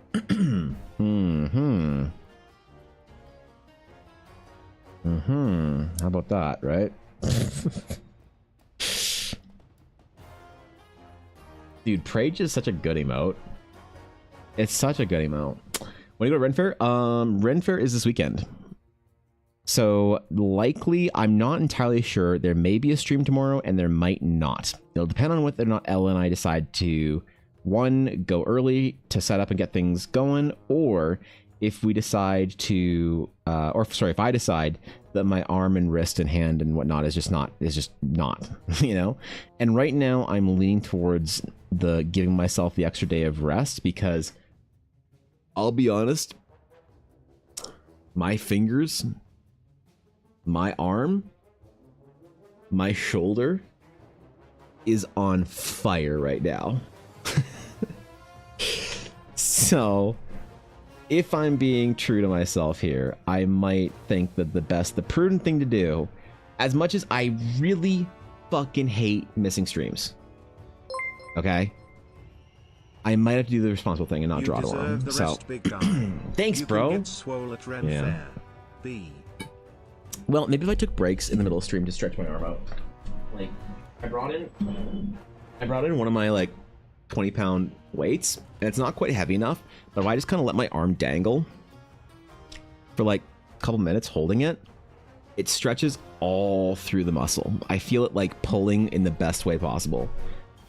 How about that, right? Dude, Prage is such a good emote. It's such a good emote. When you go to Ren Fair? Ren Fair is this weekend. So likely, I'm not entirely sure. There may be a stream tomorrow and there might not. It'll depend on whether or not Ella and I decide to, one, go early to set up and get things going, or if we decide to, if I decide that my arm and wrist and hand and whatnot is just not, you know? And right now I'm leaning towards the giving myself the extra day of rest, because I'll be honest, my fingers, my arm, my shoulder is on fire right now. So, if I'm being true to myself here, I might think that the prudent thing to do, as much as I really fucking hate missing streams, okay, I might have to do the responsible thing and not draw it alone. So, thanks, bro. Yeah. Well, maybe if I took breaks in the middle of stream to stretch my arm out. Like, I brought in one of my like 20-pound weights, and it's not quite heavy enough, but if I just kind of let my arm dangle for like a couple minutes holding it, it stretches all through the muscle. I feel it like pulling in the best way possible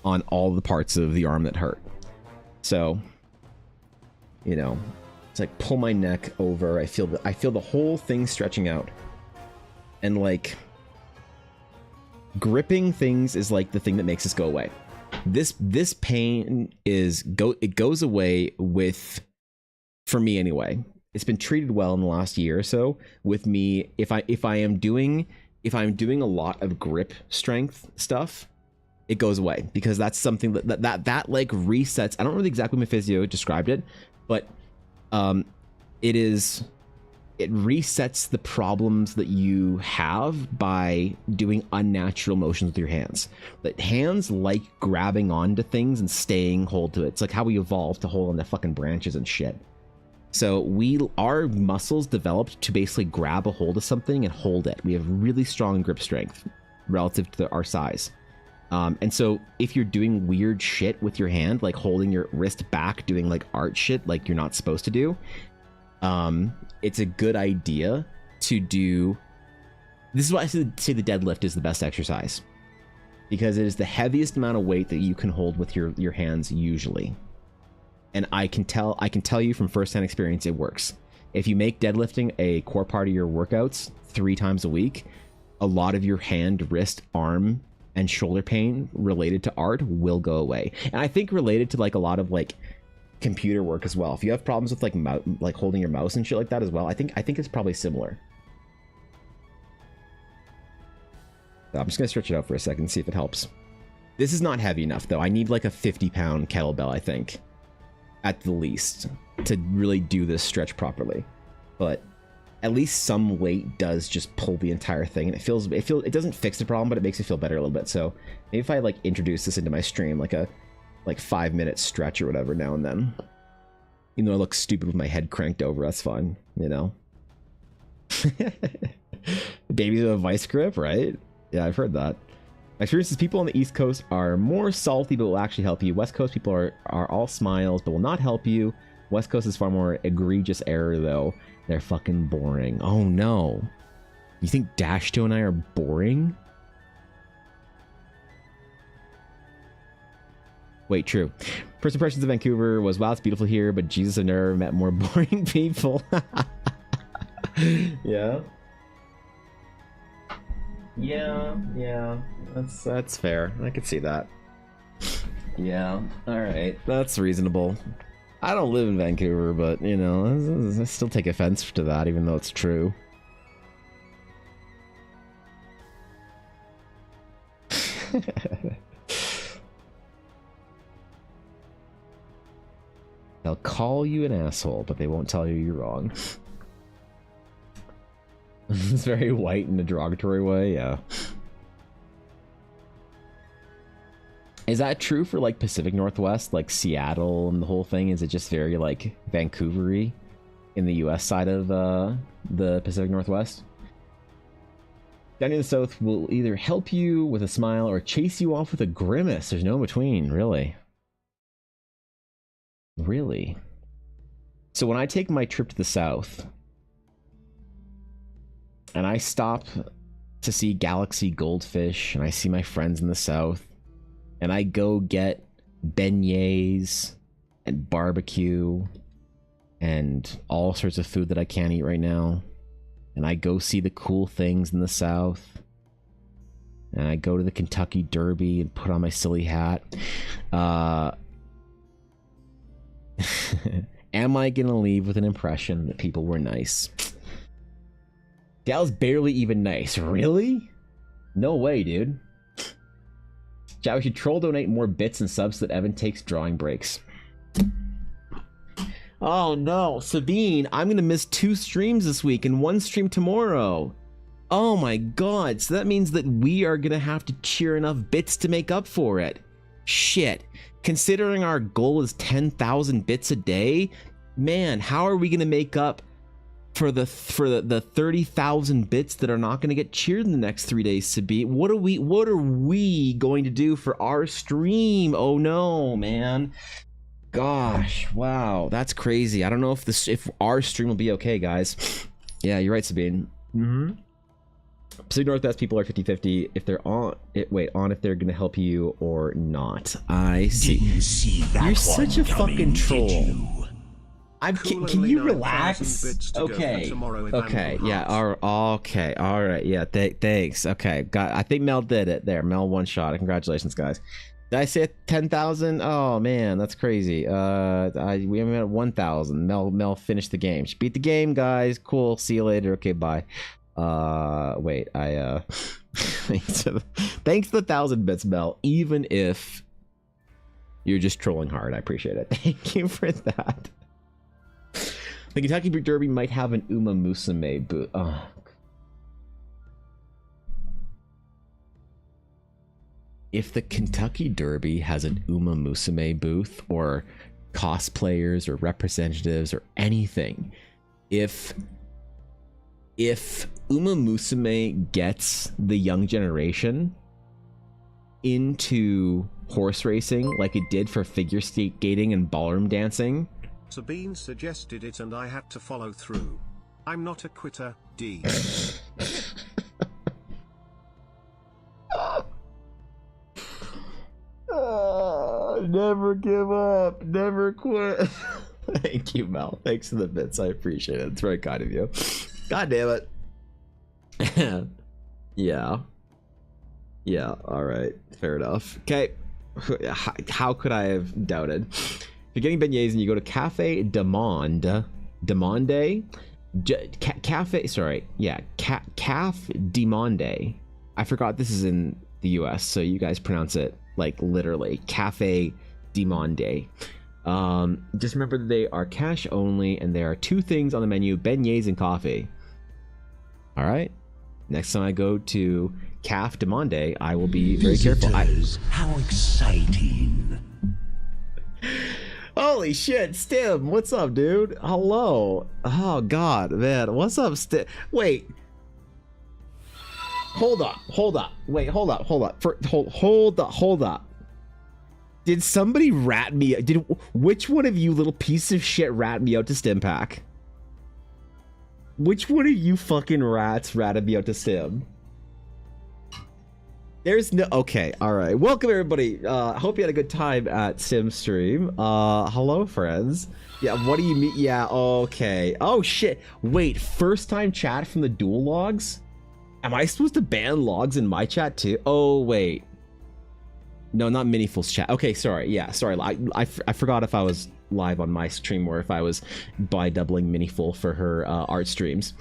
on all the parts of the arm that hurt. So, you know, it's like pull my neck over. I feel the whole thing stretching out, and like gripping things is like the thing that makes this go away. This pain it goes away with, for me anyway. It's been treated well in the last year or so with me. If I'm doing a lot of grip strength stuff, it goes away, because that's something that like resets. I don't remember exactly my physio described it, but it resets the problems that you have by doing unnatural motions with your hands. That hands like grabbing onto things and staying hold to it. It's like how we evolved to hold on the fucking branches and shit. So our muscles developed to basically grab a hold of something and hold it. We have really strong grip strength relative to our size. And so if you're doing weird shit with your hand, like holding your wrist back, doing like art shit like you're not supposed to do, it's a good idea to do. This is why I say the deadlift is the best exercise, because it is the heaviest amount of weight that you can hold with your hands usually. And I can tell you from firsthand experience, it works. If you make deadlifting a core part of your workouts 3 times a week, a lot of your hand, wrist, arm, and shoulder pain related to art will go away. And I think related to like a lot of like computer work as well. If you have problems with like holding your mouse and shit like that as well, I think it's probably similar. I'm just gonna stretch it out for a second and see if it helps. This is not heavy enough though. I need like a 50-pound kettlebell, I think, at the least, to really do this stretch properly. But at least some weight does just pull the entire thing, and it doesn't fix the problem, but it makes it feel better a little bit. So maybe if I like introduce this into my stream, like a 5-minute stretch or whatever now and then, even though I look stupid with my head cranked over, that's fine, you know. Babies with a vice grip, right? Yeah, I've heard that. My experience is people on the East Coast are more salty but will actually help you. West Coast people are all smiles but will not help you. West Coast is far more egregious error though. They're fucking boring. Oh no. You think Dashto and I are boring? Wait, true. First impressions of Vancouver was, wow, it's beautiful here, but Jesus, I've never met more boring people. Yeah. Yeah, that's fair. I could see that. Yeah, all right, that's reasonable. I don't live in Vancouver, but you know, I still take offense to that, even though it's true. They'll call you an asshole, but they won't tell you you're wrong. It's very white in a derogatory way, yeah. Is that true for like Pacific Northwest, like Seattle and the whole thing? Is it just very like Vancouver-y in the US side of the Pacific Northwest? Down in the South will either help you with a smile or chase you off with a grimace. There's no in between, really. Really? So when I take my trip to the South, and I stop to see galaxy goldfish, and I see my friends in the South, and I go get beignets and barbecue and all sorts of food that I can't eat right now, and I go see the cool things in the South, and I go to the Kentucky Derby and put on my silly hat, am I gonna leave with an impression that people were nice? Dal's barely even nice. Really? No way, dude. Chat, we should troll donate more bits and subs so that Evan takes drawing breaks. Oh no, Sabine, I'm gonna miss 2 streams this week and 1 stream tomorrow. Oh my god, so that means that we are gonna have to cheer enough bits to make up for it. Shit, considering our goal is 10,000 bits a day, man, how are we gonna make up for the 30,000 bits that are not gonna get cheered in the next 3 days, Sabine? What are we going to do for our stream? Oh no, man. Gosh, wow, that's crazy. I don't know if our stream will be okay, guys. Yeah, you're right, Sabine. Pacific Northwest people are 50-50 if they're on if they're gonna help you or not. I see. Didn't see that You're one such a coming, fucking did troll. you? Can you relax? Okay. Okay. Yeah. Okay. All right. Yeah. Thanks. Okay. I think Mel did it there. Mel one shot. Congratulations, guys. Did I say 10,000? Oh man, that's crazy. We haven't at 1,000. Mel finished the game. She beat the game, guys. Cool. See you later. Okay. Bye. Wait. Thanks to the 1,000 bits, Mel. Even if you're just trolling hard, I appreciate it. Thank you for that. The Kentucky Derby might have an Uma Musume booth. Oh. If the Kentucky Derby has an Uma Musume booth or cosplayers or representatives or anything, if Uma Musume gets the young generation into horse racing like it did for figure skating and ballroom dancing, Sabine suggested it and I had to follow through. I'm not a quitter, D. Never give up, never quit. Thank you, Mel. Thanks for the bits. I appreciate it. It's very kind of you. God damn it. Yeah. Yeah, alright. Fair enough. Okay. How could I have doubted? If you're getting beignets and you go to Cafe Demande, Caf Demande. I forgot this is in the US, so you guys pronounce it like literally Cafe Demande. Just remember that they are cash only and there are 2 things on the menu: beignets and coffee. All right, next time I go to Caf Demande, I will be very careful. How exciting. Holy shit, Stim, what's up, dude? Hello. Oh god, man, what's up, Stim? Wait, hold up. Wait, hold up. Hold up. Did somebody rat me? Which one of you little piece of shit rat me out to Stim Pack? Which one of you fucking rats ratted me out to Stim? There's no... Okay, alright. Welcome, everybody. I hope you had a good time at Stim Stream. Hello, friends. Yeah, what do you mean? Yeah, okay. Oh, shit. Wait, first time chat from the dual logs? Am I supposed to ban logs in my chat, too? Oh, wait. No, not Minifool's chat. Okay, sorry. Yeah, sorry. I forgot if I was live on my stream or if I was doubling Minifool for her art streams.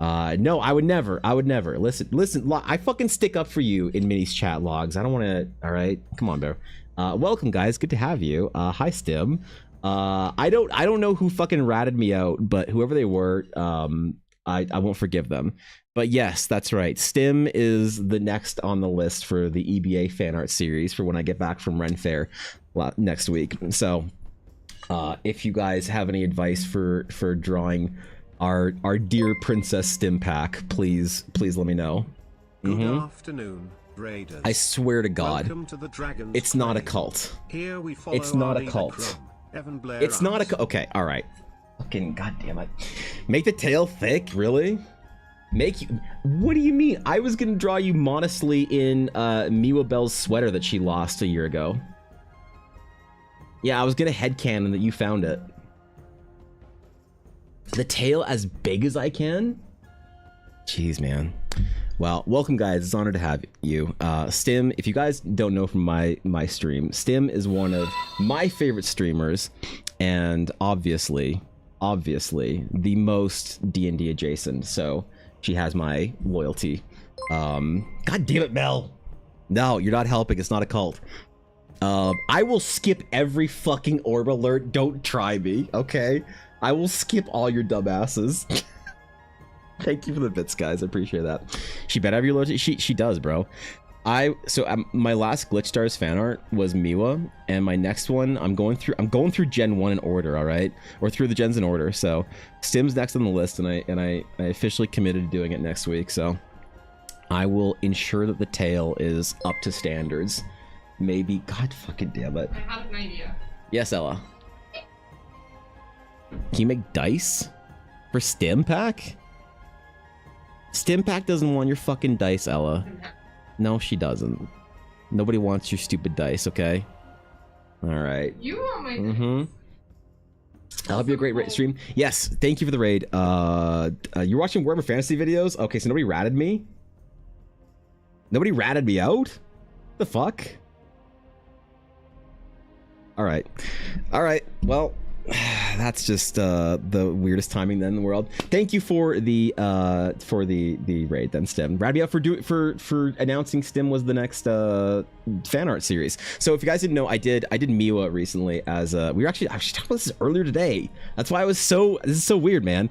No, I would never. Listen, I fucking stick up for you in Minnie's chat logs. I don't want to. All right, come on, bro. Welcome, guys. Good to have you. Hi, Stim. I don't know who fucking ratted me out, but whoever they were, I won't forgive them. But yes, that's right. Stim is the next on the list for the EBA fan art series for when I get back from Ren Fair next week. So, if you guys have any advice for drawing our dear Princess Stim Pack, please let me know. Good afternoon, Raiders. I swear to God, Welcome to the Dragon's it's not a Plane. cult. Here we follow It's not our a leader, cult. Crumb. Evan Blair It's not a asks, cult. Okay, all right. Fucking goddamn it! Make the tail thick, really? Make you? What do you mean? I was gonna draw you modestly in Miwa Bell's sweater that she lost a year ago. Yeah, I was gonna headcanon that you found it. The tail as big as I can? Jeez, man. Well, welcome, guys. It's an honor to have you. Stim, if you guys don't know from my stream, Stim is one of my favorite streamers, and obviously the most D&D adjacent. So she has my loyalty. God damn it, Mel. No, you're not helping. It's not a cult. I will skip every fucking orb alert. Don't try me, okay? I will skip all your dumbasses. Thank you for the bits, guys. I appreciate that. She better have your loyalty. She does, bro. My last Glitch Stars fan art was Miwa, and my next one I'm going through Gen 1 in order, all right, or through the gens in order. So Stim's next on the list, and I officially committed to doing it next week. So I will ensure that the tail is up to standards. Maybe, God fucking damn it. I have an idea. Yes, Ella. Can you make dice for Stim Pack? Stim Pack doesn't want your fucking dice, Ella. No, she doesn't. Nobody wants your stupid dice, okay? Alright. You want my That'll be a great stream. Yes, thank you for the raid. You're watching Warhammer Fantasy videos? Okay, so nobody ratted me? Nobody ratted me out? The fuck? Alright. Alright, well... That's just the weirdest timing then in the world. Thank you for the raid then, Stim. Rad me out for announcing Stim was the next fan art series. So if you guys didn't know, I did Miwa recently as we were actually talking about this earlier today. That's why this is so weird, man.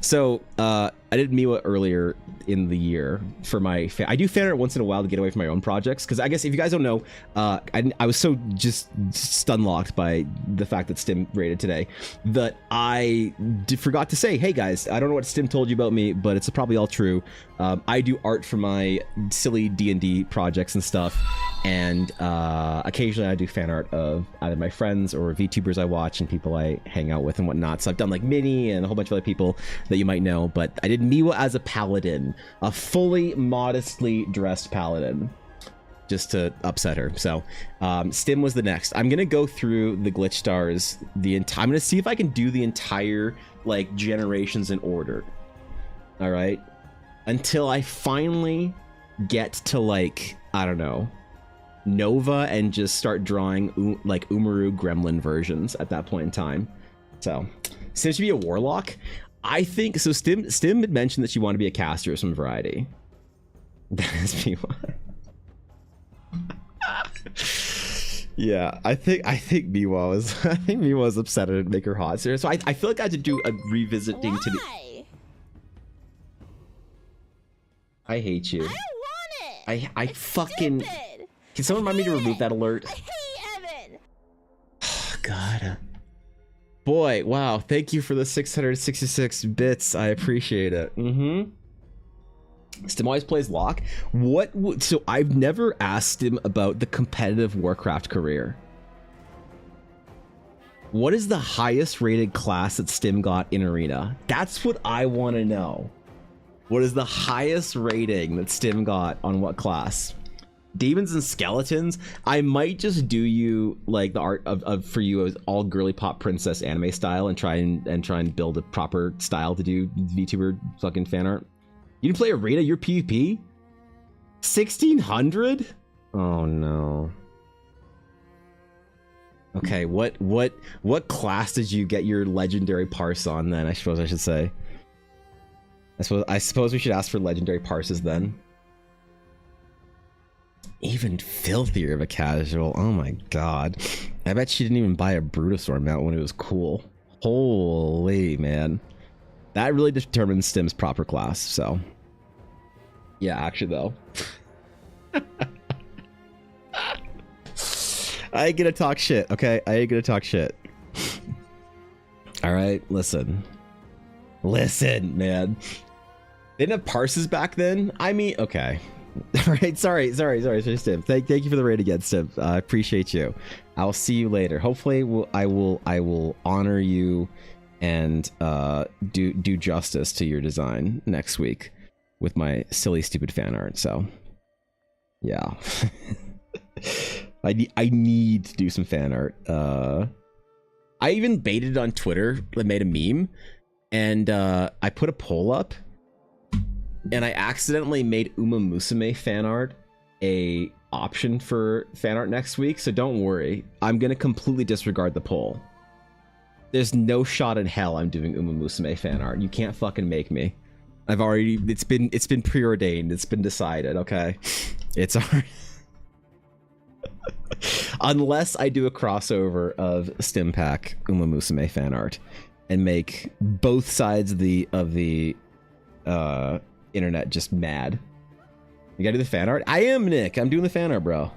So I did Miwa earlier in the year for my I do fan art once in a while to get away from my own projects, because I guess if you guys don't know, I was so just stun locked by the fact that Stim raided today that I forgot to say, hey guys, I don't know what Stim told you about me, but it's probably all true. I do art for my silly D&D projects and stuff, and occasionally I do fan art of either my friends or VTubers I watch and people I hang out with and whatnot. So I've done like Minnie and a whole bunch of other people that you might know, but I did Miwa as a paladin, a fully modestly dressed paladin, just to upset her. So Stim was the next. I'm gonna go through the Glitch Stars I'm gonna see if I can do the entire like generations in order. All right, until I finally get to like, I don't know, Nova, and just start drawing like Umaru Gremlin versions at that point in time. So Stim should be a warlock. I think so. Stim had mentioned that she wanted to be a caster of some variety. That is Miwa. Yeah, I think Miwa was upset at it to make her hot. So I feel like I had to do a revisiting to the. I hate you. I don't want it. I It's fucking. stupid. Can someone remind me to remove that alert? I hate Evan. Oh, God. Boy, wow. Thank you for the 666 bits. I appreciate it. Stim always plays Locke. So I've never asked him about the competitive Warcraft career. What is the highest rated class that Stim got in Arena? That's what I want to know. What is the highest rating that Stim got on what class? Demons and Skeletons? I might just do you like the art of for you as all girly pop princess anime style and try and build a proper style to do VTuber fucking fan art. You didn't play Arena, you're PvP? 1600? Oh no. Okay, what class did you get your legendary parse on then? I suppose I should say. I suppose we should ask for legendary parses then. Even filthier of a casual. Oh my god. I bet she didn't even buy a Brutosaur mount when it was cool. Holy man. That really determines Stim's proper class, so. Yeah, actually though. I ain't gonna talk shit, okay? I ain't gonna talk shit. Alright, listen. Listen, man. They didn't have parses back then? I mean, okay. Alright, sorry, Stim. Thank you for the raid again, Stim. I appreciate you. I'll see you later. Hopefully I will honor you and do justice to your design next week with my silly stupid fan art. So yeah. I need to do some fan art. I even baited it on Twitter. I made a meme and I put a poll up and I accidentally made Uma Musume fan art a option for fan art next week. So don't worry, I'm gonna completely disregard the poll. There's no shot in hell I'm doing Uma Musume fan art. You can't fucking make me. I've already, it's been preordained. It's been decided, okay? It's already... Unless I do a crossover of Stimpack Uma Musume fan art and make both sides of the internet just mad. You gotta do the fan art? I am, Nick. I'm doing the fan art, bro.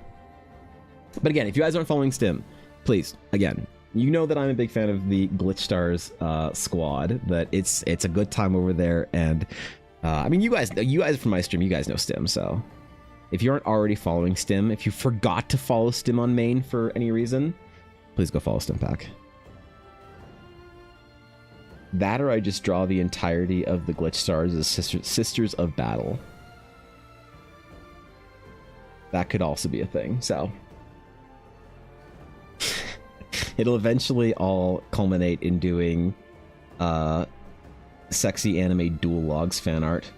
But again, if you guys aren't following Stim, please, again, you know that I'm a big fan of the Glitch Stars squad, that it's a good time over there, and I mean, you guys from my stream, you guys know Stim, so if you aren't already following Stim, if you forgot to follow Stim on main for any reason, please go follow Stimpack. That, or I just draw the entirety of the Glitch Stars as Sisters of Battle. That could also be a thing, so it'll eventually all culminate in doing sexy anime dual logs fan art.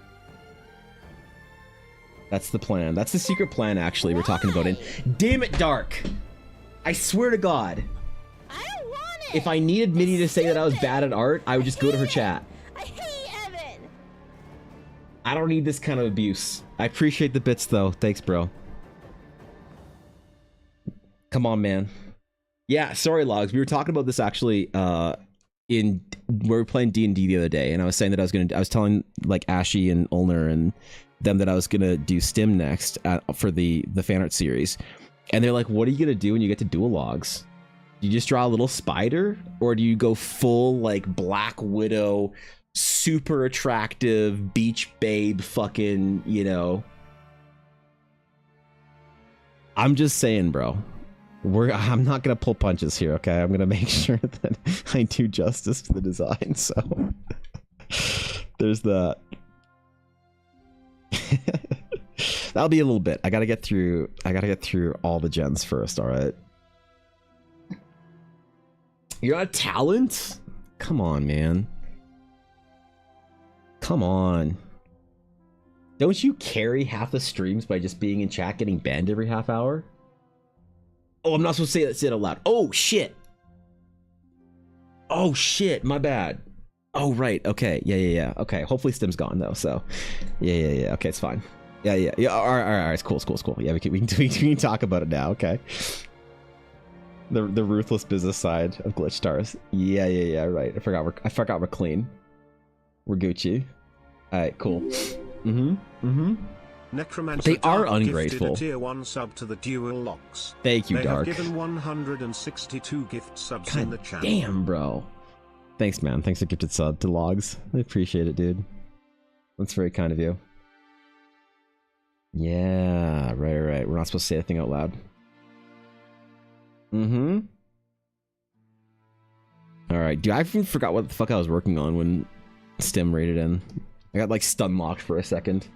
That's the plan. That's the secret plan, actually, we're talking about it. Damn it, Dark! I swear to God, I don't want it. if I needed Minnie to say that I was bad at art, I would just go to her chat. I hate Evan. I don't need this kind of abuse. I appreciate the bits, though. Thanks, bro. Come on, man. Yeah, sorry, Logs. We were talking about this actually we were playing D&D the other day, and I was saying that I was telling like Ashy and Ulner and them that I was gonna do Stim next for the fan art series, and they're like, "What are you gonna do when you get to dual logs? Do you just draw a little spider, or do you go full like Black Widow, super attractive beach babe, fucking, you know?" I'm just saying, bro. I'm not gonna pull punches here, okay? I'm gonna make sure that I do justice to the design. So there's that. That'll be a little bit. I gotta get through all the gens first. All right. You're not a talent? Come on, man. Come on. Don't you carry half the streams by just being in chat getting banned every half hour? Oh, I'm not supposed to say it out loud. Oh, shit. Oh, shit. My bad. Oh, right. Okay. Yeah. Okay. Hopefully Stim's gone, though. So, yeah. Okay, it's fine. Yeah. All right. It's cool. Yeah, we can talk about it now. Okay. The ruthless business side of Glitch Stars. Yeah. Right. I forgot we're clean. We're Gucci. All right. Cool. Necromancer they are Dark ungrateful. Gifted a tier 1 sub to the dual locks. Thank you, they Dark. Have given 162 gift subs God in the channel. Damn, bro. Thanks, man. Thanks for gifted sub to Logs. I appreciate it, dude. That's very kind of you. Yeah, right. We're not supposed to say anything out loud. All right, dude. I even forgot what the fuck I was working on when Stim raided in. I got like stun locked for a second.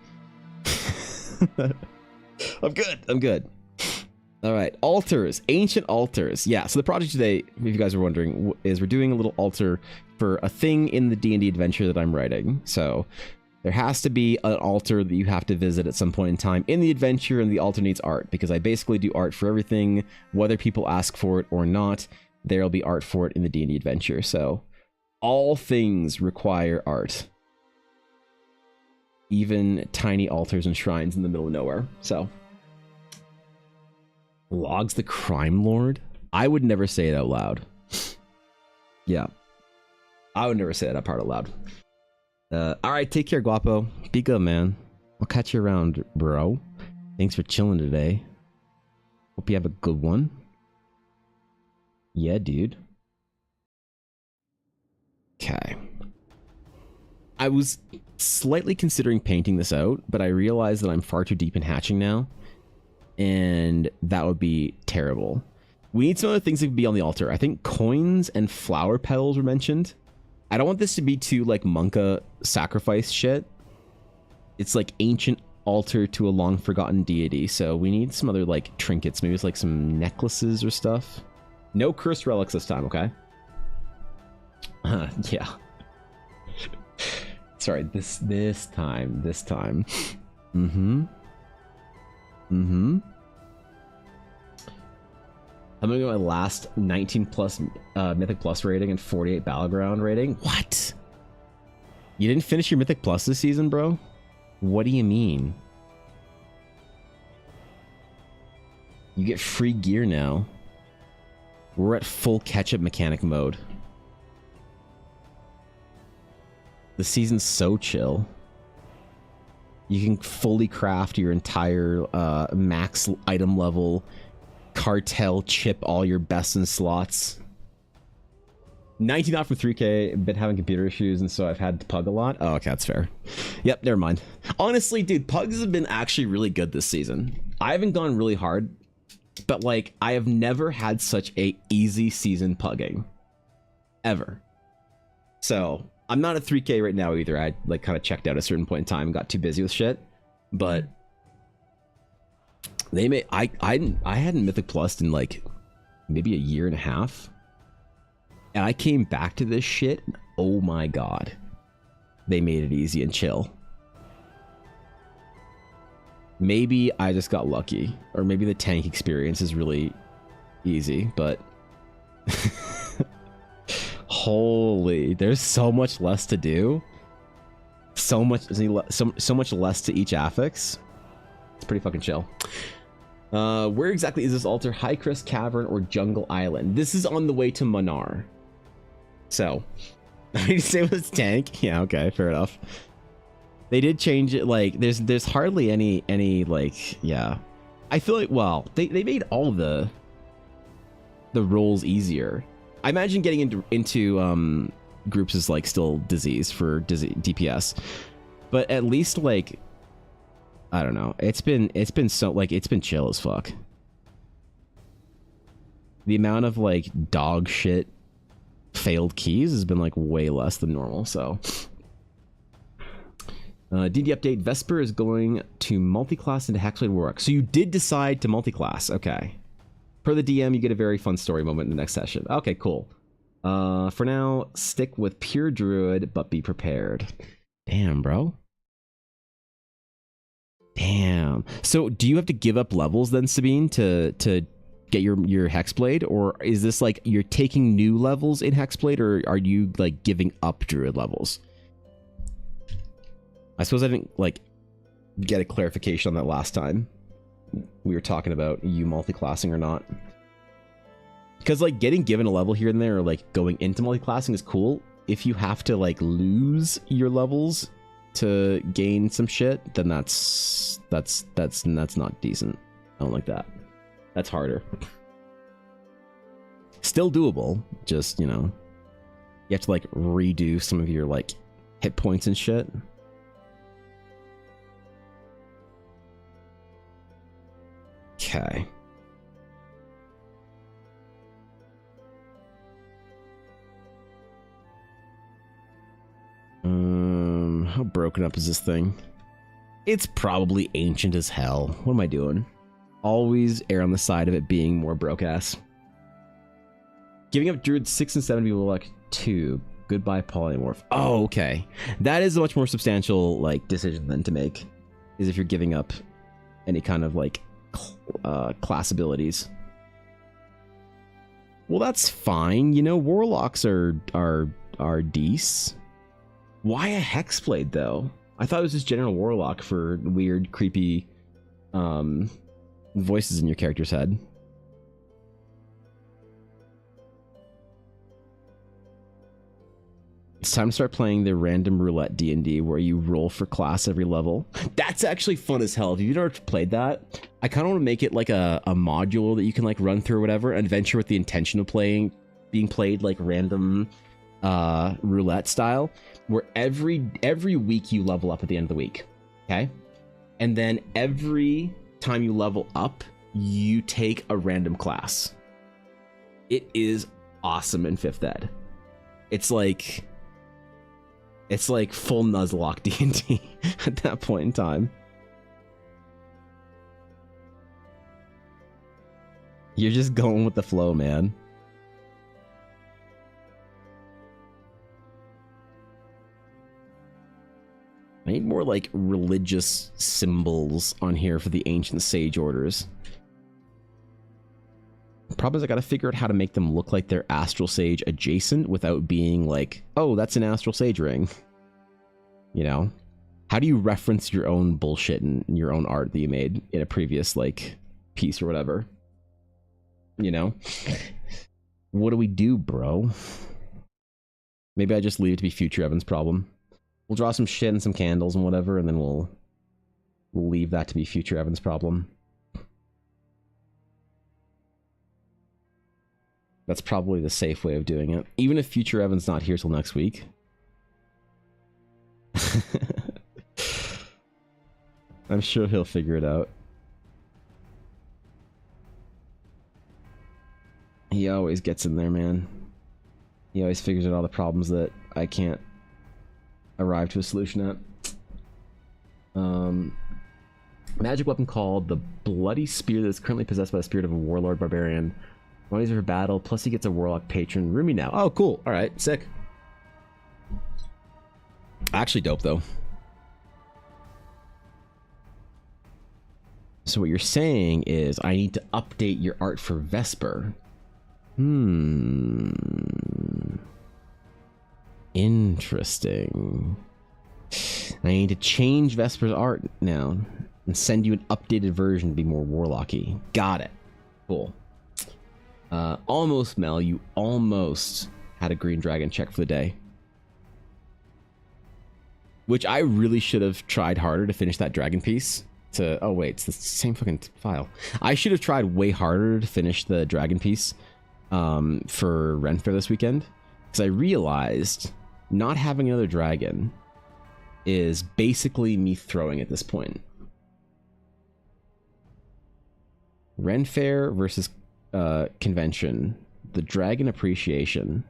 I'm good. All right, altars, ancient altars. Yeah, so the project today, if you guys are wondering, is we're doing a little altar for a thing in the D&D adventure that I'm writing. So there has to be an altar that you have to visit at some point in time in the adventure, and the altar needs art, because I basically do art for everything, whether people ask for it or not. There'll be art for it in the D&D adventure. So all things require art. Even tiny altars and shrines in the middle of nowhere. So, Logs the Crime Lord? I would never say it out loud. Yeah. I would never say that part out loud. Alright, take care, Guapo. Be good, man. I'll catch you around, bro. Thanks for chilling today. Hope you have a good one. Yeah, dude. Okay. I was slightly considering painting this out, but I realized that I'm far too deep in hatching now, and that would be terrible. We need some other things that could be on the altar. I think coins and flower petals were mentioned. I don't want this to be too like Monka sacrifice shit. It's like ancient altar to a long forgotten deity, so we need some other like trinkets. Maybe it's like some necklaces or stuff. No cursed relics this time, okay? Yeah. Sorry, this time. I'm gonna go my last 19 plus Mythic Plus rating and 48 Battleground rating. What? You didn't finish your Mythic Plus this season, bro? What do you mean? You get free gear now. We're at full catch-up mechanic mode. The season's so chill. You can fully craft your entire max item level cartel chip, all your best in slots. 19 out from 3K. Been having computer issues, and so I've had to pug a lot. Oh, okay, that's fair. Yep, never mind. Honestly, dude, pugs have been actually really good this season. I haven't gone really hard, but like I have never had such a easy season pugging ever. So I'm not at 3K right now either. I like kind of checked out at a certain point in time and got too busy with shit. But they made I hadn't Mythic Plus in like maybe a year and a half. And I came back to this shit. Oh my god. They made it easy and chill. Maybe I just got lucky. Or maybe the tank experience is really easy, but holy, there's so much less to do. So much less to each affix. It's pretty fucking chill. Where exactly is this altar? High Crest Cavern or Jungle Island? This is on the way to Manar. So, you say it was tank? Yeah, okay, fair enough. They did change it. Like, there's hardly any like, yeah. I feel like, well, they made all the roles easier. I imagine getting into groups is like still disease for DPS, but at least like, I don't know. It's been so like it's been chill as fuck. The amount of like dog shit failed keys has been like way less than normal. So DD update, Vesper is going to multi-class into Hexblade Warlock. So you did decide to multi-class. Okay. Per the DM, you get a very fun story moment in the next session. Okay, cool. For now, stick with pure druid, but be prepared. Damn, bro. Damn. So do you have to give up levels then, Sabine, to get your Hexblade? Or is this like you're taking new levels in Hexblade, or are you like giving up druid levels? I suppose I didn't like get a clarification on that last time we were talking about you multi-classing or not. Because like getting given a level here and there, or like going into multi-classing is cool. If you have to like lose your levels to gain some shit, then that's not decent. I don't like that. That's harder. Still doable, just, you know, you have to like redo some of your like hit points and shit. Okay. How broken up is this thing? It's probably ancient as hell. What am I doing? Always err on the side of it being more broke ass. Giving up Druid 6 and 7 people like 2. Goodbye polymorph. Oh, okay. That is a much more substantial like decision then to make. Is if you're giving up any kind of like class abilities. Well, that's fine. You know, warlocks are decent. Why a Hexblade though? I thought it was just general warlock for weird, creepy voices in your character's head. It's time to start playing the random roulette D&D where you roll for class every level. That's actually fun as hell. If you've never played that, I kind of want to make it like a module that you can like run through or whatever, an adventure with the intention of being played like random roulette style, where every week you level up at the end of the week. Okay? And then every time you level up, you take a random class. It is awesome in 5th ed. It's like full Nuzlocke D&D at that point in time. You're just going with the flow, man. I need more like religious symbols on here for the ancient sage orders. The problem is I gotta figure out how to make them look like they're astral sage adjacent without being like, oh, that's an astral sage ring. You know? How do you reference your own bullshit and your own art that you made in a previous like piece or whatever? You know? What do we do, bro? Maybe I just leave it to be future Evan's problem. We'll draw some shit and some candles and whatever, and then we'll leave that to be future Evan's problem. That's probably the safe way of doing it. Even if future Evan's not here till next week. I'm sure he'll figure it out. He always gets in there, man. He always figures out all the problems that I can't arrive to a solution at. Magic weapon called the Bloody Spear that is currently possessed by the spirit of a warlord barbarian. When he's for battle, plus he gets a warlock patron. Roomy now. Oh, cool. All right, sick. Actually dope, though. So what you're saying is I need to update your art for Vesper. Interesting. I need to change Vesper's art now and send you an updated version to be more warlocky. Got it. Cool. Almost, Mel. You almost had a green dragon check for the day. Which I really should have tried harder to finish that dragon piece. Oh wait, it's the same fucking file. I should have tried way harder to finish the dragon piece for Ren Fair this weekend. Because I realized not having another dragon is basically me throwing at this point. Ren Fair versus convention. The dragon appreciation.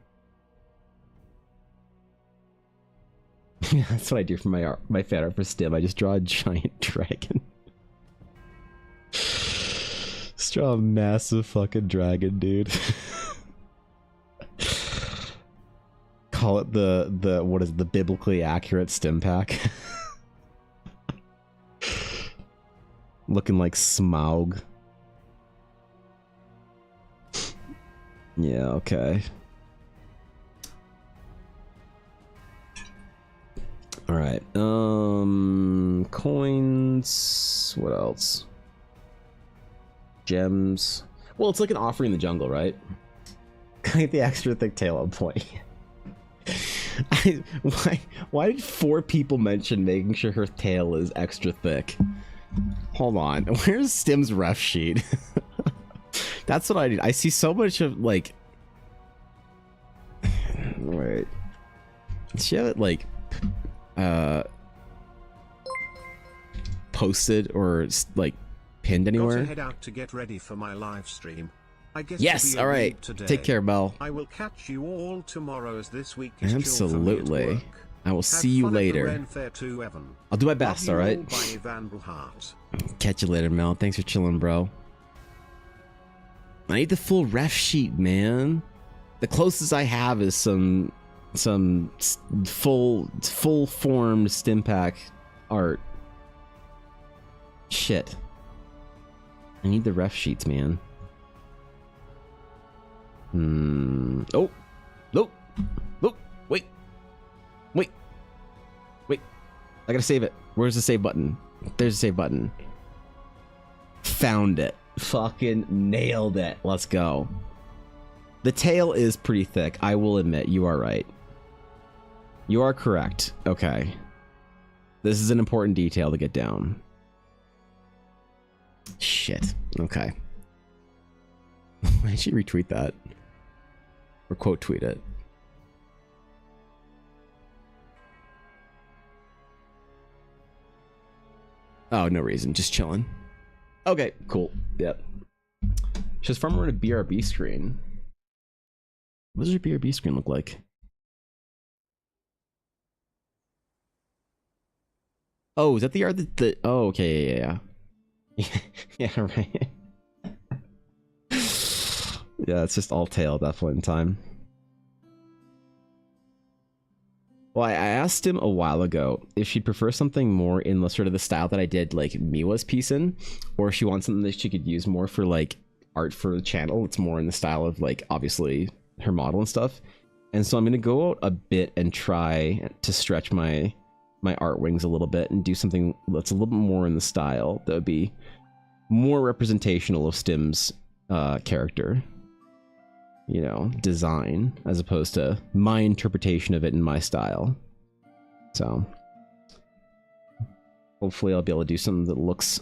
That's what I do for my fan art for Stim. I just draw a giant dragon. Just draw a massive fucking dragon, dude. Call it the what is it, the biblically accurate Stim pack. Looking like Smaug. Yeah, okay. All right. Coins. What else? Gems. Well, it's like an offering in the jungle, right? Can I get the extra thick tail on point? Why did 4 people mention making sure her tail is extra thick? Hold on. Where's Stim's ref sheet? That's what I need. I see so much of like. Wait. Does she have it like posted or like pinned anywhere? Got to head out to get ready for my live stream. I guess yes, all right. Today. Take care, Mel. I will catch you all tomorrow as this week is absolutely. I will see you later. Too, Evan. I'll do my best, all right? Catch you later, Mel. Thanks for chilling, bro. I need the full ref sheet, man. The closest I have is some full formed Stimpak art. Shit. I need the ref sheets, man. Oh. Look. Look. Wait. I gotta save it. Where's the save button? There's the save button. Found it. Fucking nailed it. Let's go. The tail is pretty thick. I will admit, you are right. You are correct. Okay. This is an important detail to get down. Shit. Okay. Why did she retweet that? Or quote tweet it? Oh, no reason. Just chilling. Okay, cool. Yep. She's farmer in a BRB screen. What does your BRB screen look like? Oh, is that the art that the... Oh, okay, yeah. Yeah, right. Yeah, it's just all tail at that point in time. Well, I asked him a while ago if she'd prefer something more in the sort of the style that I did like Miwa's piece in, or if she wants something that she could use more for like art for the channel. It's more in the style of like obviously her model and stuff. And so I'm gonna go out a bit and try to stretch my art wings a little bit and do something that's a little bit more in the style that would be more representational of Stim's character. you know, design as opposed to my interpretation of it in my style. So hopefully I'll be able to do something that looks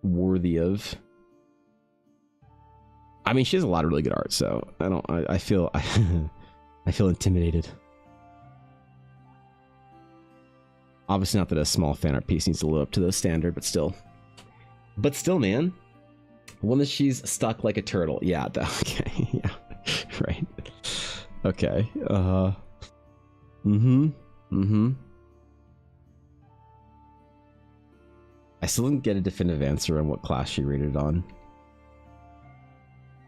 worthy of. I mean, she has a lot of really good art, so I feel I feel intimidated. Obviously not that a small fan art piece needs to live up to the standard, but still. But still, man. One that she's stuck like a turtle. Yeah, okay. Yeah. Right. Okay. I still didn't get a definitive answer on what class she rated on.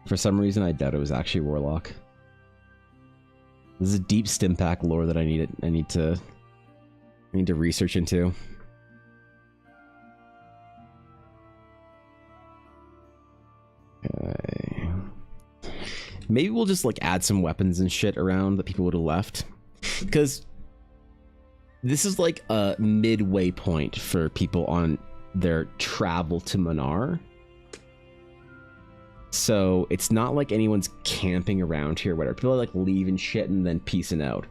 For some reason, I doubt it was actually Warlock. This is a deep Stimpak lore that I need to research into. Okay. Maybe we'll just like add some weapons and shit around that people would have left, because this is like a midway point for people on their travel to Manar. So it's not like anyone's camping around here, whatever. People are like leaving shit and then peacing out.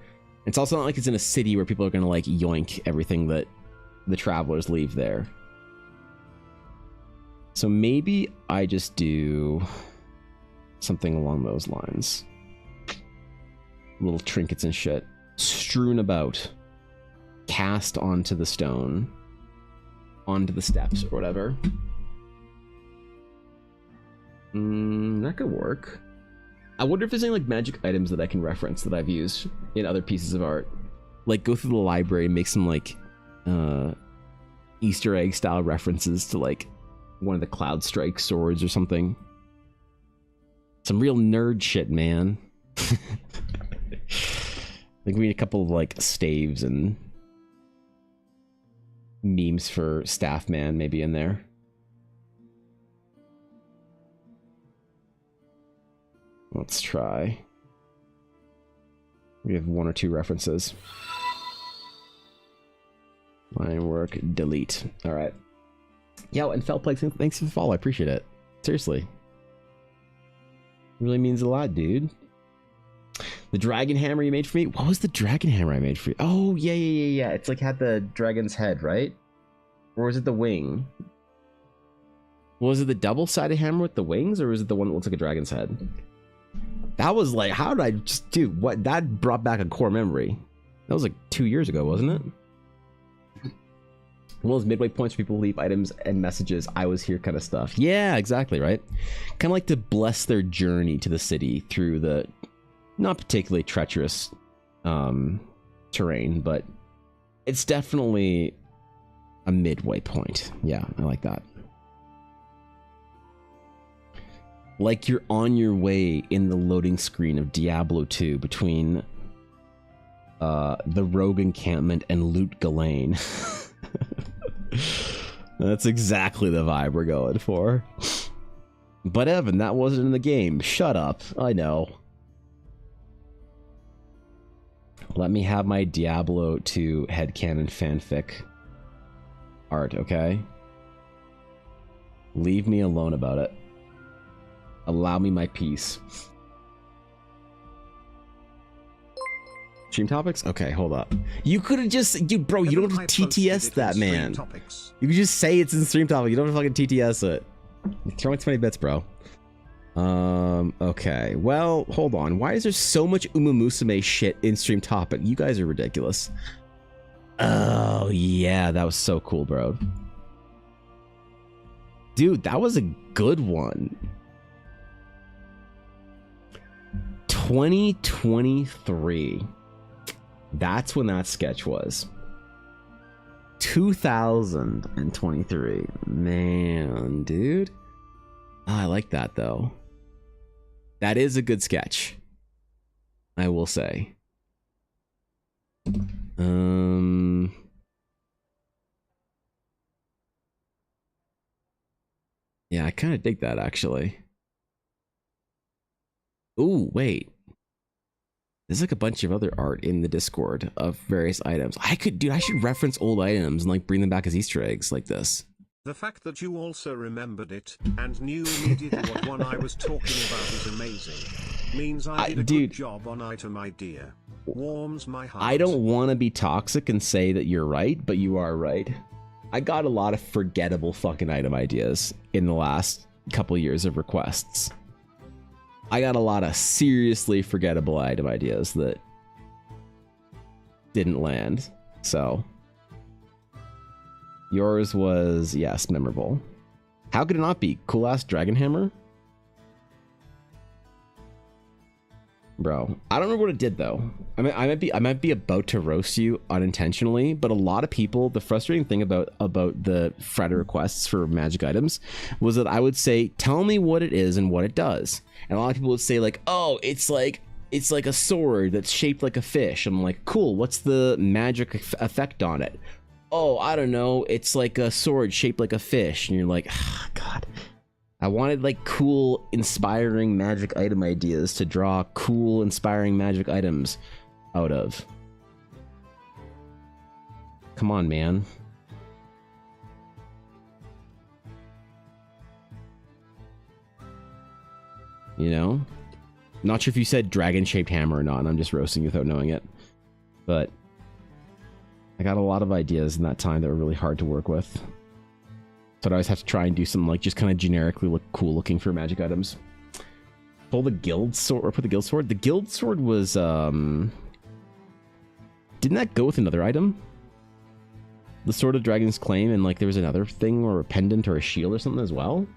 It's also not like it's in a city where people are gonna like yoink everything that the travelers leave there. So maybe I just do something along those lines. Little trinkets and shit strewn about, cast onto the stone, onto the steps or whatever. That could work. I wonder if there's any like magic items that I can reference that I've used in other pieces of art. Like go through the library and make some like Easter egg style references to like one of the Cloud Strike swords or something. Some real nerd shit, man. Like we need a couple of like staves and memes for Staff Man maybe in there. Let's try. We have one or two references. Line work, delete. All right. Yo, and Felplague, thanks for the follow. I appreciate it. Seriously. It really means a lot, dude. The dragon hammer you made for me? What was the dragon hammer I made for you? Oh, yeah. It's like had the dragon's head, right? Or was it the wing? Was it the double-sided hammer with the wings, or was it the one that looks like a dragon's head? That was like, how did I just do what? That brought back a core memory. That was like 2 years ago, wasn't it? One of those midway points where people leave items and messages, I was here kind of stuff. Yeah, exactly, right? Kind of like to bless their journey to the city through the not particularly treacherous terrain, but it's definitely a midway point. Yeah, I like that. Like you're on your way in the loading screen of Diablo 2 between the Rogue encampment and Loot Ghislaine. That's exactly the vibe we're going for. But Evan, that wasn't in the game. Shut up. I know. Let me have my Diablo 2 headcanon fanfic art, okay? Leave me alone about it. Allow me my peace. Stream topics? Okay, hold up. You could have just, dude, bro, you don't have to TTS that, man. You can just say it's in stream topic. You don't have to fucking TTS it. Throw me 20 bits, bro. Okay. Well, hold on. Why is there so much Uma Musume shit in stream topic? You guys are ridiculous. Oh, yeah, that was so cool, bro. Dude, that was a good one. 2023. That's when that sketch was. 2023. Man, dude. Oh, I like that though. That is a good sketch, I will say. Yeah, I kind of dig that actually. Ooh, wait. There's like a bunch of other art in the Discord of various items. I should reference old items and like bring them back as Easter eggs like this. The fact that you also remembered it, and knew immediately what one I was talking about is amazing. Means I did a Dude. good job on item idea. Warms my heart. I don't want to be toxic and say that you're right, but you are right. I got a lot of forgettable fucking item ideas in the last couple years of requests. I got a lot of seriously forgettable item ideas that didn't land. So yours was, yes, memorable. How could it not be? Cool ass Dragon Hammer? Bro, I don't remember what it did though. I mean, I might be about to roast you unintentionally, but a lot of people, the frustrating thing about the Friday requests for magic items was that I would say, tell me what it is and what it does. And a lot of people would say like, oh, it's like a sword that's shaped like a fish. I'm like, cool, what's the magic effect on it? Oh, I don't know, it's like a sword shaped like a fish. And you're like, oh, God. I wanted like cool, inspiring magic item ideas to draw cool, inspiring magic items out of. Come on, man. You know? Not sure if you said dragon-shaped hammer or not. I'm just roasting you without knowing it. But I got a lot of ideas in that time that were really hard to work with. So I'd always have to try and do some like just kind of generically look cool looking for magic items. Pull the guild sword or put the guild sword. The guild sword was didn't that go with another item? The Sword of Dragon's Claim, and like there was another thing or a pendant or a shield or something as well?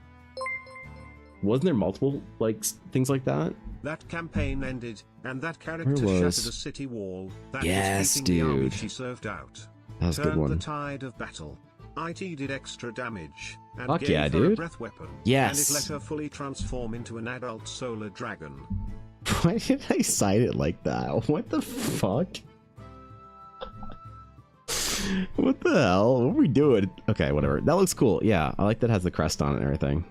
Wasn't there multiple like things like that? That campaign ended, and that character There was. shattered a city wall. That Yes, was beating the army dude. she served out. That was a good Turned the one. tide of battle. IT did extra damage, and Fuck gave yeah, her a dude. breath weapon. Yes. And it let her fully transform into an adult solar dragon. Why did I cite it like that? What the fuck? What the hell? What are we doing? Okay, whatever. That looks cool. Yeah, I like that it has the crest on it and everything.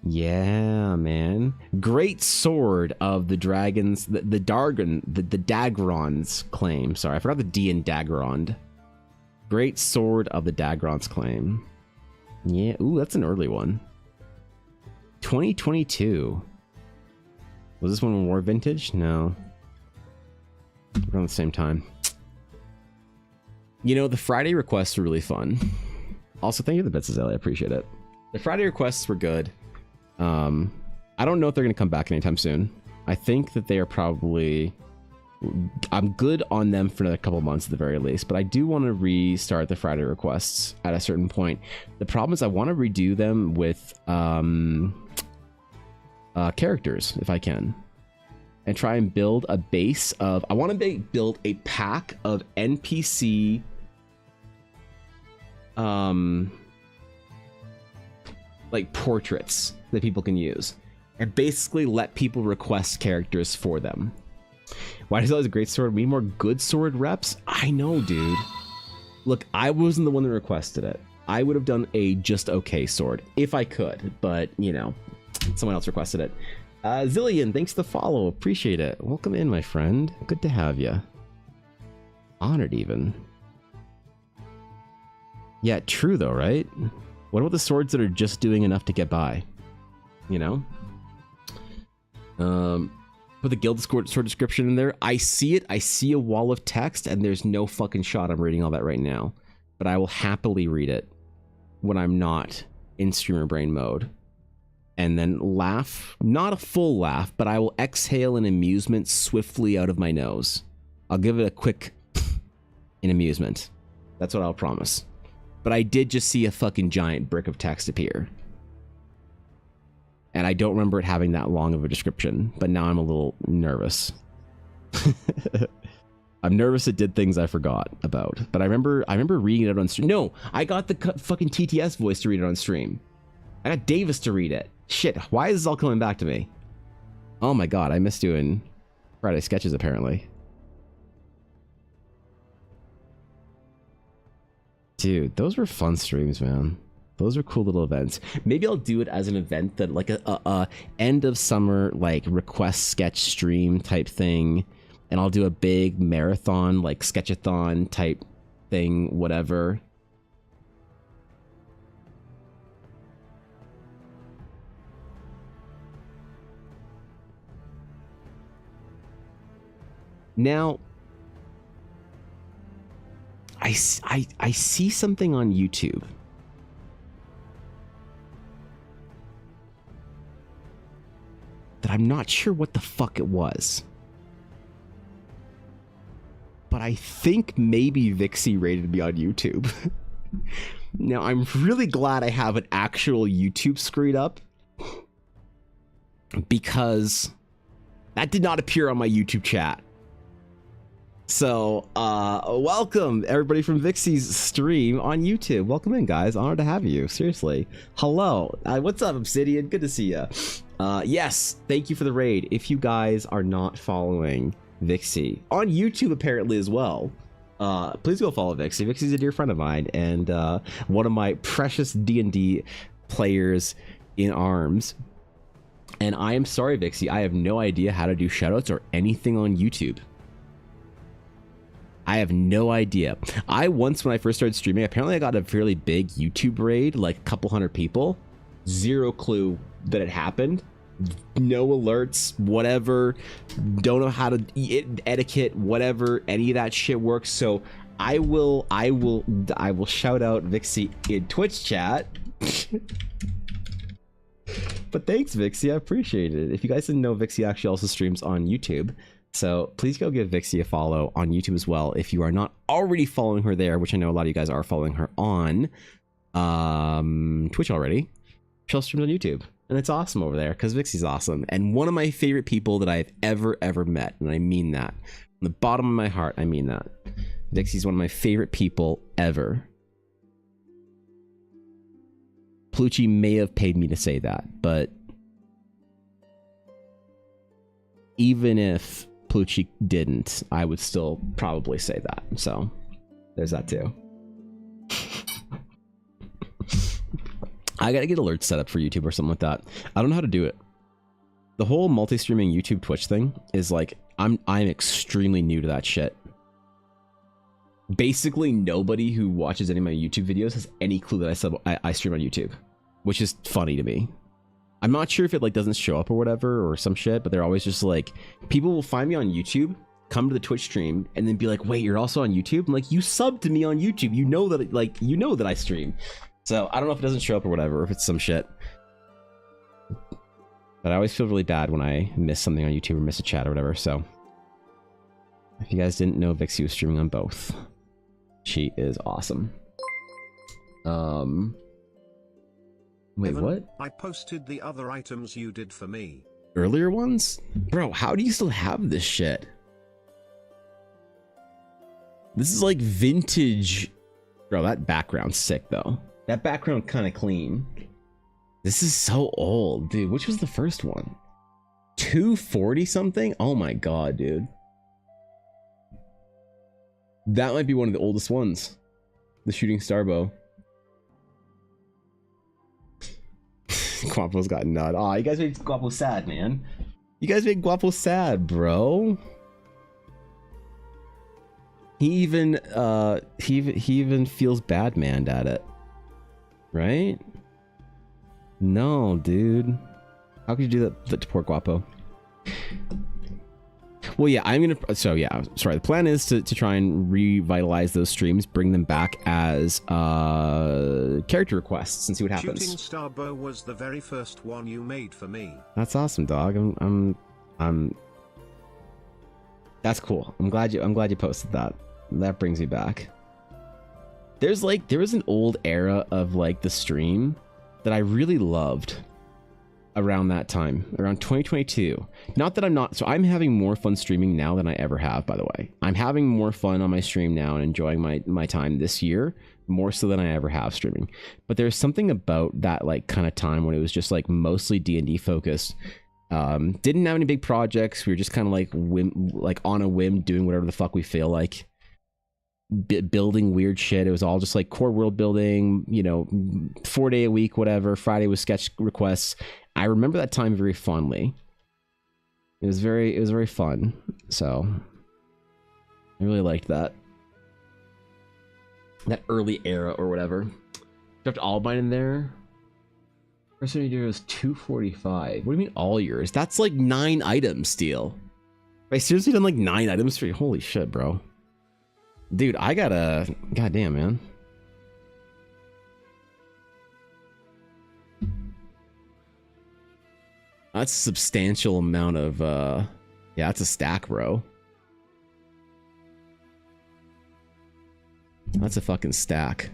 Yeah, man. Great sword of the dragons, the Dagron's claim. Sorry, I forgot the D in Dagrond. Great sword of the Dagron's claim. Yeah, ooh, that's an early one. 2022. Was this one more vintage? No. Around the same time. You know, the Friday requests were really fun. Also, thank you for the bits, Azalea. I appreciate it. The Friday requests were good. I don't know if they're going to come back anytime soon. I think that they are probably... I'm good on them for another couple months at the very least, but I do want to restart the Friday requests at a certain point. The problem is I want to redo them with characters, if I can. And try and build a base of... I want to build a pack of NPC... like portraits that people can use. And basically let people request characters for them. Why does that was a great sword? We need more good sword reps? I know, dude. Look, I wasn't the one that requested it. I would have done a just okay sword if I could, but you know, someone else requested it. Zillion, thanks for the follow. Appreciate it. Welcome in, my friend. Good to have you. Honored, even. Yeah, true though, right? What about the swords that are just doing enough to get by? You know? Put the guild sword description in there. I see it. I see a wall of text, and there's no fucking shot I'm reading all that right now. But I will happily read it when I'm not in streamer brain mode. And then laugh. Not a full laugh, but I will exhale in amusement swiftly out of my nose. I'll give it a quick in amusement. That's what I'll promise. But I did just see a fucking giant brick of text appear. And I don't remember it having that long of a description, but now I'm a little nervous. I'm nervous it did things I forgot about, but I remember reading it on stream. No, I got the fucking TTS voice to read it on stream. I got Davis to read it. Shit, why is this all coming back to me? Oh my god, I missed doing Friday sketches apparently. Dude, those were fun streams, man. Those are cool little events. Maybe I'll do it as an event that like a end of summer like request sketch stream type thing, and I'll do a big marathon like sketchathon type thing, whatever. Now, I see something on YouTube. That I'm not sure what the fuck it was. But I think maybe Vixie rated me on YouTube. Now, I'm really glad I have an actual YouTube screwed up. Because that did not appear on my YouTube chat. So, welcome everybody from Vixie's stream on YouTube. Welcome in, guys. Honored to have you. Seriously. Hello. What's up, Obsidian? Good to see you. Yes, thank you for the raid. If you guys are not following Vixie on YouTube, apparently as well, please go follow Vixie. Vixie's a dear friend of mine and one of my precious D&D players in arms. And I am sorry, Vixie, I have no idea how to do shoutouts or anything on YouTube. I have no idea. When I first started streaming, apparently I got a fairly big YouTube raid, like a couple hundred people. Zero clue that it happened. No alerts, whatever. Don't know how to etiquette, whatever. Any of that shit works. So I will shout out Vixie in Twitch chat. But thanks, Vixie. I appreciate it. If you guys didn't know, Vixie actually also streams on YouTube. So please go give Vixie a follow on YouTube as well. If you are not already following her there, which I know a lot of you guys are following her on Twitch already, she'll stream on YouTube. And it's awesome over there because Vixie's awesome. And one of my favorite people that I've ever met. And I mean that. From the bottom of my heart, I mean that. Vixie's one of my favorite people ever. Plucci may have paid me to say that, but even if Plucci didn't, I would still probably say that. So there's that too. I gotta get alerts set up for YouTube or something like that. I don't know how to do it. The whole multi-streaming YouTube Twitch thing is like, I'm extremely new to that shit. Basically, nobody who watches any of my YouTube videos has any clue that I stream on YouTube, which is funny to me. I'm not sure if it like doesn't show up or whatever or some shit, but they're always just like, people will find me on YouTube, come to the Twitch stream, and then be like, wait, you're also on YouTube? I'm like, you subbed to me on YouTube. You know that I stream. So I don't know if it doesn't show up or whatever, or if it's some shit. But I always feel really bad when I miss something on YouTube or miss a chat or whatever. So if you guys didn't know, Vixie was streaming on both. She is awesome. Wait, Evan, what? I posted the other items you did for me. Earlier ones? Bro, how do you still have this shit? This is like vintage. Bro, that background's sick though. That background kind of clean. This is so old, dude. Which was the first one? 240 something? Oh my god, dude. That might be one of the oldest ones. The shooting star bow. Guapo's got nut. Aw, you guys made Guapo sad, man. You guys made Guapo sad, bro. He even feels bad man at it. Right? No, dude. How could you do that to poor Guapo? Well, yeah, the plan is to try and revitalize those streams, bring them back as character requests and see what happens. Shooting star bow was the very first one you made for me. That's awesome, dog. I'm that's cool. I'm glad you posted that. That brings me back. There was an old era of like the stream that I really loved around that time, around 2022. Not that I'm having more fun streaming now than I ever have, by the way. I'm having more fun on my stream now and enjoying my time this year more so than I ever have streaming. But there's something about that like kind of time when it was just like mostly D&D focused. Didn't have any big projects. We were just kind of like on a whim doing whatever the fuck we feel like. Building weird shit. It was all just like core world building, 4-day a week, whatever. Friday was sketch requests. I remember that time very fondly. It was very fun. So I really liked that early era or whatever. Dropped all mine in there. First one you did was 245. What do you mean all yours? That's like 9 items, Steel. I seriously done like 9 items for you. Holy shit, bro. Dude, I gotta... Goddamn, man. That's a substantial amount of... Yeah, that's a stack, bro. That's a fucking stack.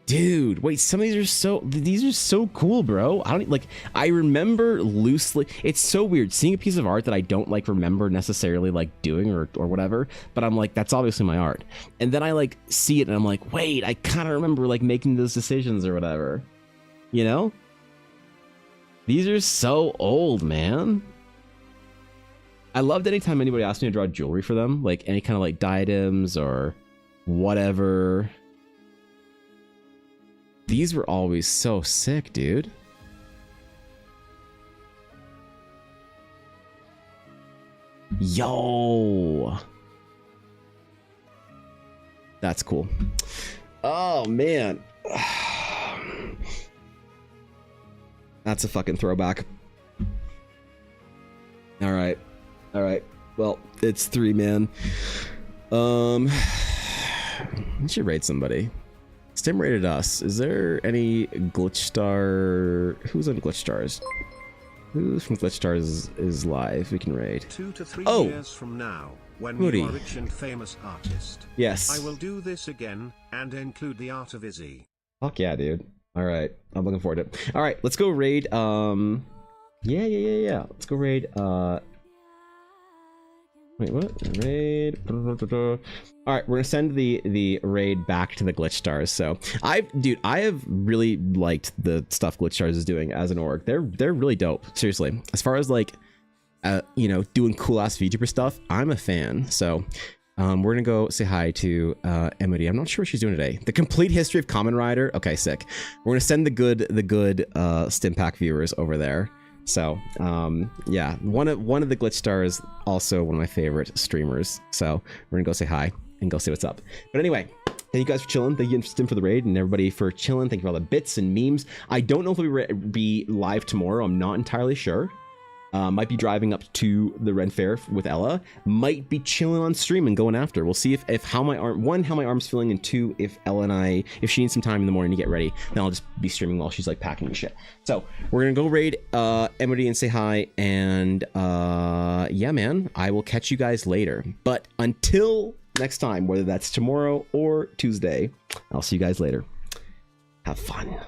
Dude, wait, some of these are so cool, bro. I remember loosely. It's so weird seeing a piece of art that I don't like remember necessarily like doing or whatever, but I'm like, that's obviously my art. And then I like see it and I'm like, wait, I kind of remember like making those decisions or whatever. You know? These are so old, man. I loved anytime anybody asked me to draw jewelry for them, like any kind of like diadems or whatever. These were always so sick, dude. Yo. That's cool. Oh, man. That's a fucking throwback. All right. All right. Well, it's 3, man. I should raid somebody. Stim rated us. Is there any Glitch Star? Who's on Glitch Stars? Who's from Glitch Stars is live? We can raid. 2 to 3 Oh. years from now, when Woody. you are rich and famous artist, Yes. I will do this again and include the art of Izzy. Fuck yeah, dude. All right. I'm looking forward to it. All right. Let's go raid. Yeah. Let's go raid. Wait, what? Raid. All right, we're gonna send the raid back to the Glitch Stars. So I have really liked the stuff Glitch Stars is doing as an org. They're really dope. Seriously, as far as like, you know, doing cool ass VTuber stuff, I'm a fan. So, we're gonna go say hi to Emily. I'm not sure what she's doing today. The complete history of Kamen Rider. Okay, sick. We're gonna send the good Stimpack viewers over there. So, yeah, one of the Glitch Stars, also one of my favorite streamers. So we're gonna go say hi and go see what's up. But anyway, thank you guys for chilling. Thank you Stim for the raid and everybody for chilling. Thank you for all the bits and memes. I don't know if we'll be live tomorrow. I'm not entirely sure. Might be driving up to the Ren Fair with Ella. Might be chilling on stream and going after. We'll see if how my arm's feeling, and 2, if Ella and I, if she needs some time in the morning to get ready, then I'll just be streaming while she's like packing and shit. So we're gonna go raid Emily and say hi, and yeah, man, I will catch you guys later. But until next time, whether that's tomorrow or Tuesday, I'll see you guys later. Have fun.